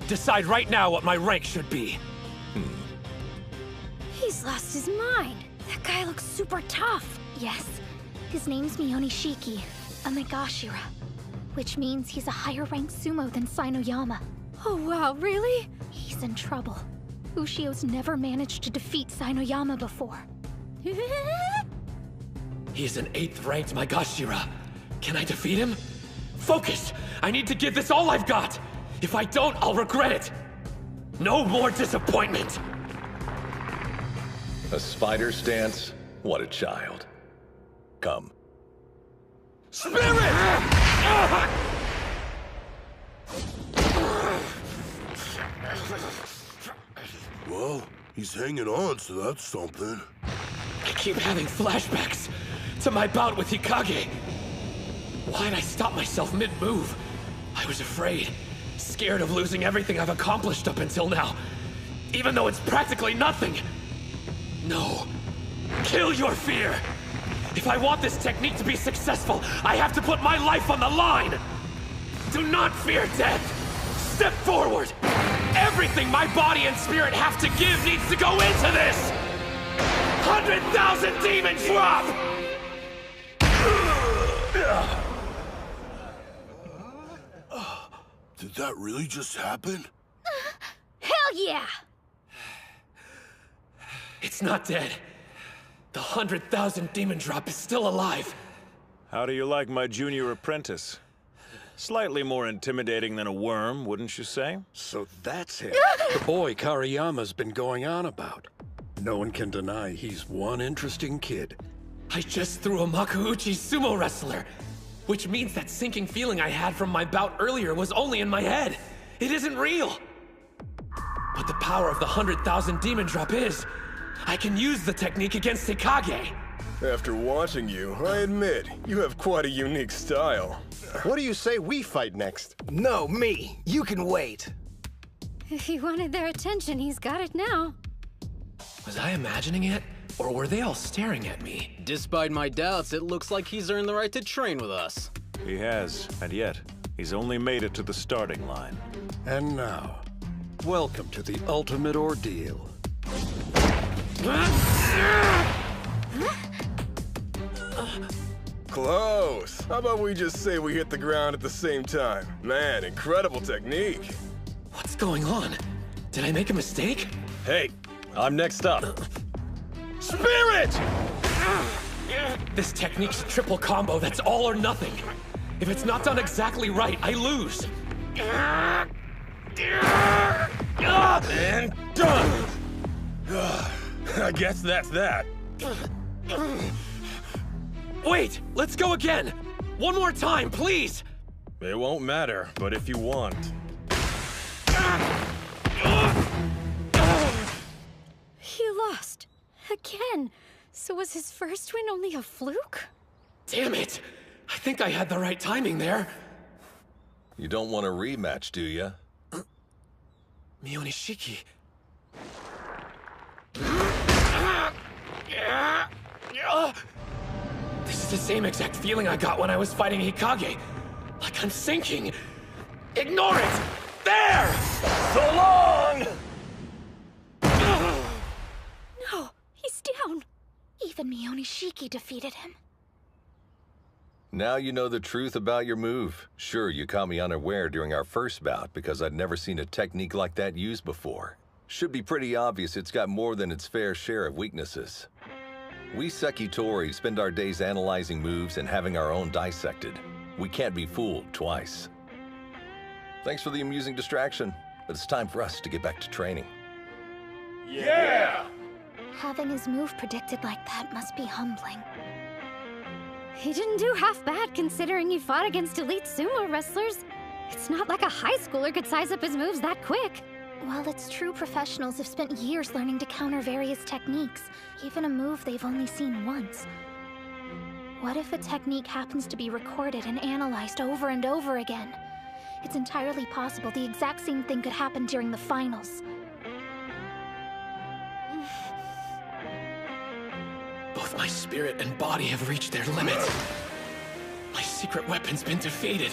Decide right now what my rank should be. He's lost his mind. That guy looks super tough. Yes. His name's Miyonishiki, a Megashira. Which means he's a higher ranked sumo than Hinoyama. Oh wow, really? He's in trouble. Ushio's never managed to defeat Hinoyama before. He's an 8th ranked Maegashira. Can I defeat him? Focus! I need to give this all I've got! If I don't, I'll regret it! No more disappointment! A spider stance? What a child. Come. Spirit! Well, he's hanging on, so that's something. I keep having flashbacks to my bout with Hikage. Why'd I stop myself mid-move? I was afraid, scared of losing everything I've accomplished up until now, even though it's practically nothing. No. Kill your fear! If I want this technique to be successful, I have to put my life on the line! Do not fear death! Step forward! Everything my body and spirit have to give needs to go into this! 100,000 demon drop! Did that really just happen? Hell yeah! It's not dead. The 100,000 demon drop is still alive. How do you like my junior apprentice? Slightly more intimidating than a worm, wouldn't you say? So that's him. The boy Kariyama's been going on about. No one can deny he's one interesting kid. I just threw a Makuuchi sumo wrestler, which means that sinking feeling I had from my bout earlier was only in my head. It isn't real. But the power of the 100,000 demon drop is. I can use the technique against Hikage. After watching you, I admit, you have quite a unique style. What do you say we fight next? No, me. You can wait. If he wanted their attention, he's got it now. Was I imagining it? Or were they all staring at me? Despite my doubts, it looks like he's earned the right to train with us. He has, and yet, he's only made it to the starting line. And now, welcome to the ultimate ordeal. Close. How about we just say we hit the ground at the same time? Man, incredible technique. What's going on? Did I make a mistake? Hey, I'm next up. Spirit! This technique's a triple combo that's all or nothing. If it's not done exactly right, I lose. And done! I guess that's that. Wait, let's go again. One more time, please. It won't matter, but if you want. He lost. Again. So was his first win only a fluke? Damn it. I think I had the right timing there. You don't want a rematch, do you? Mionishiki. This is the same exact feeling I got when I was fighting Hikage. Like I'm sinking. Ignore it! There! So long! No, he's down. Even Mionishiki defeated him. Now you know the truth about your move. Sure, you caught me unaware during our first bout because I'd never seen a technique like that used before. Should be pretty obvious it's got more than its fair share of weaknesses. We Sekitori spend our days analyzing moves and having our own dissected. We can't be fooled twice. Thanks for the amusing distraction, but it's time for us to get back to training. Yeah! Having his move predicted like that must be humbling. He didn't do half bad considering he fought against elite sumo wrestlers. It's not like a high schooler could size up his moves that quick. While it's true professionals have spent years learning to counter various techniques, even a move they've only seen once. What if a technique happens to be recorded and analyzed over and over again? It's entirely possible the exact same thing could happen during the finals. Both my spirit and body have reached their limits. My secret weapon's been defeated.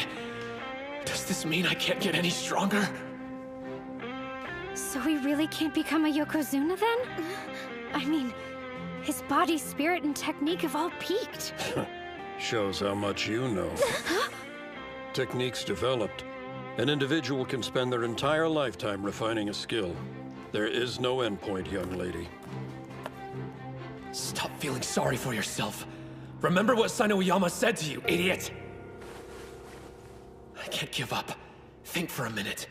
Does this mean I can't get any stronger? So he really can't become a Yokozuna then? I mean, his body, spirit, and technique have all peaked. Shows how much you know. techniques developed, an individual can spend their entire lifetime refining a skill. There is no endpoint, young lady. Stop feeling sorry for yourself. Remember what Sino-Yama said to you, idiot! I can't give up. Think for a minute.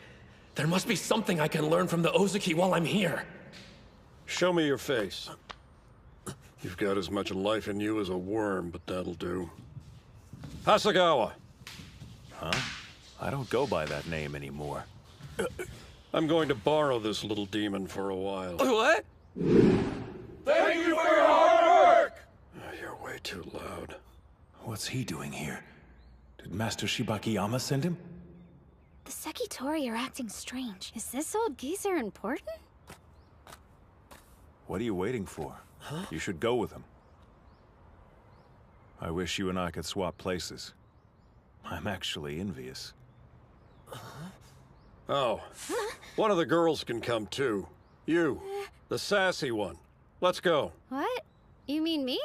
There must be something I can learn from the Ozaki while I'm here. Show me your face. You've got as much life in you as a worm, but that'll do. Hasagawa! Huh? I don't go by that name anymore. I'm going to borrow this little demon for a while. What? Thank you for your hard work! You're way too loud. What's he doing here? Did Master Shibakiyama send him? The Sekitori are acting strange. Is this old geezer important? What are you waiting for? Huh? You should go with him. I wish you and I could swap places. I'm actually envious. Oh, one of the girls can come too. You, the sassy one. Let's go. What? You mean me?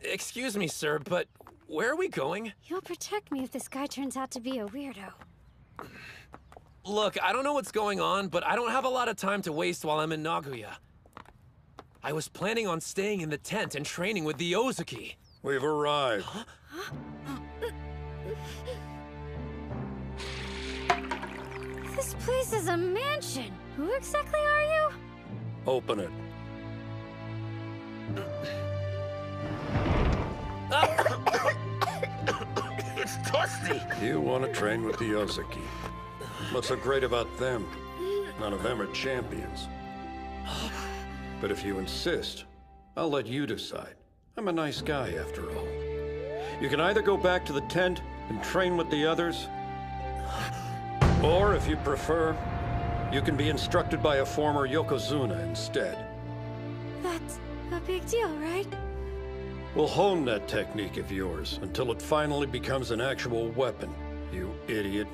Excuse me, sir, but where are we going? You'll protect me if this guy turns out to be a weirdo. Look, I don't know what's going on, but I don't have a lot of time to waste while I'm in Nagoya. I was planning on staying in the tent and training with the Ozaki. We've arrived. Huh? This place is a mansion. Who exactly are you? Open it. It's dusty. You want to train with the Ozaki. What's so great about them? None of them are champions. But if you insist, I'll let you decide. I'm a nice guy, after all. You can either go back to the tent and train with the others, or if you prefer, you can be instructed by a former Yokozuna instead. That's a big deal, right? We'll hone that technique of yours until it finally becomes an actual weapon, you idiot.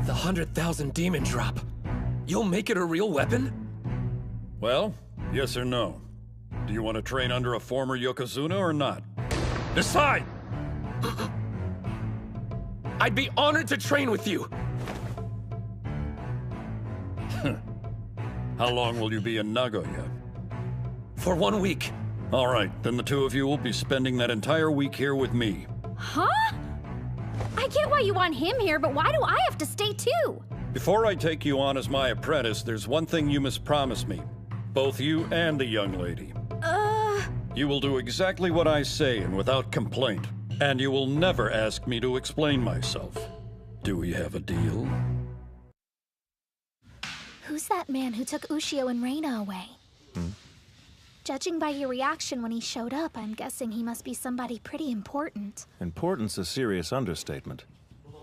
The 100,000 demon drop. You'll make it a real weapon? Well, yes or no? Do you want to train under a former Yokozuna or not? Decide! I'd be honored to train with you. How long will you be in Nagoya? For 1 week. All right, then the two of you will be spending that entire week here with me. Huh? I get why you want him here, but why do I have to stay too? Before I take you on as my apprentice, there's one thing you must promise me. Both you and the young lady. You will do exactly what I say and without complaint. And you will never ask me to explain myself. Do we have a deal? Who's that man who took Ushio and Reina away? Judging by your reaction when he showed up, I'm guessing he must be somebody pretty important. Important's a serious understatement.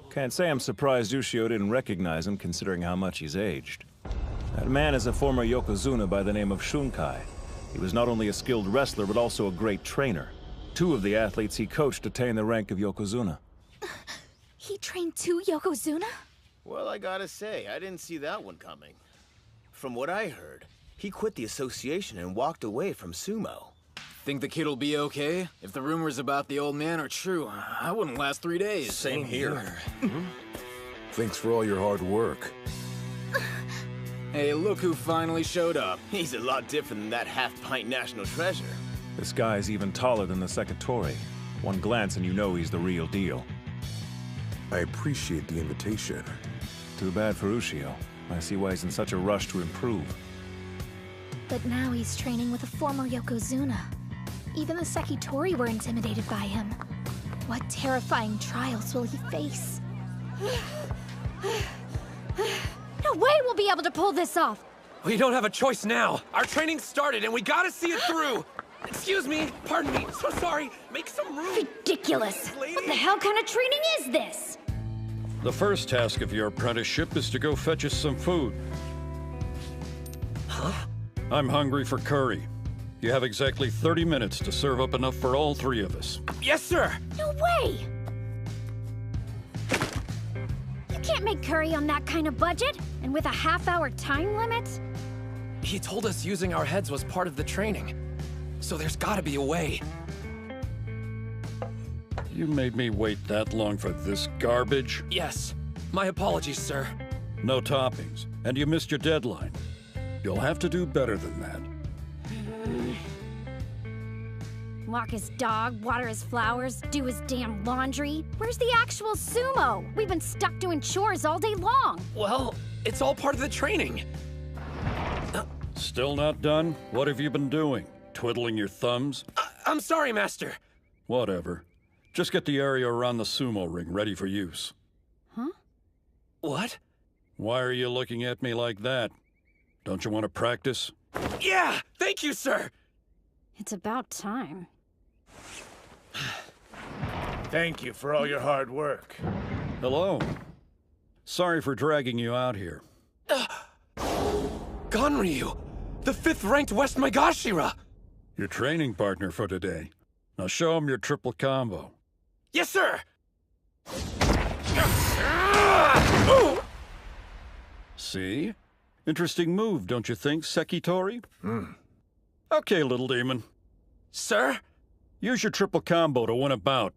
Can't say I'm surprised Ushio didn't recognize him, considering how much he's aged. That man is a former Yokozuna by the name of Shunkai. He was not only a skilled wrestler, but also a great trainer. 2 of the athletes he coached attained the rank of Yokozuna. He trained 2 Yokozuna? Well, I gotta say, I didn't see that one coming. From what I heard, he quit the association and walked away from Sumo. Think the kid'll be okay? If the rumors about the old man are true, I wouldn't last 3 days. Same here. Thanks for all your hard work. Hey, look who finally showed up. He's a lot different than that half-pint national treasure. This guy's even taller than the Sekitori. One glance and you know he's the real deal. I appreciate the invitation. Too bad for Ushio. I see why he's in such a rush to improve. But now he's training with a former Yokozuna. Even the Sekitori were intimidated by him. What terrifying trials will he face? No way we'll be able to pull this off! We don't have a choice now. Our training started and we gotta see it through. Excuse me, pardon me, so sorry. Make some room. Ridiculous! What the hell kind of training is this? The first task of your apprenticeship is to go fetch us some food. Huh? I'm hungry for curry. You have exactly 30 minutes to serve up enough for all 3 of us. Yes, sir! No way! You can't make curry on that kind of budget. And with a half-hour time limit? He told us using our heads was part of the training. So there's gotta be a way. You made me wait that long for this garbage? Yes. My apologies, sir. No toppings, and you missed your deadline. You'll have to do better than that. Walk his dog, water his flowers, do his damn laundry. Where's the actual sumo? We've been stuck doing chores all day long. Well, it's all part of the training. Still not done? What have you been doing? Twiddling your thumbs? I'm sorry, Master. Whatever. Just get the area around the sumo ring ready for use. Huh? What? Why are you looking at me like that? Don't you want to practice? Yeah! Thank you, sir! It's about time. Thank you for all your hard work. Hello. Sorry for dragging you out here. Ganryu! The 5th-ranked West Megashira! Your training partner for today. Now show him your triple combo. Yes, sir! See? Interesting move, don't you think, Sekitori? Okay, little demon. Sir? Use your triple combo to win a bout.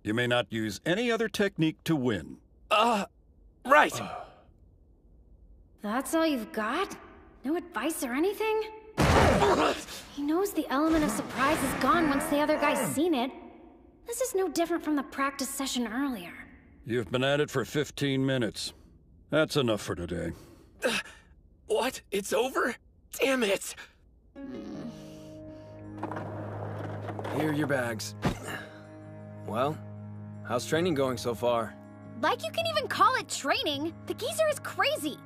You may not use any other technique to win. Right. That's all you've got? No advice or anything? He knows the element of surprise is gone once the other guy's seen it. This is no different from the practice session earlier. You've been at it for 15 minutes. That's enough for today. What? It's over? Damn it! Here are your bags. Well, how's training going so far? Like you can even call it training? The geezer is crazy.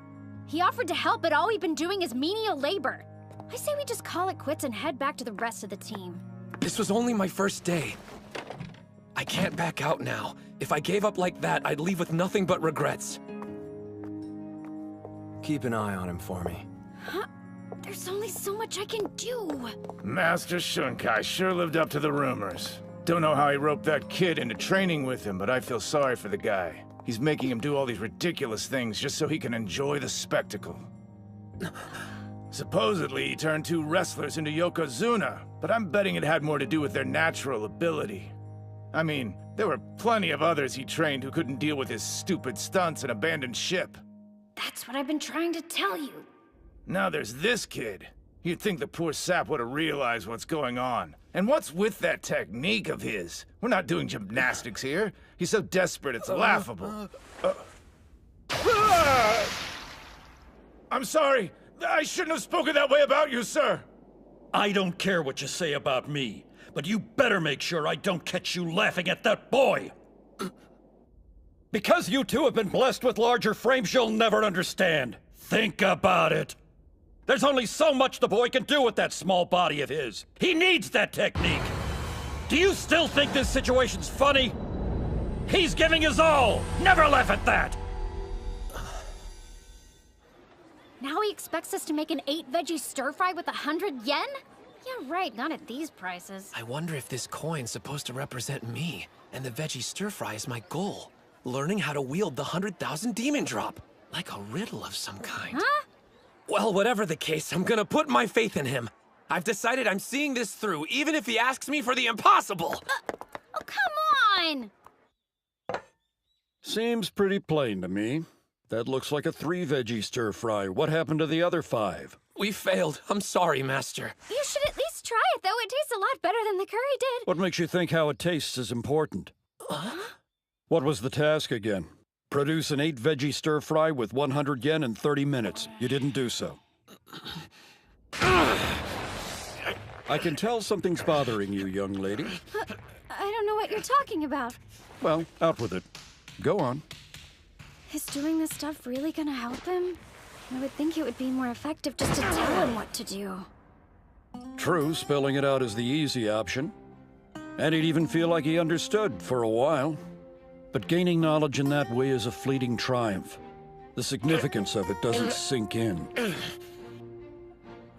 He offered to help, but all we've been doing is menial labor. I say we just call it quits and head back to the rest of the team. This was only my first day. I can't back out now. If I gave up like that, I'd leave with nothing but regrets. Keep an eye on him for me. Huh? There's only so much I can do. Master Shunkai sure lived up to the rumors. Don't know how he roped that kid into training with him, but I feel sorry for the guy. He's making him do all these ridiculous things just so he can enjoy the spectacle. Supposedly, he turned 2 wrestlers into Yokozuna, but I'm betting it had more to do with their natural ability. I mean, there were plenty of others he trained who couldn't deal with his stupid stunts and abandoned ship. That's what I've been trying to tell you. Now there's this kid. You'd think the poor sap would have realized what's going on. And what's with that technique of his? We're not doing gymnastics here. He's so desperate it's laughable. I'm sorry. I shouldn't have spoken that way about you, sir. I don't care what you say about me, but you better make sure I don't catch you laughing at that boy. Because you two have been blessed with larger frames you'll never understand. Think about it. There's only so much the boy can do with that small body of his. He needs that technique. Do you still think this situation's funny? He's giving his all. Never laugh at that. Now he expects us to make an 8-veggie stir-fry with 100 yen? Yeah, right, not at these prices. I wonder if this coin's supposed to represent me, and the veggie stir-fry is my goal. Learning how to wield the 100,000 demon drop. Like a riddle of some kind. Huh? Well, whatever the case, I'm gonna put my faith in him. I've decided I'm seeing this through, even if he asks me for the impossible! Oh, come on! Seems pretty plain to me. That looks like a 3-veggie stir-fry. What happened to the other 5? We failed. I'm sorry, Master. You should at least try it, though. It tastes a lot better than the curry did. What makes you think how it tastes is important? What was the task again? Produce an 8-veggie stir-fry with 100 yen in 30 minutes. You didn't do so. I can tell something's bothering you, young lady. I don't know what you're talking about. Well, out with it. Go on. Is doing this stuff really gonna help him? I would think it would be more effective just to tell him what to do. True, spelling it out is the easy option. And he'd even feel like he understood for a while. But gaining knowledge in that way is a fleeting triumph. The significance of it doesn't sink in.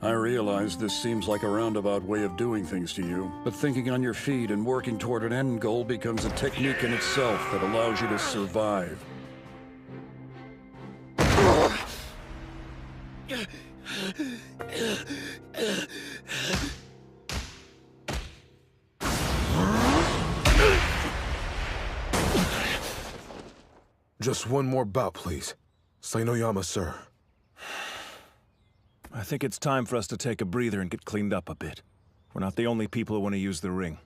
I realize this seems like a roundabout way of doing things to you, but thinking on your feet and working toward an end goal becomes a technique in itself that allows you to survive. Just one more bout, please. Sainoyama, sir. I think it's time for us to take a breather and get cleaned up a bit. We're not the only people who want to use the ring.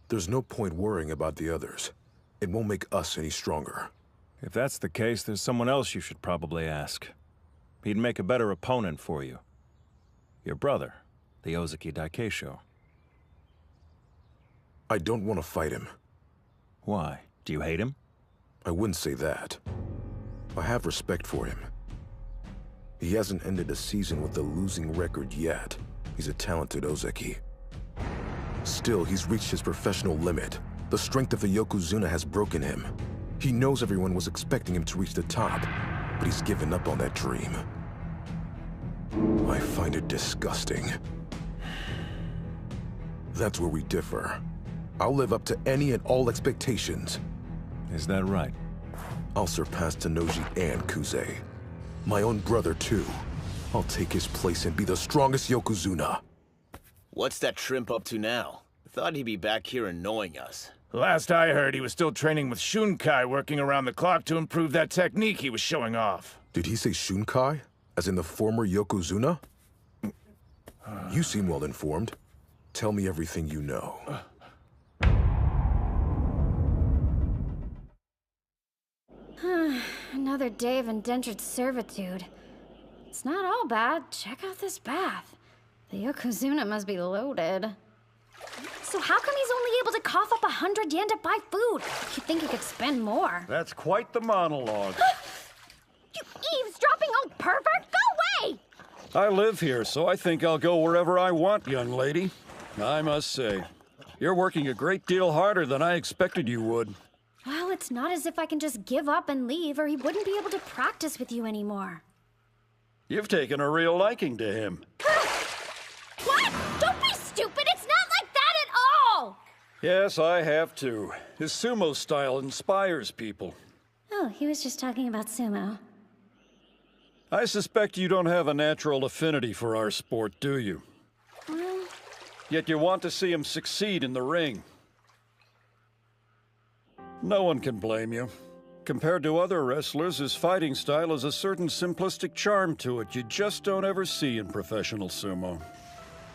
There's no point worrying about the others. It won't make us any stronger. If that's the case, there's someone else you should probably ask. He'd make a better opponent for you. Your brother, the Ozaki Daikeisho. I don't want to fight him. Why? Do you hate him? I wouldn't say that. I have respect for him. He hasn't ended a season with a losing record yet. He's a talented Ozaki. Still, he's reached his professional limit. The strength of the Yokozuna has broken him. He knows everyone was expecting him to reach the top, but he's given up on that dream. I find it disgusting. That's where we differ. I'll live up to any and all expectations. Is that right? I'll surpass Tenoji and Kuze. My own brother, too. I'll take his place and be the strongest Yokozuna. What's that shrimp up to now? I thought he'd be back here annoying us. Last I heard, he was still training with Shunkai, working around the clock to improve that technique he was showing off. Did he say Shunkai? As in the former Yokozuna? You seem well informed. Tell me everything you know. Another day of indentured servitude. It's not all bad. Check out this bath. The Yokozuna must be loaded. So how come he's only able to cough up 100 yen to buy food? You'd think he could spend more. That's quite the monologue. You eavesdropping old pervert! Go away! I live here, so I think I'll go wherever I want, young lady. I must say, you're working a great deal harder than I expected you would. Well, it's not as if I can just give up and leave, or he wouldn't be able to practice with you anymore. You've taken a real liking to him. What? Don't be stupid! It's not like that at all! Yes, I have too. His sumo style inspires people. Oh, he was just talking about sumo. I suspect you don't have a natural affinity for our sport, do you? Well... Yet you want to see him succeed in the ring. No one can blame you. Compared to other wrestlers, his fighting style has a certain simplistic charm to it you just don't ever see in professional sumo.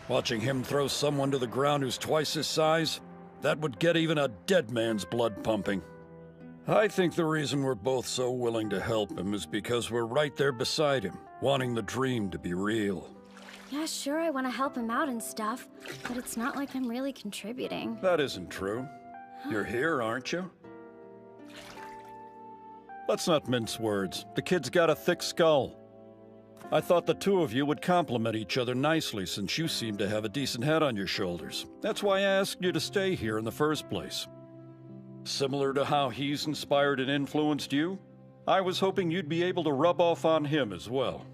Watching him throw someone to the ground who's twice his size, that would get even a dead man's blood pumping. I think the reason we're both so willing to help him is because we're right there beside him, wanting the dream to be real. Yeah, sure, I want to help him out and stuff, but it's not like I'm really contributing. That isn't true. You're here, aren't you? Let's not mince words. The kid's got a thick skull. I thought the two of you would complement each other nicely since you seem to have a decent head on your shoulders. That's why I asked you to stay here in the first place. Similar to how he's inspired and influenced you, I was hoping you'd be able to rub off on him as well.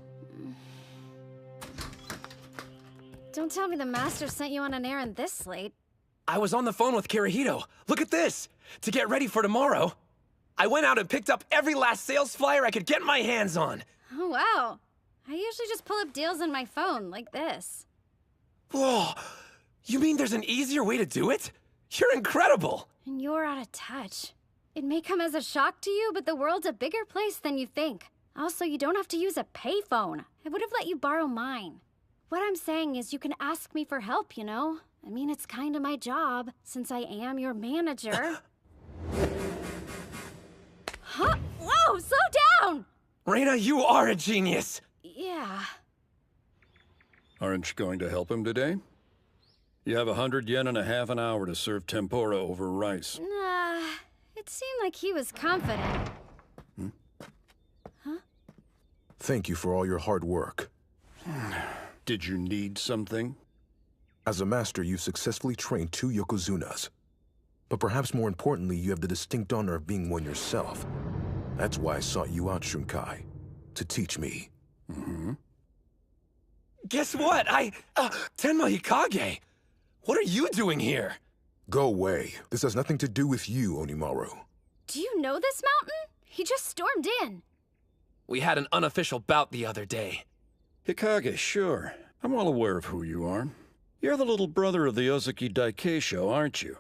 Don't tell me the master sent you on an errand this late. I was on the phone with Kirihito. Look at this! To get ready for tomorrow, I went out and picked up every last sales flyer I could get my hands on. Oh, wow. I usually just pull up deals on my phone, like this. Whoa! You mean there's an easier way to do it? You're incredible! And you're out of touch. It may come as a shock to you, but the world's a bigger place than you think. Also, you don't have to use a payphone. I would have let you borrow mine. What I'm saying is you can ask me for help, you know? I mean, it's kind of my job, since I am your manager. Huh? Whoa, slow down! Reina, you are a genius! Yeah. Aren't you going to help him today? You have 100 yen and a half an hour to serve tempura over rice. Nah, it seemed like he was confident. Huh? Thank you for all your hard work. Did you need something? As a master, you've successfully trained 2 Yokozunas. But perhaps more importantly, you have the distinct honor of being one yourself. That's why I sought you out, Shunkai. To teach me. Mm-hmm. Guess what? Tenma Hikage! What are you doing here? Go away. This has nothing to do with you, Hinomaru. Do you know this mountain? He just stormed in. We had an unofficial bout the other day. Hikage, sure. I'm well aware of who you are. You're the little brother of the Ozaki Daikeisho, aren't you?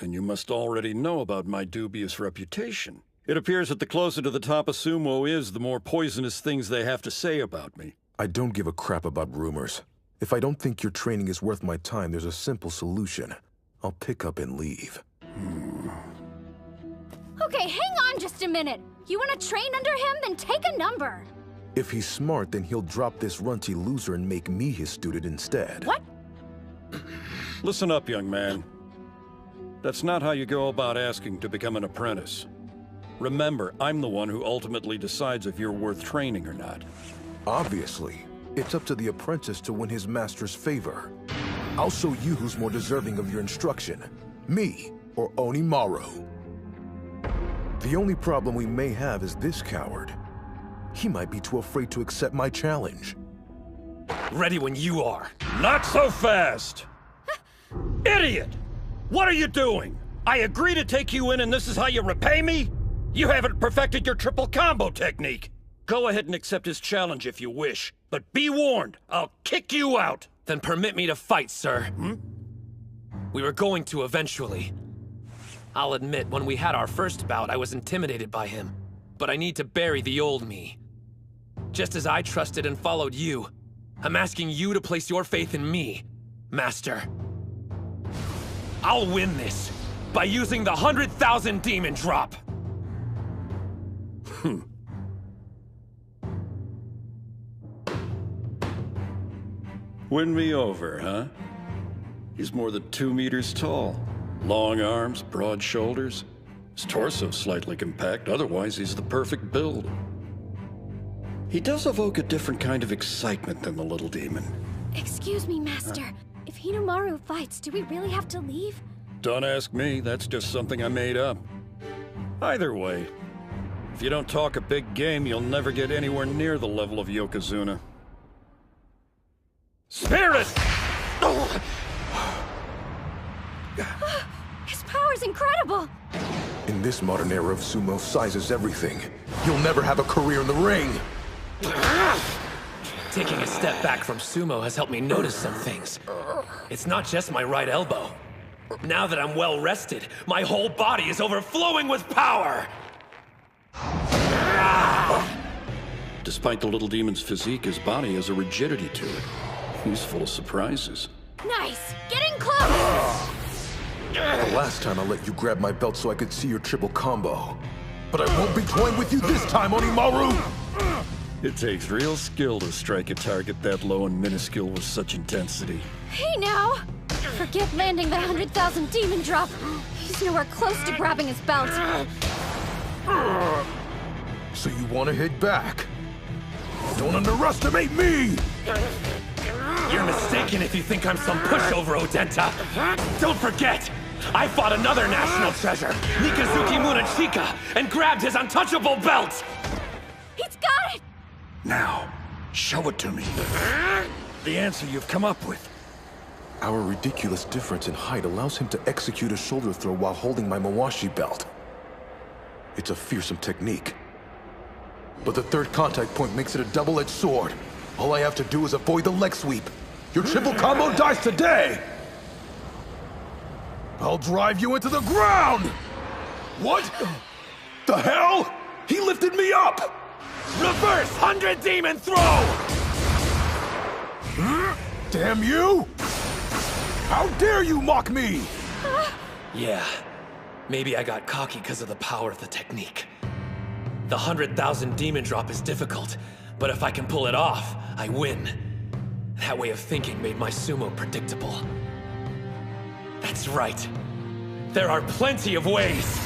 And you must already know about my dubious reputation. It appears that the closer to the top a sumo is, the more poisonous things they have to say about me. I don't give a crap about rumors. If I don't think your training is worth my time, there's a simple solution. I'll pick up and leave. Okay, hang on just a minute. You want to train under him? Then take a number. If he's smart, then he'll drop this runty loser and make me his student instead. What? Listen up, young man. That's not how you go about asking to become an apprentice. Remember, I'm the one who ultimately decides if you're worth training or not. Obviously. It's up to the apprentice to win his master's favor. I'll show you who's more deserving of your instruction. Me or Hinomaru. The only problem we may have is this coward. He might be too afraid to accept my challenge. Ready when you are. Not so fast! Idiot! What are you doing? I agree to take you in and this is how you repay me? You haven't perfected your triple combo technique. Go ahead and accept his challenge if you wish. But be warned, I'll kick you out! Then permit me to fight, sir. We were going to eventually. I'll admit, when we had our first bout, I was intimidated by him. But I need to bury the old me. Just as I trusted and followed you, I'm asking you to place your faith in me, Master. I'll win this by using the 100,000 demon drop. Win me over, huh? He's more than 2 meters tall. Long arms, broad shoulders. His torso slightly compact, otherwise he's the perfect build. He does evoke a different kind of excitement than the little demon. Excuse me, Master. If Hinomaru fights, do we really have to leave? Don't ask me, that's just something I made up. Either way, if you don't talk a big game, you'll never get anywhere near the level of Yokozuna. Spirit! His power's incredible! In this modern era of sumo, size is everything. You'll never have a career in the ring! Taking a step back from sumo has helped me notice some things. It's not just my right elbow. Now that I'm well rested, my whole body is overflowing with power! Despite the little demon's physique, his body has a rigidity to it. He's full of surprises. Nice! Getting close! The last time I let you grab my belt so I could see your triple combo. But I won't be toying with you this time, Hinomaru! It takes real skill to strike a target that low and minuscule with such intensity. Hey now! Forget landing the 100,000 demon drop. He's nowhere close to grabbing his belt. So you want to hit back? Don't underestimate me! You're mistaken if you think I'm some pushover, Odenta. Don't forget, I fought another national treasure, Nikazuki Munachika, and grabbed his untouchable belt! He's got it! Now, show it to me. The answer you've come up with. Our ridiculous difference in height allows him to execute a shoulder throw while holding my Mawashi belt. It's a fearsome technique. But the third contact point makes it a double-edged sword. All I have to do is avoid the leg sweep. Your triple combo dies today! I'll drive you into the ground! What? The hell? He lifted me up! Reverse 100 demon throw! Damn you! How dare you mock me! Yeah, maybe I got cocky because of the power of the technique. The 100,000 demon drop is difficult, but if I can pull it off, I win. That way of thinking made my sumo predictable. That's right. There are plenty of ways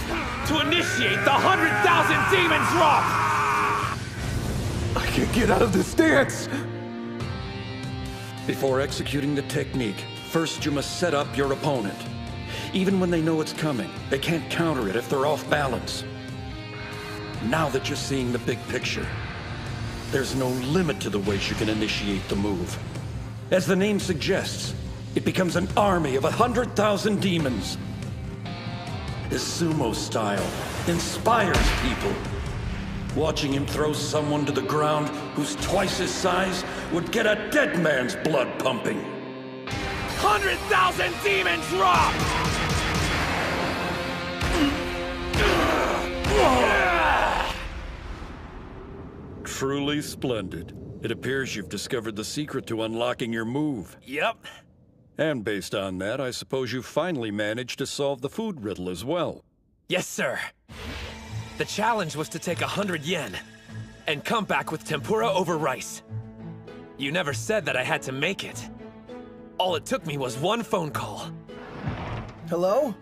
to initiate the 100,000 demon drop! I can't get out of this stance! Before executing the technique, first you must set up your opponent. Even when they know it's coming, they can't counter it if they're off balance. Now that you're seeing the big picture, there's no limit to the ways you can initiate the move. As the name suggests, it becomes an army of 100,000 demons. His sumo style inspires people. Watching him throw someone to the ground who who's twice his size would get a dead man's blood pumping. 100,000 demon drop! Truly splendid. It appears you've discovered the secret to unlocking your move. Yep. And based on that, I suppose you finally managed to solve the food riddle as well. Yes, sir. The challenge was to take 100 yen and come back with tempura over rice. You never said that I had to make it. All it took me was one phone call. Hello?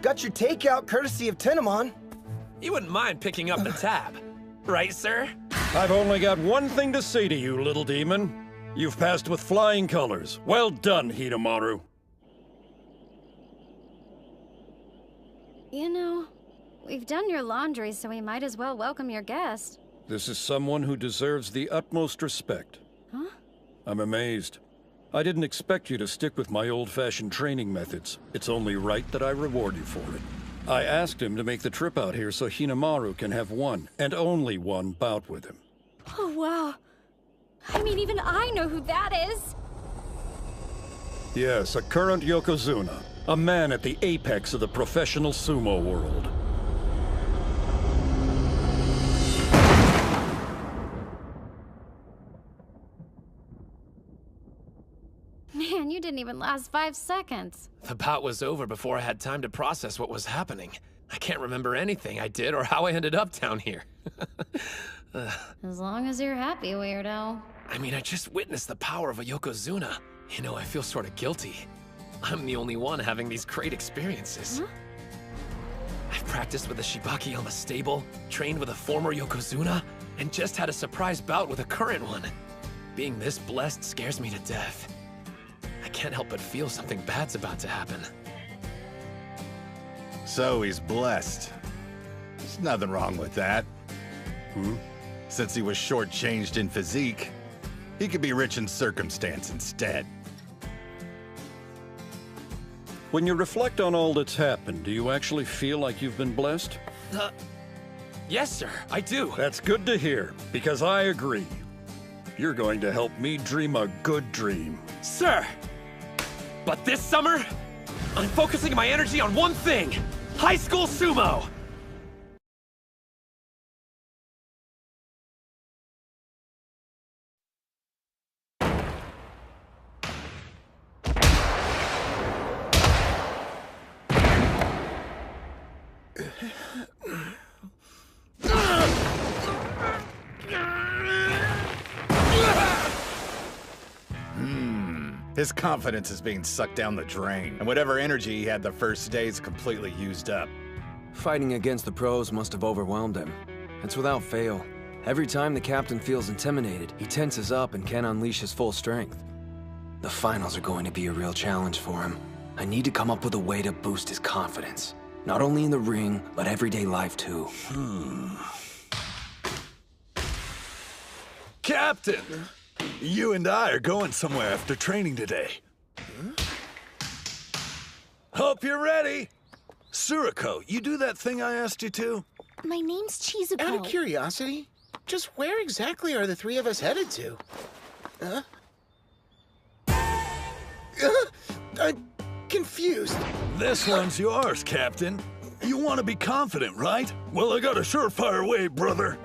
Got your takeout courtesy of Tenemon. You wouldn't mind picking up the tab, right, sir? I've only got one thing to say to you, little demon. You've passed with flying colors. Well done, Hinomaru. You know, we've done your laundry, so we might as well welcome your guest. This is someone who deserves the utmost respect. Huh? I'm amazed. I didn't expect you to stick with my old-fashioned training methods. It's only right that I reward you for it. I asked him to make the trip out here so Hinomaru can have one, and only one, bout with him. Oh, wow. I mean, even I know who that is. Yes, a current Yokozuna. A man at the apex of the professional sumo world. Man, you didn't even last 5 seconds. The bout was over before I had time to process what was happening. I can't remember anything I did or how I ended up down here. As long as you're happy, weirdo. I mean, I just witnessed the power of a Yokozuna. You know, I feel sort of guilty. I'm the only one having these great experiences. Huh? I've practiced with a Shibaki stable, trained with a former Yokozuna, and just had a surprise bout with a current one. Being this blessed scares me to death. I can't help but feel something bad's about to happen. So he's blessed. There's nothing wrong with that. Since he was shortchanged in physique, he could be rich in circumstance instead. When you reflect on all that's happened, do you actually feel like you've been blessed? Yes, sir, I do. That's good to hear, because I agree. You're going to help me dream a good dream. Sir! But this summer, I'm focusing my energy on one thing! High school sumo! His confidence is being sucked down the drain, and whatever energy he had the first day is completely used up. Fighting against the pros must have overwhelmed him. It's without fail. Every time the captain feels intimidated, he tenses up and can't unleash his full strength. The finals are going to be a real challenge for him. I need to come up with a way to boost his confidence. Not only in the ring, but everyday life too. Captain! You and I are going somewhere after training today. Hope you're ready. Suriko, you do that thing I asked you to? My name's Chizuko. Out of curiosity, just where exactly are the three of us headed to? I'm confused. This one's yours, Captain. You want to be confident, right? Well, I got a surefire way, brother.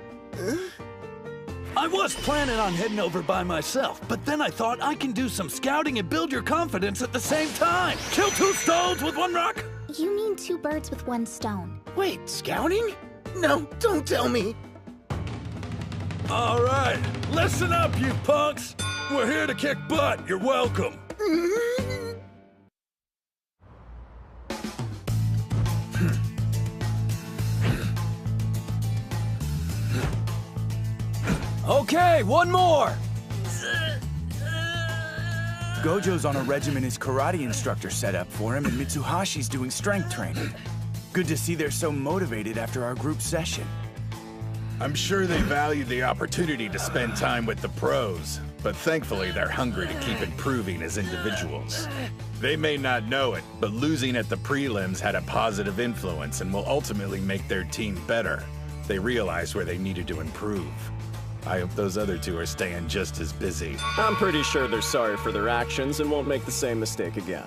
I was planning on heading over by myself, but then I thought I can do some scouting and build your confidence at the same time. Kill two stones with one rock? You mean 2 birds with 1 stone. Wait, scouting? No, don't tell me. All right, listen up, you punks. We're here to kick butt. You're welcome. Okay, one more! Gojo's on a regimen his karate instructor set up for him, and Mitsuhashi's doing strength training. Good to see they're so motivated after our group session. I'm sure they value the opportunity to spend time with the pros, but thankfully they're hungry to keep improving as individuals. They may not know it, but losing at the prelims had a positive influence and will ultimately make their team better. They realized where they needed to improve. I hope those other two are staying just as busy. I'm pretty sure they're sorry for their actions and won't make the same mistake again.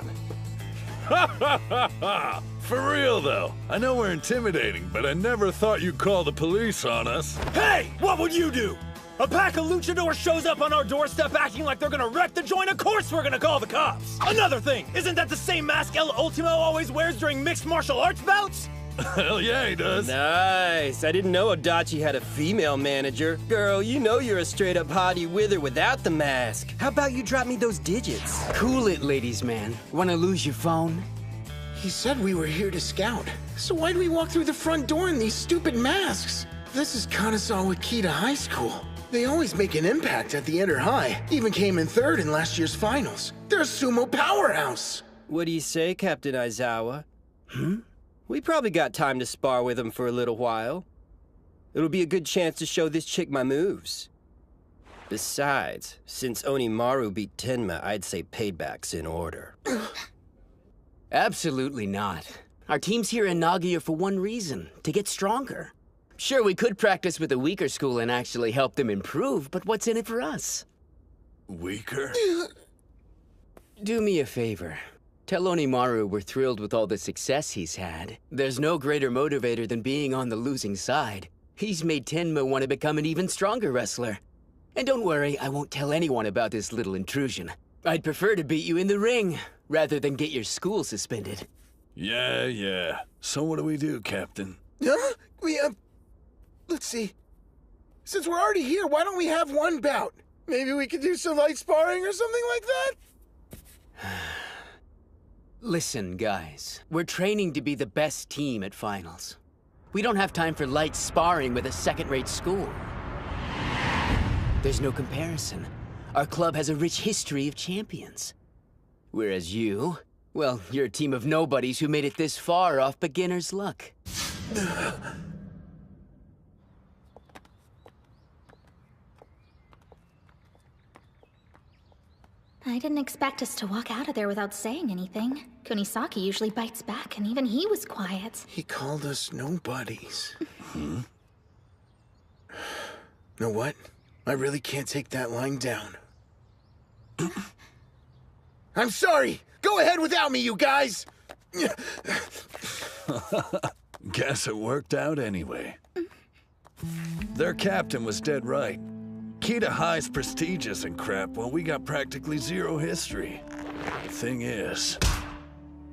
Ha ha ha ha! For real though, I know we're intimidating, but I never thought you'd call the police on us. Hey! What would you do? A pack of luchadors shows up on our doorstep acting like they're gonna wreck the joint. Of course we're gonna call the cops! Another thing, isn't that the same mask El Ultimo always wears during mixed martial arts bouts? Hell yeah, he does. Nice. I didn't know Adachi had a female manager. Girl, you know you're a straight-up hottie with or without the mask. How about you drop me those digits? Cool it, ladies man. Wanna lose your phone? He said we were here to scout. So why do we walk through the front door in these stupid masks? This is Kanazawa Kita High School. They always make an impact at the inter-high. Even came in third in last year's finals. They're a sumo powerhouse. What do you say, Captain Aizawa? We probably got time to spar with him for a little while. It'll be a good chance to show this chick my moves. Besides, since Hinomaru beat Tenma, I'd say payback's in order. Absolutely not. Our team's here in Nagoya for one reason, to get stronger. Sure, we could practice with a weaker school and actually help them improve, but what's in it for us? Weaker? Do me a favor. Tell Hinomaru we're thrilled with all the success he's had. There's no greater motivator than being on the losing side. He's made Tenma want to become an even stronger wrestler. And don't worry, I won't tell anyone about this little intrusion. I'd prefer to beat you in the ring, rather than get your school suspended. Yeah. So what do we do, Captain? Huh? Let's see. Since we're already here, why don't we have one bout? Maybe we could do some light sparring or something like that? Listen, guys. We're training to be the best team at finals. We don't have time for light sparring with a second-rate school. There's no comparison. Our club has a rich history of champions. Whereas you, well, you're a team of nobodies who made it this far off beginner's luck. I didn't expect us to walk out of there without saying anything. Kunisaki usually bites back, and even he was quiet. He called us nobodies. Know what? I really can't take that lying down. I'm sorry! Go ahead without me, you guys! Guess it worked out anyway. Their captain was dead right. Kita High's prestigious and crap, while we got practically zero history. The thing is,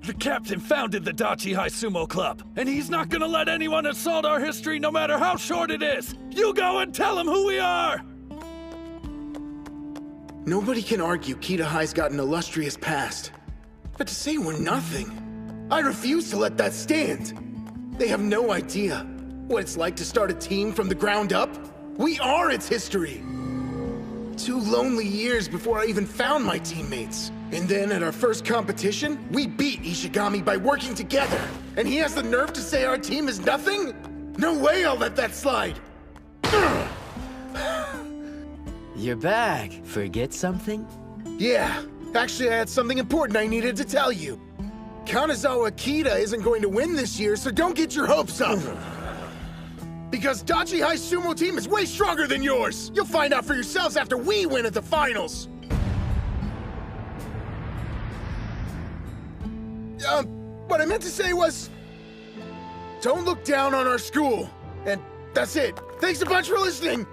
the captain founded the Dachi High Sumo Club, and he's not gonna let anyone assault our history no matter how short it is! You go and tell him who we are! Nobody can argue Kita High's got an illustrious past. But to say we're nothing, I refuse to let that stand. They have no idea what it's like to start a team from the ground up. We are its history. 2 lonely years before I even found my teammates. And then at our first competition, we beat Ishigami by working together. And he has the nerve to say our team is nothing? No way I'll let that slide. You're back. Forget something? Yeah. Actually, I had something important I needed to tell you. Kanazawa Kita isn't going to win this year, so don't get your hopes up. Because Dachi High Sumo team is way stronger than yours! You'll find out for yourselves after we win at the finals! What I meant to say was... don't look down on our school. And that's it. Thanks a bunch for listening!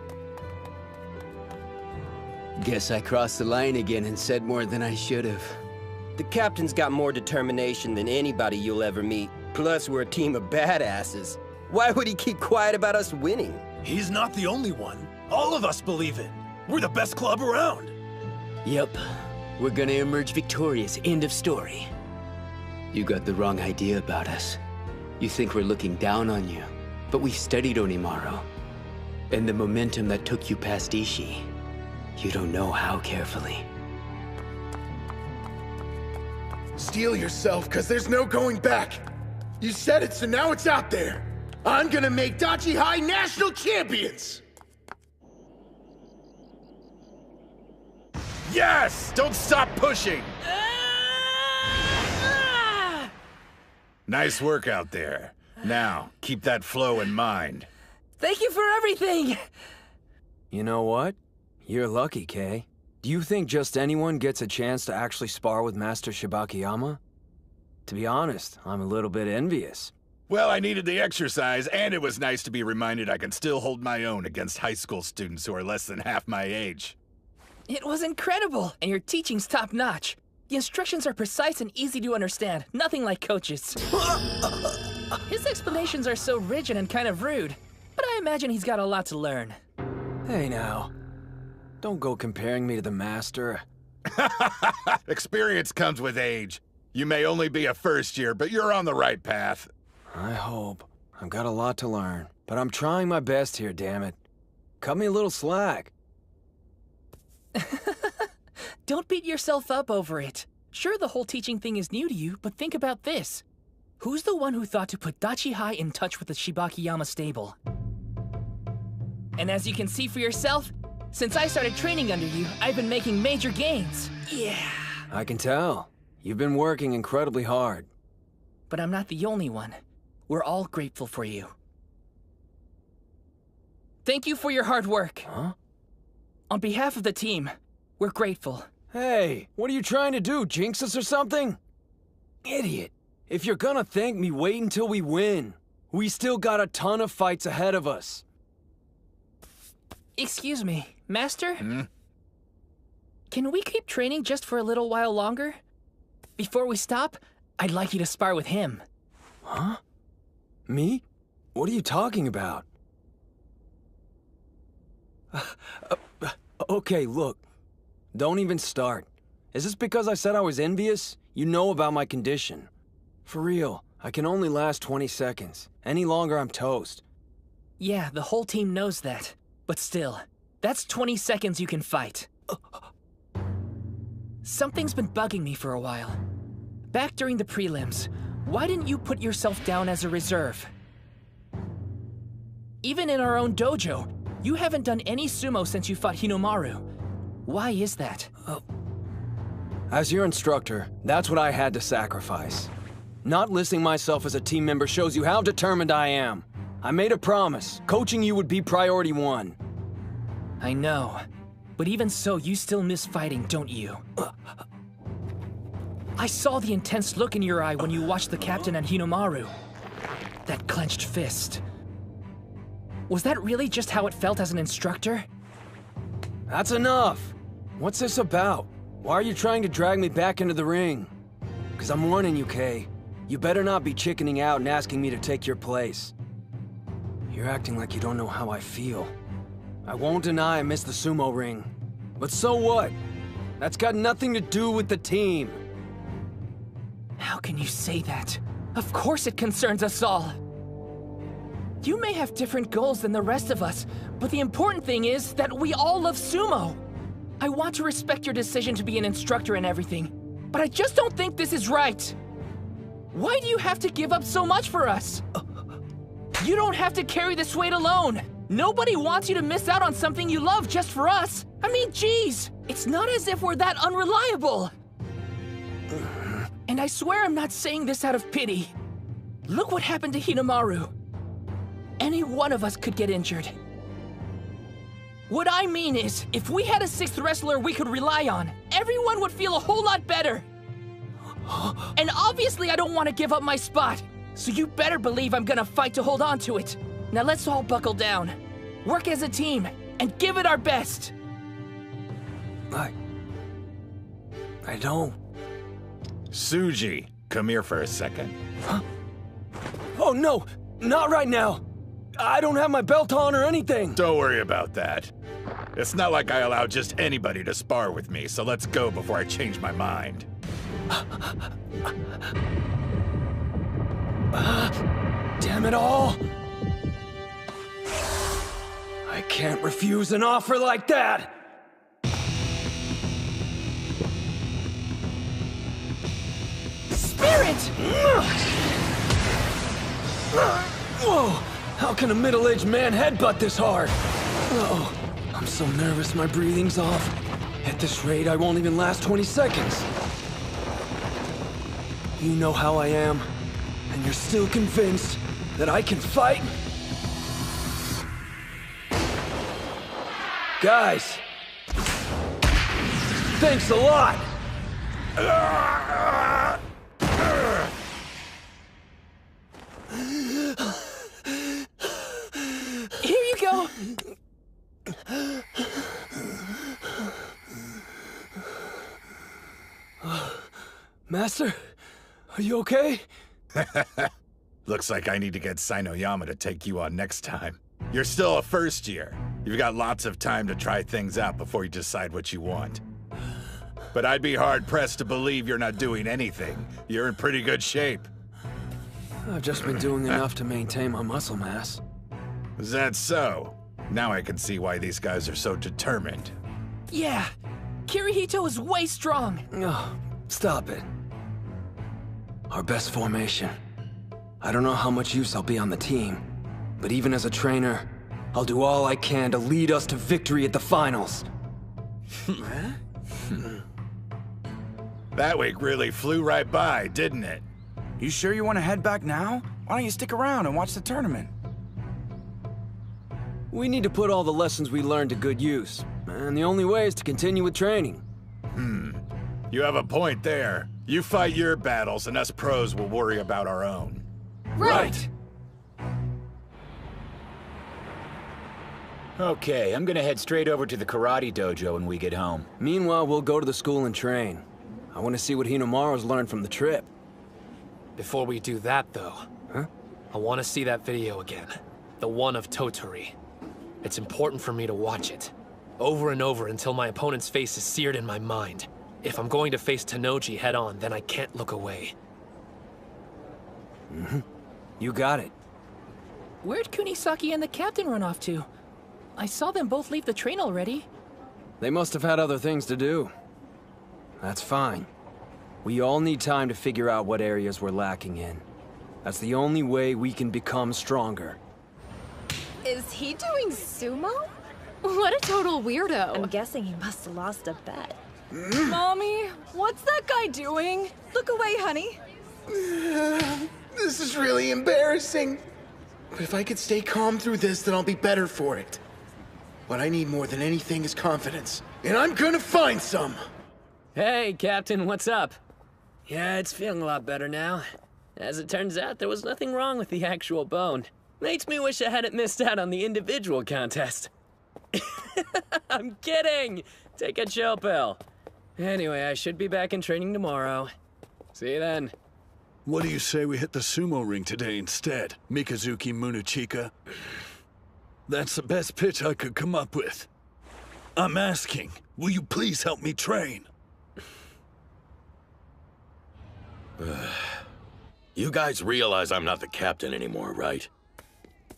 Guess I crossed the line again and said more than I should have. The captain's got more determination than anybody you'll ever meet. Plus, we're a team of badasses. Why would he keep quiet about us winning? He's not the only one. All of us believe it. We're the best club around. Yep. We're gonna emerge victorious. End of story. You got the wrong idea about us. You think we're looking down on you. But we've studied Hinomaru. And the momentum that took you past Ishii. You don't know how carefully. Steel yourself, cause there's no going back. You said it, so now it's out there. I'm gonna make Dachi High national champions! Yes! Don't stop pushing! Nice work out there. Now, keep that flow in mind. Thank you for everything! You know what? You're lucky, Kay. Do you think just anyone gets a chance to actually spar with Master Shibakiyama? To be honest, I'm a little bit envious. Well, I needed the exercise, and it was nice to be reminded I can still hold my own against high school students who are less than half my age. It was incredible, and your teaching's top-notch. The instructions are precise and easy to understand, nothing like Coach's. His explanations are so rigid and kind of rude, but I imagine he's got a lot to learn. Hey now, don't go comparing me to the master. Experience comes with age. You may only be a first year, but you're on the right path. I hope. I've got a lot to learn, but I'm trying my best here, damn it. Cut me a little slack. Don't beat yourself up over it. Sure, the whole teaching thing is new to you, but think about this. Who's the one who thought to put Dachihai in touch with the Shibakiyama stable? And as you can see for yourself, since I started training under you, I've been making major gains. Yeah. I can tell. You've been working incredibly hard. But I'm not the only one. We're all grateful for you. Thank you for your hard work. Huh? On behalf of the team, we're grateful. Hey, what are you trying to do, jinx us or something? Idiot. If you're gonna thank me, wait until we win. We still got a ton of fights ahead of us. Excuse me, Master? Hmm? Can we keep training just for a little while longer? Before we stop, I'd like you to spar with him. Huh? Me? What are you talking about? Okay, look. Don't even start. Is this because I said I was envious? You know about my condition. For real, I can only last 20 seconds. Any longer, I'm toast. Yeah, the whole team knows that. But still, that's 20 seconds you can fight. Something's been bugging me for a while. Back during the prelims, why didn't you put yourself down as a reserve? Even in our own dojo, you haven't done any sumo since you fought Hinomaru. Why is that? As your instructor, that's what I had to sacrifice. Not listing myself as a team member shows you how determined I am. I made a promise. Coaching you would be priority one. I know. But even so, you still miss fighting, don't you? I saw the intense look in your eye when you watched the captain and Hinomaru. That clenched fist. Was that really just how it felt as an instructor? That's enough! What's this about? Why are you trying to drag me back into the ring? 'Cause I'm warning you, Kay. You better not be chickening out and asking me to take your place. You're acting like you don't know how I feel. I won't deny I miss the sumo ring. But so what? That's got nothing to do with the team. How can you say that? Of course it concerns us all. You may have different goals than the rest of us, but the important thing is that we all love sumo. I want to respect your decision to be an instructor and everything, but I just don't think this is right. Why do you have to give up so much for us? You don't have to carry this weight alone. Nobody wants you to miss out on something you love just for us. I mean, geez, it's not as if we're that unreliable. And I swear I'm not saying this out of pity. Look what happened to Hinomaru. Any one of us could get injured. What I mean is, if we had a sixth wrestler we could rely on, everyone would feel a whole lot better. And obviously I don't want to give up my spot, so you better believe I'm gonna fight to hold on to it. Now let's all buckle down, work as a team, and give it our best. I don't. Suji, come here for a second. Huh? Oh no, not right now. I don't have my belt on or anything. Don't worry about that. It's not like I allow just anybody to spar with me, so let's go before I change my mind. Damn it all! I can't refuse an offer like that! Spirit! Whoa! How can a middle-aged man headbutt this hard? Oh, I'm so nervous my breathing's off. At this rate, I won't even last 20 seconds. You know how I am, and you're still convinced that I can fight? Guys! Thanks a lot! Here you go! Master, are you okay? Looks like I need to get Hinomaru to take you on next time. You're still a first year. You've got lots of time to try things out before you decide what you want. But I'd be hard-pressed to believe you're not doing anything. You're in pretty good shape. I've just been doing enough to maintain my muscle mass. Is that so? Now I can see why these guys are so determined. Yeah, Kirihito is way strong. Oh, stop it. Our best formation. I don't know how much use I'll be on the team, but even as a trainer, I'll do all I can to lead us to victory at the finals. That week really flew right by, didn't it? You sure you want to head back now? Why don't you stick around and watch the tournament? We need to put all the lessons we learned to good use, and the only way is to continue with training. You have a point there. You fight your battles, and us pros will worry about our own. Right! Okay, I'm gonna head straight over to the karate dojo when we get home. Meanwhile, we'll go to the school and train. I want to see what Hinomaru's learned from the trip. Before we do that, though, I want to see that video again. The one of Toturi. It's important for me to watch it. Over and over until my opponent's face is seared in my mind. If I'm going to face Tennoji head-on, then I can't look away. You got it. Where'd Kunisaki and the captain run off to? I saw them both leave the train already. They must have had other things to do. That's fine. We all need time to figure out what areas we're lacking in. That's the only way we can become stronger. Is he doing sumo? What a total weirdo. I'm guessing he must have lost a bet. Mommy, what's that guy doing? Look away, honey. This is really embarrassing. But if I could stay calm through this, then I'll be better for it. What I need more than anything is confidence. And I'm gonna find some! Hey, Captain, what's up? Yeah, it's feeling a lot better now. As it turns out, there was nothing wrong with the actual bone. Makes me wish I hadn't missed out on the individual contest. I'm kidding! Take a chill pill. Anyway, I should be back in training tomorrow. See you then. What do you say we hit the sumo ring today instead, Mikazuki Munechika? That's the best pitch I could come up with. I'm asking, will you please help me train? You guys realize I'm not the captain anymore, right?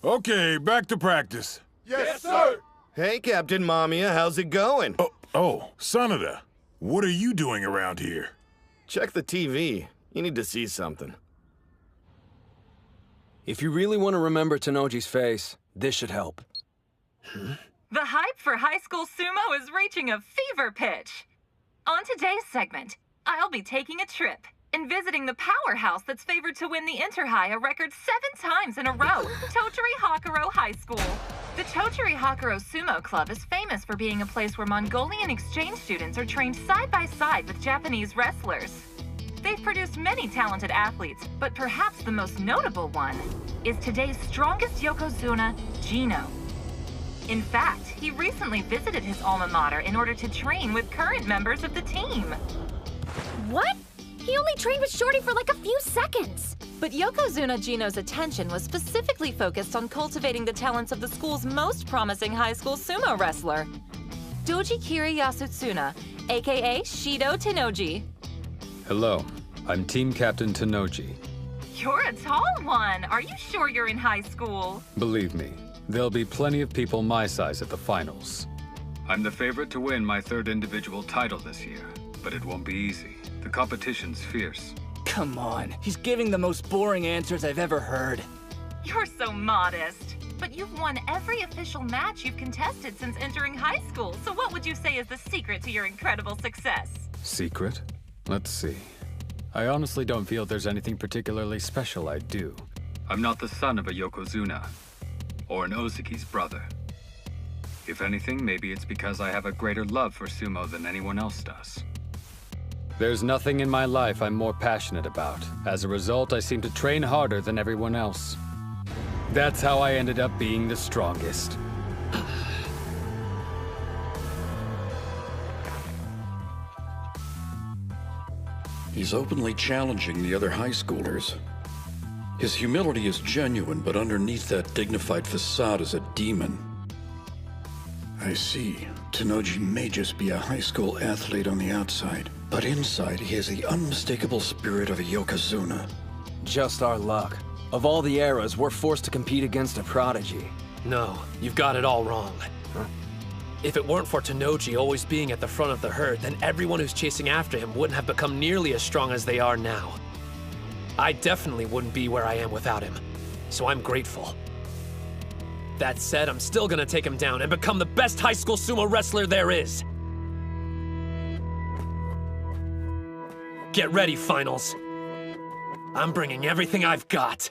Okay, back to practice. Yes, sir! Hey, Captain Mamiya, how's it going? Oh, Sanada, what are you doing around here? Check the TV. You need to see something. If you really want to remember Tennoji's face, this should help. The hype for high school sumo is reaching a fever pitch. On today's segment, I'll be taking a trip and visiting the powerhouse that's favored to win the Inter-High a record 7 times in a row, Totori Hakuro High School. The Totori Hakuro Sumo Club is famous for being a place where Mongolian exchange students are trained side by side with Japanese wrestlers. They've produced many talented athletes, but perhaps the most notable one is today's strongest Yokozuna, Gino. In fact, he recently visited his alma mater in order to train with current members of the team. What? He only trained with Shorty for like a few seconds. But Yokozuna Gino's attention was specifically focused on cultivating the talents of the school's most promising high school sumo wrestler, Dojikiri Yasutsuna, aka Shido Tennoji. Hello, I'm Team Captain Tennoji. You're a tall one. Are you sure you're in high school? Believe me, there'll be plenty of people my size at the finals. I'm the favorite to win my 3rd individual title this year, but it won't be easy. The competition's fierce. Come on, he's giving the most boring answers I've ever heard. You're so modest. But you've won every official match you've contested since entering high school, so what would you say is the secret to your incredible success? Secret? Let's see. I honestly don't feel there's anything particularly special I do. I'm not the son of a Yokozuna, or an Ozuki's brother. If anything, maybe it's because I have a greater love for sumo than anyone else does. There's nothing in my life I'm more passionate about. As a result, I seem to train harder than everyone else. That's how I ended up being the strongest. He's openly challenging the other high schoolers. His humility is genuine, but underneath that dignified facade is a demon. I see. Tenoji may just be a high school athlete on the outside, but inside he has the unmistakable spirit of a Yokozuna. Just our luck. Of all the eras, we're forced to compete against a prodigy. No, you've got it all wrong. Huh? If it weren't for Tenoji always being at the front of the herd, then everyone who's chasing after him wouldn't have become nearly as strong as they are now. I definitely wouldn't be where I am without him, so I'm grateful. That said, I'm still gonna take him down and become the best high school sumo wrestler there is. Get ready, finals. I'm bringing everything I've got.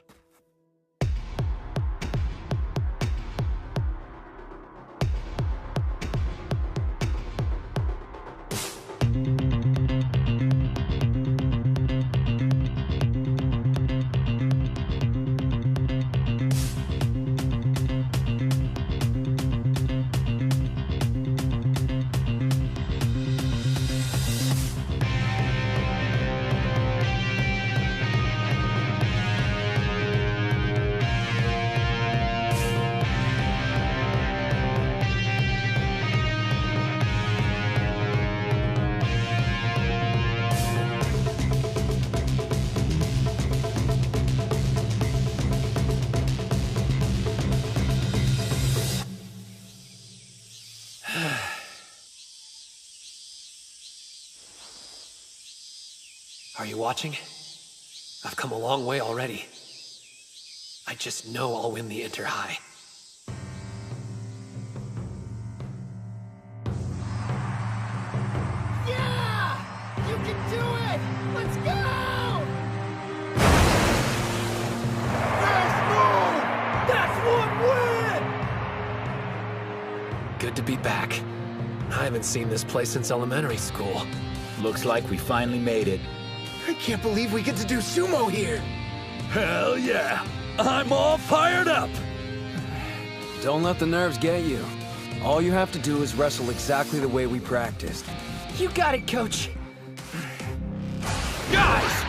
Are you watching? I've come a long way already. I just know I'll win the Inter-High. Yeah! You can do it! Let's go! That's one win! Good to be back. I haven't seen this place since elementary school. Looks like we finally made it. I can't believe we get to do sumo here! Hell yeah! I'm all fired up! Don't let the nerves get you. All you have to do is wrestle exactly the way we practiced. You got it, Coach. Guys!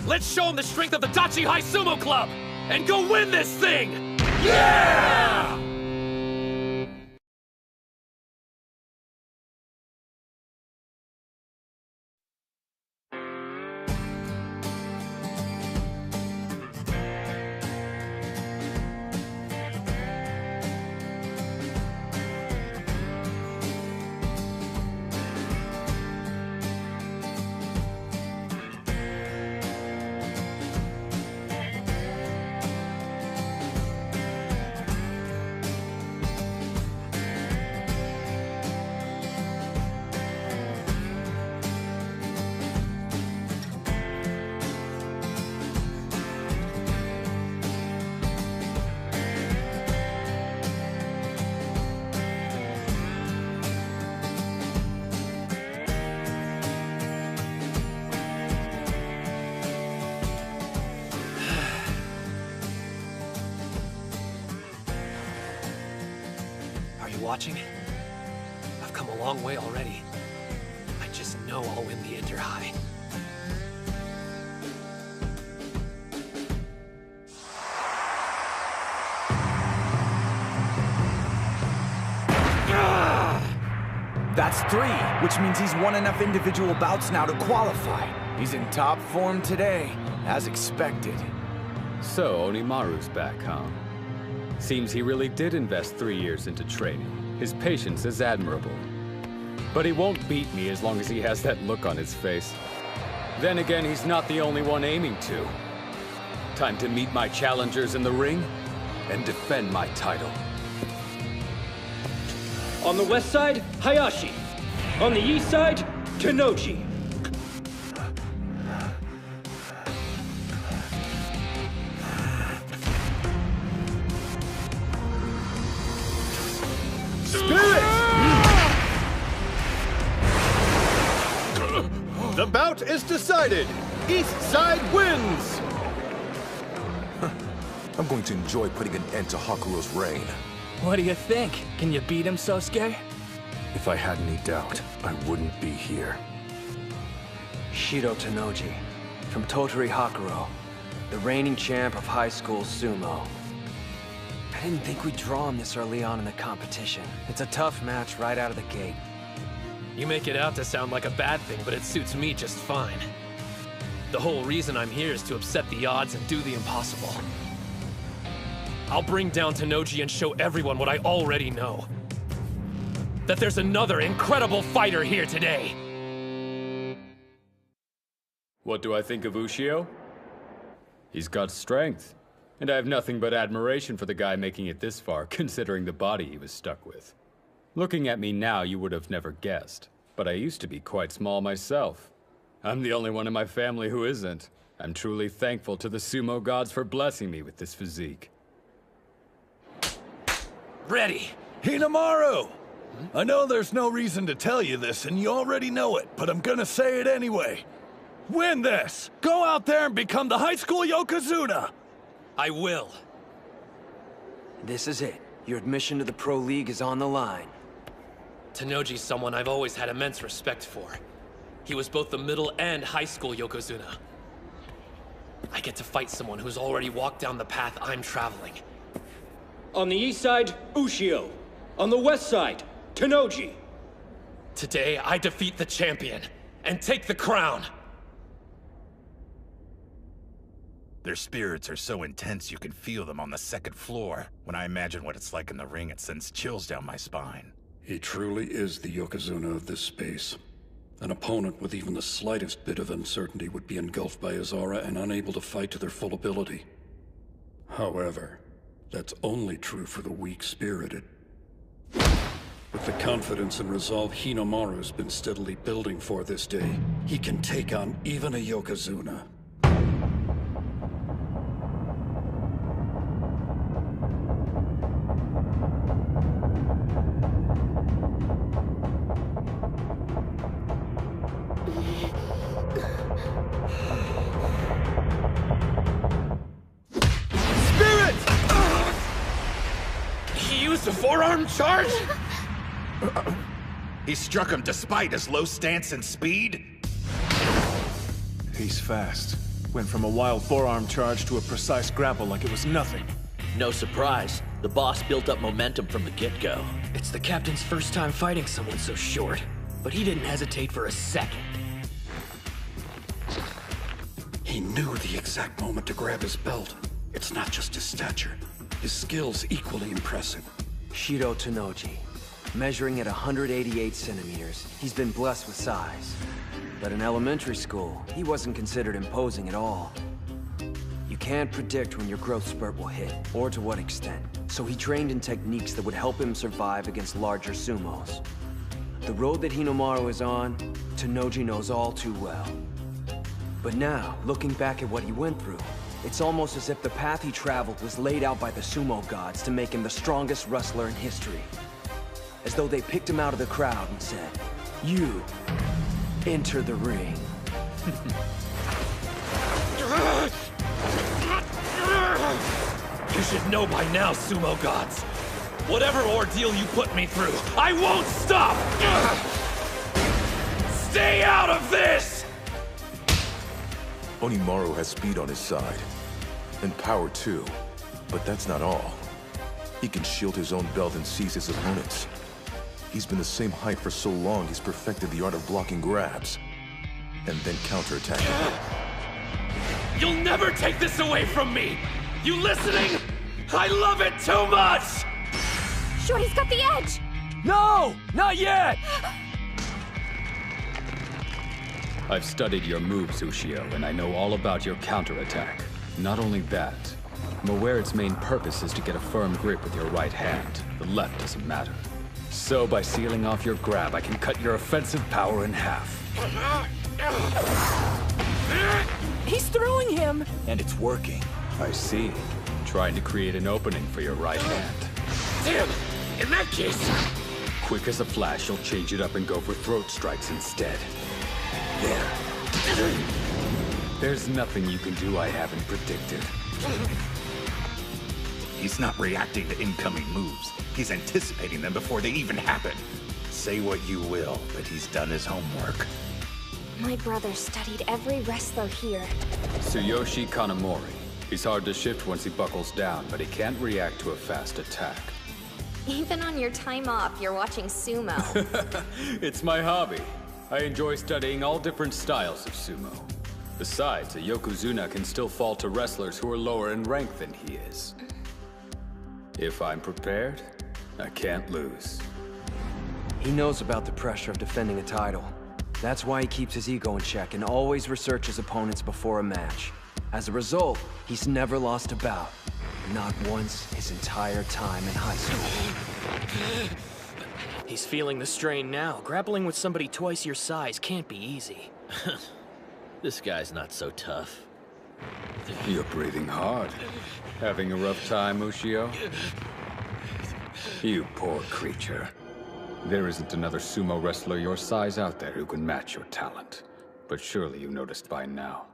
Let's show them the strength of the Dachi High Sumo Club! And go win this thing! Yeah! Watching? I've come a long way already. I just know I'll win the Inter-High. That's 3, which means he's won enough individual bouts now to qualify. He's in top form today, as expected. So, Hinomaru's back, huh? Seems he really did invest 3 years into training. His patience is admirable. But he won't beat me as long as he has that look on his face. Then again, he's not the only one aiming to. Time to meet my challengers in the ring and defend my title. On the west side, Hayashi. On the east side, Tenoji. Spin! The bout is decided. East side wins. I'm going to enjoy putting an end to Hakuro's reign. What do you think? Can you beat him, Sosuke? If I had any doubt, I wouldn't be here. Shido Tanoji, from Totori Hakuro, the reigning champ of high school sumo. I didn't think we'd draw him this early on in the competition. It's a tough match right out of the gate. You make it out to sound like a bad thing, but it suits me just fine. The whole reason I'm here is to upset the odds and do the impossible. I'll bring down Tanoji and show everyone what I already know. That there's another incredible fighter here today. What do I think of Ushio? He's got strength, and I have nothing but admiration for the guy making it this far, considering the body he was stuck with. Looking at me now, you would have never guessed, but I used to be quite small myself. I'm the only one in my family who isn't. I'm truly thankful to the sumo gods for blessing me with this physique. Ready! Hinomaru! I know there's no reason to tell you this, and you already know it, but I'm gonna say it anyway. Win this! Go out there and become the high school Yokozuna! I will. This is it. Your admission to the Pro League is on the line. Tanoji's someone I've always had immense respect for. He was both the middle and high school Yokozuna. I get to fight someone who's already walked down the path I'm traveling. On the east side, Ushio. On the west side, Tanoji. Today, I defeat the champion and take the crown. Their spirits are so intense you can feel them on the second floor. When I imagine what it's like in the ring, it sends chills down my spine. He truly is the Yokozuna of this space. An opponent with even the slightest bit of uncertainty would be engulfed by his aura and unable to fight to their full ability. However, that's only true for the weak-spirited. With the confidence and resolve Hinomaru's been steadily building for this day, he can take on even a Yokozuna. A forearm charge? He struck him despite his low stance and speed? He's fast. Went from a wild forearm charge to a precise grapple like it was nothing. No surprise. The boss built up momentum from the get-go. It's the captain's first time fighting someone so short, but he didn't hesitate for a second. He knew the exact moment to grab his belt. It's not just his stature. His skill's equally impressive. Shido Tanoji. Measuring at 188 centimeters, he's been blessed with size. But in elementary school, he wasn't considered imposing at all. You can't predict when your growth spurt will hit, or to what extent. So he trained in techniques that would help him survive against larger sumos. The road that Hinomaru is on, Tanoji knows all too well. But now, looking back at what he went through, it's almost as if the path he traveled was laid out by the sumo gods to make him the strongest wrestler in history. As though they picked him out of the crowd and said, "You, enter the ring." You should know by now, sumo gods. Whatever ordeal you put me through, I won't stop! Stay out of this! Onimaru has speed on his side. And power too. But that's not all. He can shield his own belt and seize his opponents. He's been the same height for so long he's perfected the art of blocking grabs. And then counterattacking. You'll never take this away from me! You listening? I love it too much! Shorty's got the edge! No! Not yet! I've studied your moves, Ushio, and I know all about your counterattack. Not only that, I'm aware its main purpose is to get a firm grip with your right hand. The left doesn't matter. So by sealing off your grab, I can cut your offensive power in half. He's throwing him! And it's working. I see. Trying to create an opening for your right hand. Damn! In that case... Quick as a flash, you'll change it up and go for throat strikes instead. There. There's nothing you can do I haven't predicted. He's not reacting to incoming moves. He's anticipating them before they even happen. Say what you will, but he's done his homework. My brother studied every wrestler here. Tsuyoshi Kanamori. He's hard to shift once he buckles down, but he can't react to a fast attack. Even on your time off, you're watching sumo. It's my hobby. I enjoy studying all different styles of sumo. Besides, a yokozuna can still fall to wrestlers who are lower in rank than he is. If I'm prepared, I can't lose. He knows about the pressure of defending a title. That's why he keeps his ego in check and always researches opponents before a match. As a result, he's never lost a bout. Not once his entire time in high school. He's feeling the strain now. Grappling with somebody twice your size can't be easy. This guy's not so tough. You're breathing hard. Having a rough time, Ushio? You poor creature. There isn't another sumo wrestler your size out there who can match your talent. But surely you noticed by now.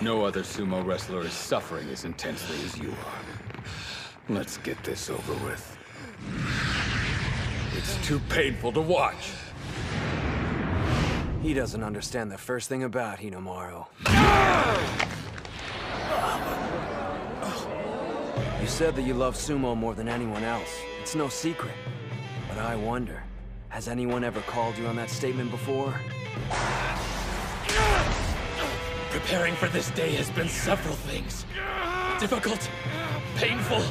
No other sumo wrestler is suffering as intensely as you are. Let's get this over with. It's too painful to watch. He doesn't understand the first thing about Hinomaru. You said that you love sumo more than anyone else. It's no secret. But I wonder, has anyone ever called you on that statement before? Preparing for this day has been several things. Difficult, painful,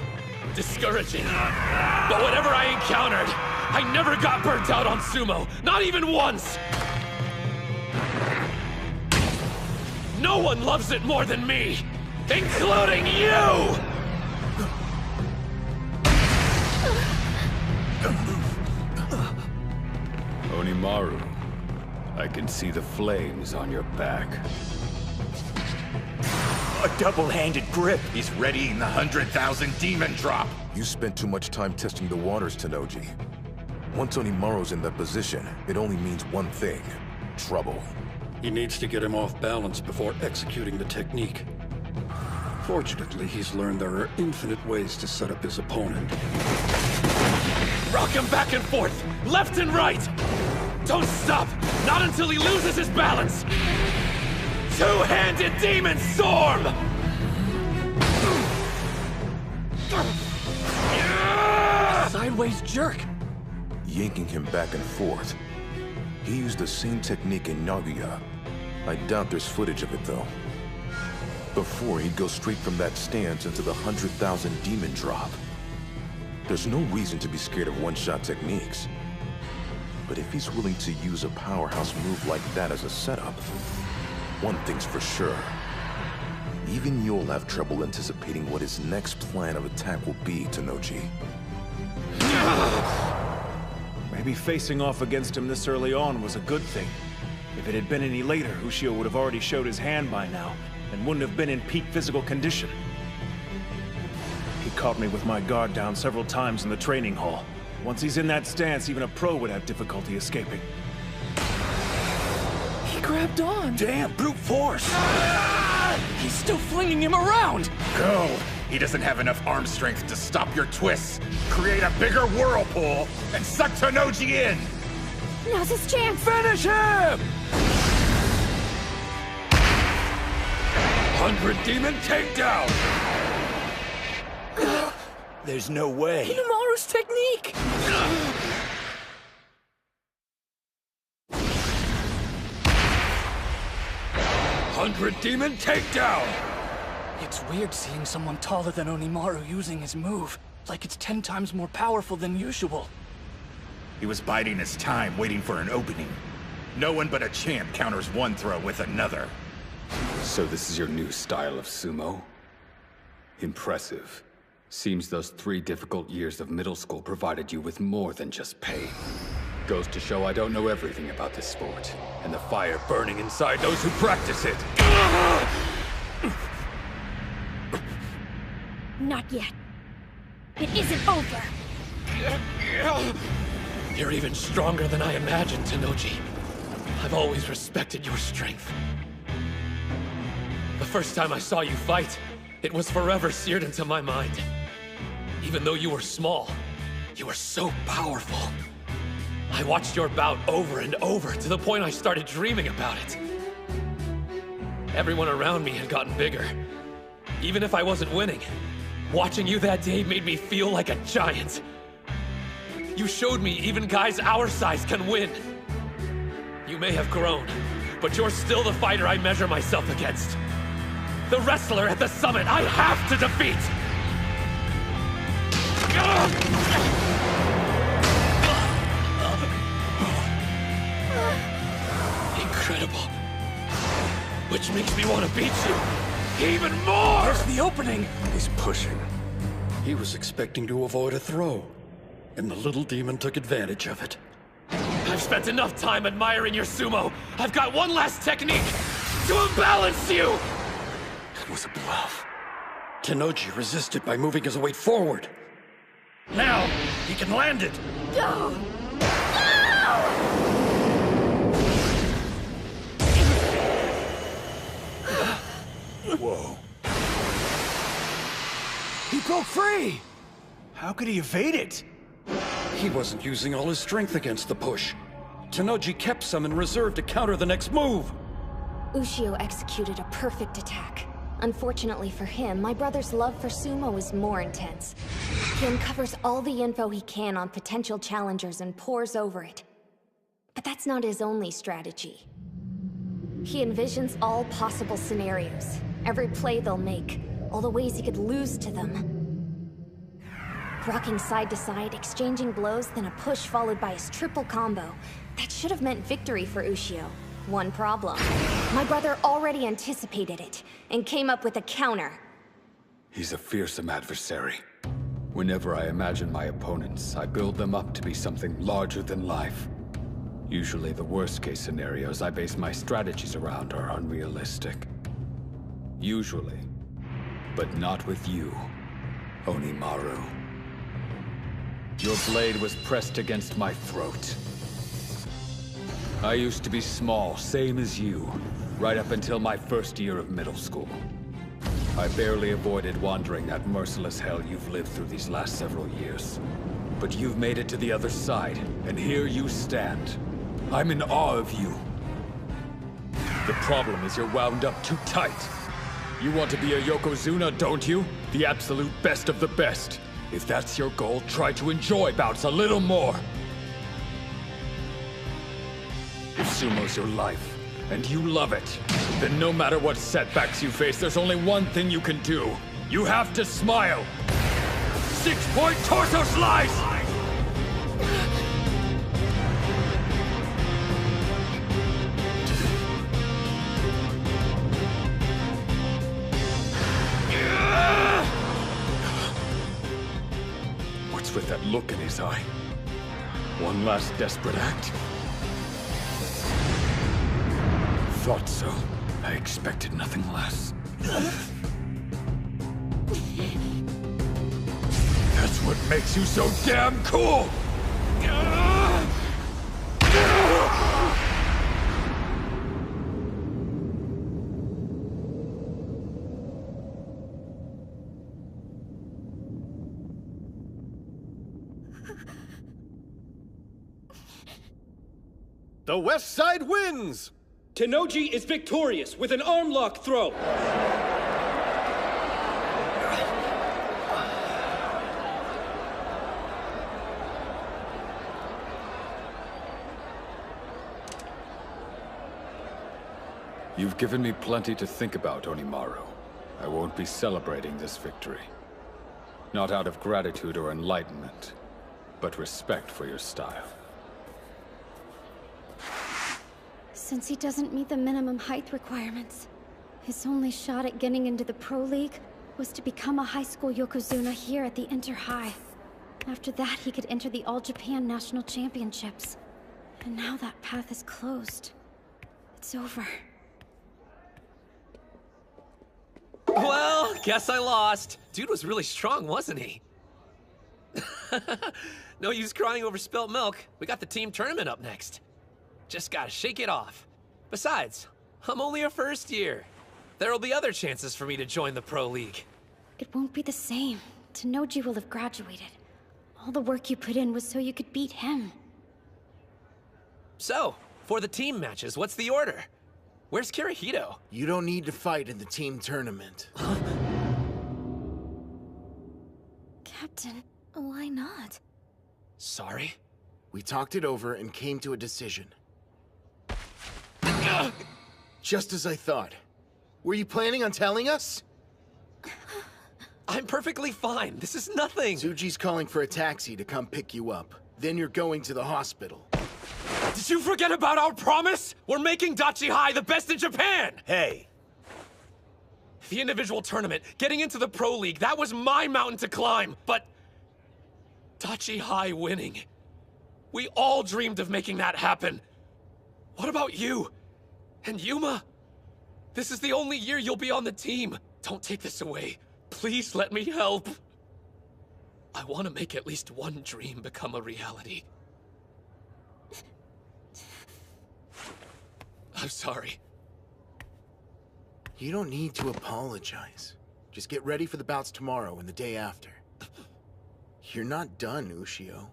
discouraging. But whatever I encountered, I never got burnt out on sumo, not even once! No one loves it more than me, including you! Hinomaru, I can see the flames on your back. A double-handed grip. He's readying the 100,000 demon drop. You spent too much time testing the waters, Tennoji. Once Onimaru's in that position, it only means one thing: trouble. He needs to get him off balance before executing the technique. Fortunately, he's learned there are infinite ways to set up his opponent. Rock him back and forth, left and right! Don't stop! Not until he loses his balance! Two-handed demon storm! Sideways jerk! Yanking him back and forth. He used the same technique in Nagoya. I doubt there's footage of it, though. Before, he'd go straight from that stance into the 100,000 demon drop. There's no reason to be scared of one-shot techniques. But if he's willing to use a powerhouse move like that as a setup, one thing's for sure. Even you'll have trouble anticipating what his next plan of attack will be, Tennoji. Maybe facing off against him this early on was a good thing. If it had been any later, Ushio would have already showed his hand by now, and wouldn't have been in peak physical condition. He caught me with my guard down several times in the training hall. Once he's in that stance, even a pro would have difficulty escaping. He grabbed on! Damn, brute force! He's still flinging him around! Go! He doesn't have enough arm strength to stop your twists. Create a bigger whirlpool and suck Tennoji in! Now's his chance! Finish him! 100 demon takedown! There's no way. Hinomaru's technique! 100 demon takedown! It's weird seeing someone taller than Onimaru using his move. Like it's 10 times more powerful than usual. He was biding his time, waiting for an opening. No one but a champ counters one throw with another. So this is your new style of sumo? Impressive. Seems those 3 difficult years of middle school provided you with more than just pain. Goes to show I don't know everything about this sport, and the fire burning inside those who practice it. Not yet. It isn't over. You're even stronger than I imagined, Tennoji. I've always respected your strength. first time I saw you fight, it was forever seared into my mind. Even though you were small, you were so powerful. I watched your bout over and over to the point I started dreaming about it. Everyone around me had gotten bigger. Even if I wasn't winning, watching you that day made me feel like a giant. You showed me even guys our size can win. You may have grown, but you're still the fighter I measure myself against. The wrestler at the summit I have to defeat! Incredible. Which makes me want to beat you even more! There's the opening! He's pushing. He was expecting to avoid a throw, and the little demon took advantage of it. I've spent enough time admiring your sumo. I've got one last technique to imbalance you! It was a bluff. Tenoji resisted by moving his weight forward. Now, he can land it! No! Whoa. He broke free! How could he evade it? He wasn't using all his strength against the push. Tenoji kept some in reserve to counter the next move. Ushio executed a perfect attack. Unfortunately for him, my brother's love for sumo is more intense. He uncovers all the info he can on potential challengers and pores over it. But that's not his only strategy. He envisions all possible scenarios, every play they'll make, all the ways he could lose to them. Rocking side to side, exchanging blows, then a push followed by his triple combo. That should have meant victory for Ushio. One problem. My brother already anticipated it, and came up with a counter. He's a fearsome adversary. Whenever I imagine my opponents, I build them up to be something larger than life. Usually the worst-case scenarios I base my strategies around are unrealistic. Usually. But not with you, Hinomaru. Your blade was pressed against my throat. I used to be small, same as you, right up until my first year of middle school. I barely avoided wandering that merciless hell you've lived through these last several years. But you've made it to the other side, and here you stand. I'm in awe of you. The problem is you're wound up too tight. You want to be a Yokozuna, don't you? The absolute best of the best. If that's your goal, try to enjoy bouts a little more. If sumo's your life, and you love it, then no matter what setbacks you face, there's only one thing you can do. You have to smile. 6-point torso slice! What's with that look in his eye? One last desperate act? Thought so. I expected nothing less. That's what makes you so damn cool! The West Side wins! Tenoji is victorious with an arm lock throw. You've given me plenty to think about, Hinomaru. I won't be celebrating this victory. Not out of gratitude or enlightenment, but respect for your style. Since he doesn't meet the minimum height requirements, his only shot at getting into the Pro League was to become a high school Yokozuna here at the Inter-High. After that, he could enter the All-Japan National Championships. And now that path is closed. It's over. Well, guess I lost. Dude was really strong, wasn't he? No use crying over spilt milk. We got the team tournament up next. Just gotta shake it off. Besides, I'm only a first year. there'll be other chances for me to join the Pro League. It won't be the same. Tenoji will have graduated. All the work you put in was so you could beat him. So, for the team matches, what's the order? Where's Kirihito? You don't need to fight in the team tournament. Captain, why not? Sorry? We talked it over and came to a decision. Just as I thought. Were you planning on telling us? I'm perfectly fine. This is nothing. Tsuji's calling for a taxi to come pick you up. Then you're going to the hospital. Did you forget about our promise? We're making Dachi High the best in Japan! Hey. The individual tournament, getting into the Pro League, that was my mountain to climb, but Dachi High winning. We all dreamed of making that happen. What about you? And Yuma? This is the only year you'll be on the team. Don't take this away. Please let me help. I want to make at least one dream become a reality. I'm sorry. You don't need to apologize. Just get ready for the bouts tomorrow and the day after. You're not done, Ushio.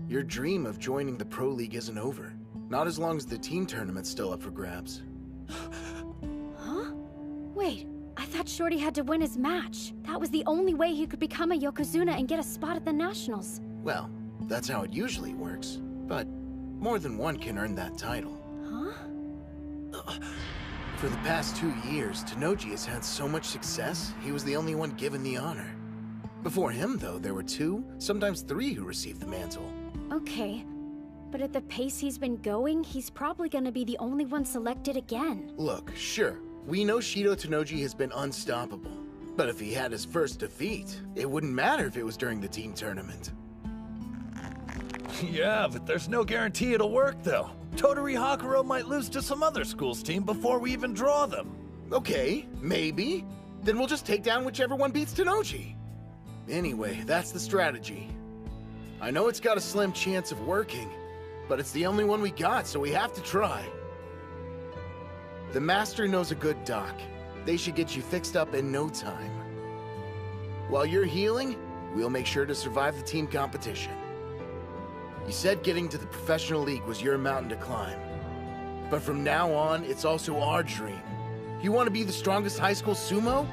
Your dream of joining the Pro League isn't over. Not as long as the team tournament's still up for grabs. Huh? Wait, I thought Shorty had to win his match. That was the only way he could become a Yokozuna and get a spot at the Nationals. Well, that's how it usually works. But more than one can earn that title. Huh? For the past 2 years, Tenoji has had so much success, he was the only one given the honor. Before him, though, there were 2, sometimes 3 who received the mantle. Okay, but at the pace he's been going, he's probably gonna be the only one selected again. Look, sure, we know Shido Tenoji has been unstoppable. But if he had his first defeat, it wouldn't matter if it was during the team tournament. Yeah, but there's no guarantee it'll work, though. Tottori Hakuro might lose to some other school's team before we even draw them. Okay, maybe. Then we'll just take down whichever one beats Tenoji. Anyway, that's the strategy. I know it's got a slim chance of working, but it's the only one we got, so we have to try. The Master knows a good doc. They should get you fixed up in no time. While you're healing, we'll make sure to survive the team competition. You said getting to the professional league was your mountain to climb. But from now on, it's also our dream. You want to be the strongest high school sumo?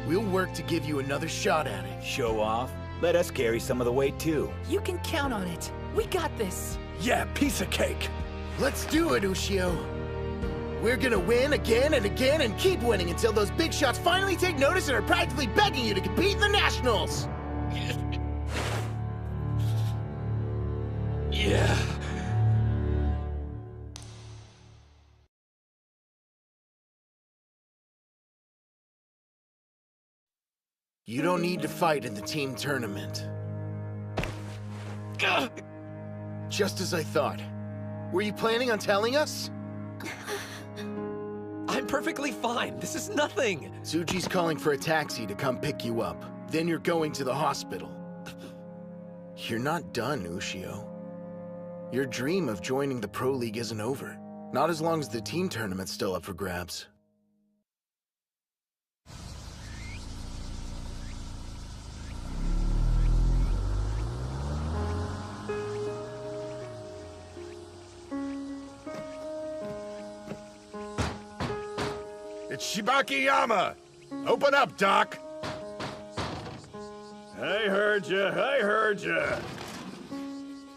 We'll work to give you another shot at it. Show off? Let us carry some of the weight, too. You can count on it. We got this. Yeah, piece of cake. Let's do it, Ushio. We're gonna win again and again and keep winning until those big shots finally take notice and are practically begging you to compete in the Nationals. Yeah. You don't need to fight in the team tournament. Just as I thought. Were you planning on telling us? I'm perfectly fine. This is nothing. Tsuji's calling for a taxi to come pick you up. Then you're going to the hospital. You're not done, Ushio. Your dream of joining the Pro League isn't over. Not as long as the team tournament's still up for grabs. It's Shibakiyama! Open up, Doc! I heard ya.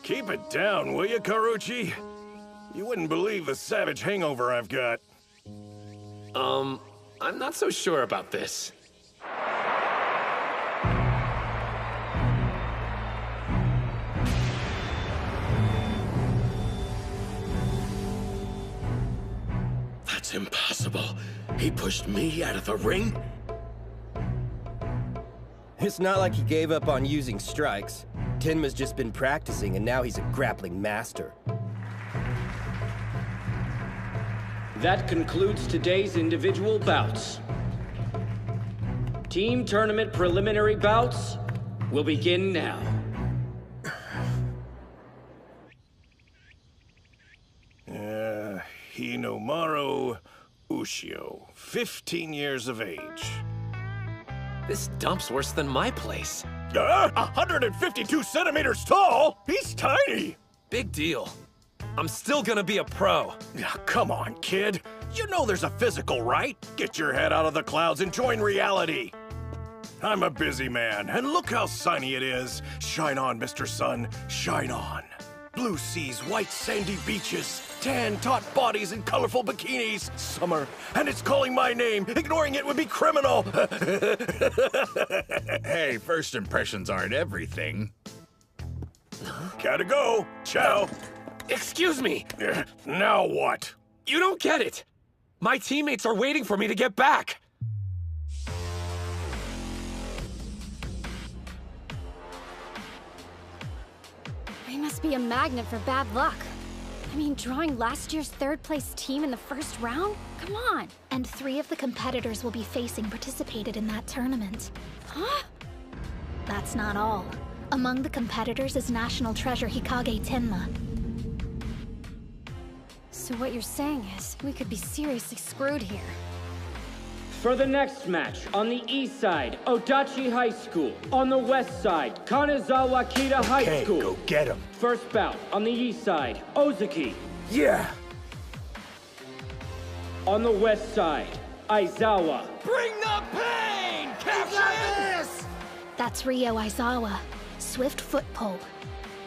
Keep it down, will you, Karuchi? You wouldn't believe the savage hangover I've got. I'm not so sure about this. That's impossible. He pushed me out of the ring? It's not like he gave up on using strikes. Tenma's just been practicing, and now he's a grappling master. That concludes today's individual bouts. Team tournament preliminary bouts will begin now. Hinomaru, Ushio, 15 years of age. This dump's worse than my place. 152 centimeters tall? He's tiny! Big deal. I'm still gonna be a pro. Come on, kid. You know there's a physical, right? Get your head out of the clouds and join reality. I'm a busy man, and look how sunny it is. Shine on, Mr. Sun, shine on. Blue seas, white sandy beaches, tan taut bodies and colorful bikinis. Summer, and it's calling my name. Ignoring it would be criminal. Hey, first impressions aren't everything. Gotta go. Ciao. Excuse me. Now what? You don't get it. My teammates are waiting for me to get back. He must be a magnet for bad luck. I mean, drawing last year's third-place team in the first round? Come on! And 3 of the competitors we'll be facing participated in that tournament. Huh? That's not all. Among the competitors is National Treasure Hikage Tenma. So what you're saying is, we could be seriously screwed here. For the next match, on the east side, Odachi High School. On the west side, Kanazawa Kita High School. Go get him. First bout, on the east side, Ozaki. Yeah. On the west side, Aizawa. Bring the pain, Captain! That's Ryo Aizawa, swift foot pole.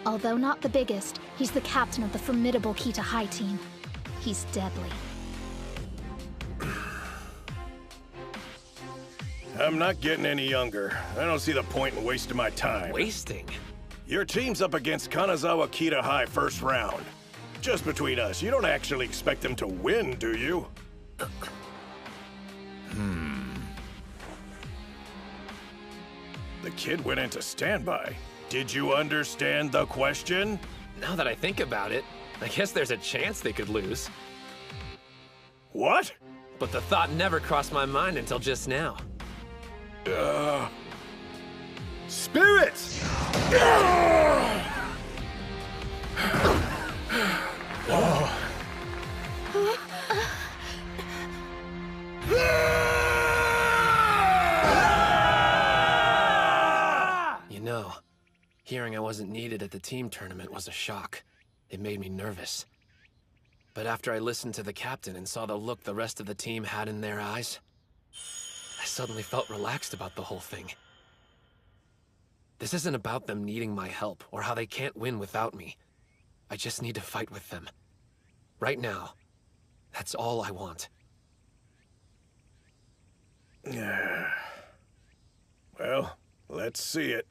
Although not the biggest, he's the captain of the formidable Kita High team. He's deadly. I'm not getting any younger. I don't see the point in wasting my time. Wasting? Your team's up against Kanazawa Kita High first round. Just between us, you don't actually expect them to win, do you? The kid went into standby. Did you understand the question? Now that I think about it, I guess there's a chance they could lose. What? But the thought never crossed my mind until just now. Spirits! You know, hearing I wasn't needed at the team tournament was a shock. It made me nervous. But after I listened to the captain and saw the look the rest of the team had in their eyes, I suddenly felt relaxed about the whole thing. This isn't about them needing my help or how they can't win without me. I just need to fight with them. Right now, that's all I want. Well, let's see it.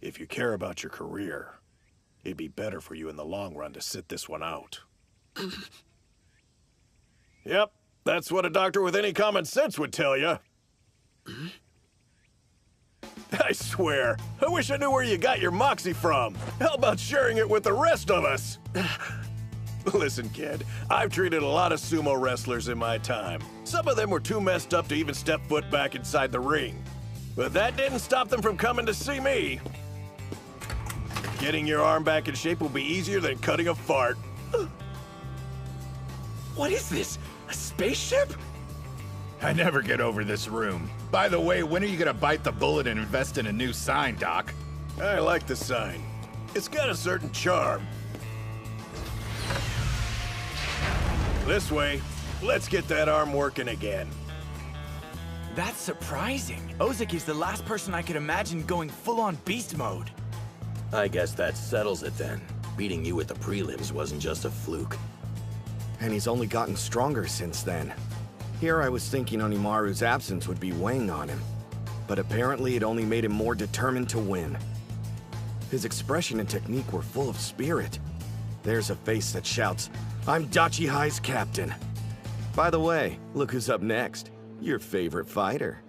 If you care about your career, it'd be better for you in the long run to sit this one out. Yep, that's what a doctor with any common sense would tell you. I swear, I wish I knew where you got your moxie from. How about sharing it with the rest of us? Listen, kid, I've treated a lot of sumo wrestlers in my time. Some of them were too messed up to even step foot back inside the ring. But that didn't stop them from coming to see me. Getting your arm back in shape will be easier than cutting a fart. What is this? A spaceship? I never get over this room. By the way, when are you gonna bite the bullet and invest in a new sign, Doc? I like the sign. It's got a certain charm. This way, let's get that arm working again. That's surprising. Ozaki's the last person I could imagine going full-on beast mode. I guess that settles it then. Beating you at the prelims wasn't just a fluke. And he's only gotten stronger since then. Here I was thinking Hinomaru's absence would be weighing on him. But apparently it only made him more determined to win. His expression and technique were full of spirit. There's a face that shouts, "I'm Dachi High's captain." By the way, look who's up next. Your favorite fighter.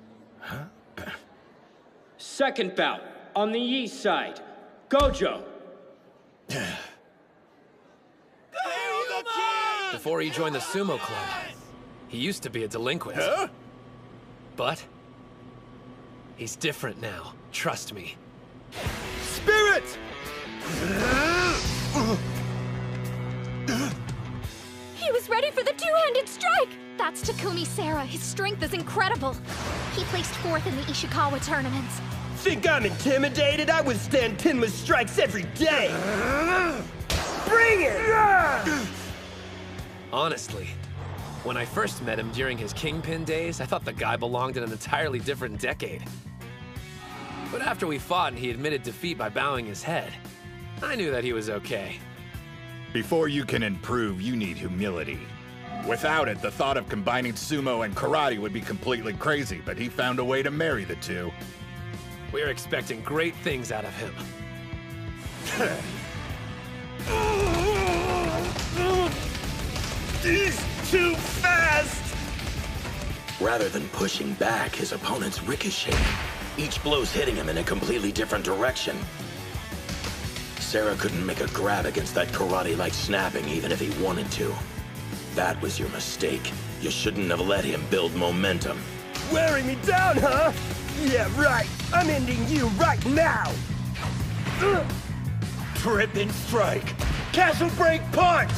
Second bout, on the east side, Gojo. Before he joined the Sumo Club, he used to be a delinquent. Huh? But he's different now. Trust me. Spirit! He was ready for the two-handed strike! That's Takumi Sara. His strength is incredible. He placed 4th in the Ishikawa tournaments. Think I'm intimidated? I withstand Tenma's strikes every day! Bring it! Honestly, when I first met him during his Kingpin days, I thought the guy belonged in an entirely different decade. But after we fought and he admitted defeat by bowing his head, I knew that he was okay. Before you can improve, you need humility. Without it, the thought of combining sumo and karate would be completely crazy, but he found a way to marry the two. We're expecting great things out of him. He's too fast! Rather than pushing back, his opponent's ricocheting. Each blow's hitting him in a completely different direction. Sara couldn't make a grab against that karate-like snapping even if he wanted to. That was your mistake. You shouldn't have let him build momentum. Wearing me down, huh? Yeah, right. I'm ending you right now! Tripping strike! Castle break punch!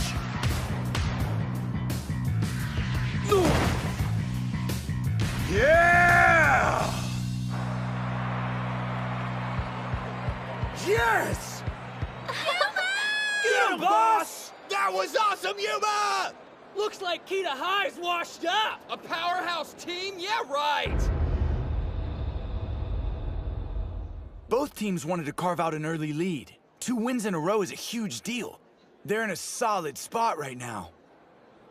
Yeah! Yes! Get him, boss! That was awesome, Yuma! Looks like Kita High's washed up! A powerhouse team? Yeah, right! Both teams wanted to carve out an early lead. 2 wins in a row is a huge deal. They're in a solid spot right now.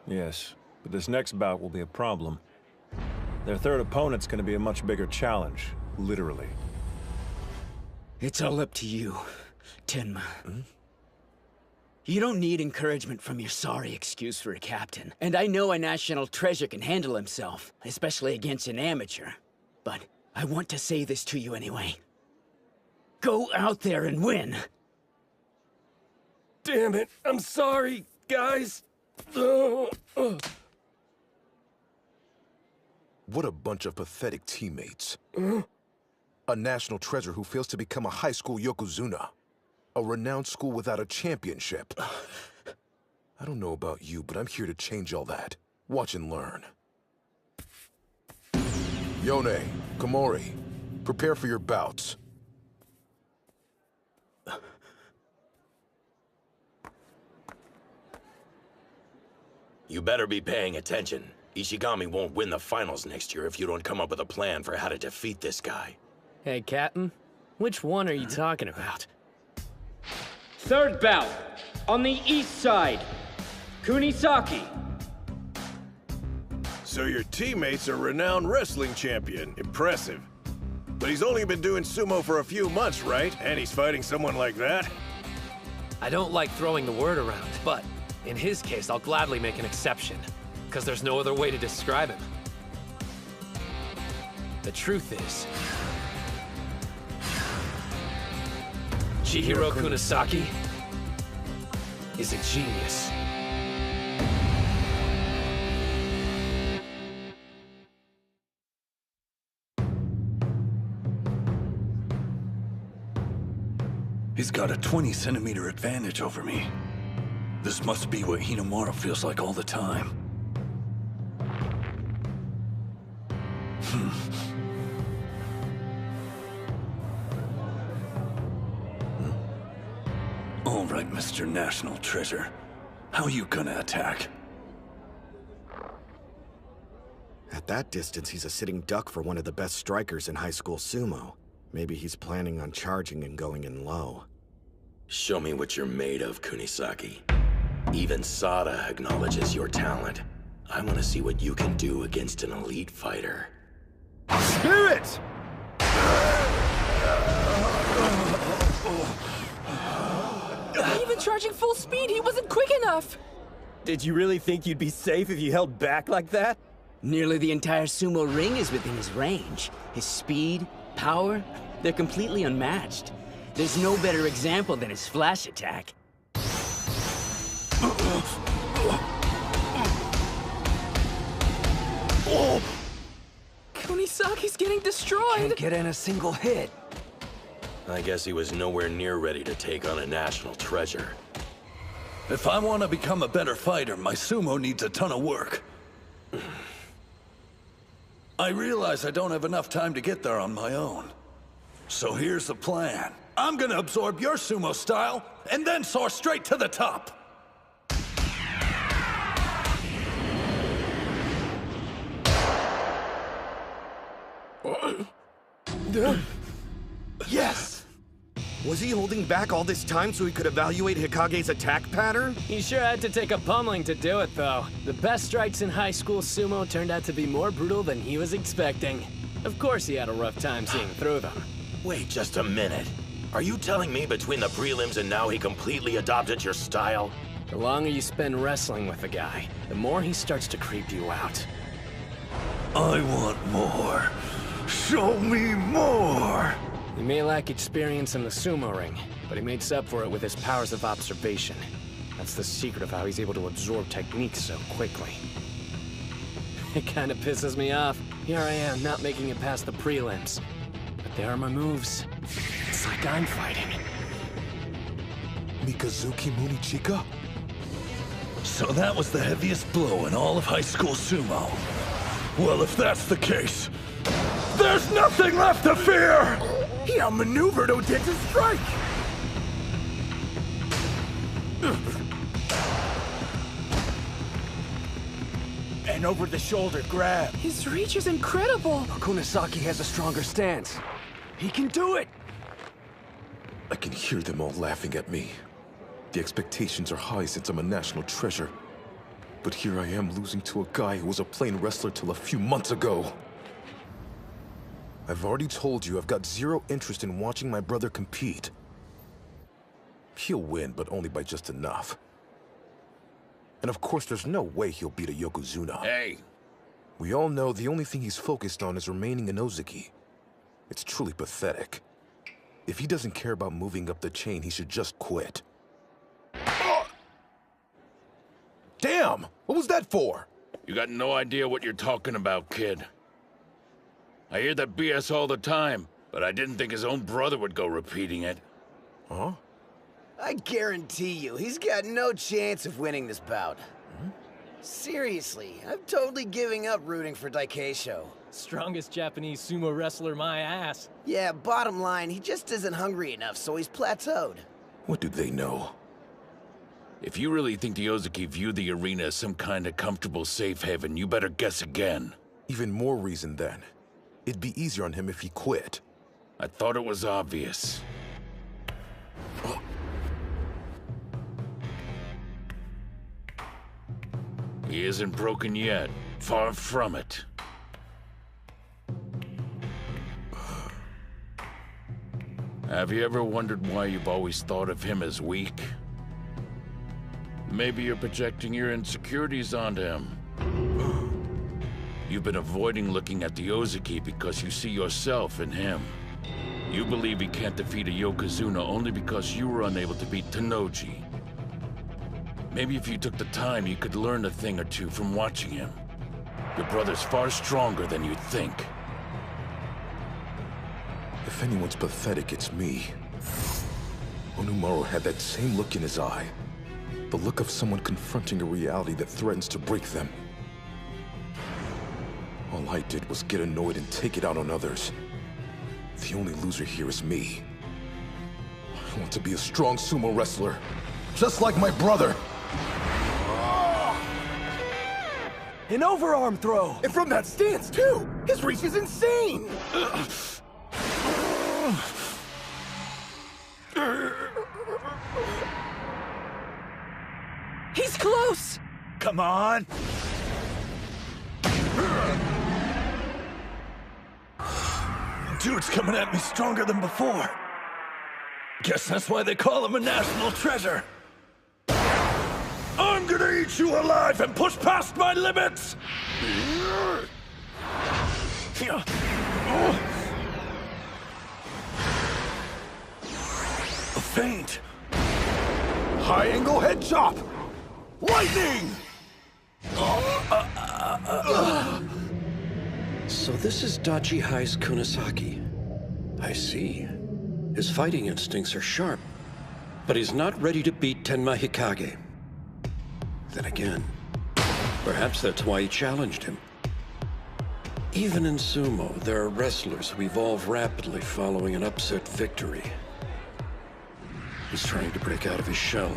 Yes, but this next bout will be a problem. Their third opponent's gonna be a much bigger challenge, literally. It's all up to you, Tenma. You don't need encouragement from your sorry excuse for a captain. And I know a national treasure can handle himself, especially against an amateur. But I want to say this to you anyway. Go out there and win! Damn it, I'm sorry, guys. What a bunch of pathetic teammates. A national treasure who fails to become a high school yokozuna. A renowned school without a championship. I don't know about you, but I'm here to change all that. Watch and learn. Yone, Komori, prepare for your bouts. You better be paying attention. Ishigami won't win the finals next year if you don't come up with a plan for how to defeat this guy. Hey, Captain. Which one are you talking about? Third bout, on the east side, Kunisaki. So your teammate's a renowned wrestling champion. Impressive. But he's only been doing sumo for a few months, right? And he's fighting someone like that? I don't like throwing the word around, but in his case, I'll gladly make an exception, because there's no other way to describe him. The truth is, Chihiro Kunisaki is a genius. He's got a 20-centimeter advantage over me. This must be what Hinomaru feels like all the time. All right, Mr. National Treasure. How you gonna attack? At that distance, he's a sitting duck for one of the best strikers in high school sumo. Maybe he's planning on charging and going in low. Show me what you're made of, Kunisaki. Even Sada acknowledges your talent. I want to see what you can do against an elite fighter. Spirit! Even charging full speed, he wasn't quick enough! Did you really think you'd be safe if you held back like that? Nearly the entire sumo ring is within his range. His speed, power, they're completely unmatched. There's no better example than his flash attack. Kunisaki's getting destroyed! Can't get in a single hit. I guess he was nowhere near ready to take on a national treasure. If I want to become a better fighter, my sumo needs a ton of work. I realize I don't have enough time to get there on my own. So here's the plan. I'm gonna absorb your sumo style, and then soar straight to the top. Yes! Was he holding back all this time so he could evaluate Hikage's attack pattern? He sure had to take a pummeling to do it, though. The best strikes in high school sumo turned out to be more brutal than he was expecting. Of course he had a rough time seeing through them. Wait just a minute. Are you telling me between the prelims and now he completely adopted your style? The longer you spend wrestling with a guy, the more he starts to creep you out. I want more. Show me more! He may lack experience in the sumo ring, but he makes up for it with his powers of observation. That's the secret of how he's able to absorb techniques so quickly. It kinda pisses me off. Here I am, not making it past the prelims. But there are my moves. It's like I'm fighting. Mikazuki Munichika? So that was the heaviest blow in all of high school sumo. Well, if that's the case, there's nothing left to fear! He outmaneuvered Odeta's strike! An over-the-shoulder grab. His reach is incredible! Kunisaki has a stronger stance. He can do it! I can hear them all laughing at me. The expectations are high since I'm a national treasure. But here I am losing to a guy who was a plain wrestler till a few months ago. I've already told you I've got zero interest in watching my brother compete. He'll win, but only by just enough. And of course, there's no way he'll beat a Yokozuna. Hey! We all know the only thing he's focused on is remaining in Ozaki. It's truly pathetic. If he doesn't care about moving up the chain, he should just quit. Damn! What was that for? You got no idea what you're talking about, kid. I hear that BS all the time, but I didn't think his own brother would go repeating it. Huh? I guarantee you, he's got no chance of winning this bout. Seriously, I'm totally giving up rooting for Daikeisho. Strongest Japanese sumo wrestler, my ass. Yeah, bottom line, he just isn't hungry enough, so he's plateaued. What do they know? If you really think the Ozaki view the arena as some kind of comfortable safe haven, you better guess again. Even more reason then. It'd be easier on him if he quit. I thought it was obvious. He isn't broken yet. Far from it. Have you ever wondered why you've always thought of him as weak? Maybe you're projecting your insecurities onto him. You've been avoiding looking at the Ozaki because you see yourself in him. You believe he can't defeat a Yokozuna only because you were unable to beat Tennoji. Maybe if you took the time, you could learn a thing or two from watching him. Your brother's far stronger than you think. If anyone's pathetic, it's me. Hinomaru had that same look in his eye. The look of someone confronting a reality that threatens to break them. All I did was get annoyed and take it out on others. The only loser here is me. I want to be a strong sumo wrestler, just like my brother. An overarm throw! And from that stance, too! His reach is insane! He's close! Come on! Dude's coming at me stronger than before. Guess that's why they call him a national treasure. I'm gonna eat you alive and push past my limits! A feint. High angle head chop! Lightning! So this is Dachi High's Kunisaki. I see. His fighting instincts are sharp, but he's not ready to beat Tenma Hikage. Then again, perhaps that's why he challenged him. Even in sumo, there are wrestlers who evolve rapidly following an upset victory. He's trying to break out of his shell.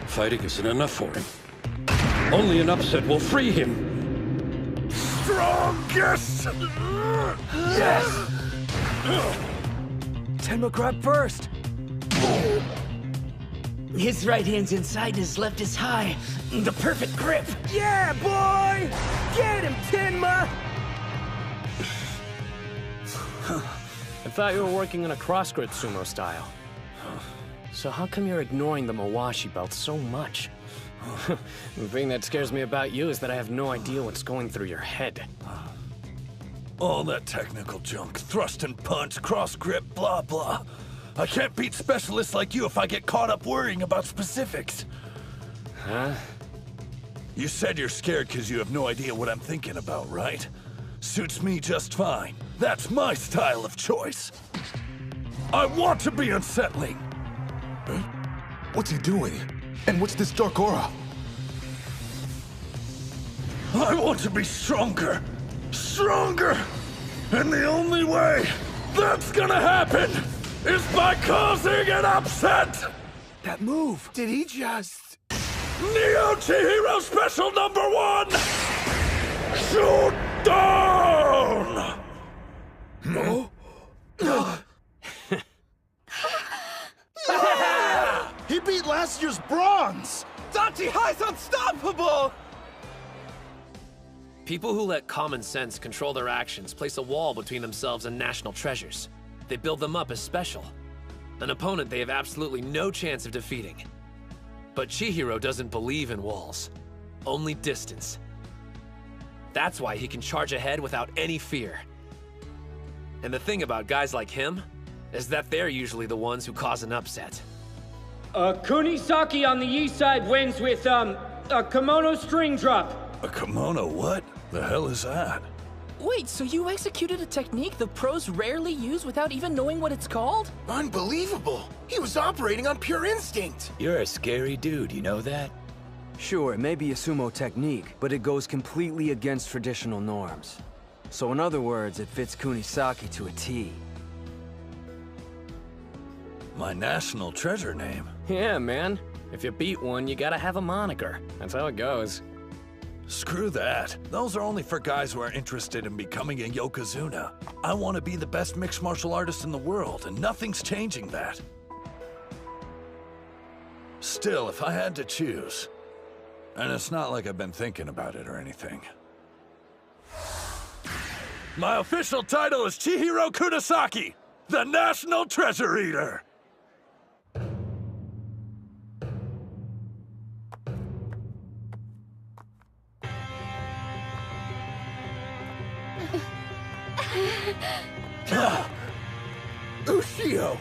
Fighting isn't enough for him. Only an upset will free him. Strongest! Yes! Tenma grabbed first. His right hand's inside, his left is high. The perfect grip. Yeah, boy! Get him, Tenma! I thought you were working on a cross-grip sumo style. So how come you're ignoring the Mawashi belt so much? The thing that scares me about you is that I have no idea what's going through your head. All that technical junk, thrust and punch, cross grip, blah blah. I can't beat specialists like you if I get caught up worrying about specifics. Huh? You said you're scared because you have no idea what I'm thinking about, right? Suits me just fine. That's my style of choice. I want to be unsettling. Huh? What's he doing? And what's this dark aura? I want to be stronger. Stronger! And the only way that's gonna happen is by causing an upset! That move! Did he just... Neo Chihiro Special Number 1! Shoot down! No? He beat last year's bronze! Dachi High's unstoppable! People who let common sense control their actions place a wall between themselves and national treasures. They build them up as special. An opponent they have absolutely no chance of defeating. But Chihiro doesn't believe in walls, only distance. That's why he can charge ahead without any fear. And the thing about guys like him is that they're usually the ones who cause an upset. Kunisaki on the east side wins with, a kimono string drop. A kimono what? The hell is that? Wait, so you executed a technique the pros rarely use without even knowing what it's called? Unbelievable! He was operating on pure instinct! You're a scary dude, you know that? Sure, it may be a sumo technique, but it goes completely against traditional norms. So in other words, it fits Kunisaki to a T. My national treasure name? Yeah, man. If you beat one, you gotta have a moniker. That's how it goes. Screw that. Those are only for guys who are interested in becoming a Yokozuna. I want to be the best mixed martial artist in the world, and nothing's changing that. Still, if I had to choose, and it's not like I've been thinking about it or anything. My official title is Chihiro Kunisaki, the National Treasure Eater! Ushio!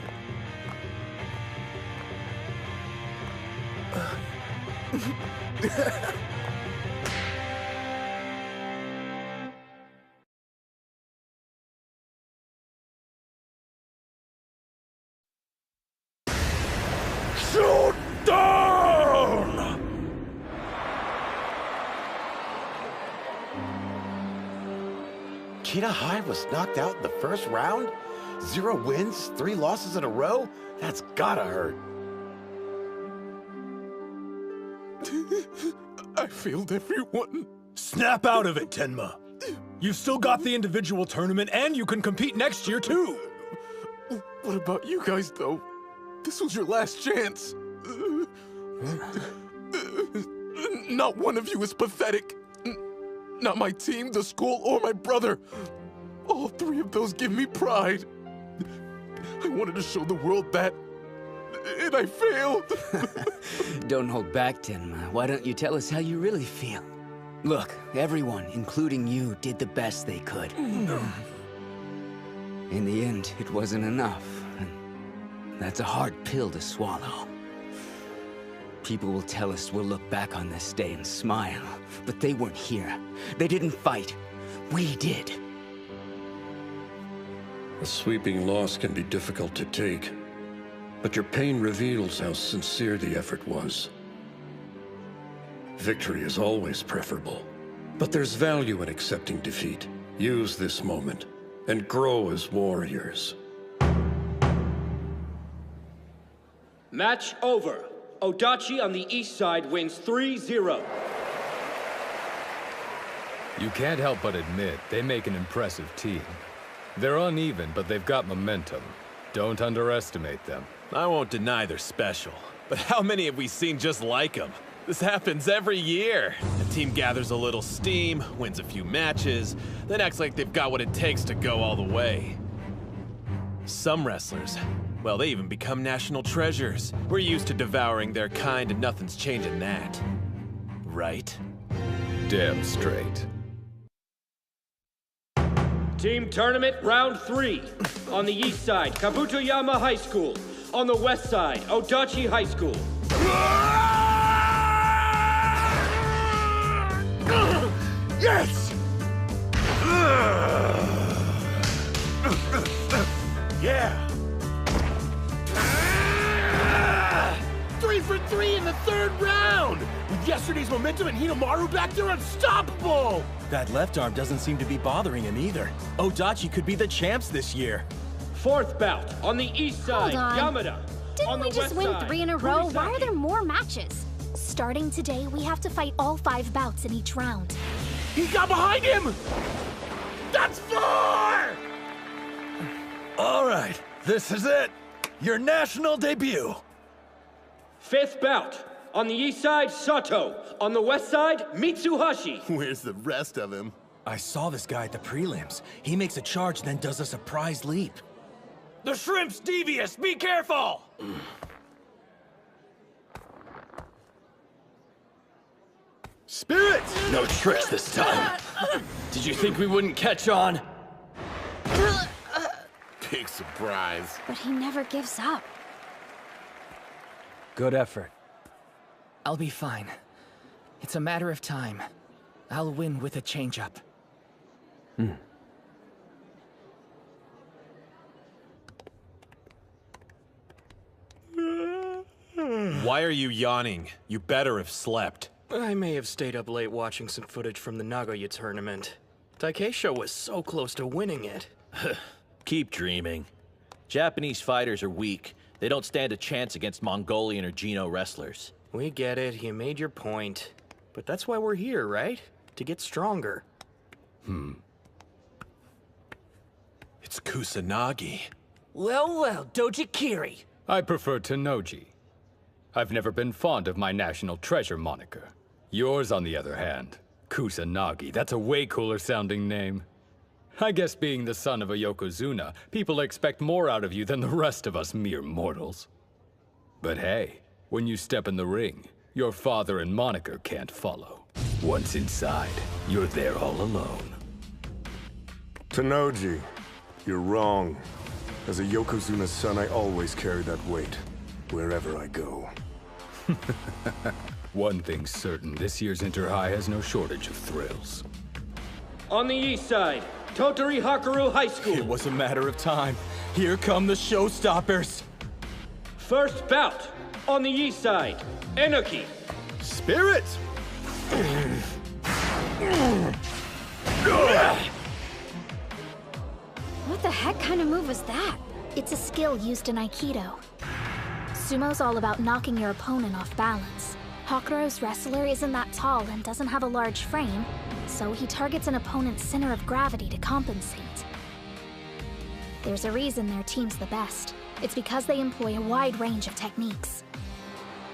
Shoot down! Kita High was knocked out in the first round? 0 wins, 3 losses in a row? That's gotta hurt. I failed everyone. Snap out of it, Tenma. You've still got the individual tournament, and you can compete next year, too. What about you guys, though? This was your last chance. Not one of you is pathetic. Not my team, the school, or my brother. All 3 of those give me pride. I wanted to show the world that, and I failed. Don't hold back, Tenma. Why don't you tell us how you really feel? Look, everyone, including you, did the best they could. In the end, it wasn't enough. That's a hard pill to swallow. People will tell us we'll look back on this day and smile, but they weren't here. They didn't fight. We did. A sweeping loss can be difficult to take, but your pain reveals how sincere the effort was. Victory is always preferable, but there's value in accepting defeat. Use this moment and grow as warriors. Match over. Odachi on the east side wins 3-0. You can't help but admit they make an impressive team. They're uneven, but they've got momentum. Don't underestimate them. I won't deny they're special, but how many have we seen just like them? This happens every year. A team gathers a little steam, wins a few matches, then acts like they've got what it takes to go all the way. Some wrestlers, well, they even become national treasures. We're used to devouring their kind and nothing's changing that. Right? Damn straight. Team tournament round 3. On the east side, Kabutoyama High School. On the west side, Odachi High School. Yes! Yeah! 3 for 3 in the 3rd round! With yesterday's momentum and Hinomaru back there unstoppable! That left arm doesn't seem to be bothering him either. Odachi could be the champs this year. 4th bout. On the east side, Hold on. Yamada. Didn't we just win 3 in a row? Why are there more matches? Starting today, we have to fight all 5 bouts in each round. He got behind him! That's 4! All right, this is it. Your national debut. 5th bout. On the east side, Sato. On the west side, Mitsuhashi. Where's the rest of him? I saw this guy at the prelims. He makes a charge, then does a surprise leap. The shrimp's devious! Be careful! Spirit! No tricks this time. Did you think we wouldn't catch on? Big surprise. But he never gives up. Good effort. I'll be fine. It's a matter of time. I'll win with a change-up. Why are you yawning? You better have slept. I may have stayed up late watching some footage from the Nagoya tournament. Takeisho was so close to winning it. Keep dreaming. Japanese fighters are weak. They don't stand a chance against Mongolian or Geno wrestlers. We get it, you made your point. But that's why we're here, right? To get stronger. It's Kusanagi. Well, Dojikiri. I prefer Tenoji. I've never been fond of my national treasure moniker. Yours, on the other hand, Kusanagi, that's a way cooler sounding name. I guess being the son of a Yokozuna, people expect more out of you than the rest of us mere mortals. But hey, when you step in the ring, your father and moniker can't follow. Once inside, you're there all alone. Tenoji, you're wrong. As a Yokozuna's son, I always carry that weight, wherever I go. One thing's certain, this year's Inter-High has no shortage of thrills. On the east side, Totori Hakaru High School. It was a matter of time. Here come the showstoppers. 1st bout. On the east side, Enoki. Spirit! What the heck kind of move was that? It's a skill used in Aikido. Sumo's all about knocking your opponent off balance. Hakaru's wrestler isn't that tall and doesn't have a large frame, so he targets an opponent's center of gravity to compensate. There's a reason their team's the best. It's because they employ a wide range of techniques.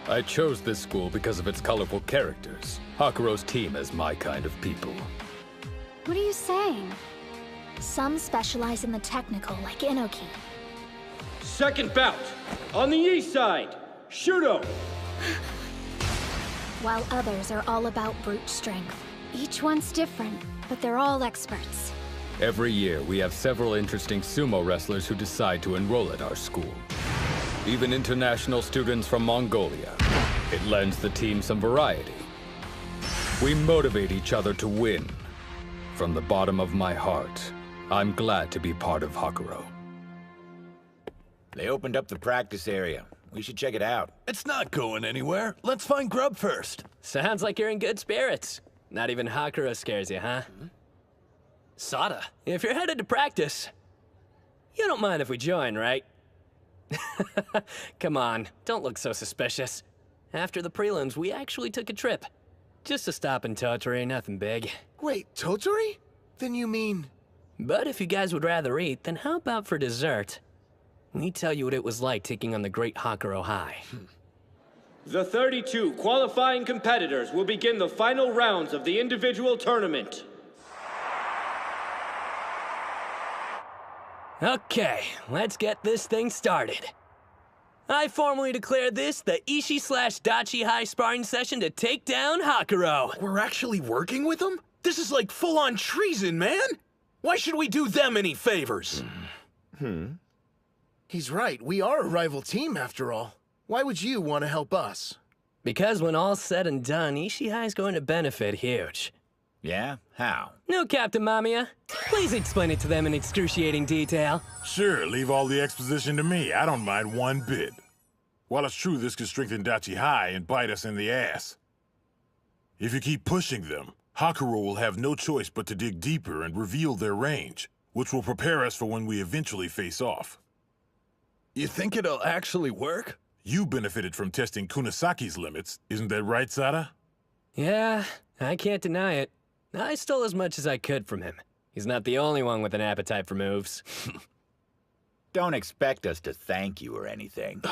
I chose this school because of its colorful characters. Hakuro's team is my kind of people. What are you saying? Some specialize in the technical, like Inoki. 2nd bout. On the east side, Shudo. While others are all about brute strength. Each one's different, but they're all experts. Every year, we have several interesting sumo wrestlers who decide to enroll at our school. Even international students from Mongolia. It lends the team some variety. We motivate each other to win. From the bottom of my heart, I'm glad to be part of Hakuro. They opened up the practice area. We should check it out. It's not going anywhere. Let's find grub first. Sounds like you're in good spirits. Not even Hakuro scares you, huh? Sada. If you're headed to practice, you don't mind if we join, right? Come on, don't look so suspicious. After the prelims, we actually took a trip. Just to stop in Tottori, nothing big. Wait, Tottori? Then you mean... But if you guys would rather eat, then how about for dessert? We tell you what it was like taking on the great Hakuro High. The 32 qualifying competitors will begin the final rounds of the individual tournament. Okay, let's get this thing started. I formally declare this the Ishi/Dachi High sparring session to take down Hakuro. We're actually working with them? This is like full-on treason, man! Why should we do them any favors? He's right. We are a rival team, after all. Why would you want to help us? Because when all's said and done, Ishi High is going to benefit huge. Yeah? How? No, Captain Mamiya. Please explain it to them in excruciating detail. Sure, leave all the exposition to me. I don't mind one bit. While it's true this could strengthen Dachi High and bite us in the ass, if you keep pushing them, Hakuro will have no choice but to dig deeper and reveal their range, which will prepare us for when we eventually face off. You think it'll actually work? You benefited from testing Kunasaki's limits, isn't that right, Sada? Yeah, I can't deny it. I stole as much as I could from him. He's not the only one with an appetite for moves. Don't expect us to thank you or anything.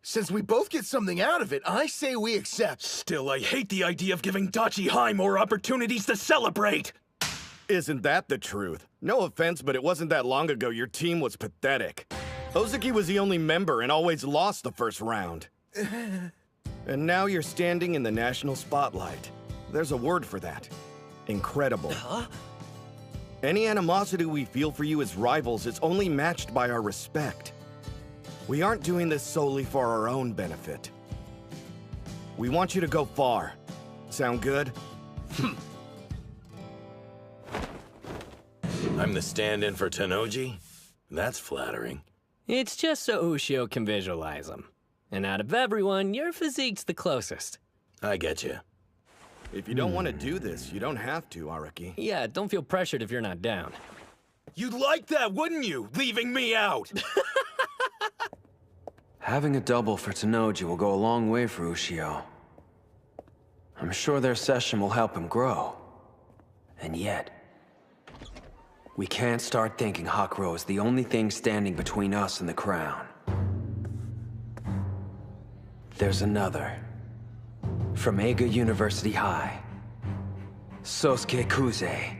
Since we both get something out of it, I say we accept. Still, I hate the idea of giving Dachi High more opportunities to celebrate! Isn't that the truth? No offense, but it wasn't that long ago your team was pathetic. Ozuki was the only member and always lost the first round. And now you're standing in the national spotlight. There's a word for that. Incredible. Any animosity we feel for you as rivals is only matched by our respect. We aren't doing this solely for our own benefit. We want you to go far. Sound good? I'm the stand-in for Tennoji? That's flattering. It's just so Ushio can visualize him. And out of everyone, your physique's the closest. I get you. If you don't want to do this, you don't have to, Araki. Yeah, don't feel pressured if you're not down. You'd like that, wouldn't you? Leaving me out! Having a double for Tennoji will go a long way for Ushio. I'm sure their session will help him grow. And yet, we can't start thinking Hakuro is the only thing standing between us and the crown. There's another. From Eiga University High. Sosuke Kuze.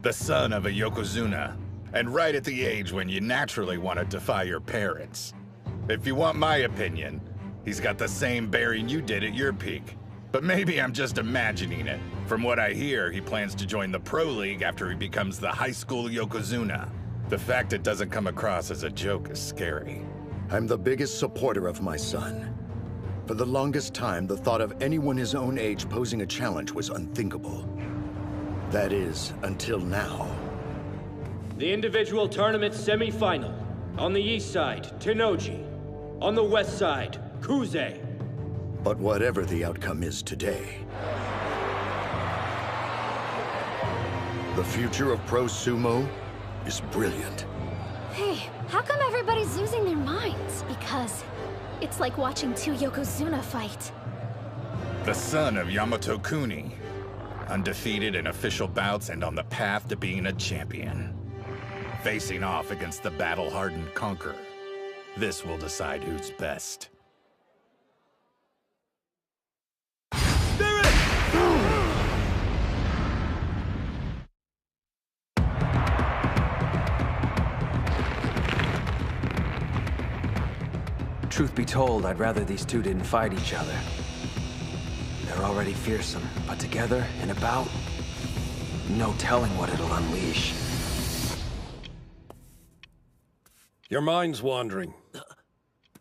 The son of a Yokozuna, and right at the age when you naturally want to defy your parents. If you want my opinion, he's got the same bearing you did at your peak. But maybe I'm just imagining it. From what I hear, he plans to join the Pro League after he becomes the high school Yokozuna. The fact it doesn't come across as a joke is scary. I'm the biggest supporter of my son. For the longest time, the thought of anyone his own age posing a challenge was unthinkable. That is, until now. The individual tournament semi-final. On the east side, Tennoji. On the west side, Kuze. But whatever the outcome is today, the future of pro sumo is brilliant. Hey, how come everybody's losing their minds? Because it's like watching two Yokozuna fight. The son of Yamato Kuni. Undefeated in official bouts and on the path to being a champion. Facing off against the battle-hardened conqueror. This will decide who's best. Truth be told, I'd rather these two didn't fight each other. They're already fearsome, but together, in a bout, no telling what it'll unleash. Your mind's wandering.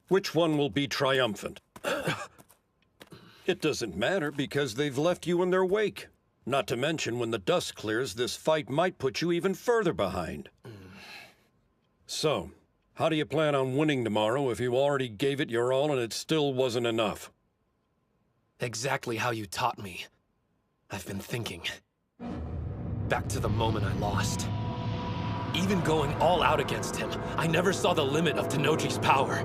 Which one will be triumphant? It doesn't matter because they've left you in their wake. Not to mention, when the dust clears, this fight might put you even further behind. So, How do you plan on winning tomorrow if you already gave it your all and it still wasn't enough? Exactly how you taught me. I've been thinking. Back to the moment I lost. Even going all out against him, I never saw the limit of Tennoji's power.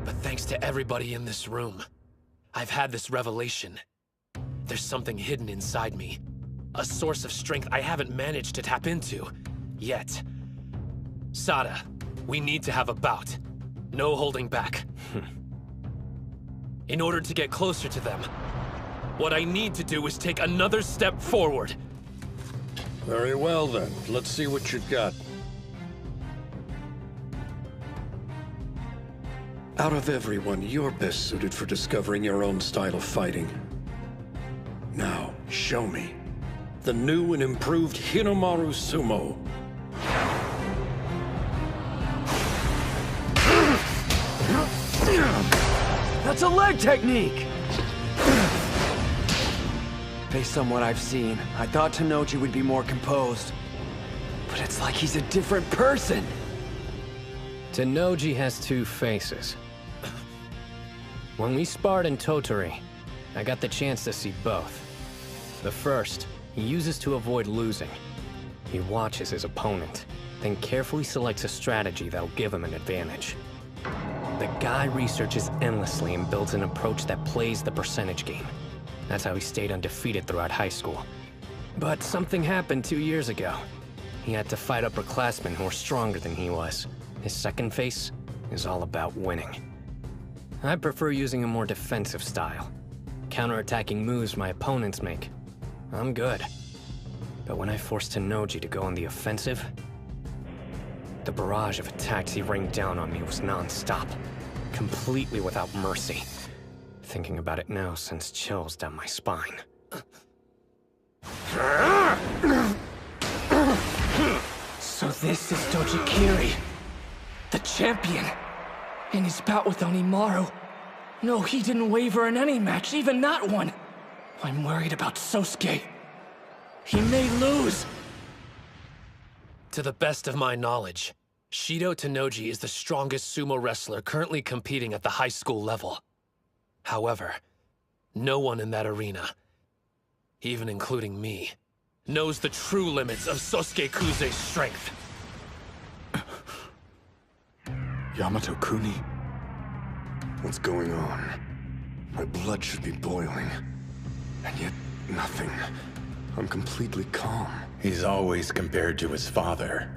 But thanks to everybody in this room, I've had this revelation. There's something hidden inside me. A source of strength I haven't managed to tap into yet. Sada, we need to have a bout. No holding back. In order to get closer to them, what I need to do is take another step forward. Very well then, let's see what you've got. Out of everyone, you're best suited for discovering your own style of fighting. Now, show me. The new and improved Hinomaru Sumo. That's a leg technique! Based on what I've seen, I thought Tennoji would be more composed. But it's like he's a different person! Tennoji has two faces. When we sparred in Tottori, I got the chance to see both. The first, he uses to avoid losing. He watches his opponent, then carefully selects a strategy that'll give him an advantage. The guy researches endlessly and builds an approach that plays the percentage game. That's how he stayed undefeated throughout high school. But something happened 2 years ago. He had to fight upperclassmen who were stronger than he was. His second face is all about winning. I prefer using a more defensive style. Counterattacking moves my opponents make. I'm good. But when I forced Tennoji to go on the offensive, the barrage of attacks he rained down on me was non-stop, completely without mercy. Thinking about it now sends chills down my spine. So this is Dojikiri, the champion. In his bout with Hinomaru. No, he didn't waver in any match, even that one. I'm worried about Sosuke. He may lose. To the best of my knowledge, Shido Tennoji is the strongest sumo wrestler currently competing at the high school level. However, no one in that arena, even including me, knows the true limits of Sosuke Kuze's strength. Yamato Kuni? What's going on? My blood should be boiling. And yet, nothing. I'm completely calm. He's always compared to his father,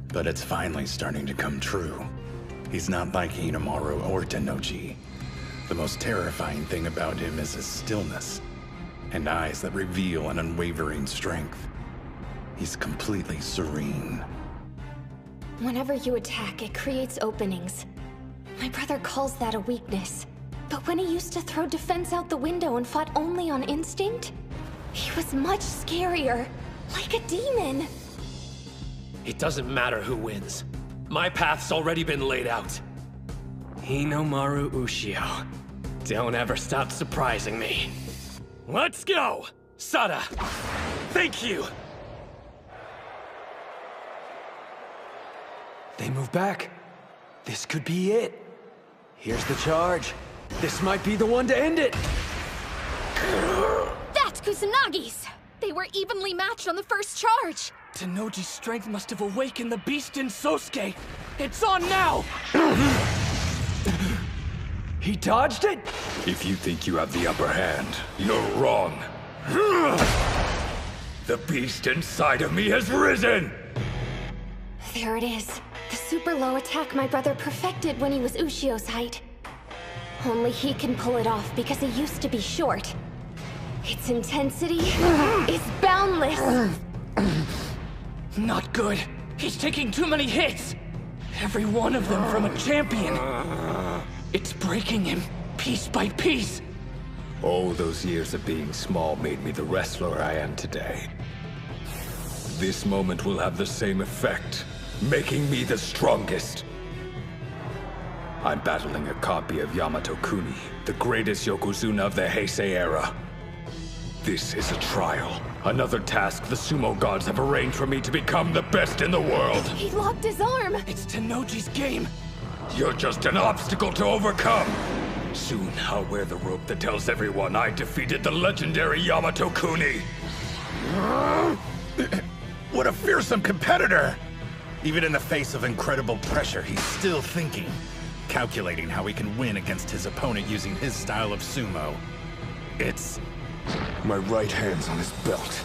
but it's finally starting to come true. He's not like Hinomaru or Tennoji. The most terrifying thing about him is his stillness, and eyes that reveal an unwavering strength. He's completely serene. Whenever you attack, it creates openings. My brother calls that a weakness. But when he used to throw defense out the window and fought only on instinct, he was much scarier. Like a demon. It doesn't matter who wins. My path's already been laid out. Hinomaru Ushio. Don't ever stop surprising me. Let's go! Sada! Thank you! They move back. This could be it. Here's the charge. This might be the one to end it. That's Kusanagi's! They were evenly matched on the first charge. Tennoji's strength must have awakened the beast in Sosuke. It's on now! He dodged it? If you think you have the upper hand, you're wrong. The beast inside of me has risen! There it is. The super low attack my brother perfected when he was Ushio's height. Only he can pull it off because he used to be short. Its intensity is boundless. Not good. He's taking too many hits. Every one of them from a champion. It's breaking him, piece by piece. All those years of being small made me the wrestler I am today. This moment will have the same effect, making me the strongest. I'm battling a copy of Yamato Kuni, the greatest Yokozuna of the Heisei era. This is a trial. Another task the sumo gods have arranged for me to become the best in the world. He locked his arm! It's Tenoji's game! You're just an obstacle to overcome. Soon I'll wear the rope that tells everyone I defeated the legendary Yamato Kuni. What a fearsome competitor! Even in the face of incredible pressure, he's still thinking. Calculating how he can win against his opponent using his style of sumo. It's... My right hand's on his belt.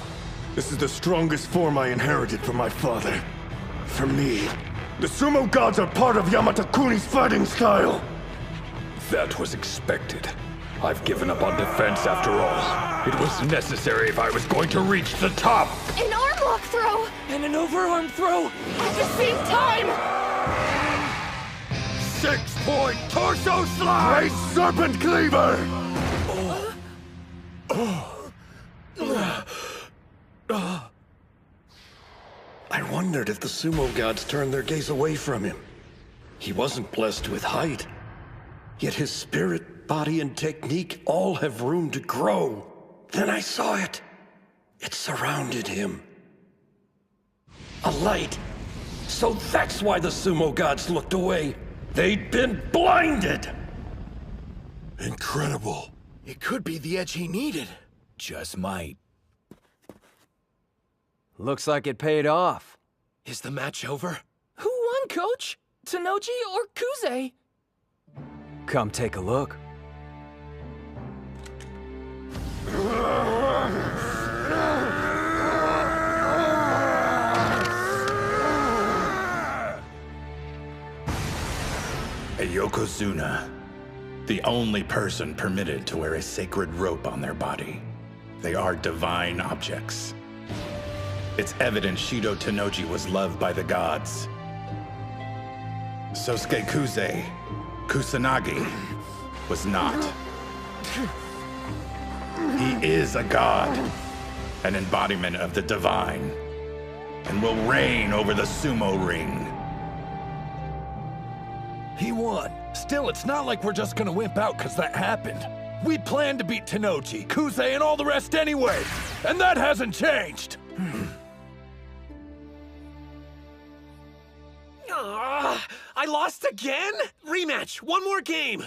This is the strongest form I inherited from my father. For me, the sumo gods are part of Yamato Kuni's fighting style. That was expected. I've given up on defense after all. It was necessary if I was going to reach the top. An arm lock throw! And an overarm throw! At the same time! 6-point torso slide! Great serpent cleaver! I wondered if the sumo gods turned their gaze away from him. He wasn't blessed with height. Yet his spirit, body, and technique all have room to grow. Then I saw it. It surrounded him. A light. So that's why the sumo gods looked away. They'd been blinded! Incredible. It could be the edge he needed. Just might. Looks like it paid off. Is the match over? Who won, Coach? Tenoji or Kuze? Come take a look. A Yokozuna. The only person permitted to wear a sacred rope on their body. They are divine objects. It's evident Shido Tenoji was loved by the gods. Sosuke Kuze, Kusanagi, was not. He is a god, an embodiment of the divine, and will reign over the sumo ring. He won. Still, it's not like we're just gonna wimp out because that happened. We planned to beat Tenoji, Kuze, and all the rest anyway, and that hasn't changed. I lost again? Rematch, one more game.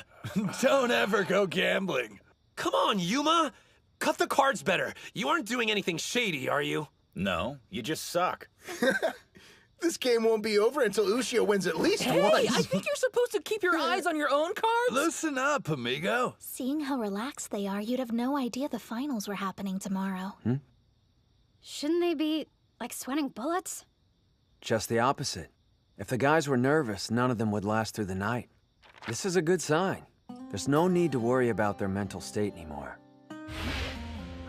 Don't ever go gambling. Come on, Yuma. Cut the cards better. You aren't doing anything shady, are you? No, you just suck. This game won't be over until Ushio wins at least Hey, once. I think you're supposed to keep your eyes on your own cards. Listen up, amigo. Seeing how relaxed they are, you'd have no idea the finals were happening tomorrow. Shouldn't they be, like, sweating bullets? Just the opposite. If the guys were nervous, none of them would last through the night. This is a good sign. There's no need to worry about their mental state anymore.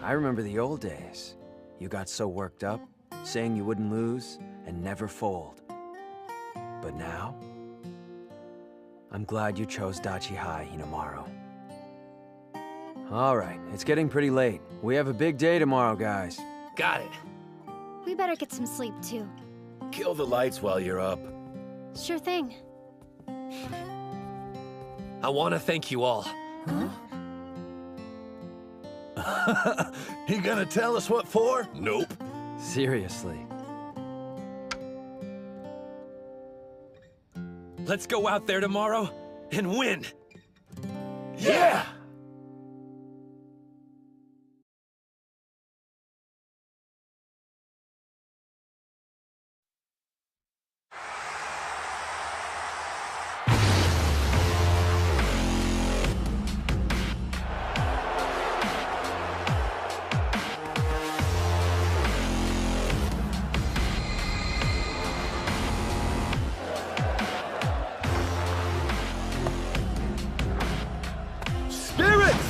I remember the old days. You got so worked up, saying you wouldn't lose and never fold. But now, I'm glad you chose Dachi High, Hinomaru. All right, it's getting pretty late. We have a big day tomorrow, guys. Got it. We better get some sleep, too. Kill the lights while you're up. Sure thing. I want to thank you all. He gonna tell us what for? Nope. Seriously. Let's go out there tomorrow and win. Yeah!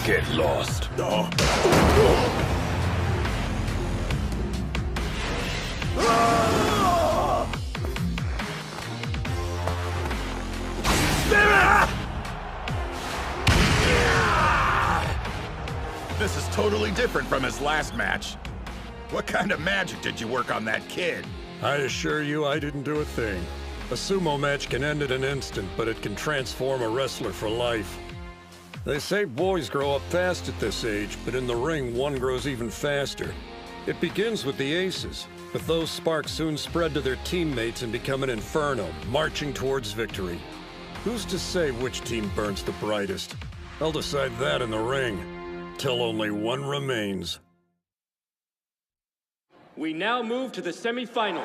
Get lost. This is totally different from his last match. What kind of magic did you work on that kid? I assure you I didn't do a thing. A sumo match can end in an instant, but it can transform a wrestler for life. They say boys grow up fast at this age, but in the ring, one grows even faster. It begins with the aces, but those sparks soon spread to their teammates and become an inferno, marching towards victory. Who's to say which team burns the brightest? They'll decide that in the ring, till only one remains. We now move to the semifinals.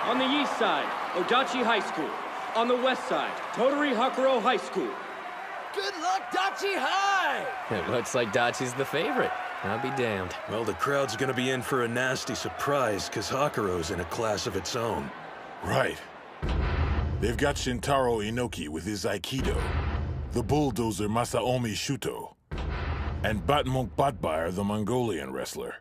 On the east side, Odachi High School. On the west side, Tottori Hakuro High School. Good luck, Dachi High! It looks like Dachi's the favorite. I'll be damned. Well, the crowd's gonna be in for a nasty surprise, because Hakuro's in a class of its own. Right. They've got Shintaro Inoki with his Aikido, the bulldozer Masaomi Shuto, and Batmonk Batbar, the Mongolian wrestler.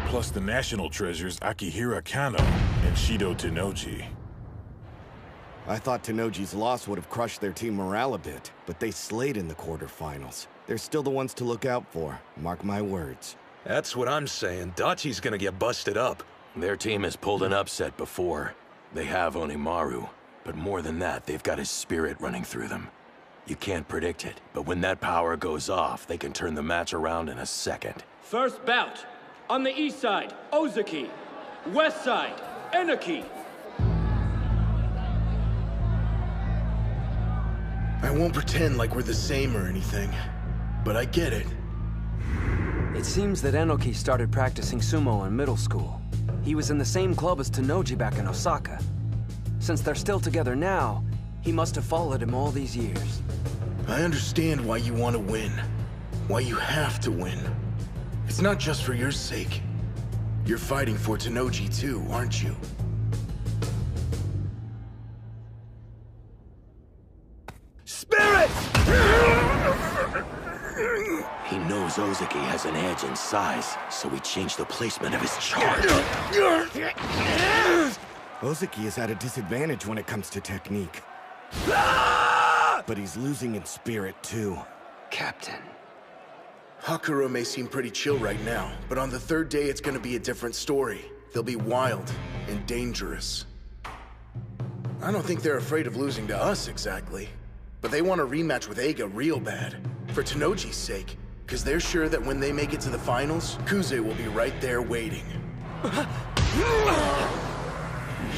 Plus the national treasures Akihira Kano and Shido Tennoji. I thought Tennoji's loss would have crushed their team morale a bit, but they slayed in the quarterfinals. They're still the ones to look out for, mark my words. That's what I'm saying. Dachi's gonna get busted up. Their team has pulled an upset before. They have Hinomaru, but more than that, they've got his spirit running through them. You can't predict it, but when that power goes off, they can turn the match around in a second. First bout. On the east side, Ozaki. West side, Enoki. I won't pretend like we're the same or anything, but I get it. It seems that Enoki started practicing sumo in middle school. He was in the same club as Tennoji back in Osaka. Since they're still together now, he must have followed him all these years. I understand why you want to win. Why you have to win. It's not just for your sake. You're fighting for Tennoji too, aren't you? Spirit! He knows Ozaki has an edge in size, so he changed the placement of his charge. Ozaki is at a disadvantage when it comes to technique. But he's losing in spirit, too. Captain. Hakuro may seem pretty chill right now, but on the third day it's gonna be a different story. They'll be wild and dangerous. I don't think they're afraid of losing to us, exactly. But they want a rematch with Eiga real bad. For Tennoji's sake. Because they're sure that when they make it to the finals, Kuze will be right there waiting.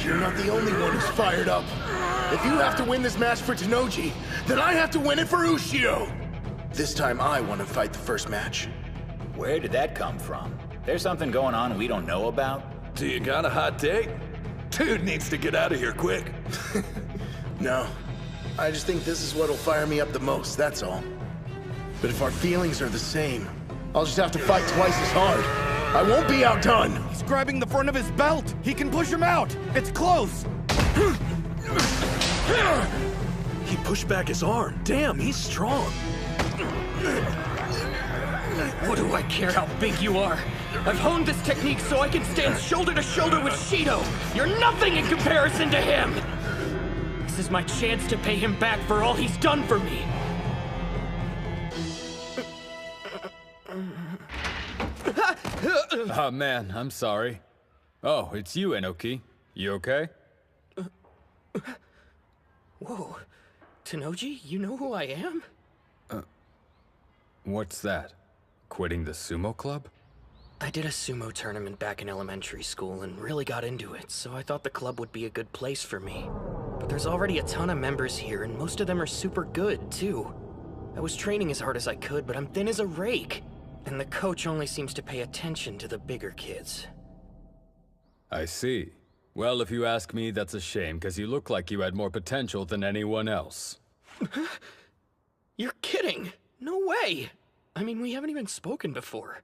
You're not the only one who's fired up. If you have to win this match for Tennoji, then I have to win it for Ushio! This time I want to fight the first match. Where did that come from? There's something going on we don't know about? Do you got a hot take? Dude needs to get out of here quick. No. I just think this is what'll fire me up the most, that's all. But if our feelings are the same, I'll just have to fight twice as hard. I won't be outdone! He's grabbing the front of his belt! He can push him out! It's close! He pushed back his arm. Damn, he's strong. What do I care how big you are? I've honed this technique so I can stand shoulder to shoulder with Shido! You're nothing in comparison to him! This is my chance to pay him back for all he's done for me! Oh man, I'm sorry. Oh, it's you, Enoki. You okay? Whoa. Tennoji, you know who I am? What's that? Quitting the sumo club? I did a sumo tournament back in elementary school and really got into it, so I thought the club would be a good place for me. But there's already a ton of members here, and most of them are super good, too. I was training as hard as I could, but I'm thin as a rake. And the coach only seems to pay attention to the bigger kids. I see. Well, if you ask me, that's a shame, because you look like you had more potential than anyone else. You're kidding! No way! I mean, we haven't even spoken before.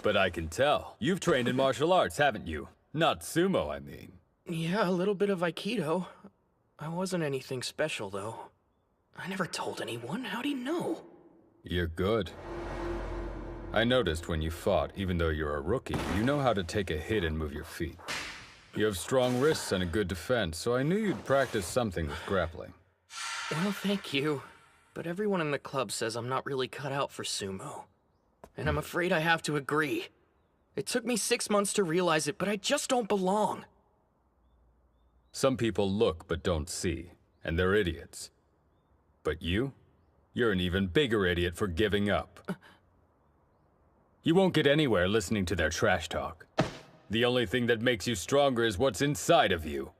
But I can tell. You've trained in martial arts, haven't you? Not sumo, I mean. Yeah, a little bit of Aikido. I wasn't anything special, though. I never told anyone. How'd he know? You're good. I noticed when you fought, even though you're a rookie, you know how to take a hit and move your feet. You have strong wrists and a good defense, so I knew you'd practice something with grappling. Well, thank you. But everyone in the club says I'm not really cut out for sumo. And I'm afraid I have to agree. It took me 6 months to realize it, but I just don't belong. Some people look but don't see, and they're idiots. But you? You're an even bigger idiot for giving up. You won't get anywhere listening to their trash talk. The only thing that makes you stronger is what's inside of you.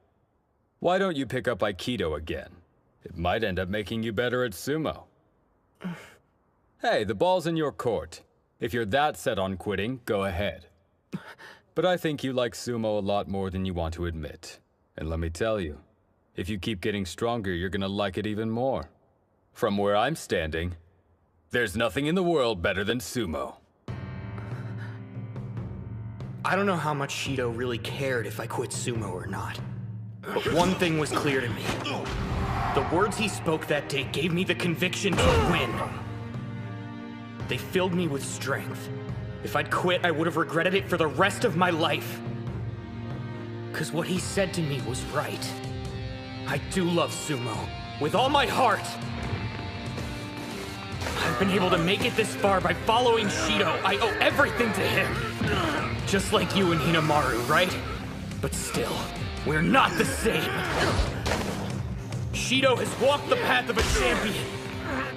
Why don't you pick up Aikido again? It might end up making you better at sumo. Hey, the ball's in your court. If you're that set on quitting, go ahead. But I think you like sumo a lot more than you want to admit. And let me tell you, if you keep getting stronger, you're gonna like it even more. From where I'm standing, there's nothing in the world better than sumo. I don't know how much Shido really cared if I quit sumo or not. But one thing was clear to me. The words he spoke that day gave me the conviction to win. They filled me with strength. If I'd quit, I would have regretted it for the rest of my life. 'Cause what he said to me was right. I do love sumo, with all my heart. I've been able to make it this far by following Shido. I owe everything to him. Just like you and Hinomaru, right? But still, we're not the same. Shido has walked the path of a champion,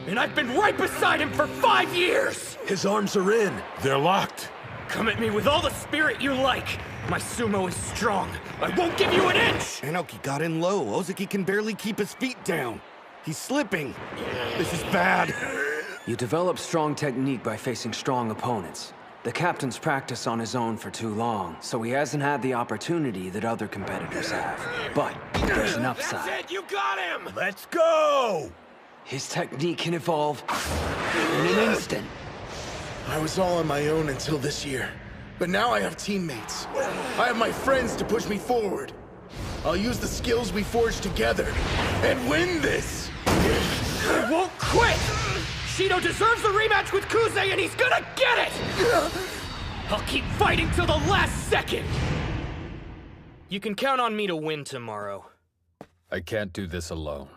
and I've been right beside him for 5 years! His arms are in. They're locked. Come at me with all the spirit you like. My sumo is strong. I won't give you an inch! Inoki got in low. Ozeki can barely keep his feet down. He's slipping. This is bad. You develop strong technique by facing strong opponents. The captain's practiced on his own for too long, so he hasn't had the opportunity that other competitors have. But there's an upside. That's it! You got him! Let's go! His technique can evolve in an instant. I was all on my own until this year. But now I have teammates. I have my friends to push me forward. I'll use the skills we forged together and win this! I won't quit! Shido deserves the rematch with Kuze, and he's gonna get it! I'll keep fighting till the last second! You can count on me to win tomorrow. I can't do this alone.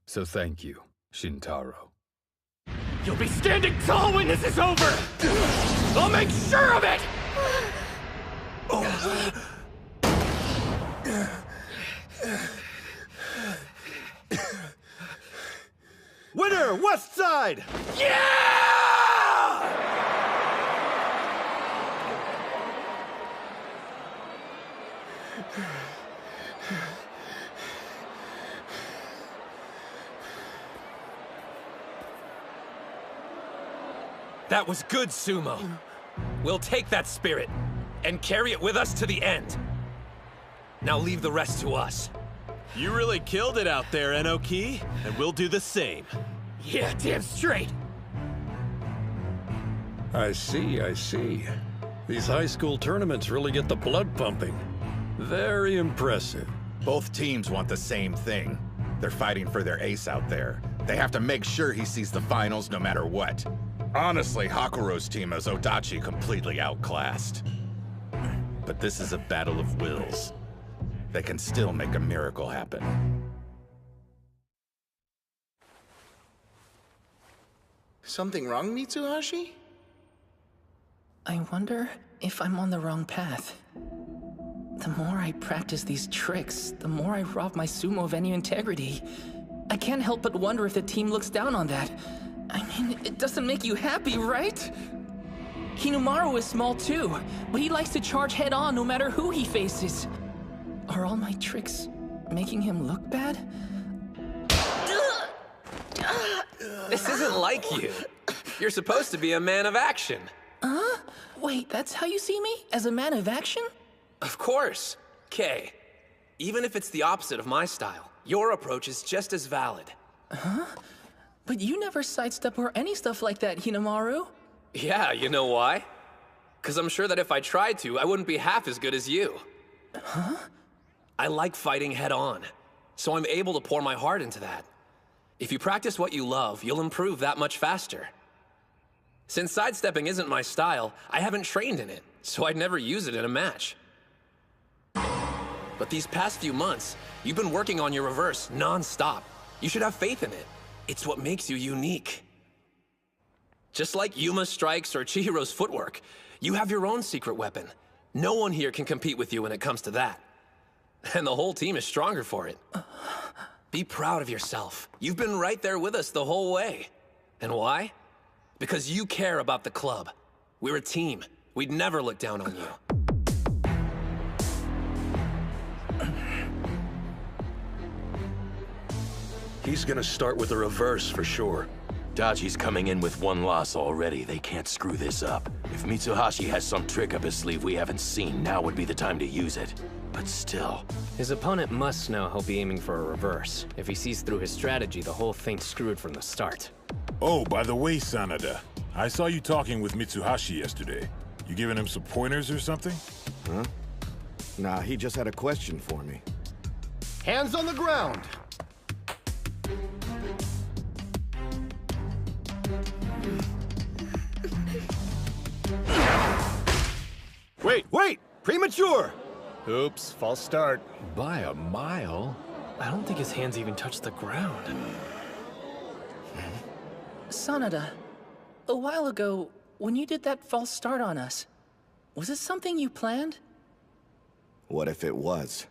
So thank you, Shintaro. You'll be standing tall when this is over! I'll make sure of it! Winner, West Side! Yeah! That was good, Sumo. We'll take that spirit and carry it with us to the end. Now leave the rest to us. You really killed it out there, Inoki, and we'll do the same. Yeah, damn straight. I see, I see. These high school tournaments really get the blood pumping. Very impressive. Both teams want the same thing. They're fighting for their ace out there. They have to make sure he sees the finals no matter what. Honestly, Hakuro's team has Odachi completely outclassed. But this is a battle of wills. They can still make a miracle happen. Something wrong, Mitsuhashi? I wonder if I'm on the wrong path. The more I practice these tricks, the more I rob my sumo of any integrity. I can't help but wonder if the team looks down on that. I mean, it doesn't make you happy, right? Hinomaru is small too, but he likes to charge head-on no matter who he faces. Are all my tricks making him look bad? This isn't like you. You're supposed to be a man of action. Huh? Wait, that's how you see me? As a man of action? Of course. Kay, even if it's the opposite of my style, your approach is just as valid. Huh? But you never sidestep or any stuff like that, Hinomaru. Yeah, you know why? Because I'm sure that if I tried to, I wouldn't be half as good as you. Huh? I like fighting head-on, so I'm able to pour my heart into that. If you practice what you love, you'll improve that much faster. Since sidestepping isn't my style, I haven't trained in it, so I'd never use it in a match. But these past few months, you've been working on your reverse non-stop. You should have faith in it. It's what makes you unique. Just like Yuma's strikes or Chihiro's footwork, you have your own secret weapon. No one here can compete with you when it comes to that. And the whole team is stronger for it. Be proud of yourself. You've been right there with us the whole way. And why? Because you care about the club. We're a team. We'd never look down on you. He's gonna start with a reverse for sure. Dachi's coming in with one loss already. They can't screw this up. If Mitsuhashi has some trick up his sleeve we haven't seen, now would be the time to use it. But still... His opponent must know he'll be aiming for a reverse. If he sees through his strategy, the whole thing's screwed from the start. Oh, by the way, Sanada, I saw you talking with Mitsuhashi yesterday. You giving him some pointers or something? Huh? Nah, he just had a question for me. Hands on the ground! Wait! Premature! Oops, false start. By a mile? I don't think his hands even touched the ground. Sanada, a while ago, when you did that false start on us, was it something you planned? What if it was?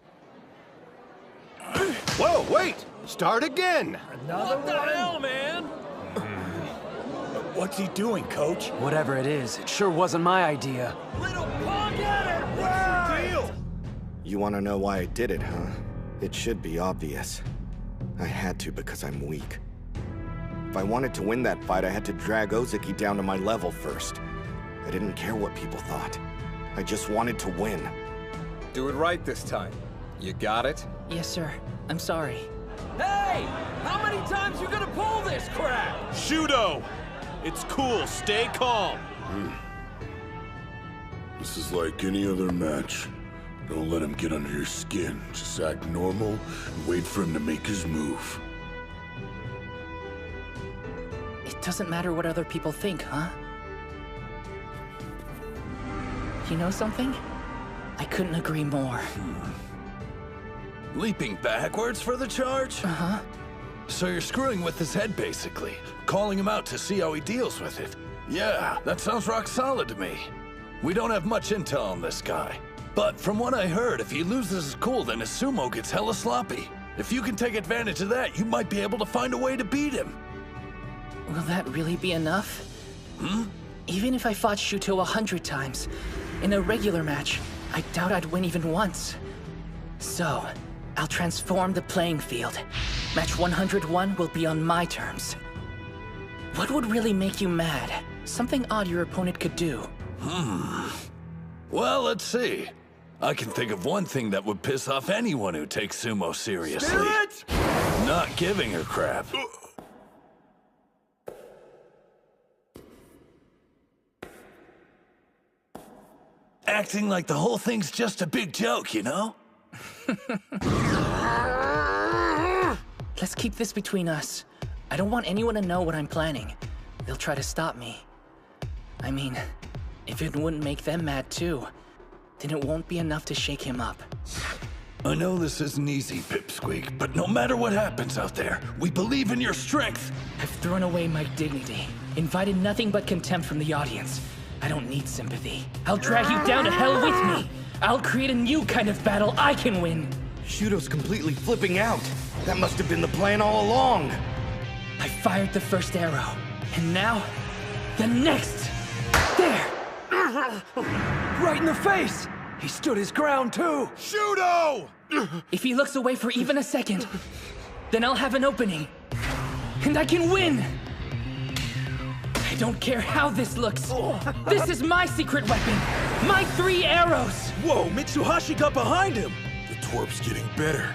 Whoa, wait! Start again! What the hell, man? What's he doing, coach? Whatever it is, it sure wasn't my idea. Little punk at it! What's the deal? You want to know why I did it, huh? It should be obvious. I had to because I'm weak. If I wanted to win that fight, I had to drag Ozeki down to my level first. I didn't care what people thought. I just wanted to win. Do it right this time. You got it? Yes, sir. I'm sorry. Hey! How many times you gonna pull this crap? Shudo! It's cool, stay calm. This is like any other match. Don't let him get under your skin. Just act normal and wait for him to make his move. It doesn't matter what other people think, huh? You know something? I couldn't agree more. Leaping backwards for the charge? Uh-huh. So you're screwing with his head, basically. Calling him out to see how he deals with it. Yeah, that sounds rock solid to me. We don't have much intel on this guy. But from what I heard, if he loses his cool, then his sumo gets hella sloppy. If you can take advantage of that, you might be able to find a way to beat him. Will that really be enough? Even if I fought Shuto 100 times, in a regular match, I doubt I'd win even once. So, I'll transform the playing field. Match 101 will be on my terms. What would really make you mad? Something odd your opponent could do. Well, let's see. I can think of one thing that would piss off anyone who takes sumo seriously. Spirit! Not giving a crap. Acting like the whole thing's just a big joke, you know? Let's keep this between us. I don't want anyone to know what I'm planning. They'll try to stop me. I mean, if it wouldn't make them mad too, then it won't be enough to shake him up. I know this isn't easy, Pipsqueak, but no matter what happens out there, we believe in your strength. I've thrown away my dignity, invited nothing but contempt from the audience. I don't need sympathy. I'll drag you down to hell with me. I'll create a new kind of battle I can win. Shudo's completely flipping out. That must have been the plan all along. I fired the first arrow, and now, the next. There! Right in the face! He stood his ground too! Shudo! If he looks away for even a second, then I'll have an opening. And I can win! I don't care how this looks. This is my secret weapon. My 3 arrows. Whoa, Mitsuhashi got behind him. The twerp's getting better.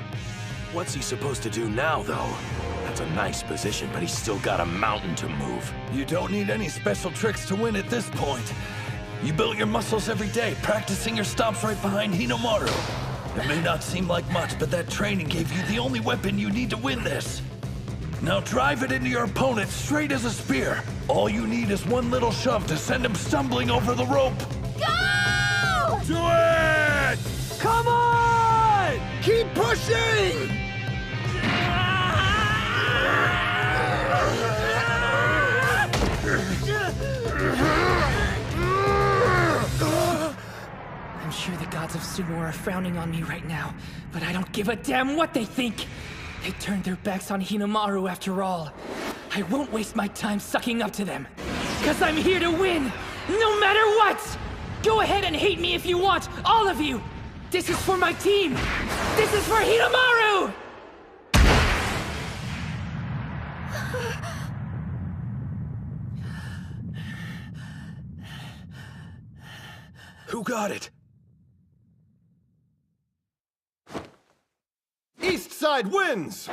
What's he supposed to do now, though? That's a nice position, but he's still got a mountain to move. You don't need any special tricks to win at this point. You built your muscles every day, practicing your stomps right behind Hinomaru. It may not seem like much, but that training gave you the only weapon you need to win this. Now drive it into your opponent straight as a spear. All you need is one little shove to send him stumbling over the rope. Go! Do it! Come on! Keep pushing! I'm sure the gods of Sumo are frowning on me right now, but I don't give a damn what they think. They turned their backs on Hinomaru after all. I won't waste my time sucking up to them. 'Cause I'm here to win, no matter what! Go ahead and hate me if you want, all of you! This is for my team! This is for Hinomaru! Who got it? East Side wins!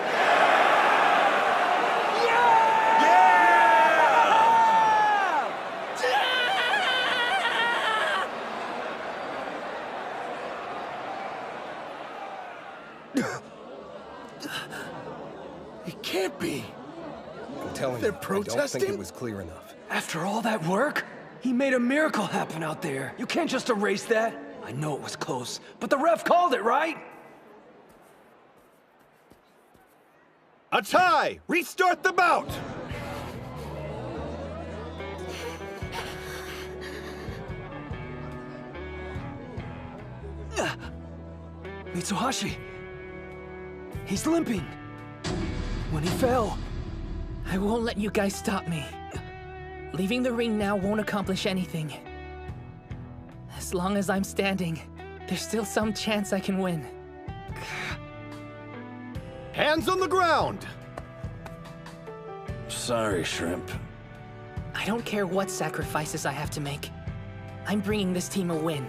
It can't be. I'm telling They're you, protesting? I don't think it was clear enough. After all that work? He made a miracle happen out there. You can't just erase that. I know it was close, but the ref called it, right? A tie! Restart the bout! Mitsuhashi. He's limping. When he fell. I won't let you guys stop me. Leaving the ring now won't accomplish anything. As long as I'm standing, there's still some chance I can win. Hands on the ground! Sorry, Shrimp. I don't care what sacrifices I have to make. I'm bringing this team a win.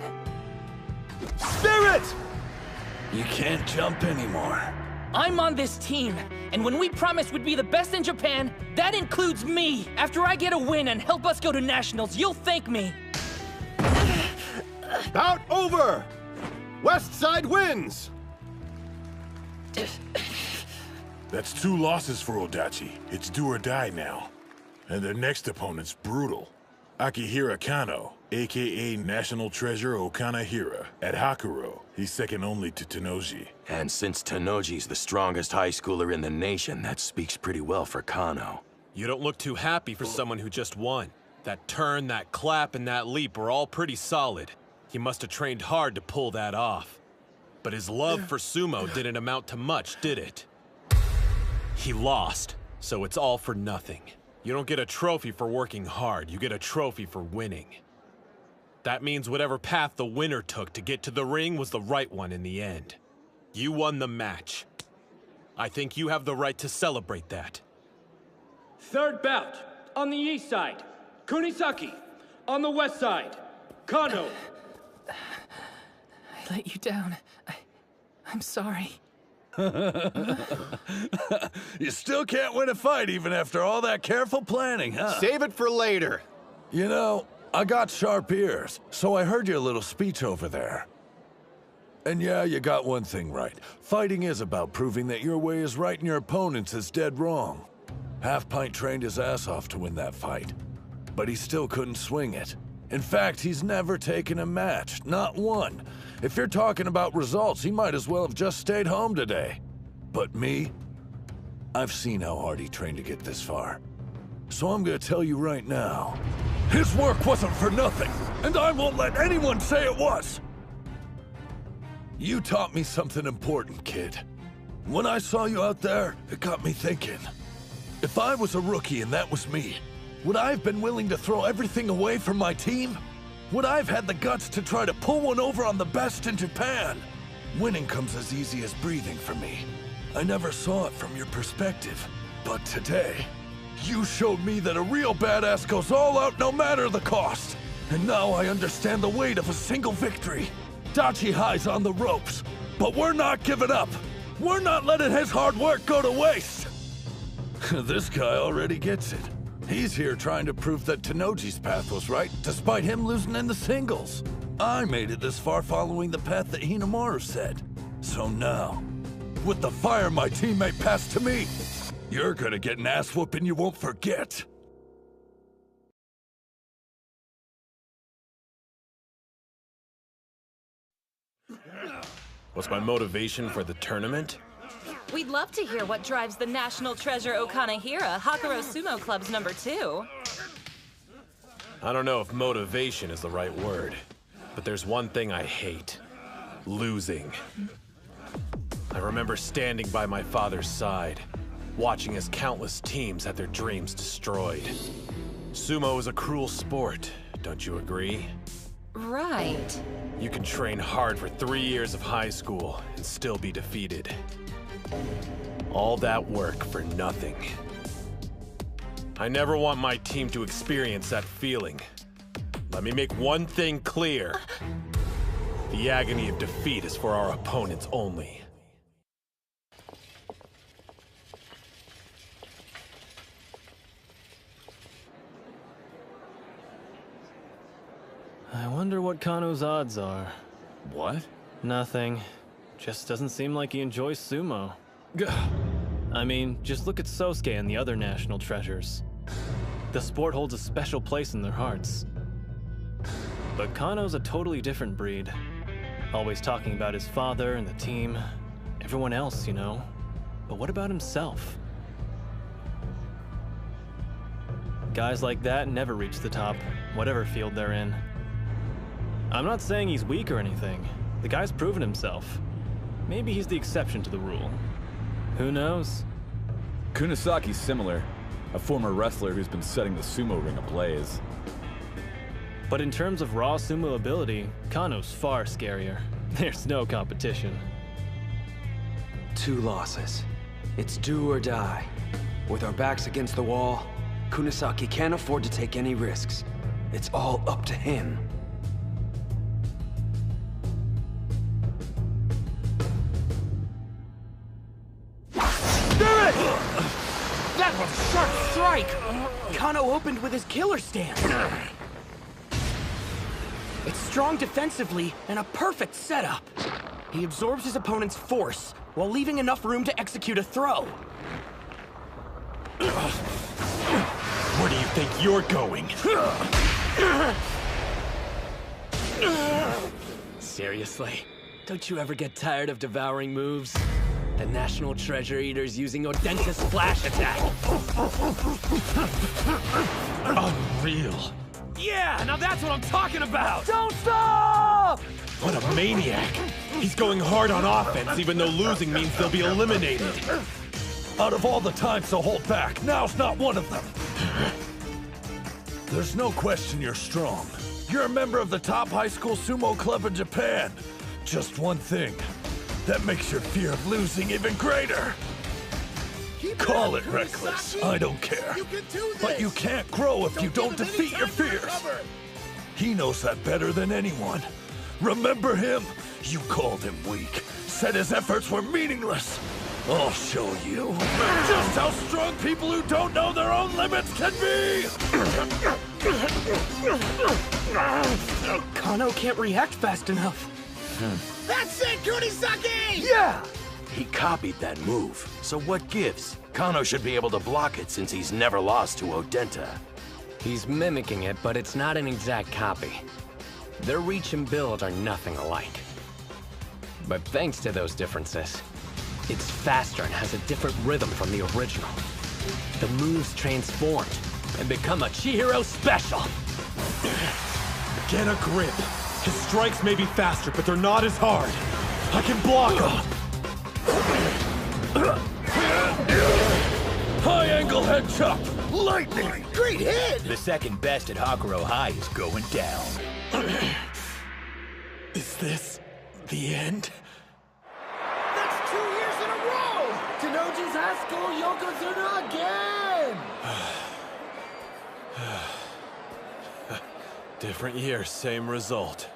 Spirit! You can't jump anymore. I'm on this team, and when we promised we'd be the best in Japan, that includes me. After I get a win and help us go to nationals, you'll thank me. Bout over! West Side wins! That's 2 losses for Odachi. It's do or die now. And their next opponent's brutal. Akihira Kano, aka National Treasure Okanahira, at Hakuro. He's second only to Tenoji. And since Tenoji's the strongest high schooler in the nation, that speaks pretty well for Kano. You don't look too happy for someone who just won. That turn, that clap, and that leap were all pretty solid. He must have trained hard to pull that off. But his love for sumo didn't amount to much, did it? He lost, so it's all for nothing. You don't get a trophy for working hard, you get a trophy for winning. That means whatever path the winner took to get to the ring was the right one in the end. You won the match. I think you have the right to celebrate that. Third bout, on the east side, Kunisaki. On the west side, Kano. I let you down. I'm sorry. You still can't win a fight even after all that careful planning, huh? Save it for later. You know, I got sharp ears, so I heard your little speech over there. And yeah, you got one thing right. Fighting is about proving that your way is right and your opponent's is dead wrong. Half-Pint trained his ass off to win that fight, but he still couldn't swing it. In fact, he's never taken a match, not one. If you're talking about results, he might as well have just stayed home today. But me, I've seen how hard he trained to get this far. So I'm gonna tell you right now, his work wasn't for nothing, and I won't let anyone say it was. You taught me something important, kid. When I saw you out there, it got me thinking. If I was a rookie and that was me, would I have been willing to throw everything away for my team? Would I have had the guts to try to pull one over on the best in Japan? Winning comes as easy as breathing for me. I never saw it from your perspective. But today, you showed me that a real badass goes all out no matter the cost. And now I understand the weight of a single victory. Dachi High's on the ropes, but we're not giving up. We're not letting his hard work go to waste. This guy already gets it. He's here trying to prove that Tenoji's path was right, despite him losing in the singles. I made it this far following the path that Hinomaru said. So now, with the fire my teammate passed to me, you're gonna get an ass whooping you won't forget. What's my motivation for the tournament? We'd love to hear what drives the National Treasure Okanahira, Hakuro Sumo Club's #2. I don't know if motivation is the right word, but there's one thing I hate. Losing. I remember standing by my father's side, watching as countless teams had their dreams destroyed. Sumo is a cruel sport, don't you agree? Right. You can train hard for 3 years of high school and still be defeated. All that work for nothing. I never want my team to experience that feeling. Let me make one thing clear. The agony of defeat is for our opponents only. I wonder what Kano's odds are. What? Nothing. Just doesn't seem like he enjoys sumo. I mean, just look at Sosuke and the other national treasures. The sport holds a special place in their hearts. But Kano's a totally different breed. Always talking about his father and the team. Everyone else, you know. But what about himself? Guys like that never reach the top, whatever field they're in. I'm not saying he's weak or anything. The guy's proven himself. Maybe he's the exception to the rule. Who knows? Kunasaki's similar. A former wrestler who's been setting the sumo ring ablaze. But in terms of raw sumo ability, Kano's far scarier. There's no competition. 2 losses. It's do or die. With our backs against the wall, Kunasaki can't afford to take any risks. It's all up to him. That was a sharp strike! Kano opened with his killer stance. It's strong defensively and a perfect setup. He absorbs his opponent's force while leaving enough room to execute a throw. Where do you think you're going? Seriously? Don't you ever get tired of devouring moves? The National Treasure Eater's using Odenta's Splash Attack! Unreal. Yeah, now that's what I'm talking about! Don't stop! What a maniac! He's going hard on offense, even though losing means they'll be eliminated. Out of all the times to hold back, now's not one of them. There's no question you're strong. You're a member of the top high school sumo club in Japan. Just one thing. That makes your fear of losing even greater. Call it reckless, I don't care. But you can't grow if you don't defeat your fears. He knows that better than anyone. Remember him? You called him weak, said his efforts were meaningless. I'll show you just how strong people who don't know their own limits can be! Kano can't react fast enough. That's it, Kunisaki! Yeah! He copied that move, so what gives? Kano should be able to block it since he's never lost to Odenta. He's mimicking it, but it's not an exact copy. Their reach and build are nothing alike. But thanks to those differences, it's faster and has a different rhythm from the original. The moves transformed and become a Chihiro special. Get a grip. His strikes may be faster, but they're not as hard. I can block them. High angle head chop! Lightning! Great hit! The second best at Hakuro High is going down. Is this the end? That's 2 years in a row! Tenoji's high school Yokozuna again! Different year, same result.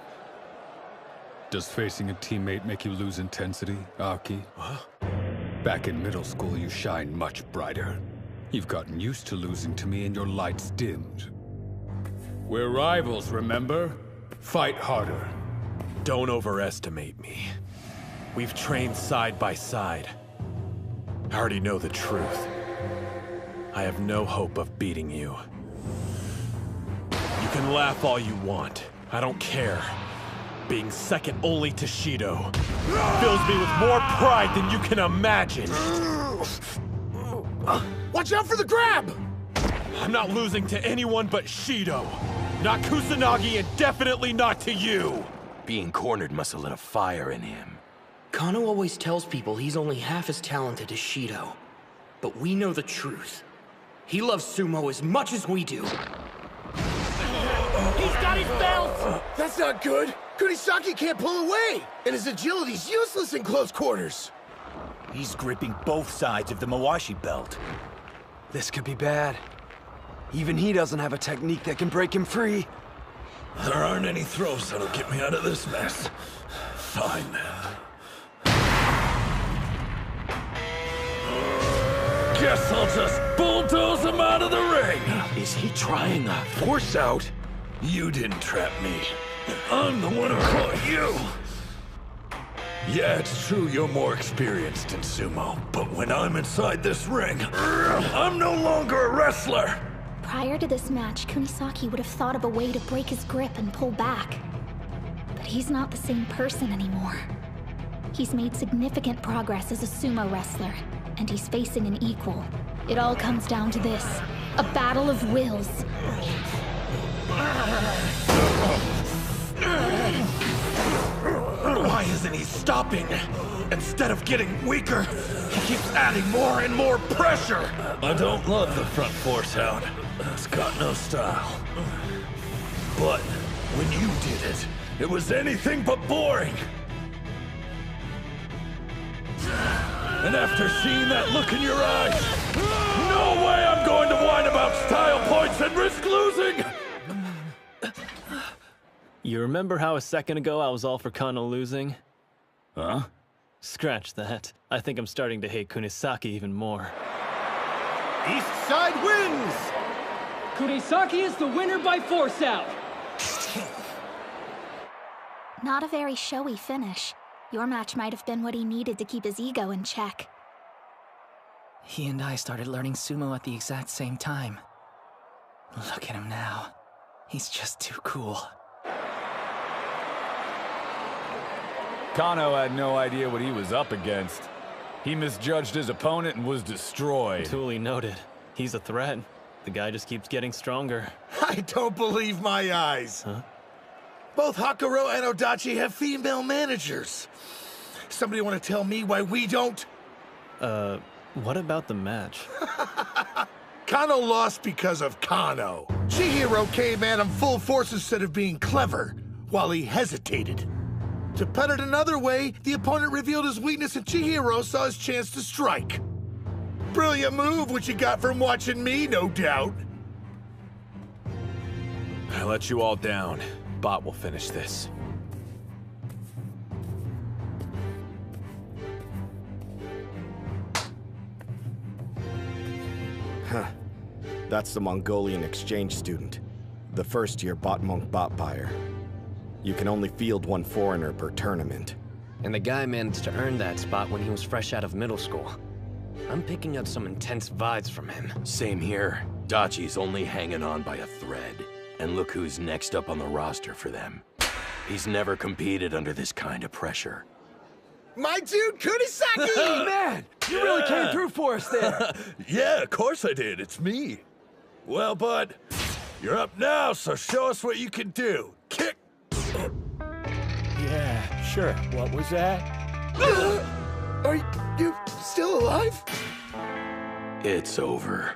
Does facing a teammate make you lose intensity, Aki? Huh? Back in middle school, you shined much brighter. You've gotten used to losing to me and your light's dimmed. We're rivals, remember? Fight harder. Don't overestimate me. We've trained side by side. I already know the truth. I have no hope of beating you. You can laugh all you want. I don't care. Being second only to Shido fills me with more pride than you can imagine. Watch out for the grab! I'm not losing to anyone but Shido. Not Kusanagi and definitely not to you. Being cornered must have lit a fire in him. Kano always tells people he's only half as talented as Shido. But we know the truth. He loves sumo as much as we do. He's got his belt! That's not good! Kunisaki can't pull away! And his agility's useless in close quarters! He's gripping both sides of the Mawashi belt. This could be bad. Even he doesn't have a technique that can break him free. There aren't any throws that'll get me out of this mess. Fine, then. Guess I'll just bulldoze him out of the ring! Is he trying a force out? You didn't trap me. I'm the one who caught you! Yeah, it's true you're more experienced in sumo, but when I'm inside this ring, I'm no longer a wrestler! Prior to this match, Kunisaki would have thought of a way to break his grip and pull back. But he's not the same person anymore. He's made significant progress as a sumo wrestler, and he's facing an equal. It all comes down to this, a battle of wills. Why isn't he stopping? Instead of getting weaker, he keeps adding more and more pressure! I don't love the front force hound. It's got no style. But when you did it, it was anything but boring. And after seeing that look in your eyes, no way I'm going to whine about style points and risk losing! You remember how a second ago I was all for Kano losing? Huh? Scratch that. I think I'm starting to hate Kunisaki even more. East side wins! Kunisaki is the winner by force out. Not a very showy finish. Your match might have been what he needed to keep his ego in check. He and I started learning sumo at the exact same time. Look at him now. He's just too cool. Kano had no idea what he was up against. He misjudged his opponent and was destroyed. Duly noted. He's a threat. The guy just keeps getting stronger. I don't believe my eyes. Huh? Both Hakuro and Odachi have female managers. Somebody want to tell me why we don't? What about the match? Kano lost because of Kano. Chihiro came at him full force instead of being clever, while he hesitated. To put it another way, the opponent revealed his weakness and Chihiro saw his chance to strike. Brilliant move, which you got from watching me, no doubt. I let you all down. Bot will finish this. Huh. That's the Mongolian exchange student. The first-year bot monk bot buyer. You can only field one foreigner per tournament. And the guy managed to earn that spot when he was fresh out of middle school. I'm picking up some intense vibes from him. Same here. Dachi's only hanging on by a thread. And look who's next up on the roster for them. He's never competed under this kind of pressure. My dude, Kunisaki! Man, you really came through for us there. Yeah, of course I did. It's me. Well, bud, you're up now, so show us what you can do. Kick! Yeah, sure. What was that? Are you still alive? It's over.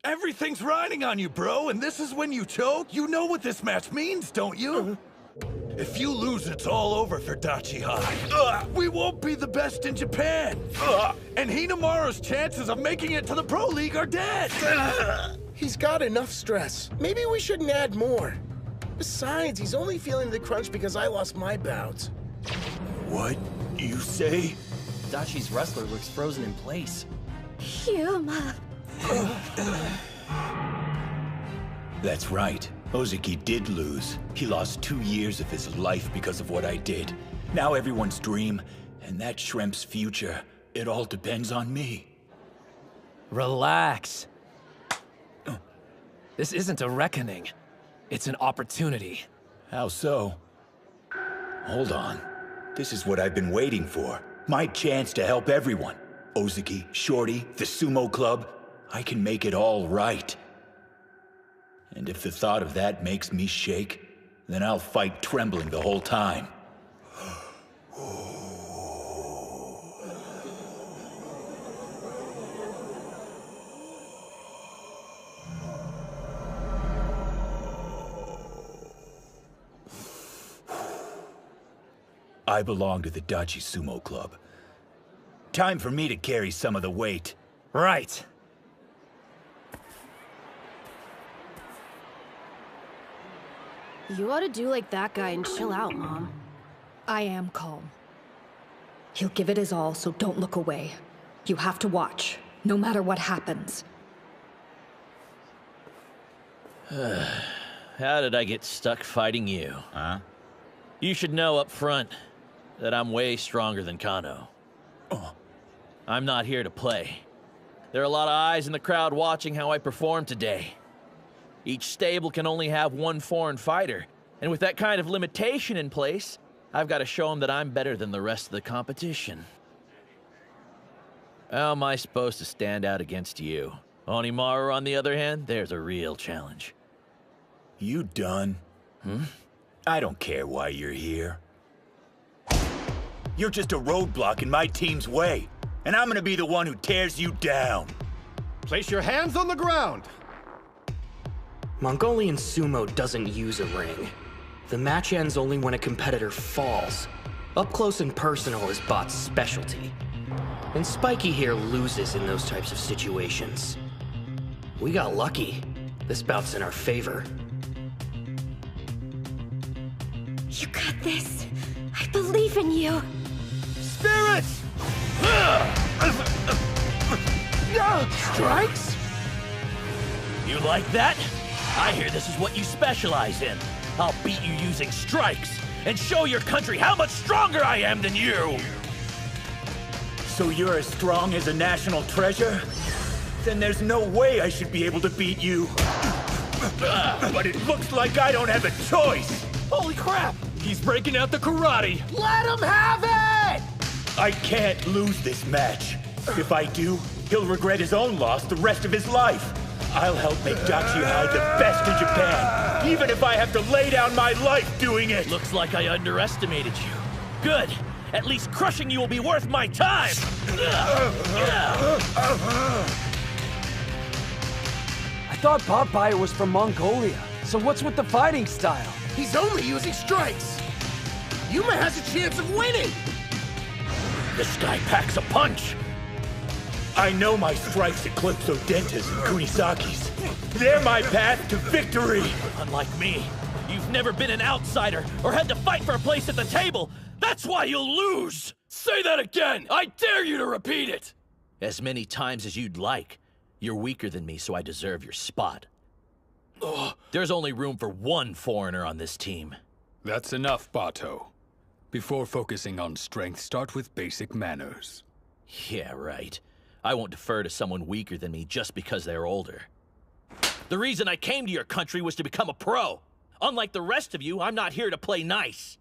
Everything's riding on you, bro, and this is when you choke? You know what this match means, don't you? If you lose, it's all over for Dachi High. We won't be the best in Japan. And Hinomaru's chances of making it to the Pro League are dead. He's got enough stress. Maybe we shouldn't add more. Besides, he's only feeling the crunch because I lost my bouts. What you say? Dachi's wrestler looks frozen in place. Huma. That's right. Ozeki did lose. He lost 2 years of his life because of what I did. Now everyone's dream, and that shrimp's future, it all depends on me. Relax. This isn't a reckoning. It's an opportunity. How so? Hold on. This is what I've been waiting for. My chance to help everyone. Ozeki, Shorty, the Sumo Club. I can make it all right. And if the thought of that makes me shake, then I'll fight trembling the whole time. I belong to the Dachi Sumo Club. Time for me to carry some of the weight. Right. You ought to do like that guy and chill out, Mom. I am calm. He'll give it his all, so don't look away. You have to watch, no matter what happens. How did I get stuck fighting you? Huh? You should know up front that I'm way stronger than Kano. I'm not here to play. There are a lot of eyes in the crowd watching how I perform today. Each stable can only have one foreign fighter, and with that kind of limitation in place, I've got to show them that I'm better than the rest of the competition. How am I supposed to stand out against you? Hinomaru, on the other hand, there's a real challenge. You done? I don't care why you're here. You're just a roadblock in my team's way, and I'm gonna be the one who tears you down. Place your hands on the ground! Mongolian sumo doesn't use a ring. The match ends only when a competitor falls. Up close and personal is Bot's specialty. And Spiky here loses in those types of situations. We got lucky. This bout's in our favor. You got this. I believe in you. Spirit! Strikes? You like that? I hear this is what you specialize in. I'll beat you using strikes and show your country how much stronger I am than you! So you're as strong as a national treasure? Then there's no way I should be able to beat you. But it looks like I don't have a choice! Holy crap! He's breaking out the karate! Let him have it! I can't lose this match. If I do, he'll regret his own loss the rest of his life. I'll help make Dachi High the best in Japan, even if I have to lay down my life doing it! Looks like I underestimated you. Good! At least crushing you will be worth my time! I thought Botbire was from Mongolia, so what's with the fighting style? He's only using strikes! Yuma has a chance of winning! This guy packs a punch! I know my strikes eclipse Odenta's and Kunisaki's. They're my path to victory! Unlike me, you've never been an outsider or had to fight for a place at the table! That's why you'll lose! Say that again! I dare you to repeat it! As many times as you'd like. You're weaker than me, so I deserve your spot. There's only room for one foreigner on this team. That's enough, Bato. Before focusing on strength, start with basic manners. Yeah, right. I won't defer to someone weaker than me just because they're older. The reason I came to your country was to become a pro. Unlike the rest of you, I'm not here to play nice.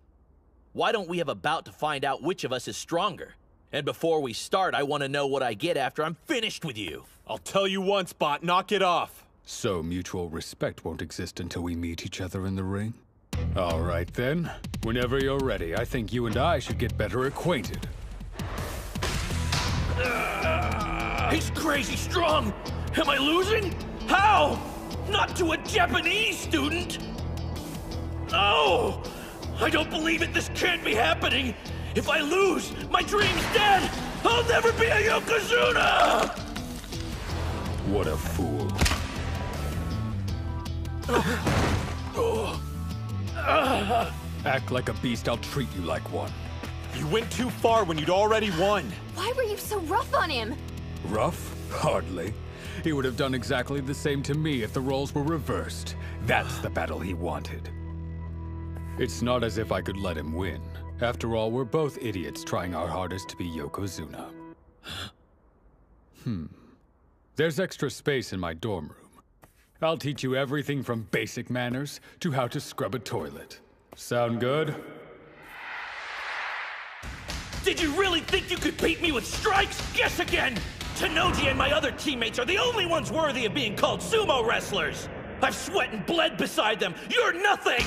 Why don't we have a bout to find out which of us is stronger? And before we start, I want to know what I get after I'm finished with you. I'll tell you once, Bot, knock it off. So mutual respect won't exist until we meet each other in the ring? All right then. Whenever you're ready, I think you and I should get better acquainted. He's crazy strong! Am I losing? How? Not to a Japanese student? No! I don't believe it! This can't be happening! If I lose, my dream's dead! I'll never be a Yokozuna! What a fool. Act like a beast, I'll treat you like one. You went too far when you'd already won. Why were you so rough on him? Rough? Hardly. He would have done exactly the same to me if the roles were reversed. That's the battle he wanted. It's not as if I could let him win. After all, we're both idiots trying our hardest to be Yokozuna. There's extra space in my dorm room. I'll teach you everything from basic manners to how to scrub a toilet. Sound good? Did you really think you could beat me with strikes? Guess again! Tanoji and my other teammates are the only ones worthy of being called sumo wrestlers! I've sweat and bled beside them! You're nothing!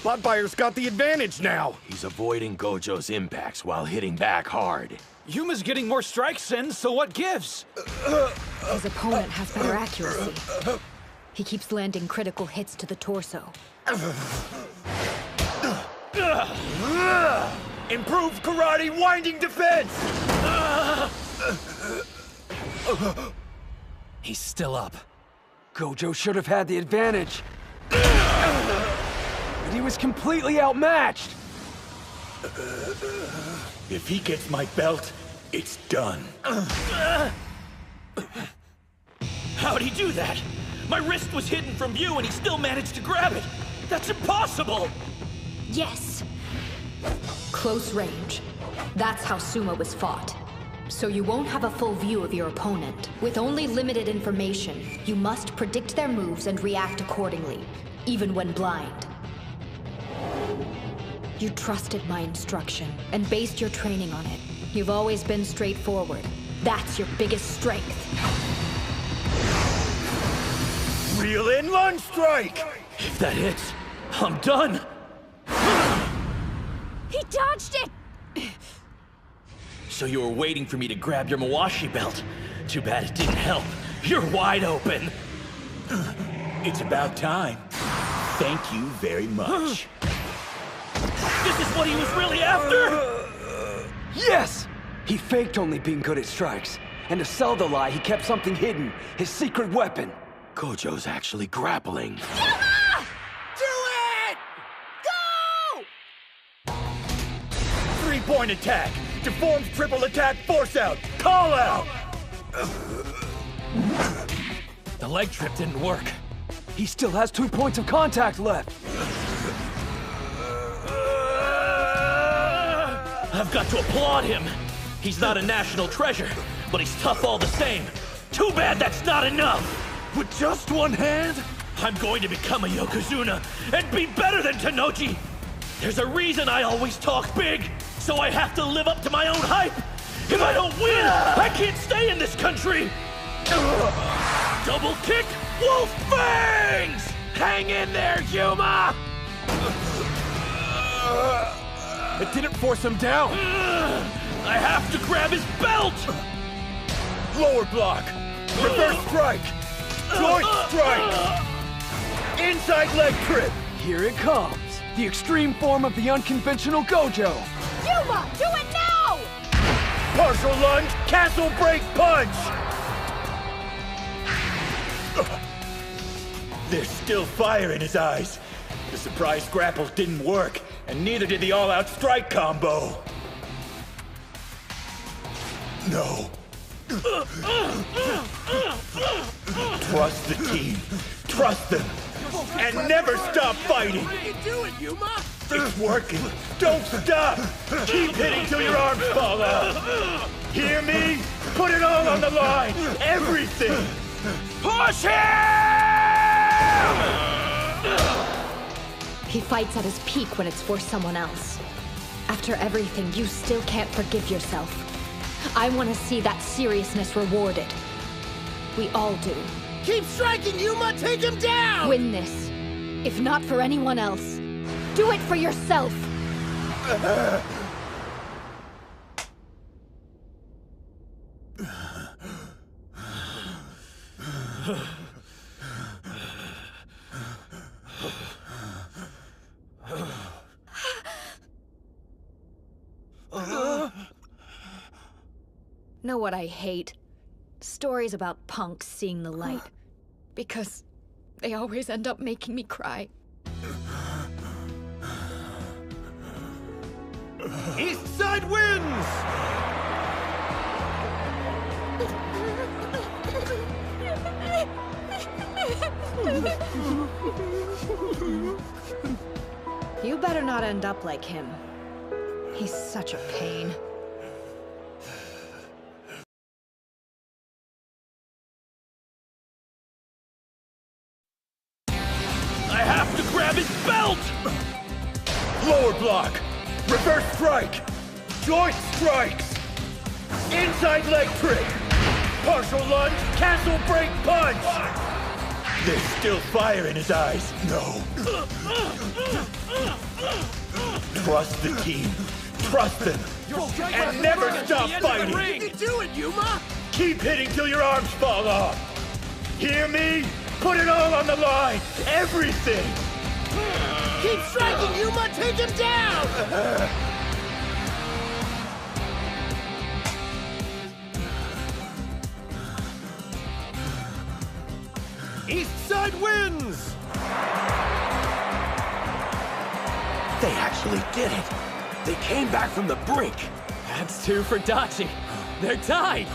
Botbire's got the advantage now! He's avoiding Gojo's impacts while hitting back hard. Yuma's getting more strikes in, so what gives? His opponent has better accuracy. He keeps landing critical hits to the torso. Improved karate winding defense! He's still up. Gojo should have had the advantage. But he was completely outmatched. If he gets my belt, it's done. How'd he do that? My wrist was hidden from view and he still managed to grab it. That's impossible! Yes. Close range. That's how sumo is fought. So you won't have a full view of your opponent. With only limited information, you must predict their moves and react accordingly, even when blind. You trusted my instruction and based your training on it. You've always been straightforward. That's your biggest strength. Reel in lunge strike! If that hits, I'm done! He dodged it! So you were waiting for me to grab your Mawashi belt. Too bad it didn't help. You're wide open. It's about time. Thank you very much. This is what he was really after? Yes! He faked only being good at strikes. And to sell the lie, he kept something hidden. His secret weapon. Gojo's actually grappling. Yuma! Do it! Go! 3-point attack! Deformed triple attack force out! Call out! The leg trip didn't work. He still has 2 points of contact left. I've got to applaud him. He's not a national treasure, but he's tough all the same. Too bad that's not enough. With just one hand, I'm going to become a Yokozuna and be better than Tanoji. There's a reason I always talk big, so I have to live up to my own hype. If I don't win, I can't stay in this country. Double kick, wolf fangs! Hang in there, Yuma! It didn't force him down. I have to grab his belt! Lower block. Reverse strike. Joint strike. Inside leg trip. Here it comes. The extreme form of the unconventional Gojo. Yuma, do it now! Partial lunge, castle break punch. There's still fire in his eyes. The surprise grapple didn't work, and neither did the all-out strike combo. No. Trust the team. Trust them. And never stop fighting. Do it, Yuma! It's working. Don't stop. Keep hitting till your arms fall off. Hear me? Put it all on the line. Everything. Push him! He fights at his peak when it's for someone else. After everything, you still can't forgive yourself. I want to see that seriousness rewarded. We all do. Keep striking, Yuma! Take him down! Win this. If not for anyone else, do it for yourself! Know what I hate? Stories about punks seeing the light. Because they always end up making me cry. East Side wins! You better not end up like him. He's such a pain. I have to grab his belt! Lower block. Reverse strike. Joint strikes. Inside leg trick. Partial lunge, castle break punch. There's still fire in his eyes. No. Trust the team. Trust them. And never stop fighting. You can do it, Yuma! Keep hitting till your arms fall off. Hear me? Put it all on the line. Everything. Keep striking, Yuma! Take him down! East Side wins! They actually did it! They came back from the brink! That's 2 for Dachi. They're tied!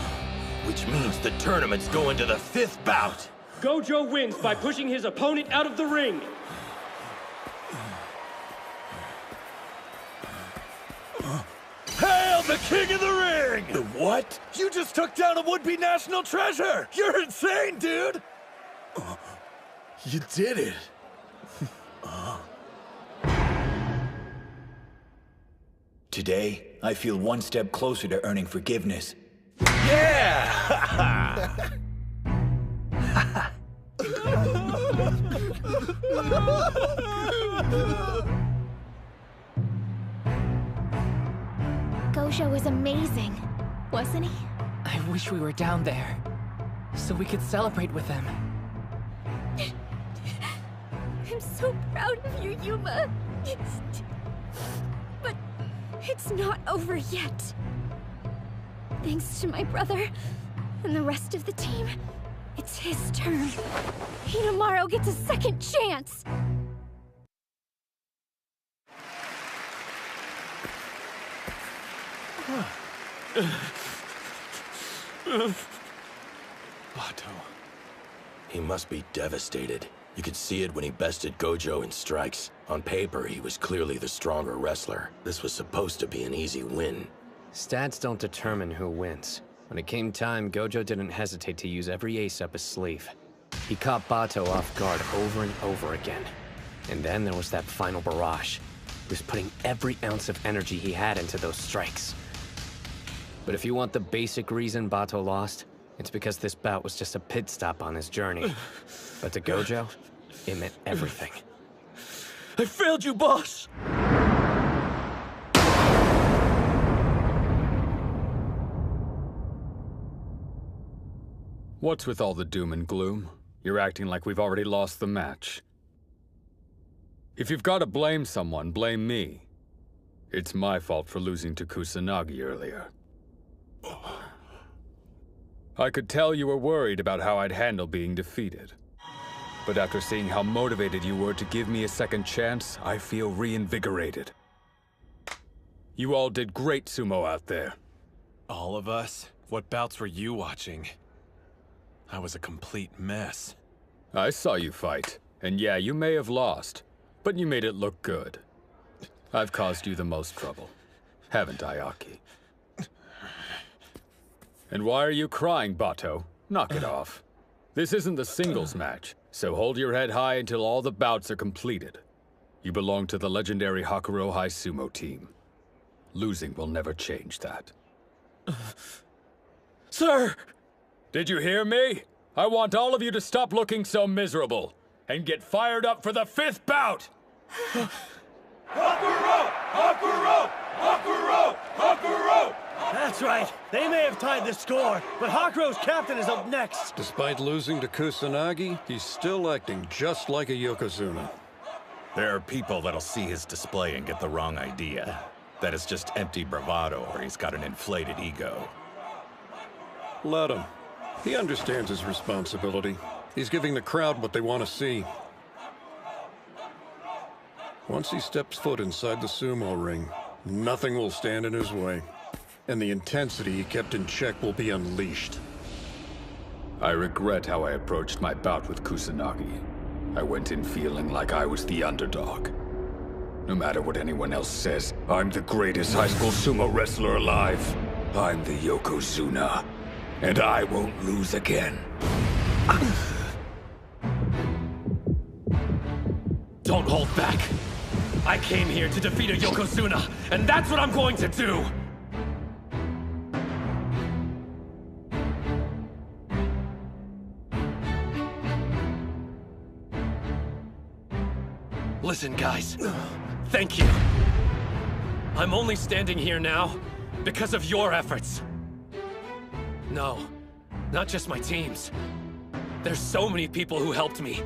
Which means the tournament's going to the 5th bout! Gojo wins by pushing his opponent out of the ring. Hail the king of the ring! The what? You just took down a would-be national treasure! You're insane, dude! You did it. Today, I feel one step closer to earning forgiveness. Yeah! Gojo was amazing, wasn't he? I wish we were down there, so we could celebrate with them. I'm so proud of you, Yuma. But it's not over yet. Thanks to my brother and the rest of the team, it's his turn. Hinomaru gets a second chance. Bato. He must be devastated. You could see it when he bested Gojo in strikes. On paper, he was clearly the stronger wrestler. This was supposed to be an easy win. Stats don't determine who wins. When it came time, Gojo didn't hesitate to use every ace up his sleeve. He caught Bato off guard over and over again. And then there was that final barrage. He was putting every ounce of energy he had into those strikes. But if you want the basic reason Bato lost, it's because this bout was just a pit stop on his journey. But to Gojo, it meant everything. I failed you, boss! What's with all the doom and gloom? You're acting like we've already lost the match. If you've got to blame someone, blame me. It's my fault for losing to Kusanagi earlier. I could tell you were worried about how I'd handle being defeated. But after seeing how motivated you were to give me a second chance, I feel reinvigorated. You all did great, Sumo, out there. All of us? What bouts were you watching? I was a complete mess. I saw you fight, and yeah, you may have lost, but you made it look good. I've caused you the most trouble, haven't I, Aki? And why are you crying, Bato? Knock it off. This isn't the singles match, so hold your head high until all the bouts are completed. You belong to the legendary Hakuro High Sumo team. Losing will never change that. Sir! Did you hear me? I want all of you to stop looking so miserable and get fired up for the 5th bout! Hakuro! Hakuro! Hakuro! Hakuro! That's right. They may have tied the score, but Hakuro's captain is up next. Despite losing to Kusanagi, he's still acting just like a Yokozuna. There are people that'll see his display and get the wrong idea. That it's just empty bravado or he's got an inflated ego. Let him. He understands his responsibility. He's giving the crowd what they want to see. Once he steps foot inside the sumo ring, nothing will stand in his way. And the intensity he kept in check will be unleashed. I regret how I approached my bout with Kusanagi. I went in feeling like I was the underdog. No matter what anyone else says, I'm the greatest high school sumo wrestler alive. I'm the Yokozuna, and I won't lose again. Don't hold back. I came here to defeat a Yokozuna, and that's what I'm going to do! Listen, guys. Thank you. I'm only standing here now because of your efforts. No, not just my team's. There's so many people who helped me.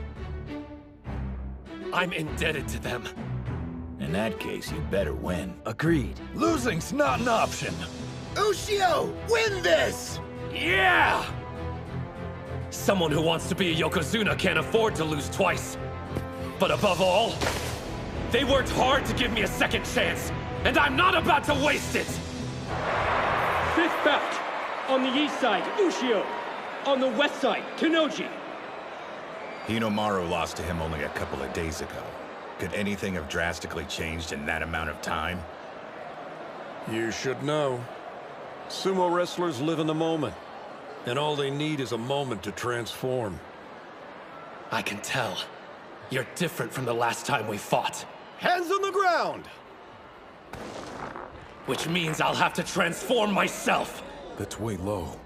I'm indebted to them. In that case, you better win. Agreed. Losing's not an option. Ushio, win this! Yeah! Someone who wants to be a Yokozuna can't afford to lose twice. But above all, they worked hard to give me a second chance, and I'm not about to waste it! 5th bout. On the east side, Ushio. On the west side, Tennoji. Hinomaru lost to him only a couple of days ago. Could anything have drastically changed in that amount of time? You should know. Sumo wrestlers live in the moment, and all they need is a moment to transform. I can tell. You're different from the last time we fought. Hands on the ground! Which means I'll have to transform myself! That's way low.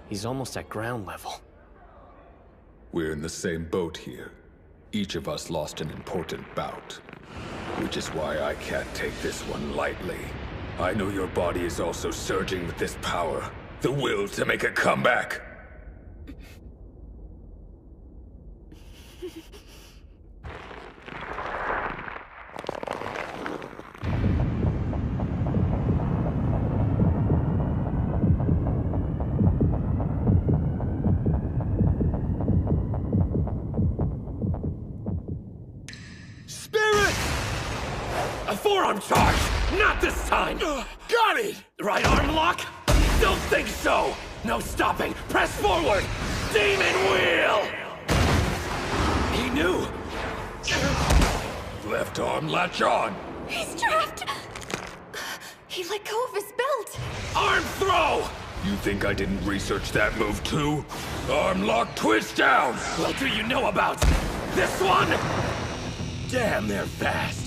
He's almost at ground level. We're in the same boat here. Each of us lost an important bout. Which is why I can't take this one lightly. I know your body is also surging with this power. The will to make a comeback. A forearm charge! Not this time! Got it! Right arm lock? Don't think so! No stopping! Press forward! Demon wheel! He knew! Left arm latch on! He's trapped! He let go of his belt! Arm throw! You think I didn't research that move too? Arm lock twist down! What do you know about this one? Damn, they're fast!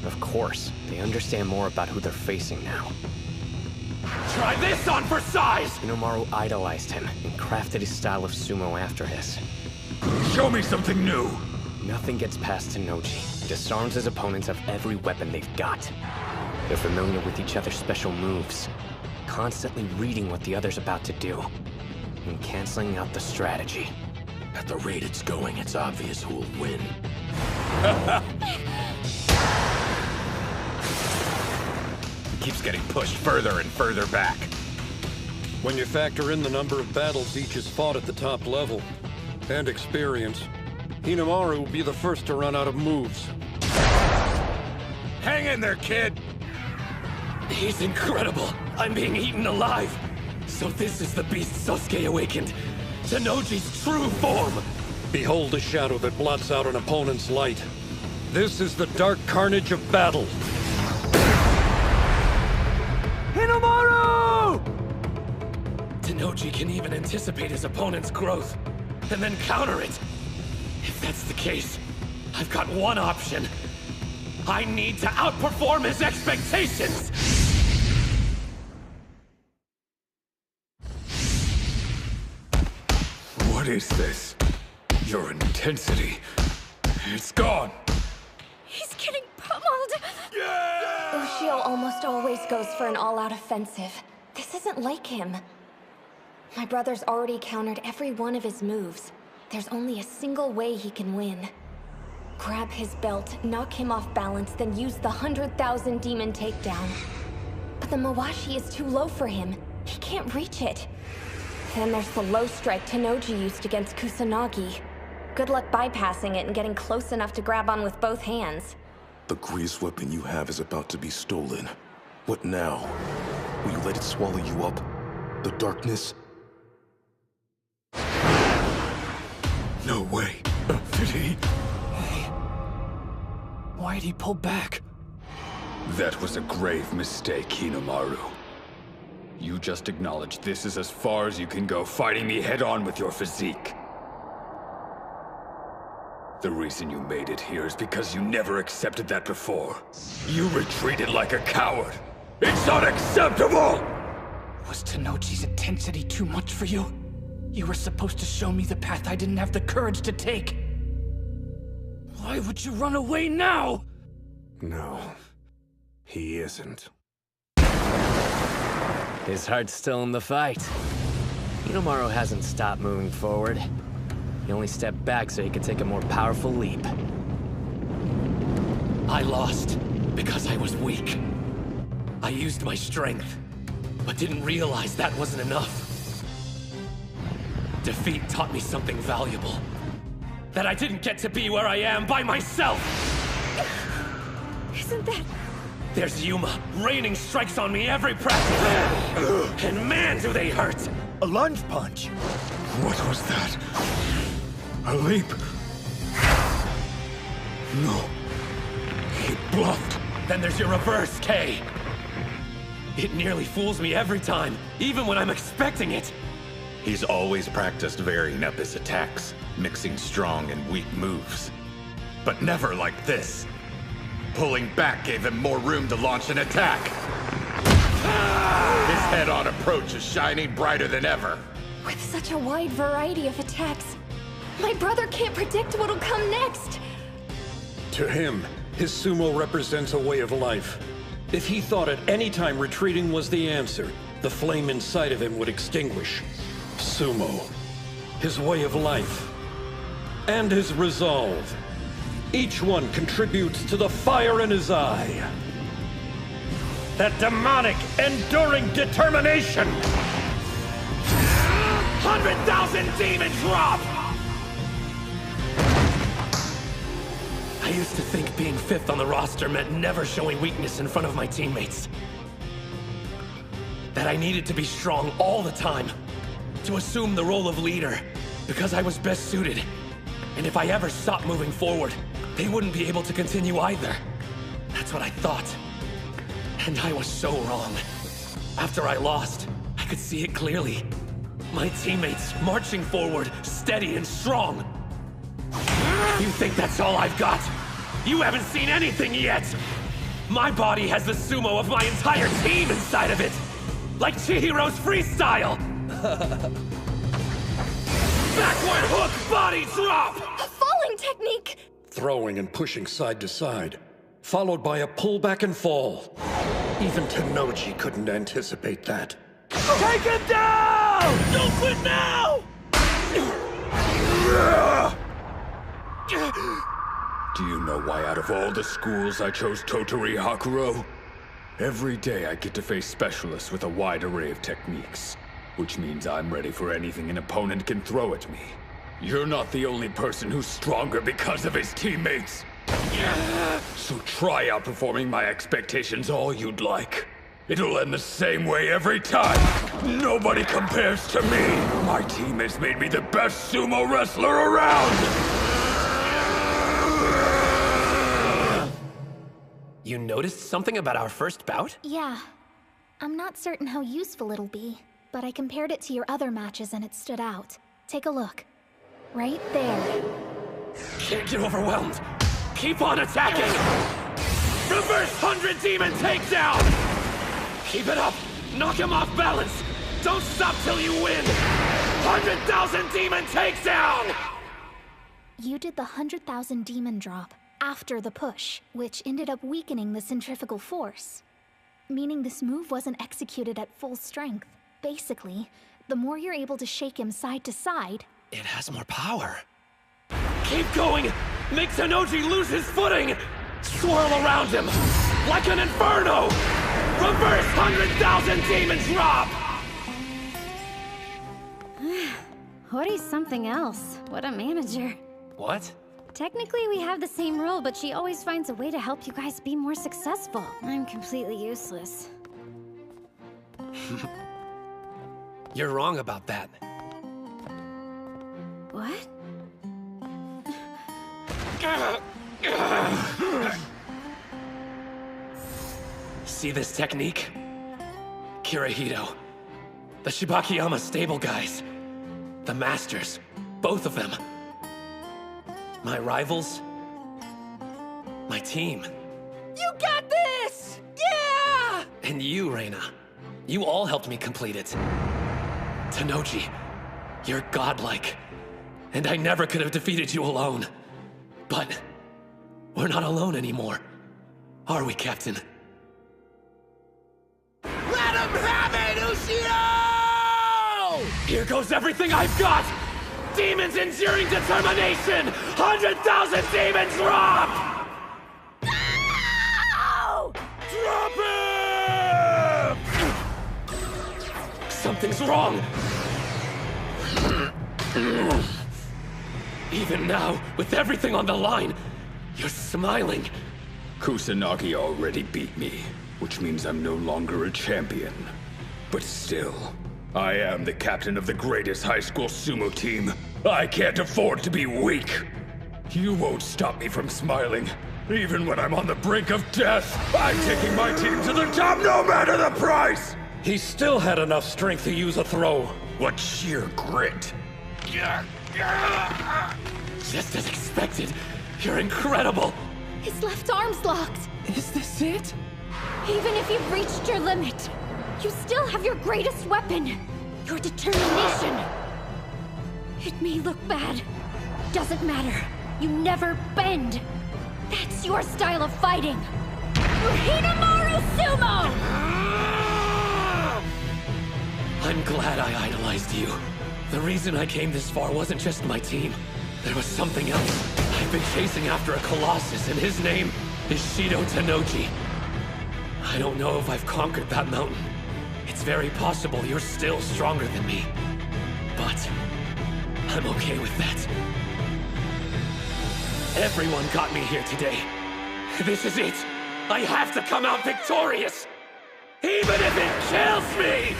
Of course. They understand more about who they're facing now. Try this on for size! Hinomaru idolized him and crafted his style of sumo after his. Show me something new! Nothing gets past Tennoji. Disarms his opponents of every weapon they've got. They're familiar with each other's special moves, constantly reading what the other's about to do, and canceling out the strategy. At the rate it's going, it's obvious who'll win. Keeps getting pushed further and further back. When you factor in the number of battles each has fought at the top level, and experience, Hinomaru will be the first to run out of moves. Hang in there, kid! He's incredible! I'm being eaten alive! So this is the beast Sosuke awakened! Tennoji's true form! Behold the shadow that blots out an opponent's light. This is the dark carnage of battle. Hinomaru! Tennoji can even anticipate his opponent's growth, and then counter it. If that's the case, I've got one option. I need to outperform his expectations! What is this? Your intensity. It's gone. He's getting pummeled! Ushio almost always goes for an all-out offensive. This isn't like him. My brother's already countered every one of his moves. There's only a single way he can win. Grab his belt, knock him off balance, then use the 100,000 demon takedown. But the Mawashi is too low for him. He can't reach it. Then there's the low strike Tennoji used against Kusanagi. Good luck bypassing it and getting close enough to grab on with both hands. The greatest weapon you have is about to be stolen. What now? Will you let it swallow you up? The darkness? No way. Did he? Why'd he pull back? That was a grave mistake, Hinomaru. You just acknowledged this is as far as you can go, fighting me head-on with your physique. The reason you made it here is because you never accepted that before. You retreated like a coward. It's unacceptable! Was Tennoji's intensity too much for you? You were supposed to show me the path I didn't have the courage to take. Why would you run away now? No, he isn't. His heart's still in the fight. Hinomaru hasn't stopped moving forward. He only stepped back so he could take a more powerful leap. I lost because I was weak. I used my strength, but didn't realize that wasn't enough. Defeat taught me something valuable. That I didn't get to be where I am by myself! Isn't that... There's Yuma, raining strikes on me every practice! And man, do they hurt! A lunge punch! What was that? A leap? No. He bluffed. Then there's your reverse, K. It nearly fools me every time, even when I'm expecting it. He's always practiced varying up his attacks, mixing strong and weak moves. But never like this. Pulling back gave him more room to launch an attack. His head-on approach is shining brighter than ever. With such a wide variety of attacks, my brother can't predict what'll come next. To him, his sumo represents a way of life. If he thought at any time retreating was the answer, the flame inside of him would extinguish. Sumo, his way of life, and his resolve. Each one contributes to the fire in his eye. That demonic, enduring determination! 100,000 demon drop! I used to think being 5th on the roster meant never showing weakness in front of my teammates. That I needed to be strong all the time, to assume the role of leader, because I was best suited. And if I ever stopped moving forward, they wouldn't be able to continue either. That's what I thought. And I was so wrong. After I lost, I could see it clearly. My teammates marching forward, steady and strong. You think that's all I've got? You haven't seen anything yet! My body has the sumo of my entire team inside of it! Like Chihiro's freestyle! Backward hook body drop! A falling technique! Throwing and pushing side to side, followed by a pullback and fall. Even Tenoji couldn't anticipate that. Take it down! Don't quit now! Do you know why out of all the schools I chose Tottori Hakuro? Every day I get to face specialists with a wide array of techniques, which means I'm ready for anything an opponent can throw at me. You're not the only person who's stronger because of his teammates. So try outperforming my expectations all you'd like. It'll end the same way every time. Nobody compares to me. My team has made me the best sumo wrestler around. You noticed something about our first bout? Yeah. I'm not certain how useful it'll be, but I compared it to your other matches and it stood out. Take a look. Right there. Can't get overwhelmed. Keep on attacking! Reverse 100 demon takedown! Keep it up! Knock him off balance! Don't stop till you win! 100,000 demon takedown! You did the 100,000 demon drop after the push, which ended up weakening the centrifugal force. Meaning this move wasn't executed at full strength. Basically, the more you're able to shake him side to side... It has more power. Keep going! Make Tenoji lose his footing! Swirl around him! Like an inferno! Reverse 100,000 demon drop! Hori's something else. What a manager. What? Technically, we have the same role, but she always finds a way to help you guys be more successful. I'm completely useless. You're wrong about that. What? See this technique? Kirihito. The Shibakiyama stable guys. The masters. Both of them. My rivals. My team. You got this! Yeah! And you, Reina. You all helped me complete it. Tenoji, you're godlike. And I never could have defeated you alone. But we're not alone anymore. Are we, Captain? Let him have it, Ushio! Here goes everything I've got! Demons enduring determination! 100,000 demons drop! Drop him! Something's wrong! Even now, with everything on the line, you're smiling. Kusanagi already beat me, which means I'm no longer a champion. But still, I am the captain of the greatest high school sumo team. I can't afford to be weak. You won't stop me from smiling. Even when I'm on the brink of death, I'm taking my team to the top no matter the price! He still had enough strength to use a throw. What sheer grit. Just as expected. You're incredible. His left arm's locked. Is this it? Even if you've reached your limit, you still have your greatest weapon. Your determination. It may look bad. Doesn't matter. You never bend. That's your style of fighting. Hinomaru Sumo! I'm glad I idolized you. The reason I came this far wasn't just my team. There was something else. I've been chasing after a Colossus, and his name is Shido Tanoji. I don't know if I've conquered that mountain. It's very possible you're still stronger than me. But I'm okay with that. Everyone got me here today. This is it. I have to come out victorious, even if it kills me!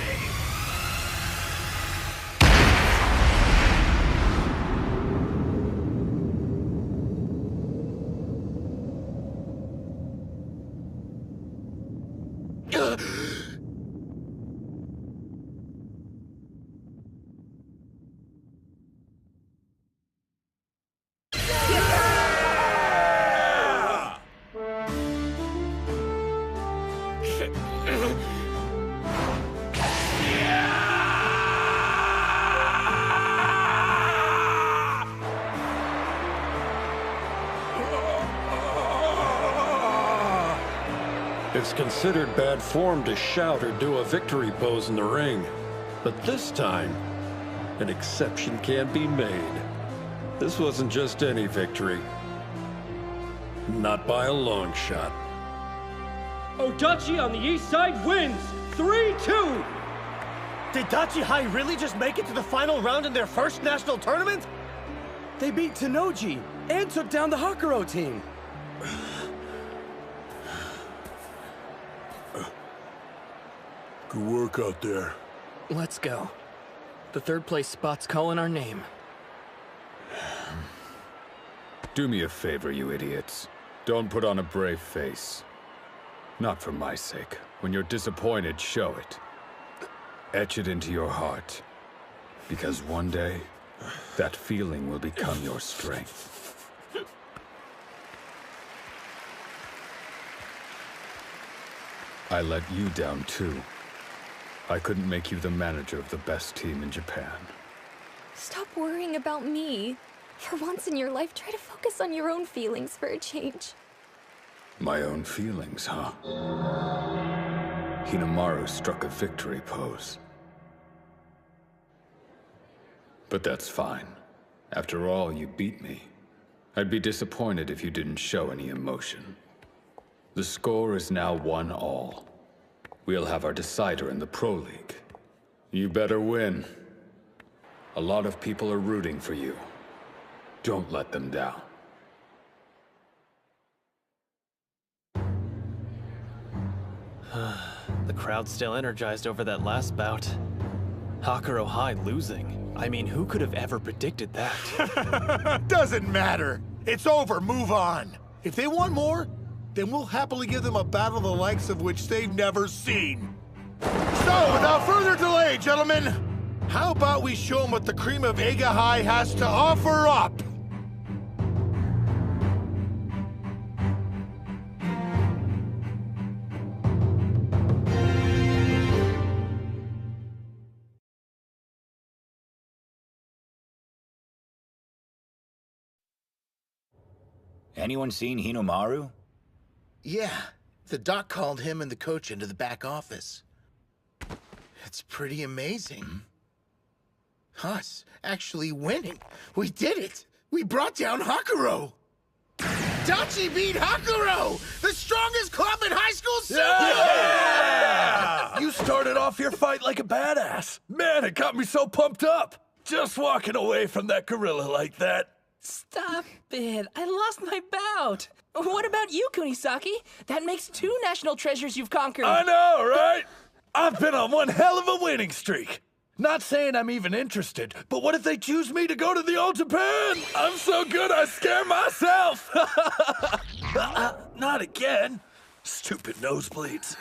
It's considered bad form to shout or do a victory pose in the ring. But this time, an exception can be made. This wasn't just any victory. Not by a long shot. Odachi on the east side wins! 3-2! Did Dachi High really just make it to the final round in their first national tournament? They beat Tanoji and took down the Hakuro team. Good work out there. Let's go. The third place spot's calling our name. Do me a favor, you idiots. Don't put on a brave face. Not for my sake. When you're disappointed, show it. Etch it into your heart. Because one day, that feeling will become your strength. I let you down too. I couldn't make you the manager of the best team in Japan. Stop worrying about me. For once in your life, try to focus on your own feelings for a change. My own feelings, huh? Hinomaru struck a victory pose. But that's fine. After all, you beat me. I'd be disappointed if you didn't show any emotion. The score is now 1-1. We'll have our decider in the Pro League. You better win. A lot of people are rooting for you. Don't let them down. The crowd's still energized over that last bout. Hakuro High losing. I mean, who could have ever predicted that? Doesn't matter. It's over. Move on. If they want more, then we'll happily give them a battle the likes of which they've never seen. So, without further delay, gentlemen, how about we show them what the cream of Eiga High has to offer up? Anyone seen Hinomaru? Yeah, the doc called him and the coach into the back office. It's pretty amazing. Us actually winning. We did it! We brought down Hakuro! Dachi beat Hakuro! The strongest club in high school sumo! Yeah! You started off your fight like a badass. Man, it got me so pumped up. Just walking away from that gorilla like that. Stop it. I lost my bout. What about you, Kunisaki? That makes 2 national treasures you've conquered. I know, right? I've been on one hell of a winning streak. Not saying I'm even interested, but what if they choose me to go to the All Japan? I'm so good I scare myself. Not again. Stupid nosebleeds.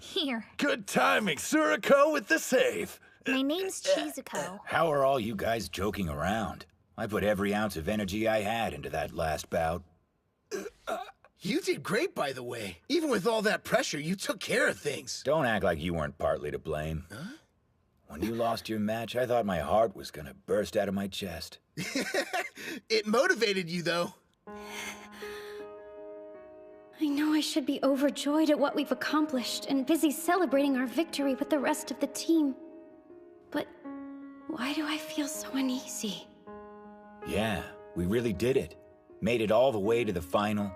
Here. Good timing, Suriko with the save. My name's Chizuko. How are all you guys joking around? I put every ounce of energy I had into that last bout. You did great, by the way. Even with all that pressure, you took care of things. Don't act like you weren't partly to blame. Huh? When you lost your match, I thought my heart was gonna burst out of my chest. It motivated you, though. I know I should be overjoyed at what we've accomplished and busy celebrating our victory with the rest of the team. But why do I feel so uneasy? Yeah, we really did it. Made it all the way to the final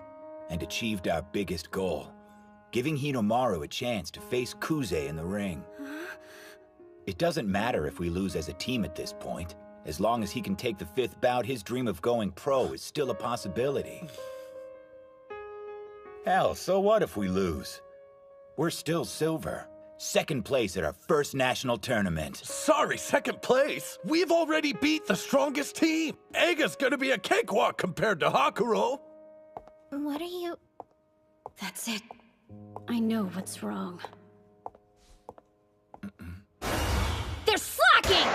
and achieved our biggest goal. Giving Hinomaru a chance to face Kuze in the ring. It doesn't matter if we lose as a team at this point. As long as he can take the 5th bout, his dream of going pro is still a possibility. Hell, so what if we lose? We're still silver. 2nd place at our first national tournament. Sorry, 2nd place? We've already beat the strongest team. Eiga's gonna be a cakewalk compared to Hakuro. What are you... That's it. I know what's wrong. They're slacking!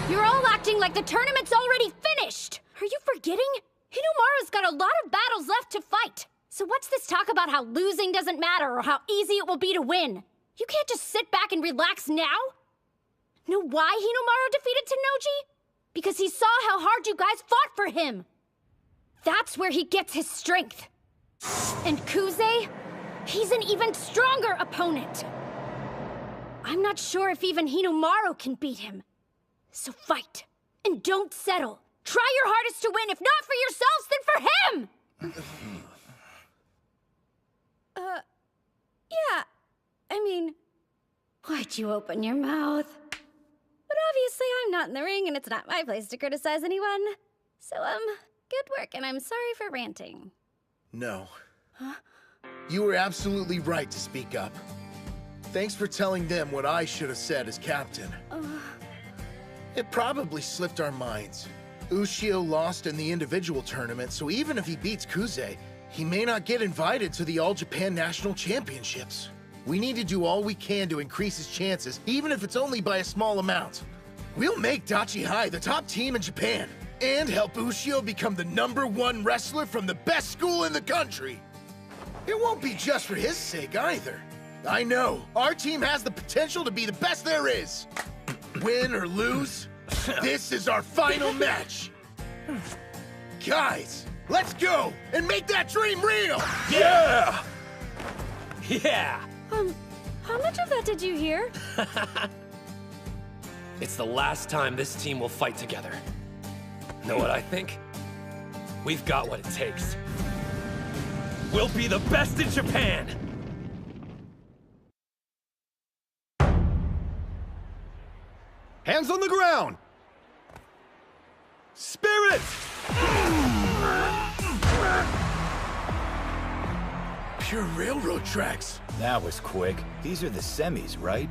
You're all acting like the tournament's already finished! Are you forgetting? Hinomaru's got a lot of battles left to fight. So what's this talk about how losing doesn't matter or how easy it will be to win? You can't just sit back and relax now? Know why Hinomaru defeated Tennoji? Because he saw how hard you guys fought for him. That's where he gets his strength. And Kuze? He's an even stronger opponent. I'm not sure if even Hinomaru can beat him. So fight. And don't settle. Try your hardest to win, if not for yourselves, then for him! Yeah. I mean, why'd you open your mouth? But obviously I'm not in the ring and it's not my place to criticize anyone. So, good work and I'm sorry for ranting. No. Huh? You were absolutely right to speak up. Thanks for telling them what I should have said as captain. It probably slipped our minds. Ushio lost in the individual tournament, so even if he beats Kuze, he may not get invited to the All Japan National Championships. We need to do all we can to increase his chances, even if it's only by a small amount. We'll make Dachi High the top team in Japan, and help Ushio become the #1 wrestler from the best school in the country. It won't be just for his sake either. I know, our team has the potential to be the best there is. Win or lose, this is our final match. Guys, let's go and make that dream real! Yeah! Yeah! How much of that did you hear? It's the last time this team will fight together. Know what I think? We've got what it takes. We'll be the best in Japan! Hands on the ground! Spirit! Pure railroad tracks. That was quick. These are the semis, right?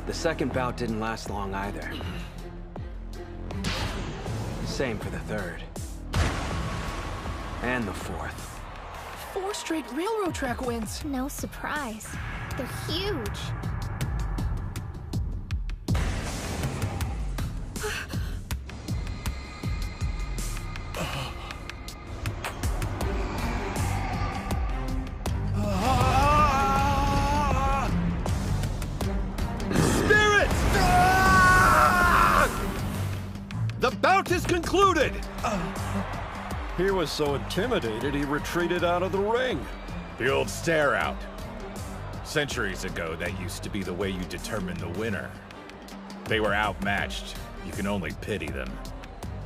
The second bout didn't last long either. Same for the third. And the fourth. 4 straight railroad track wins. No surprise. They're huge. Spirit! The bout is concluded! He was so intimidated he retreated out of the ring. The old stare out. Centuries ago, that used to be the way you determined the winner. They were outmatched. You can only pity them.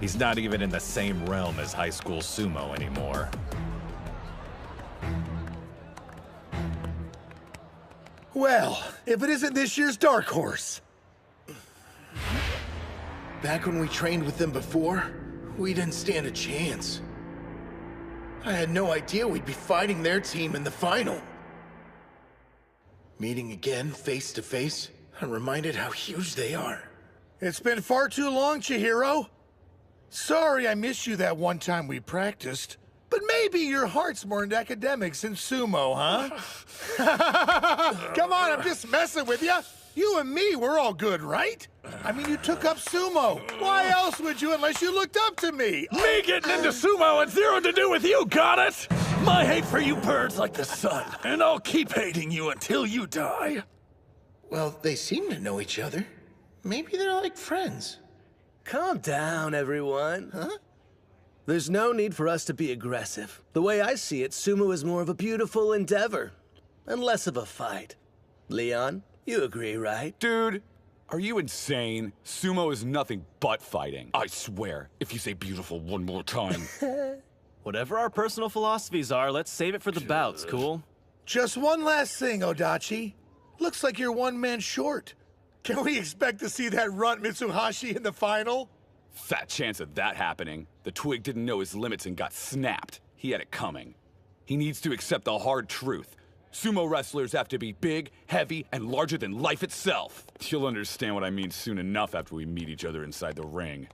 He's not even in the same realm as high school sumo anymore. Well, if it isn't this year's dark horse. Back when we trained with them before, we didn't stand a chance. I had no idea we'd be fighting their team in the final. Meeting again, face to face, I'm reminded how huge they are. It's been far too long, Chihiro. Sorry I missed you that one time we practiced. But maybe your heart's more into academics than sumo, huh? Come on, I'm just messing with you. You and me, we're all good, right? I mean, you took up sumo. Why else would you unless you looked up to me? Me getting into sumo had zero to do with you, got it? My hate for you burns like the sun, and I'll keep hating you until you die. Well, they seem to know each other. Maybe they're like friends. Calm down, everyone. Huh? There's no need for us to be aggressive. The way I see it, sumo is more of a beautiful endeavor, and less of a fight. Leon, you agree, right? Dude, are you insane? Sumo is nothing but fighting. I swear, if you say beautiful one more time. Whatever our personal philosophies are, let's save it for the bouts, cool? Just one last thing, Odachi. Looks like you're one man short. Can we expect to see that runt Mitsuhashi in the final? Fat chance of that happening. The twig didn't know his limits and got snapped. He had it coming. He needs to accept the hard truth. Sumo wrestlers have to be big, heavy, and larger than life itself. You'll understand what I mean soon enough after we meet each other inside the ring.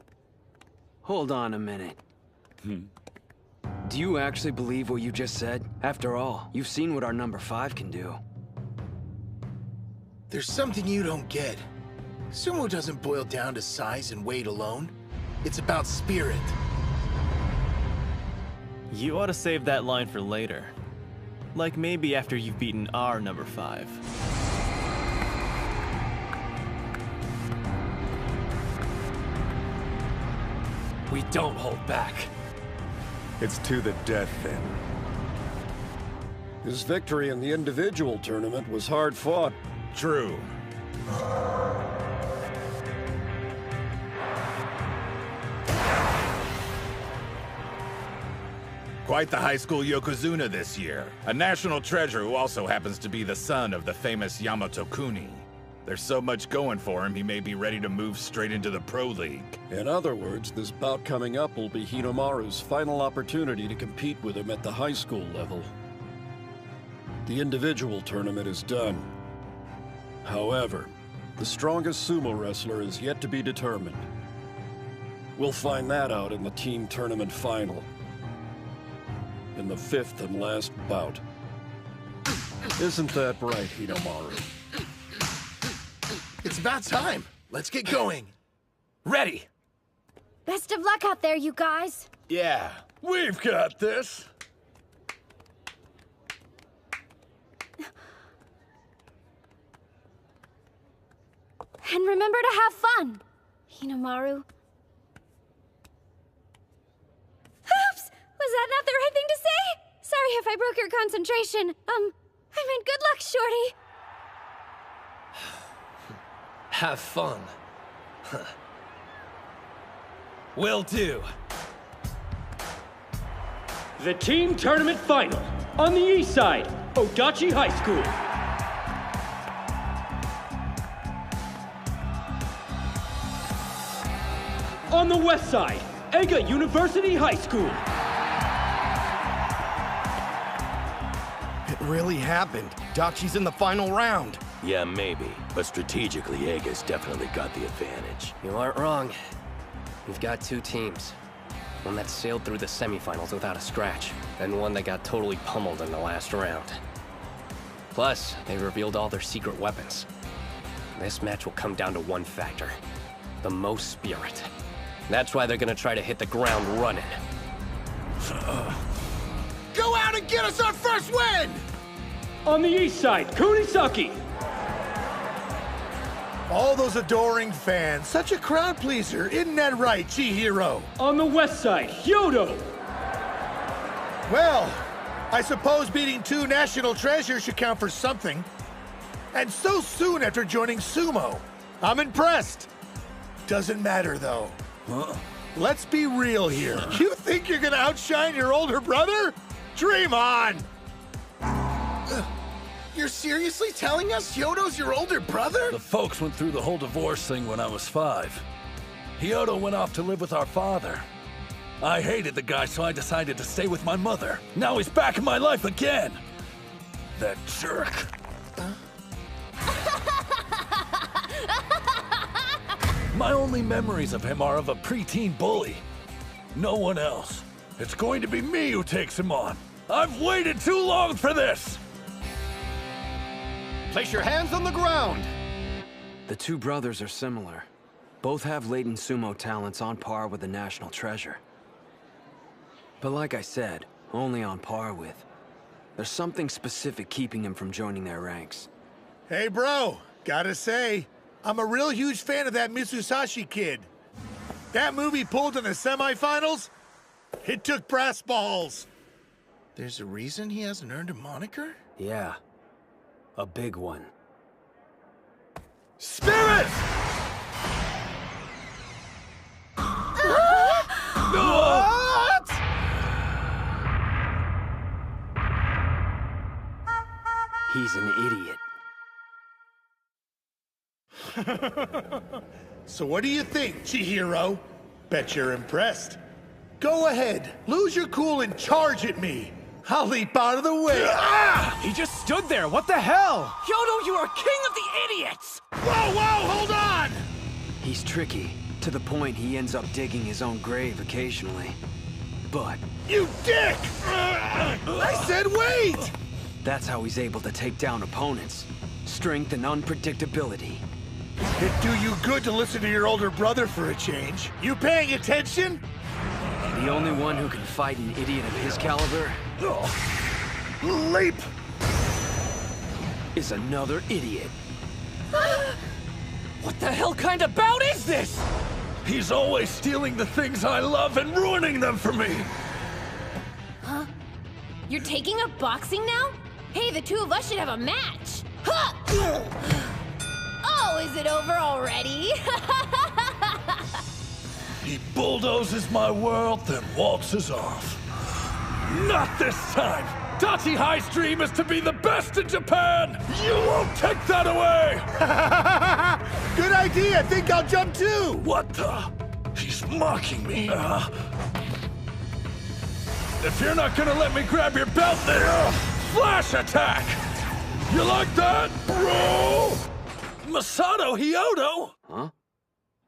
Hold on a minute. Do you actually believe what you just said? After all, you've seen what our number 5 can do. There's something you don't get. Sumo doesn't boil down to size and weight alone. It's about spirit. You ought to save that line for later. Like maybe after you've beaten our number 5. We don't hold back. It's to the death, then. His victory in the individual tournament was hard fought. True. Quite the high school yokozuna this year. A national treasure who also happens to be the son of the famous Yamato Kuni. There's so much going for him, he may be ready to move straight into the Pro League. In other words, this bout coming up will be Hinomaru's final opportunity to compete with him at the high school level. The individual tournament is done. However, the strongest sumo wrestler is yet to be determined. We'll find that out in the team tournament final. In the 5th and last bout. Isn't that right, Hinomaru? It's about time. Let's get going. Ready! Best of luck out there, you guys. Yeah, we've got this. And remember to have fun, Hinomaru. Oops! Was that not the right thing to say? Sorry if I broke your concentration. I meant good luck, Shorty. Have fun. Will do. The team tournament final. On the east side, Odachi High School. On the west side, Ega University High School. It really happened. Dachi's in the final round. Yeah, maybe. But strategically, Ega's definitely got the advantage. You aren't wrong. We've got 2 teams. One that sailed through the semifinals without a scratch, and one that got totally pummeled in the last round. Plus, they revealed all their secret weapons. This match will come down to one factor. The most spirit. That's why they're gonna try to hit the ground running. Go out and get us our first win! On the east side, Kunisaki. All those adoring fans, such a crowd pleaser, isn't that right, Chihiro? On the west side, Hyodo. Well, I suppose beating 2 national treasures should count for something. And so soon after joining Sumo. I'm impressed. Doesn't matter, though. Huh? Let's be real here. You think you're gonna outshine your older brother? Dream on! You're seriously telling us Hyodo's your older brother? The folks went through the whole divorce thing when I was 5. Hyodo went off to live with our father. I hated the guy, so I decided to stay with my mother. Now he's back in my life again. That jerk. My only memories of him are of a preteen bully. No one else. It's going to be me who takes him on. I've waited too long for this! Place your hands on the ground! The two brothers are similar. Both have latent sumo talents on par with the national treasure. But like I said, only on par with. There's something specific keeping him from joining their ranks. Hey, bro, gotta say, I'm a real huge fan of that Mitsusashi kid. That movie pulled in the semifinals, it took brass balls. There's a reason he hasn't earned a moniker? Yeah, a big one. Spirit! What? He's an idiot. So what do you think, Chihiro? Bet you're impressed. Go ahead, lose your cool and charge at me. I'll leap out of the way. Ah! He just stood there, what the hell? Hyodo, you are king of the idiots! Whoa, whoa, hold on! He's tricky, to the point he ends up digging his own grave occasionally. But... You dick! I said wait! That's how he's able to take down opponents. Strength and unpredictability. It'd do you good to listen to your older brother for a change. You paying attention? The only one who can fight an idiot of his caliber... Leap! ...is another idiot. What the hell kind of bout is this? He's always stealing the things I love and ruining them for me. Huh? You're taking up boxing now? Hey, the two of us should have a match. Huh! Oh, is it over already? He bulldozes my world, then waltzes off. Not this time! Dachi High's dream is to be the best in Japan! You won't take that away! Good idea! Think I'll jump too! What the? He's mocking me. If you're not gonna let me grab your belt, then flash attack! You like that, bro? Masato Hyodo? Huh?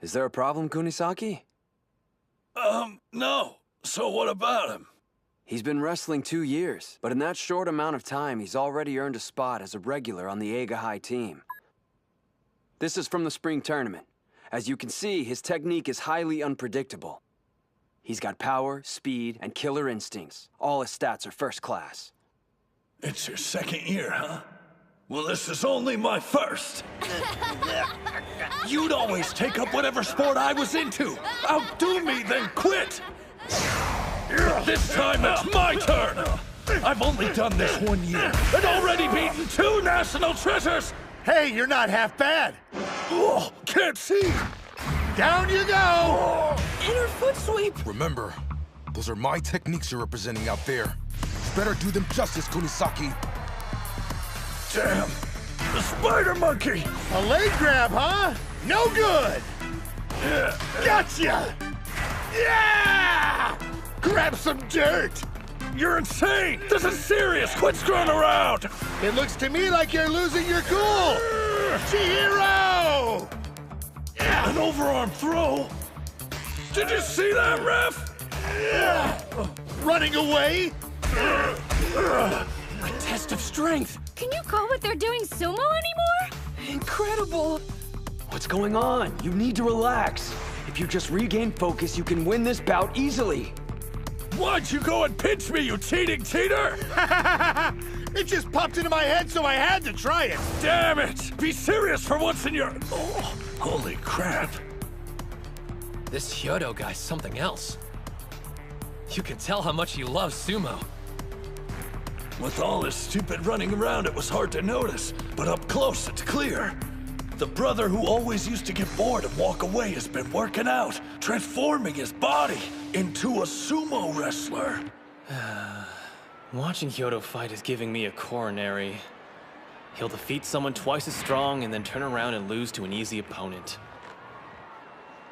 Is there a problem, Kunisaki? No. So what about him? He's been wrestling 2 years, but in that short amount of time, he's already earned a spot as a regular on the Eiga High team. This is from the spring tournament. As you can see, his technique is highly unpredictable. He's got power, speed, and killer instincts. All his stats are first class. It's your second year, huh? Well, this is only my first. You'd always take up whatever sport I was into. Outdo me, then quit. This time it's my turn. I've only done this 1 year and already beaten 2 national treasures. Hey, you're not half bad. Oh, can't see. Down you go. Inner foot sweep. Remember, those are my techniques you're representing out there. You better do them justice, Kunisaki. Damn! The spider monkey! A leg grab, huh? No good! Gotcha! Yeah! Grab some dirt! You're insane! This is serious! Quit screwing around! It looks to me like you're losing your cool! Chihiro! An overarm throw? Did you see that, ref? Running away? A test of strength! Can you call what they're doing sumo anymore? Incredible! What's going on? You need to relax. If you just regain focus, you can win this bout easily. Why'd you go and pinch me, you cheating cheater? It just popped into my head, so I had to try it. Damn it! Be serious for once in your... Oh, holy crap. This Hyodo guy's something else. You can tell how much he loves sumo. With all his stupid running around, it was hard to notice, but up close, it's clear. The brother who always used to get bored and walk away has been working out, transforming his body into a sumo wrestler. Watching Hyodo fight is giving me a coronary. He'll defeat someone twice as strong and then turn around and lose to an easy opponent.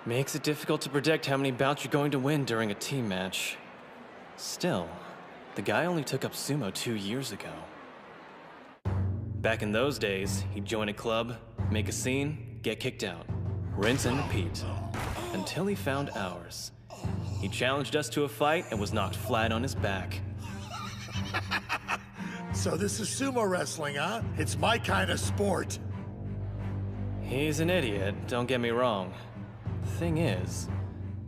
Makes it difficult to predict how many bouts you're going to win during a team match. Still, the guy only took up sumo 2 years ago. Back in those days, he'd join a club, make a scene, get kicked out. Rinse and repeat. Until he found ours. He challenged us to a fight and was knocked flat on his back. So this is sumo wrestling, huh? It's my kind of sport. He's an idiot, don't get me wrong. The thing is,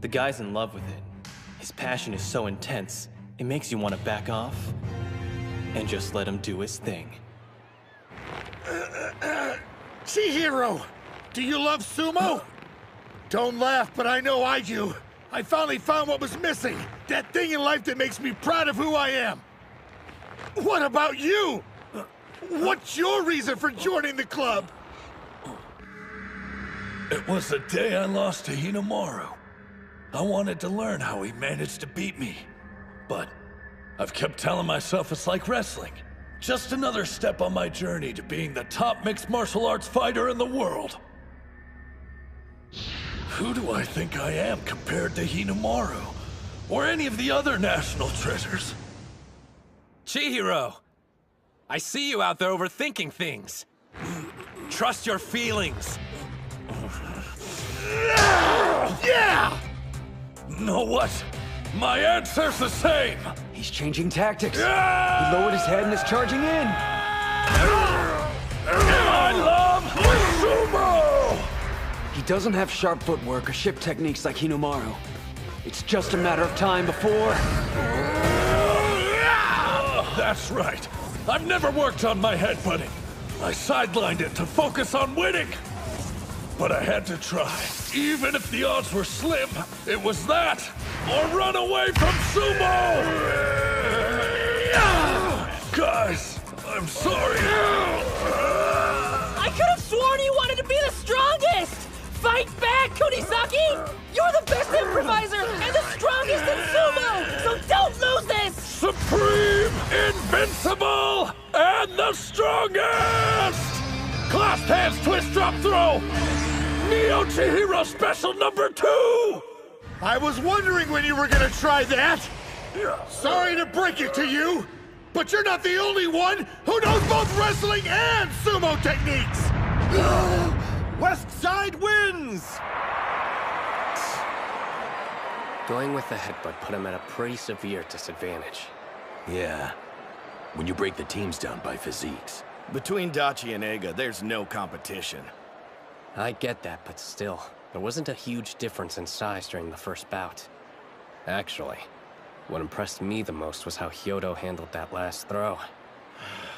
the guy's in love with it. His passion is so intense, it makes you want to back off and just let him do his thing. Chihiro, do you love sumo? Don't laugh, but I know I do. I finally found what was missing. That thing in life that makes me proud of who I am. What about you? What's your reason for joining the club? It was the day I lost to Hinomaru. I wanted to learn how he managed to beat me. But I've kept telling myself it's like wrestling. Just another step on my journey to being the top mixed martial arts fighter in the world. Who do I think I am compared to Hinomaru? Or any of the other national treasures? Chihiro! I see you out there overthinking things. Trust your feelings. Yeah! Know what? My answer's the same! He's changing tactics. He lowered his head and is charging in. I love sumo! He doesn't have sharp footwork or ship techniques like Hinomaru. It's just a matter of time before... That's right. I've never worked on my headbutting. I sidelined it to focus on winning. But I had to try. Even if the odds were slim, it was that, or run away from sumo! Guys, I'm sorry. I could have sworn you wanted to be the strongest! Fight back, Kunisaki! You're the best improviser and the strongest in sumo! So don't lose this! Supreme, invincible, and the strongest! Clasped hands, twist, drop, throw! Neo Chihiro special number 2! I was wondering when you were gonna try that! Sorry to break it to you, but you're not the only one who knows both wrestling and sumo techniques! West Side wins! Going with the headbutt put him at a pretty severe disadvantage. Yeah. When you break the teams down by physiques. Between Dachi and Eiga, there's no competition. I get that, but still, there wasn't a huge difference in size during the first bout. Actually, what impressed me the most was how Hyodo handled that last throw.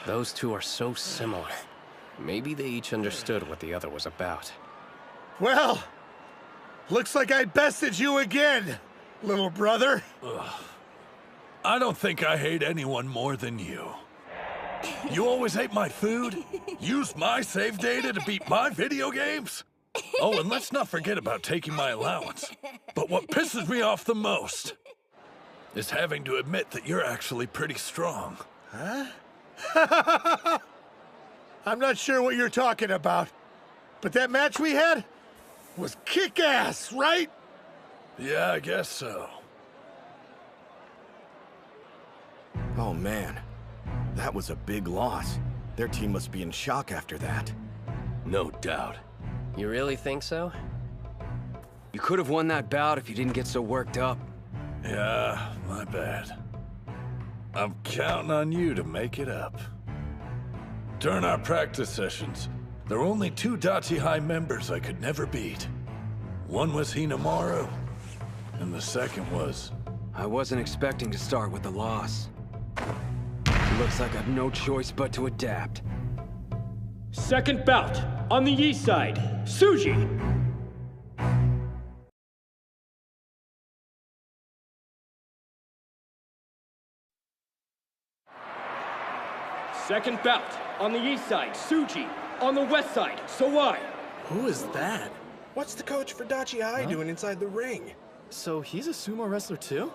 Those two are so similar. Maybe they each understood what the other was about. Well, looks like I bested you again, little brother. I don't think I hate anyone more than you. You always ate my food, used my save data to beat my video games. Oh, and let's not forget about taking my allowance. But what pisses me off the most is having to admit that you're actually pretty strong. Huh? I'm not sure what you're talking about, but that match we had was kick-ass, right? Yeah, I guess so. Oh man, that was a big loss. Their team must be in shock after that. No doubt. You really think so? You could have won that bout if you didn't get so worked up. Yeah, my bad. I'm counting on you to make it up. During our practice sessions, there were only 2 Dachi High members I could never beat. One was Hinomaru, and the second was... I wasn't expecting to start with a loss. Looks like I've no choice but to adapt. Second bout, on the east side, Suji. Second bout. On the east side, Suji. On the west side, Sawai. Who is that? What's the coach for Dachi High doing inside the ring? So he's a sumo wrestler too?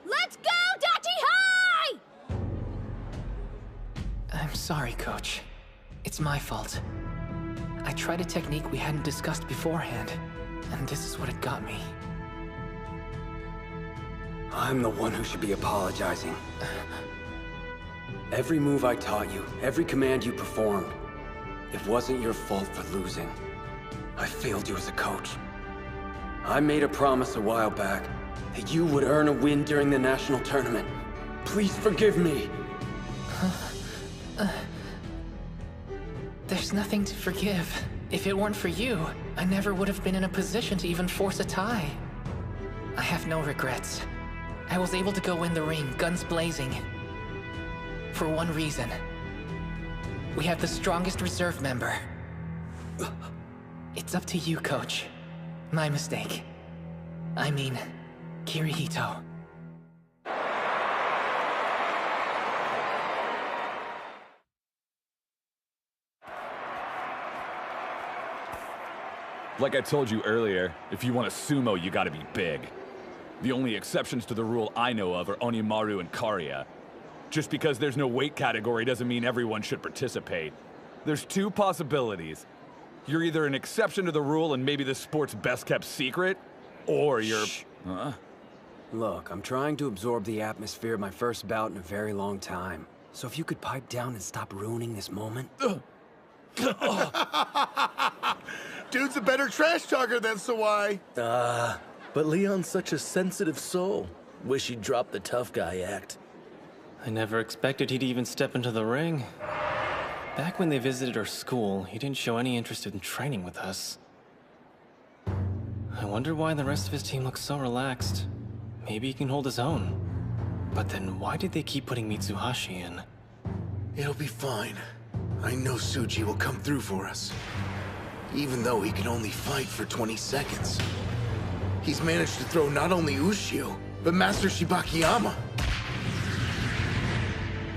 Let's go, Dachi High! I'm sorry, Coach. It's my fault. I tried a technique we hadn't discussed beforehand, and this is what it got me. I'm the one who should be apologizing. Every move I taught you, every command you performed, it wasn't your fault for losing. I failed you as a coach. I made a promise a while back that you would earn a win during the national tournament. Please forgive me. There's nothing to forgive. If it weren't for you, I never would have been in a position to even force a tie. I have no regrets. I was able to go in the ring, guns blazing. For one reason. We have the strongest reserve member. It's up to you, Coach. My mistake. I mean, Kirihito. Like I told you earlier, if you want a sumo, you gotta be big. The only exceptions to the rule I know of are Hinomaru and Kariya. Just because there's no weight category doesn't mean everyone should participate. There's two possibilities. You're either an exception to the rule and maybe the sport's best-kept secret, or you're... Huh? Look, I'm trying to absorb the atmosphere of my first bout in a very long time. So if you could pipe down and stop ruining this moment... Dude's a better trash talker than Sawai. But Leon's such a sensitive soul. Wish he'd dropped the tough guy act. I never expected he'd even step into the ring. Back when they visited our school, he didn't show any interest in training with us. I wonder why the rest of his team looks so relaxed. Maybe he can hold his own. But then why did they keep putting Mitsuhashi in? It'll be fine. I know Suji will come through for us. Even though he can only fight for 20 seconds. He's managed to throw not only Ushio, but Master Shibakiyama.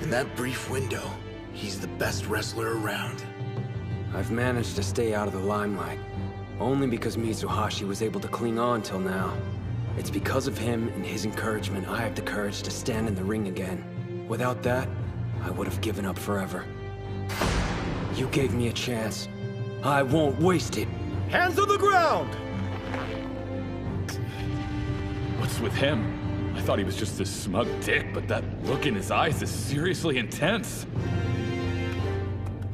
In that brief window, he's the best wrestler around. I've managed to stay out of the limelight. Only because Mitsuhashi was able to cling on till now. It's because of him and his encouragement I have the courage to stand in the ring again. Without that, I would have given up forever. You gave me a chance. I won't waste it. Hands on the ground! What's with him? I thought he was just this smug dick, but that look in his eyes is seriously intense.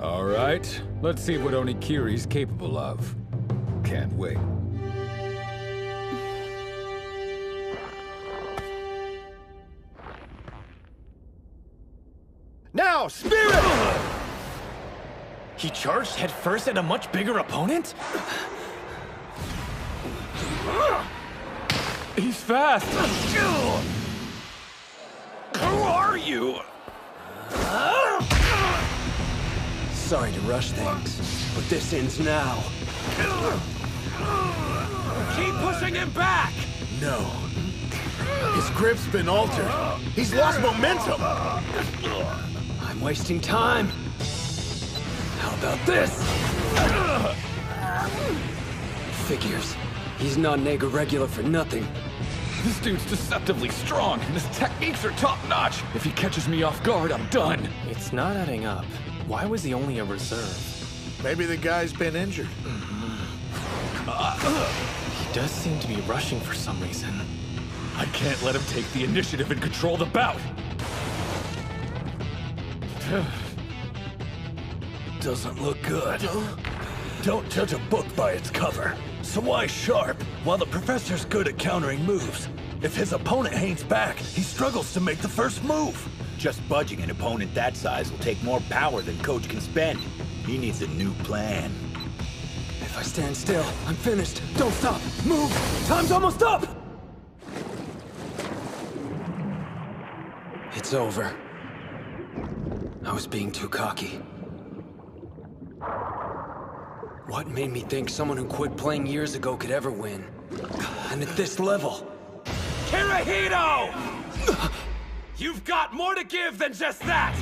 All right, let's see what Onikiri's capable of. Can't wait. Now, Spirit! He charged headfirst at a much bigger opponent? He's fast! Who are you? Sorry to rush things, but this ends now. Keep pushing him back! No. His grip's been altered. He's lost momentum. I'm wasting time. How about this? Figures. He's not an Ega regular for nothing. This dude's deceptively strong, and his techniques are top-notch. If he catches me off guard, I'm done. It's not adding up. Why was he only a reserve? Maybe the guy's been injured. He does seem to be rushing for some reason. I can't let him take the initiative and control the bout. Doesn't look good. Don't judge a book by its cover. Sawai's sharp, while the professor's good at countering moves. If his opponent hangs back, he struggles to make the first move. Just budging an opponent that size will take more power than Coach can spend. He needs a new plan. If I stand still, I'm finished. Don't stop. Move. Time's almost up. It's over. I was being too cocky. What made me think someone who quit playing years ago could ever win? And at this level. Kirihito! You've got more to give than just that!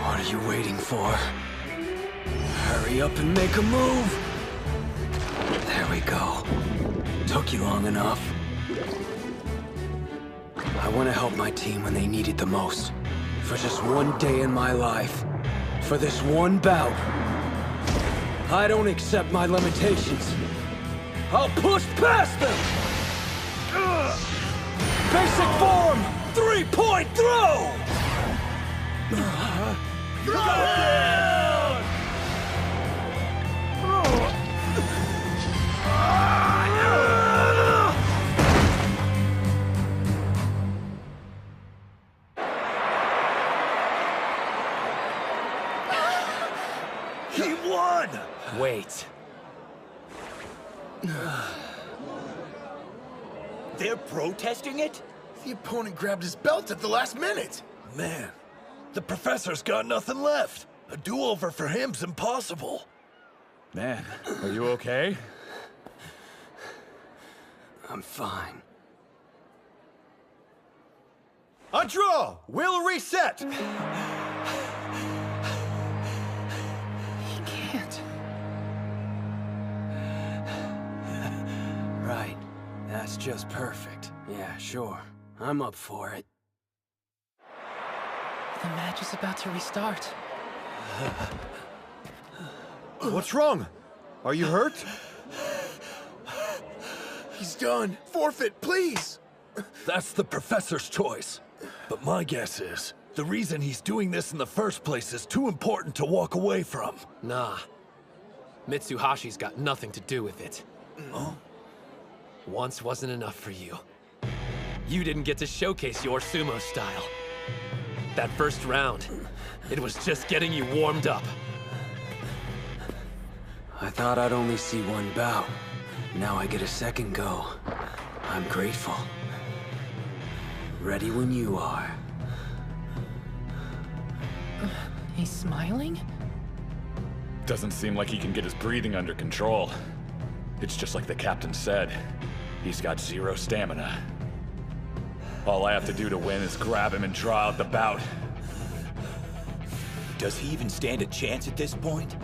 What are you waiting for? Hurry up and make a move! There we go. Took you long enough. I want to help my team when they need it the most. For just one day in my life. For this one bout. I don't accept my limitations. I'll push past them! Basic form! 3-point throw! He won! Wait. They're protesting it? The opponent grabbed his belt at the last minute. Man, the professor's got nothing left. A do-over for him's impossible. Man, are you okay? I'm fine. A draw! We'll reset! He can't. Right. That's just perfect. Yeah, sure. I'm up for it. The match is about to restart. What's wrong? Are you hurt? He's done. Forfeit, please. That's the professor's choice. But my guess is, the reason he's doing this in the first place is too important to walk away from. Nah. Mitsuhashi's got nothing to do with it. Huh? Once wasn't enough for you. You didn't get to showcase your sumo style. That first round, it was just getting you warmed up. I thought I'd only see one bout. Now I get a second go. I'm grateful. Ready when you are. He's smiling? Doesn't seem like he can get his breathing under control. It's just like the captain said. He's got 0 stamina. All I have to do to win is grab him and draw out the bout. Does he even stand a chance at this point?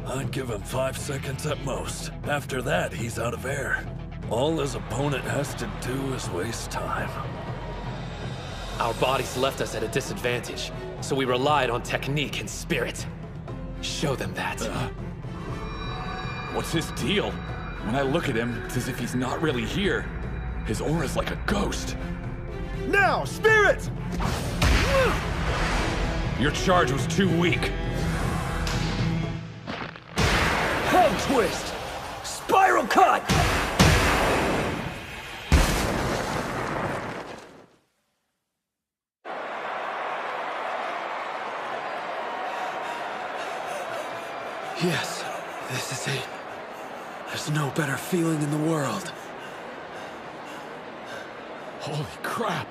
I'd give him 5 seconds at most. After that, he's out of air. All his opponent has to do is waste time. Our bodies left us at a disadvantage, so we relied on technique and spirit. Show them that. What's his deal? When I look at him, it's as if he's not really here. His aura's like a ghost. Now, spirit! Your charge was too weak. Head twist! Spiral cut! Yes, this is it. There's no better feeling in the world. Holy crap!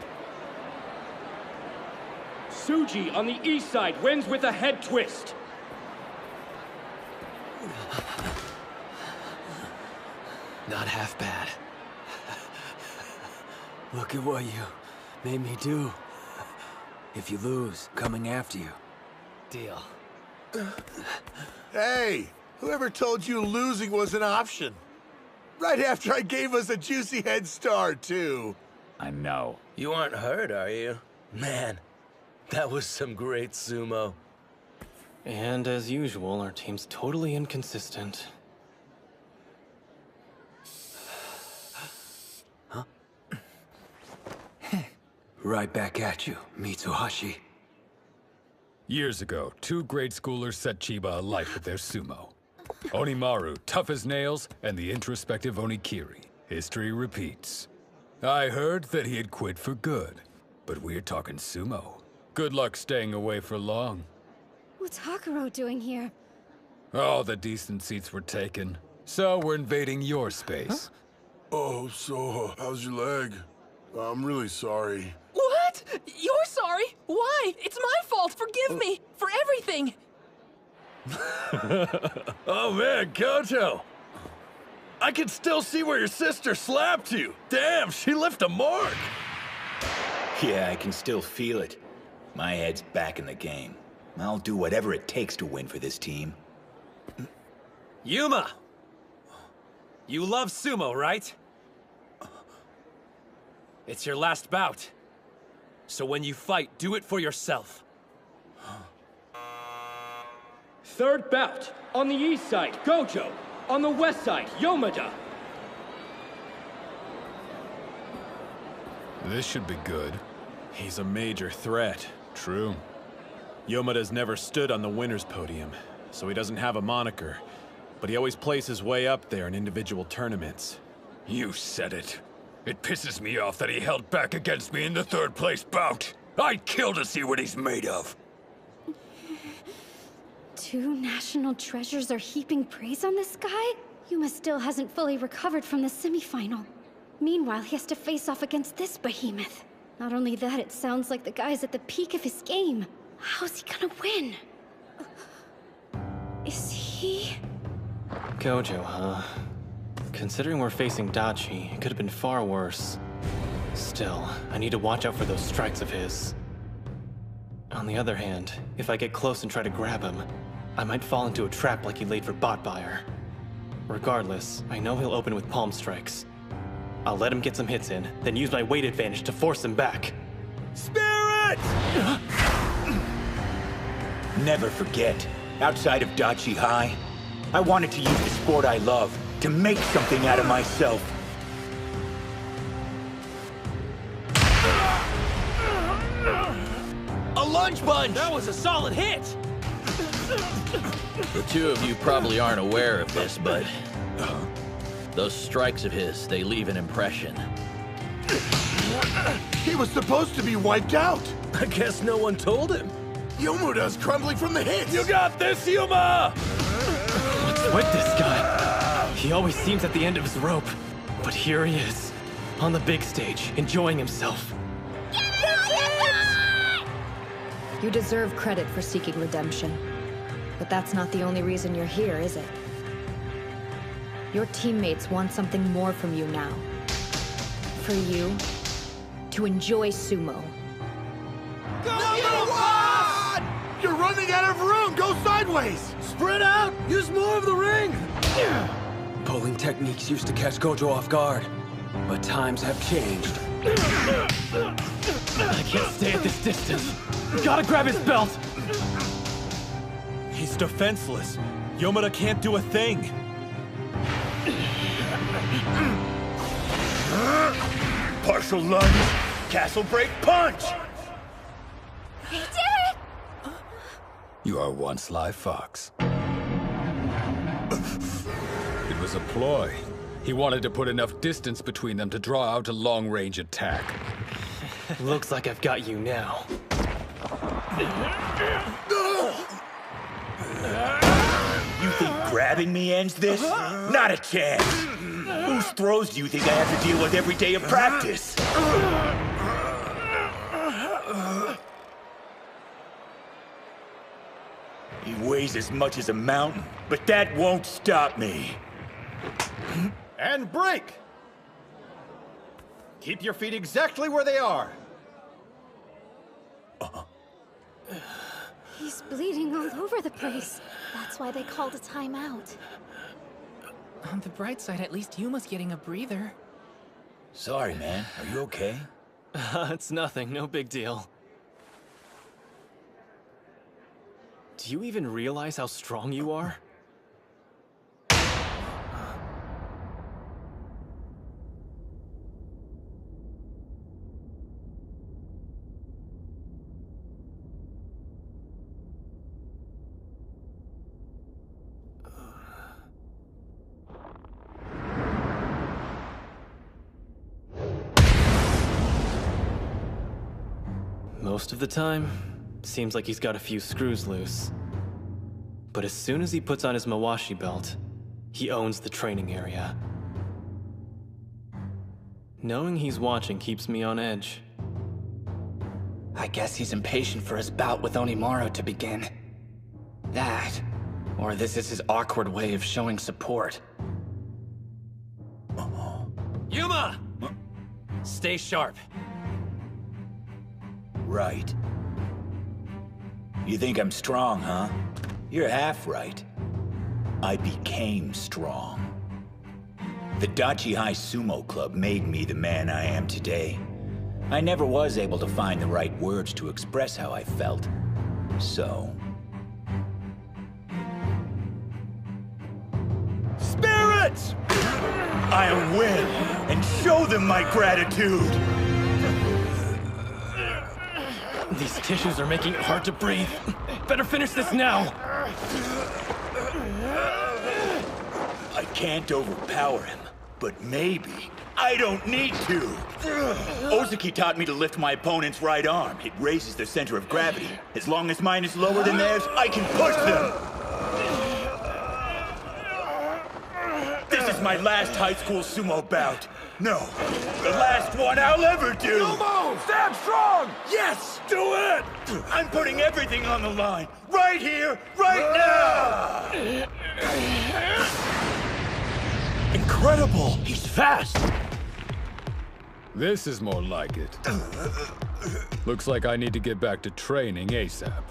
Tsuji on the east side wins with a head twist. Not half bad. Look at what you made me do. If you lose, coming after you. Deal. Hey, whoever told you losing was an option? Right after I gave us a juicy head start, too. I know. You aren't hurt, are you? Man, that was some great sumo. And as usual, our team's totally inconsistent. Huh? Right back at you, Mitsuhashi. Years ago, 2 grade schoolers set Chiba alight with their sumo. Hinomaru, tough as nails, and the introspective Onikiri. History repeats. I heard that he had quit for good, but we're talking sumo. Good luck staying away for long. What's Hakuro doing here? All the decent seats were taken, so we're invading your space. Oh, so, how's your leg? I'm really sorry. What? You're sorry? Why? It's my fault. Forgive me for everything. Oh man, Gojo! I can still see where your sister slapped you! Damn, she left a mark! Yeah, I can still feel it. My head's back in the game. I'll do whatever it takes to win for this team. Yuma! You love sumo, right? It's your last bout. So when you fight, do it for yourself. Third bout. On the east side, Gojo. On the west side, Yomada. This should be good. He's a major threat. True. Yomada's never stood on the winner's podium, so he doesn't have a moniker. But he always plays his way up there in individual tournaments. You said it. It pisses me off that he held back against me in the third place bout. I'd kill to see what he's made of. Two national treasures are heaping praise on this guy? Yuma still hasn't fully recovered from the semifinal. Meanwhile, he has to face off against this behemoth. Not only that, it sounds like the guy's at the peak of his game. How's he gonna win? Is he... Gojo, huh? Considering we're facing Dachi, it could have been far worse. Still, I need to watch out for those strikes of his. On the other hand, if I get close and try to grab him, I might fall into a trap like he laid for Botbuyer. Regardless, I know he'll open with palm strikes. I'll let him get some hits in, then use my weight advantage to force him back. Spirit! Never forget, outside of Dachi High, I wanted to use the sport I love to make something out of myself. A lunge punch! That was a solid hit! The two of you probably aren't aware of this, but those strikes of his, they leave an impression. He was supposed to be wiped out. I guess no one told him. Yomuda's crumbling from the hits. You got this, Yuma! What's with this guy? He always seems at the end of his rope. But here he is, on the big stage, enjoying himself. You deserve credit for seeking redemption. But that's not the only reason you're here, is it? Your teammates want something more from you now. For you to enjoy sumo. You're running out of room! Go sideways! Spread out! Use more of the ring! Pulling techniques used to catch Gojo off guard, but times have changed. I can't stay at this distance. Gotta grab his belt! He's defenseless. Yomada can't do a thing. Partial lunge, castle break punch! He did it! You are one sly fox. It was a ploy. He wanted to put enough distance between them to draw out a long-range attack. Looks like I've got you now. You think grabbing me ends this? Not a chance! Whose throws do you think I have to deal with every day of practice? He weighs as much as a mountain, but that won't stop me. And break! Keep your feet exactly where they are. He's bleeding all over the place. That's why they called a timeout. On the bright side, at least Yuma's getting a breather. Sorry, man. Are you okay? It's nothing, no big deal. Do you even realize how strong you are? Most of the time, seems like he's got a few screws loose. But as soon as he puts on his Mawashi belt, he owns the training area. Knowing he's watching keeps me on edge. I guess he's impatient for his bout with Hinomaru to begin. That Or this is his awkward way of showing support. Yuma! Stay sharp. Right. You think I'm strong, huh? You're half right. I became strong. The Dachi High Sumo Club made me the man I am today. I never was able to find the right words to express how I felt. So... Spirits! I'll win and show them my gratitude! These tissues are making it hard to breathe. Better finish this now! I can't overpower him, but maybe I don't need to. Ozaki taught me to lift my opponent's right arm. It raises the center of gravity. As long as mine is lower than theirs, I can push them. This is my last high school sumo bout. No, the last one I'll ever do. Sumo, stand strong! Yes, do it! I'm putting everything on the line. Right here, right now! Incredible! He's fast! This is more like it. Looks like I need to get back to training ASAP.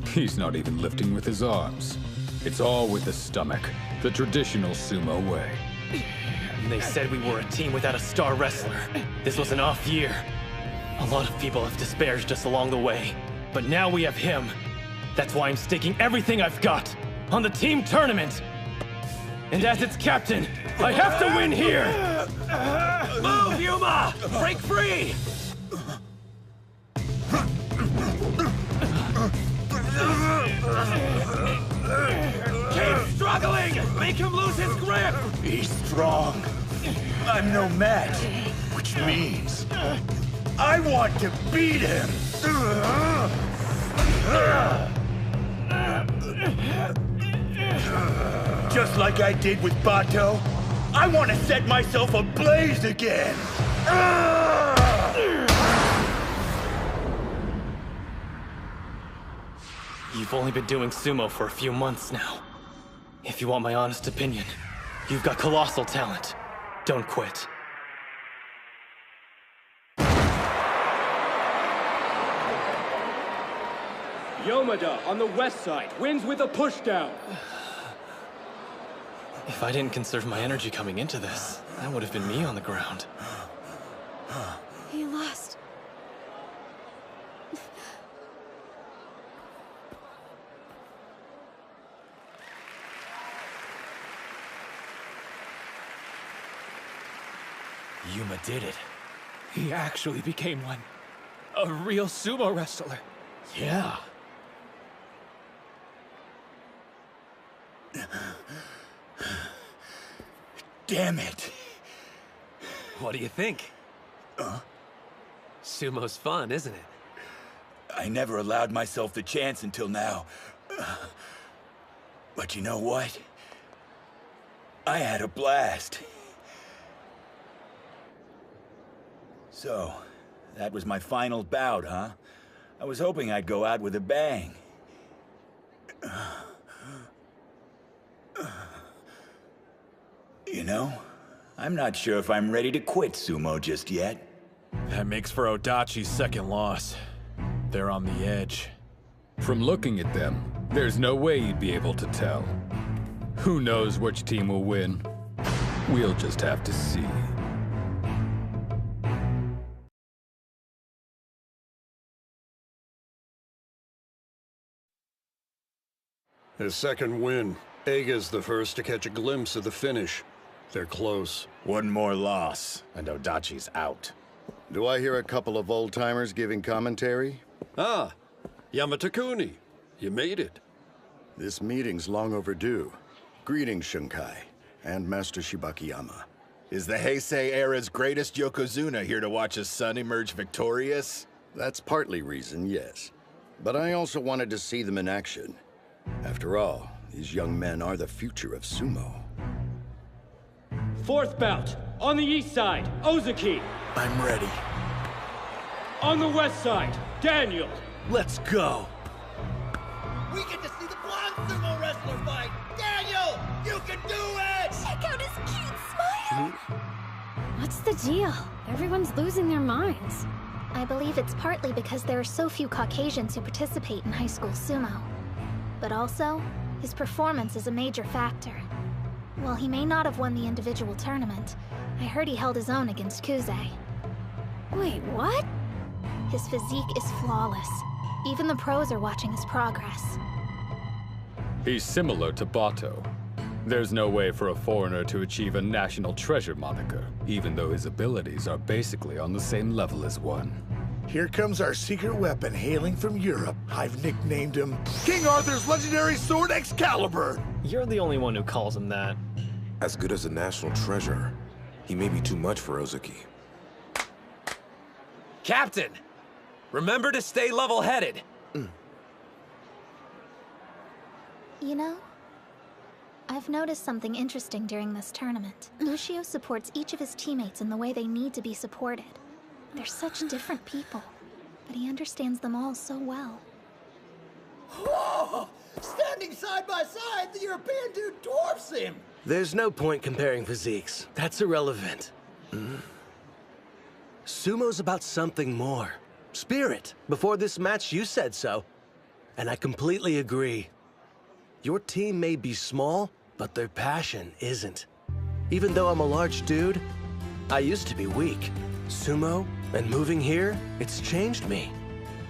He's not even lifting with his arms. It's all with the stomach, the traditional sumo way. They said we were a team without a star wrestler. This was an off year. A lot of people have disparaged us along the way, but now we have him. That's why I'm staking everything I've got on the team tournament. And as its captain, I have to win here! Move, Yuma! Break free! Keep struggling! Make him lose his grip! He's strong. I'm no match, which means I want to beat him! Just like I did with Bato, I want to set myself ablaze again! You've only been doing sumo for a few months now. If you want my honest opinion, you've got colossal talent. Don't quit. Yomada on the west side wins with a pushdown. If I didn't conserve my energy coming into this, that would have been me on the ground. He lost. Yuma did it. He actually became one. A real sumo wrestler. Yeah. Damn it. What do you think? Sumo's fun, isn't it? I never allowed myself the chance until now. But you know what? I had a blast. So, that was my final bout, huh? I was hoping I'd go out with a bang. You know, I'm not sure if I'm ready to quit sumo just yet. That makes for Odachi's second loss. They're on the edge. From looking at them, there's no way you'd be able to tell. Who knows which team will win? We'll just have to see. His second win. Eiga's the first to catch a glimpse of the finish. They're close. One more loss, and Odachi's out. Do I hear a couple of old-timers giving commentary? Ah, Yamatakuni. You made it. This meeting's long overdue. Greetings, Shunkai, and Master Shibakiyama. Is the Heisei era's greatest Yokozuna here to watch his son emerge victorious? That's partly reason, yes. But I also wanted to see them in action. After all, these young men are the future of sumo. Fourth bout, on the east side, Ozaki. I'm ready. On the west side, Daniel. Let's go. We get to see the blonde sumo wrestler fight! Daniel, you can do it! Check out his cute smile! What's the deal? Everyone's losing their minds. I believe it's partly because there are so few Caucasians who participate in high school sumo. But also, his performance is a major factor. While he may not have won the individual tournament, I heard he held his own against Kuze. Wait, what? His physique is flawless. Even the pros are watching his progress. He's similar to Bato. There's no way for a foreigner to achieve a national treasure moniker, even though his abilities are basically on the same level as one. Here comes our secret weapon hailing from Europe. I've nicknamed him King Arthur's legendary sword Excalibur. You're the only one who calls him that. As good as a national treasure, he may be too much for Ozuki. Captain! Remember to stay level-headed. You know, I've noticed something interesting during this tournament. Lucio supports each of his teammates in the way they need to be supported. They're such different people, but he understands them all so well. Whoa! Standing side by side, the European dude dwarfs him! There's no point comparing physiques. That's irrelevant. Sumo's about something more. Spirit. Before this match, you said so. And I completely agree. Your team may be small, but their passion isn't. Even though I'm a large dude, I used to be weak. Sumo, and moving here, it's changed me.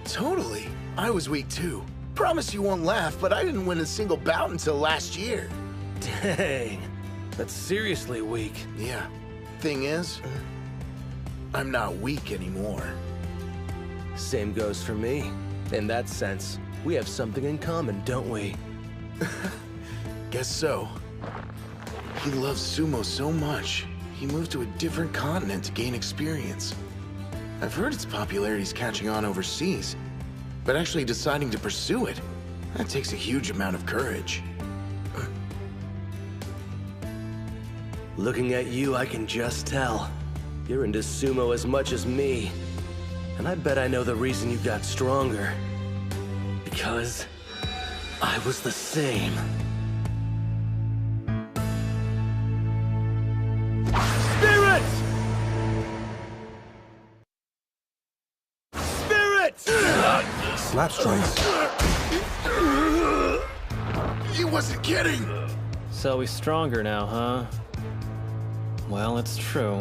Totally. I was weak too. Promise you won't laugh, but I didn't win a single bout until last year. Dang. That's seriously weak. Yeah. Thing is, I'm not weak anymore. Same goes for me. In that sense, we have something in common, don't we? Guess so. He loves sumo so much, he moved to a different continent to gain experience. I've heard its popularity's catching on overseas, but actually deciding to pursue it, that takes a huge amount of courage. Looking at you, I can just tell. You're into sumo as much as me. And I bet I know the reason you got stronger. Because I was the same. Spirit! Spirit! Slap strikes. He wasn't kidding! So he's stronger now, huh? Well, it's true.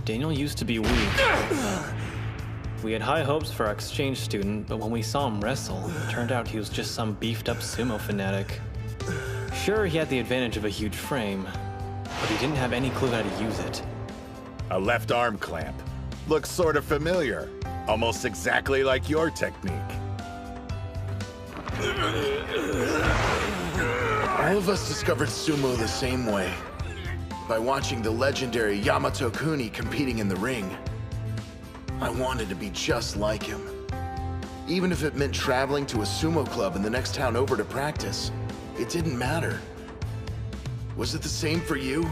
Daniel used to be weak. We had high hopes for our exchange student, but when we saw him wrestle, it turned out he was just some beefed-up sumo fanatic. Sure, he had the advantage of a huge frame, but he didn't have any clue how to use it. A left arm clamp. Looks sort of familiar. Almost exactly like your technique. All of us discovered sumo the same way. By watching the legendary Yamato Kuni competing in the ring. I wanted to be just like him. Even if it meant traveling to a sumo club in the next town over to practice, it didn't matter. Was it the same for you?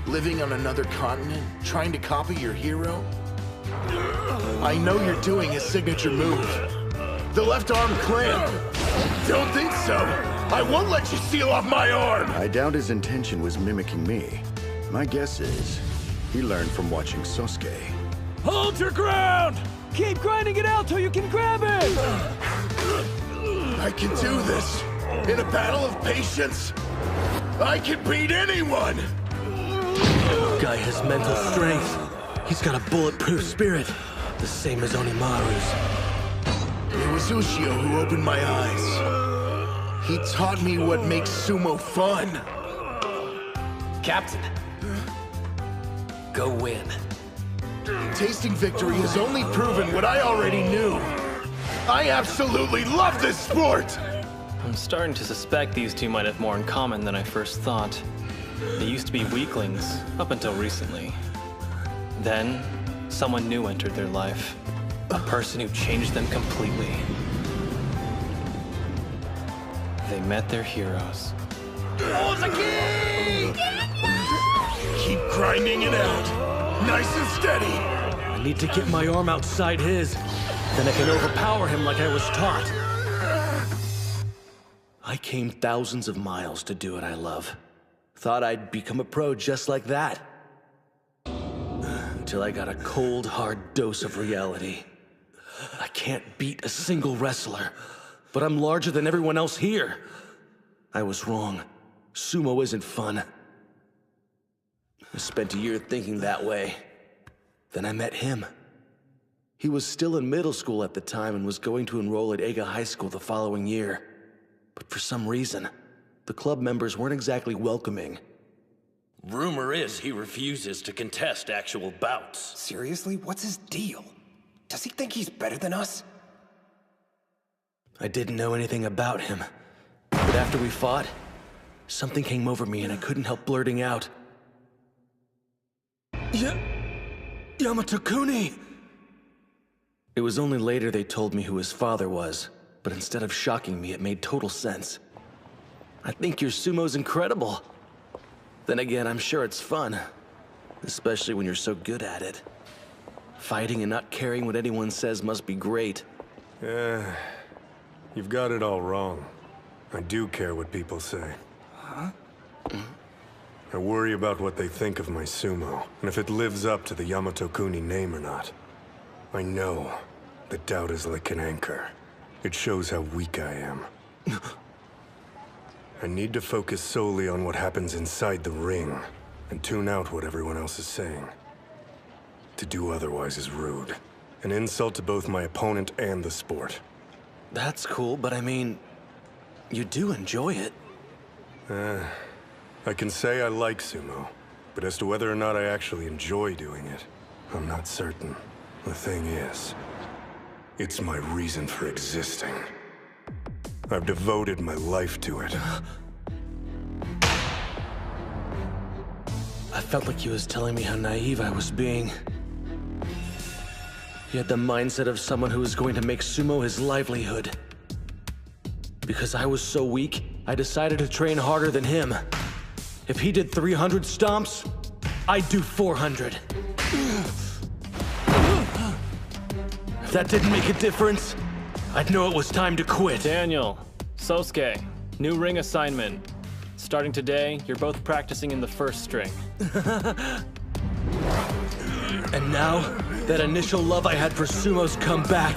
Living on another continent, trying to copy your hero? I know you're doing his signature move. The left arm clamp. Don't think so. I won't let you seal off my arm! I doubt his intention was mimicking me. My guess is he learned from watching Sosuke. Hold your ground! Keep grinding it out till you can grab it! I can do this. In a battle of patience, I can beat anyone! Guy has mental strength. He's got a bulletproof spirit. The same as Hinomaru's. It was Ushio who opened my eyes. He taught me what makes sumo fun. Captain, go win. Tasting victory has only proven what I already knew. I absolutely love this sport! I'm starting to suspect these two might have more in common than I first thought. They used to be weaklings, up until recently. Then, someone new entered their life. A person who changed them completely. They met their heroes. Ozuki! Keep grinding it out. Nice and steady. need to get my arm outside his. Then I can overpower him like I was taught. I came thousands of miles to do what I love. Thought I'd become a pro just like that. Until I got a cold, hard dose of reality. I can't beat a single wrestler, but I'm larger than everyone else here. I was wrong. Sumo isn't fun. I spent a year thinking that way. Then I met him. He was still in middle school at the time and was going to enroll at Eiga High School the following year. But for some reason, the club members weren't exactly welcoming. Rumor is he refuses to contest actual bouts. Seriously? What's his deal? Does he think he's better than us? I didn't know anything about him. But after we fought, something came over me and I couldn't help blurting out. Yamato-kuni! It was only later they told me who his father was, but instead of shocking me, it made total sense. I think your sumo's incredible. Then again, I'm sure it's fun. Especially when you're so good at it. Fighting and not caring what anyone says must be great. Yeah, you've got it all wrong. I do care what people say. Huh? I worry about what they think of my sumo, and if it lives up to the Yamato-kuni name or not. I know that doubt is like an anchor. It shows how weak I am. I need to focus solely on what happens inside the ring, and tune out what everyone else is saying. To do otherwise is rude. An insult to both my opponent and the sport. That's cool, but I mean, you do enjoy it. I can say I like sumo, but as to whether or not I actually enjoy doing it, I'm not certain. The thing is, it's my reason for existing. I've devoted my life to it. I felt like he was telling me how naive I was being. He had the mindset of someone who was going to make sumo his livelihood. Because I was so weak, I decided to train harder than him. If he did 300 stomps, I'd do 400. If that didn't make a difference, I'd know it was time to quit. Daniel, Sosuke, new ring assignment. Starting today, you're both practicing in the first string. And now, that initial love I had for sumo's come back.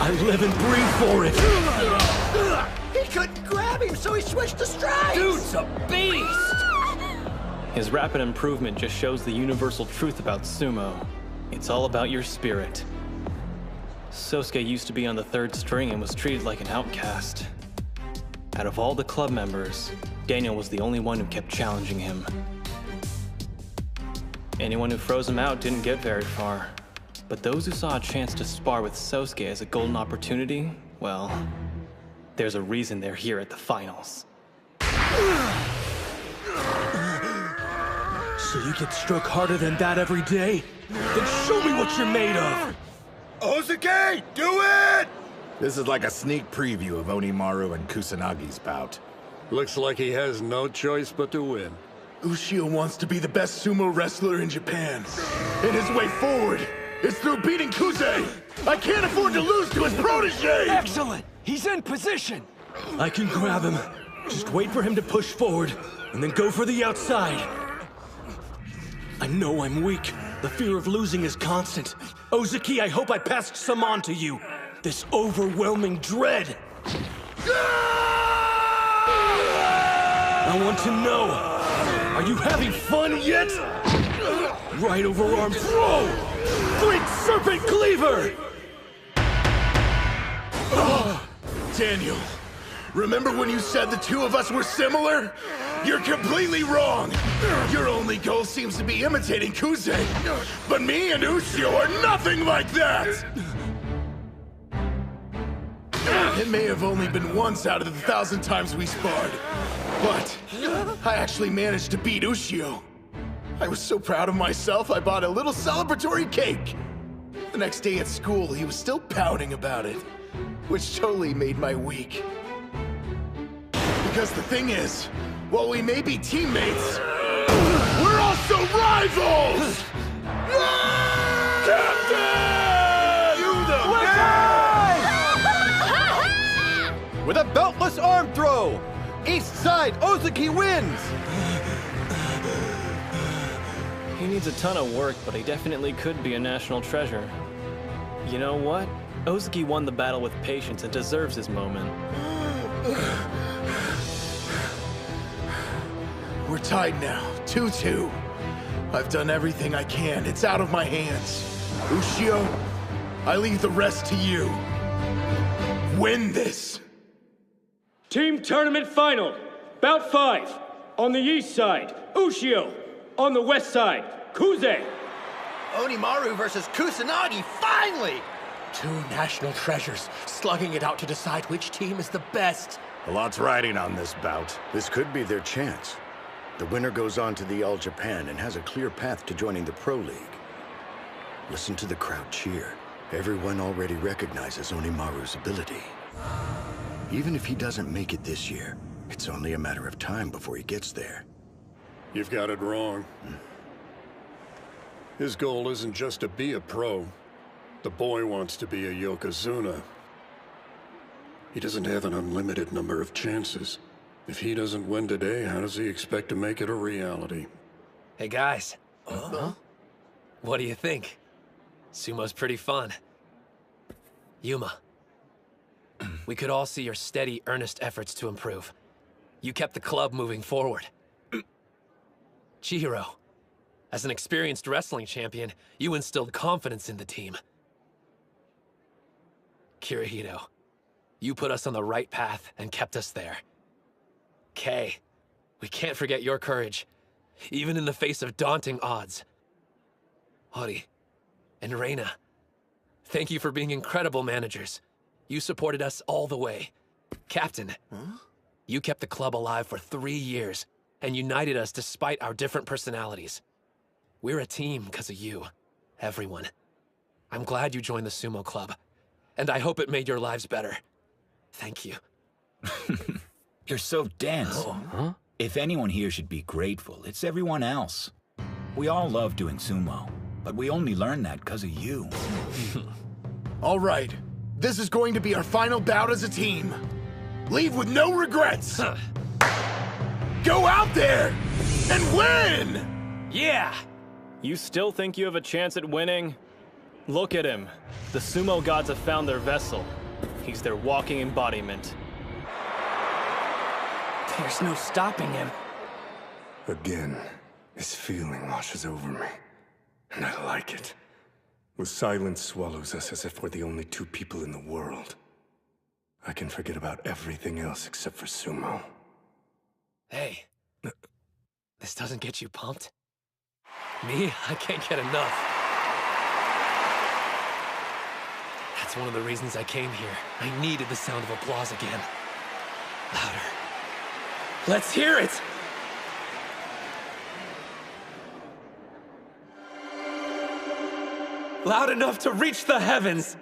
I live and breathe for it. He couldn't grab him, so he switched to strikes! Dude's a beast! His rapid improvement just shows the universal truth about sumo. It's all about your spirit. Sosuke used to be on the third string and was treated like an outcast. Out of all the club members, Daniel was the only one who kept challenging him. Anyone who froze him out didn't get very far. But those who saw a chance to spar with Sosuke as a golden opportunity, well, there's a reason they're here at the finals. So you get struck harder than that every day? Then show me what you're made of! Ozuki, do it! This is like a sneak preview of Hinomaru and Kusanagi's bout. Looks like he has no choice but to win. Ushio wants to be the best sumo wrestler in Japan. And his way forward is through beating Kuze! I can't afford to lose to his protege! Excellent! He's in position! I can grab him. Just wait for him to push forward, and then go for the outside. I know I'm weak. The fear of losing is constant. Ozuki, I hope I passed some on to you. This overwhelming dread. I want to know, are you having fun yet? Right overarm throw! Great serpent cleaver! Daniel, remember when you said the two of us were similar? You're completely wrong! Your only goal seems to be imitating Kuze. But me and Ushio are nothing like that! It may have only been once out of the 1,000 times we sparred. But I actually managed to beat Ushio. I was so proud of myself, I bought a little celebratory cake. The next day at school, he was still pouting about it, which totally made my week. Because the thing is, while we may be teammates, we're also rivals! Captain! with a beltless arm throw. East side, Ozaki wins! He needs a ton of work, but he definitely could be a national treasure. You know what? Ozaki won the battle with patience and deserves his moment. We're tied now, 2-2. I've done everything I can. It's out of my hands. Ushio, I leave the rest to you. Win this! Team tournament final. Bout 5. On the east side, Ushio. On the west side, Kuze. Hinomaru versus Kusanagi, finally! Two national treasures slugging it out to decide which team is the best. A lot's riding on this bout. This could be their chance. The winner goes on to the All Japan and has a clear path to joining the Pro League. Listen to the crowd cheer. Everyone already recognizes Hinomaru's ability. Even if he doesn't make it this year, it's only a matter of time before he gets there. You've got it wrong. His goal isn't just to be a pro. The boy wants to be a Yokozuna. He doesn't have an unlimited number of chances. If he doesn't win today, how does he expect to make it a reality? Hey guys. What do you think? Sumo's pretty fun. Yuma. We could all see your steady, earnest efforts to improve. You kept the club moving forward. Chihiro, as an experienced wrestling champion, you instilled confidence in the team. Kirihito, you put us on the right path and kept us there. Kei, we can't forget your courage, even in the face of daunting odds. Hori and Reina, thank you for being incredible managers. You supported us all the way. Captain, you kept the club alive for 3 years and united us despite our different personalities. We're a team because of you, everyone. I'm glad you joined the Sumo Club, and I hope it made your lives better. Thank you. You're so dense. If anyone here should be grateful, it's everyone else. We all love doing sumo, but we only learned that because of you. All right. This is going to be our final bout as a team. Leave with no regrets. Go out there and win! Yeah! You still think you have a chance at winning? Look at him. The sumo gods have found their vessel. He's their walking embodiment. There's no stopping him. Again, this feeling washes over me. And I like it. The silence swallows us as if we're the only two people in the world. I can forget about everything else except for sumo. Hey, this doesn't get you pumped? Me? I can't get enough. That's one of the reasons I came here. I needed the sound of applause again. Louder. Let's hear it! Loud enough to reach the heavens!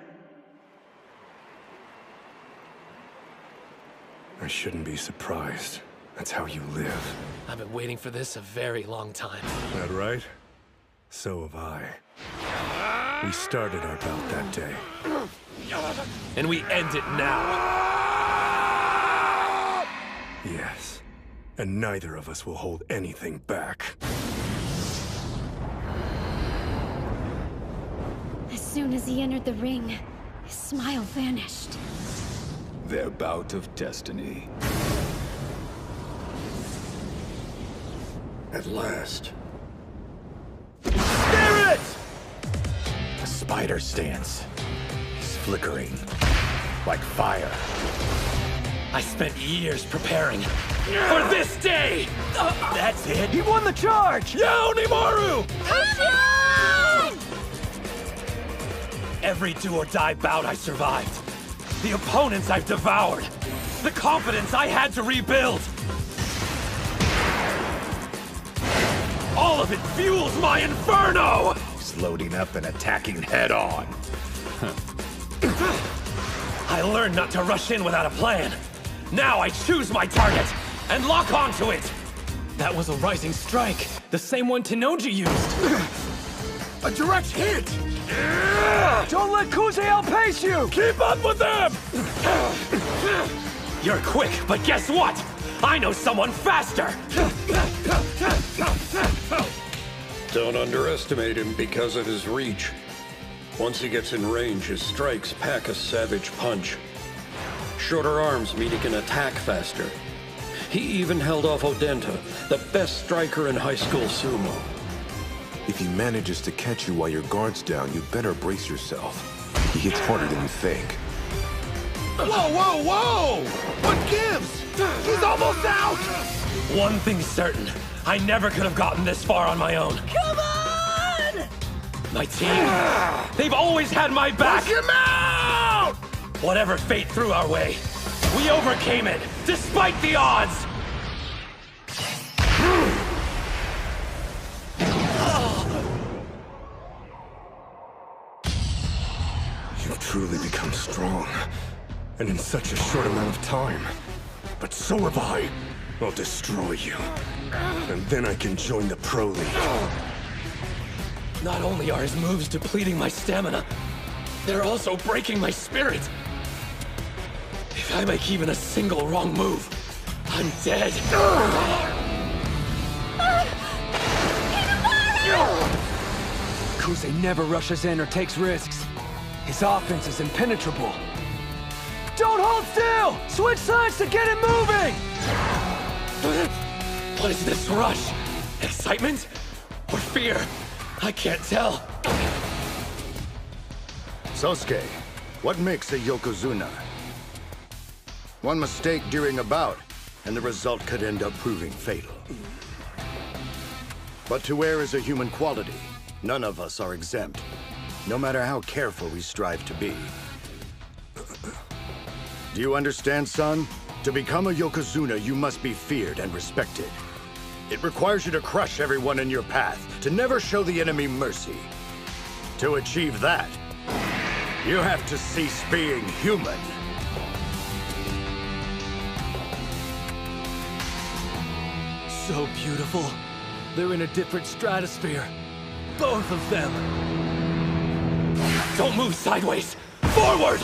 I shouldn't be surprised. That's how you live. I've been waiting for this a very long time. That right? So have I. We started our bout that day. And we end it now. Yes. And neither of us will hold anything back. As soon as he entered the ring, his smile vanished. Their bout of destiny. At last. Spirit! The spider stance. He's flickering. Like fire. I spent years preparing for this day! That's it? He won the charge! Yeah, Hinomaru! Every do-or-die bout I survived. The opponents I've devoured. The confidence I had to rebuild. All of it fuels my inferno! He's loading up and attacking head-on. I learned not to rush in without a plan. Now I choose my target and lock onto it. That was a rising strike. The same one Tenoji used. A direct hit! Don't let Kuze outpace you! Keep up with them! You're quick, but guess what? I know someone faster! Don't underestimate him because of his reach. Once he gets in range, his strikes pack a savage punch. Shorter arms mean he can attack faster. He even held off Odenta, the best striker in high school sumo. If he manages to catch you while your guard's down, you better brace yourself. He hits harder than you think. Whoa, whoa, whoa! What gives? He's almost out! One thing's certain. I never could have gotten this far on my own. Come on! My team, they've always had my back! Push him out! Whatever fate threw our way, we overcame it, despite the odds! You've truly become strong, and in such a short amount of time. But so have I. I'll destroy you, and then I can join the Pro League. Not only are his moves depleting my stamina, they're also breaking my spirit. If I make even a single wrong move, I'm dead. Kuze never rushes in or takes risks. His offense is impenetrable. Don't hold still! Switch sides to get it moving! What is this rush? Excitement? Or fear? I can't tell. Sosuke, what makes a Yokozuna? One mistake during a bout, and the result could end up proving fatal. But to err is a human quality. None of us are exempt, no matter how careful we strive to be. Do you understand, son? To become a Yokozuna, you must be feared and respected. It requires you to crush everyone in your path, to never show the enemy mercy. To achieve that, you have to cease being human. So beautiful. They're in a different stratosphere. Both of them. Don't move sideways! Forward!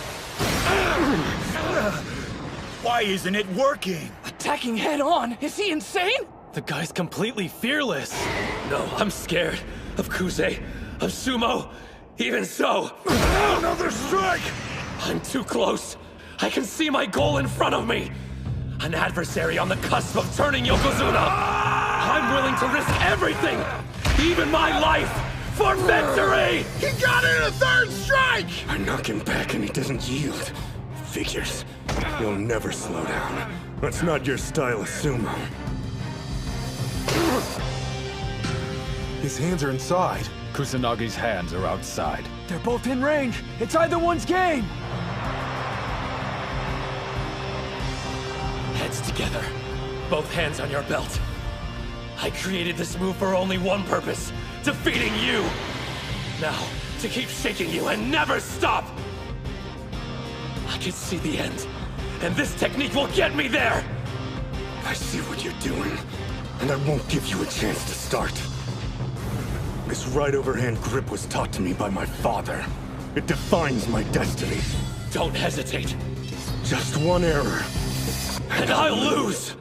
Why isn't it working? Attacking head on? Is he insane? The guy's completely fearless. No, I'm scared. Of Kuze, of Sumo. Even so... Another strike! I'm too close. I can see my goal in front of me. An adversary on the cusp of turning Yokozuna. I'm willing to risk everything, even my life, for victory! He got in a third strike! I knock him back and he doesn't yield. Figures. You'll never slow down. That's not your style of sumo. His hands are inside. Kusanagi's hands are outside. They're both in range. It's either one's game. Heads together. Both hands on your belt. I created this move for only one purpose. Defeating you. Now, to keep shaking you and never stop. I can see the end. And this technique will get me there. I see what you're doing, and I won't give you a chance to start. This right overhand grip was taught to me by my father. It defines my destiny. Don't hesitate. Just one error. And I'll lose!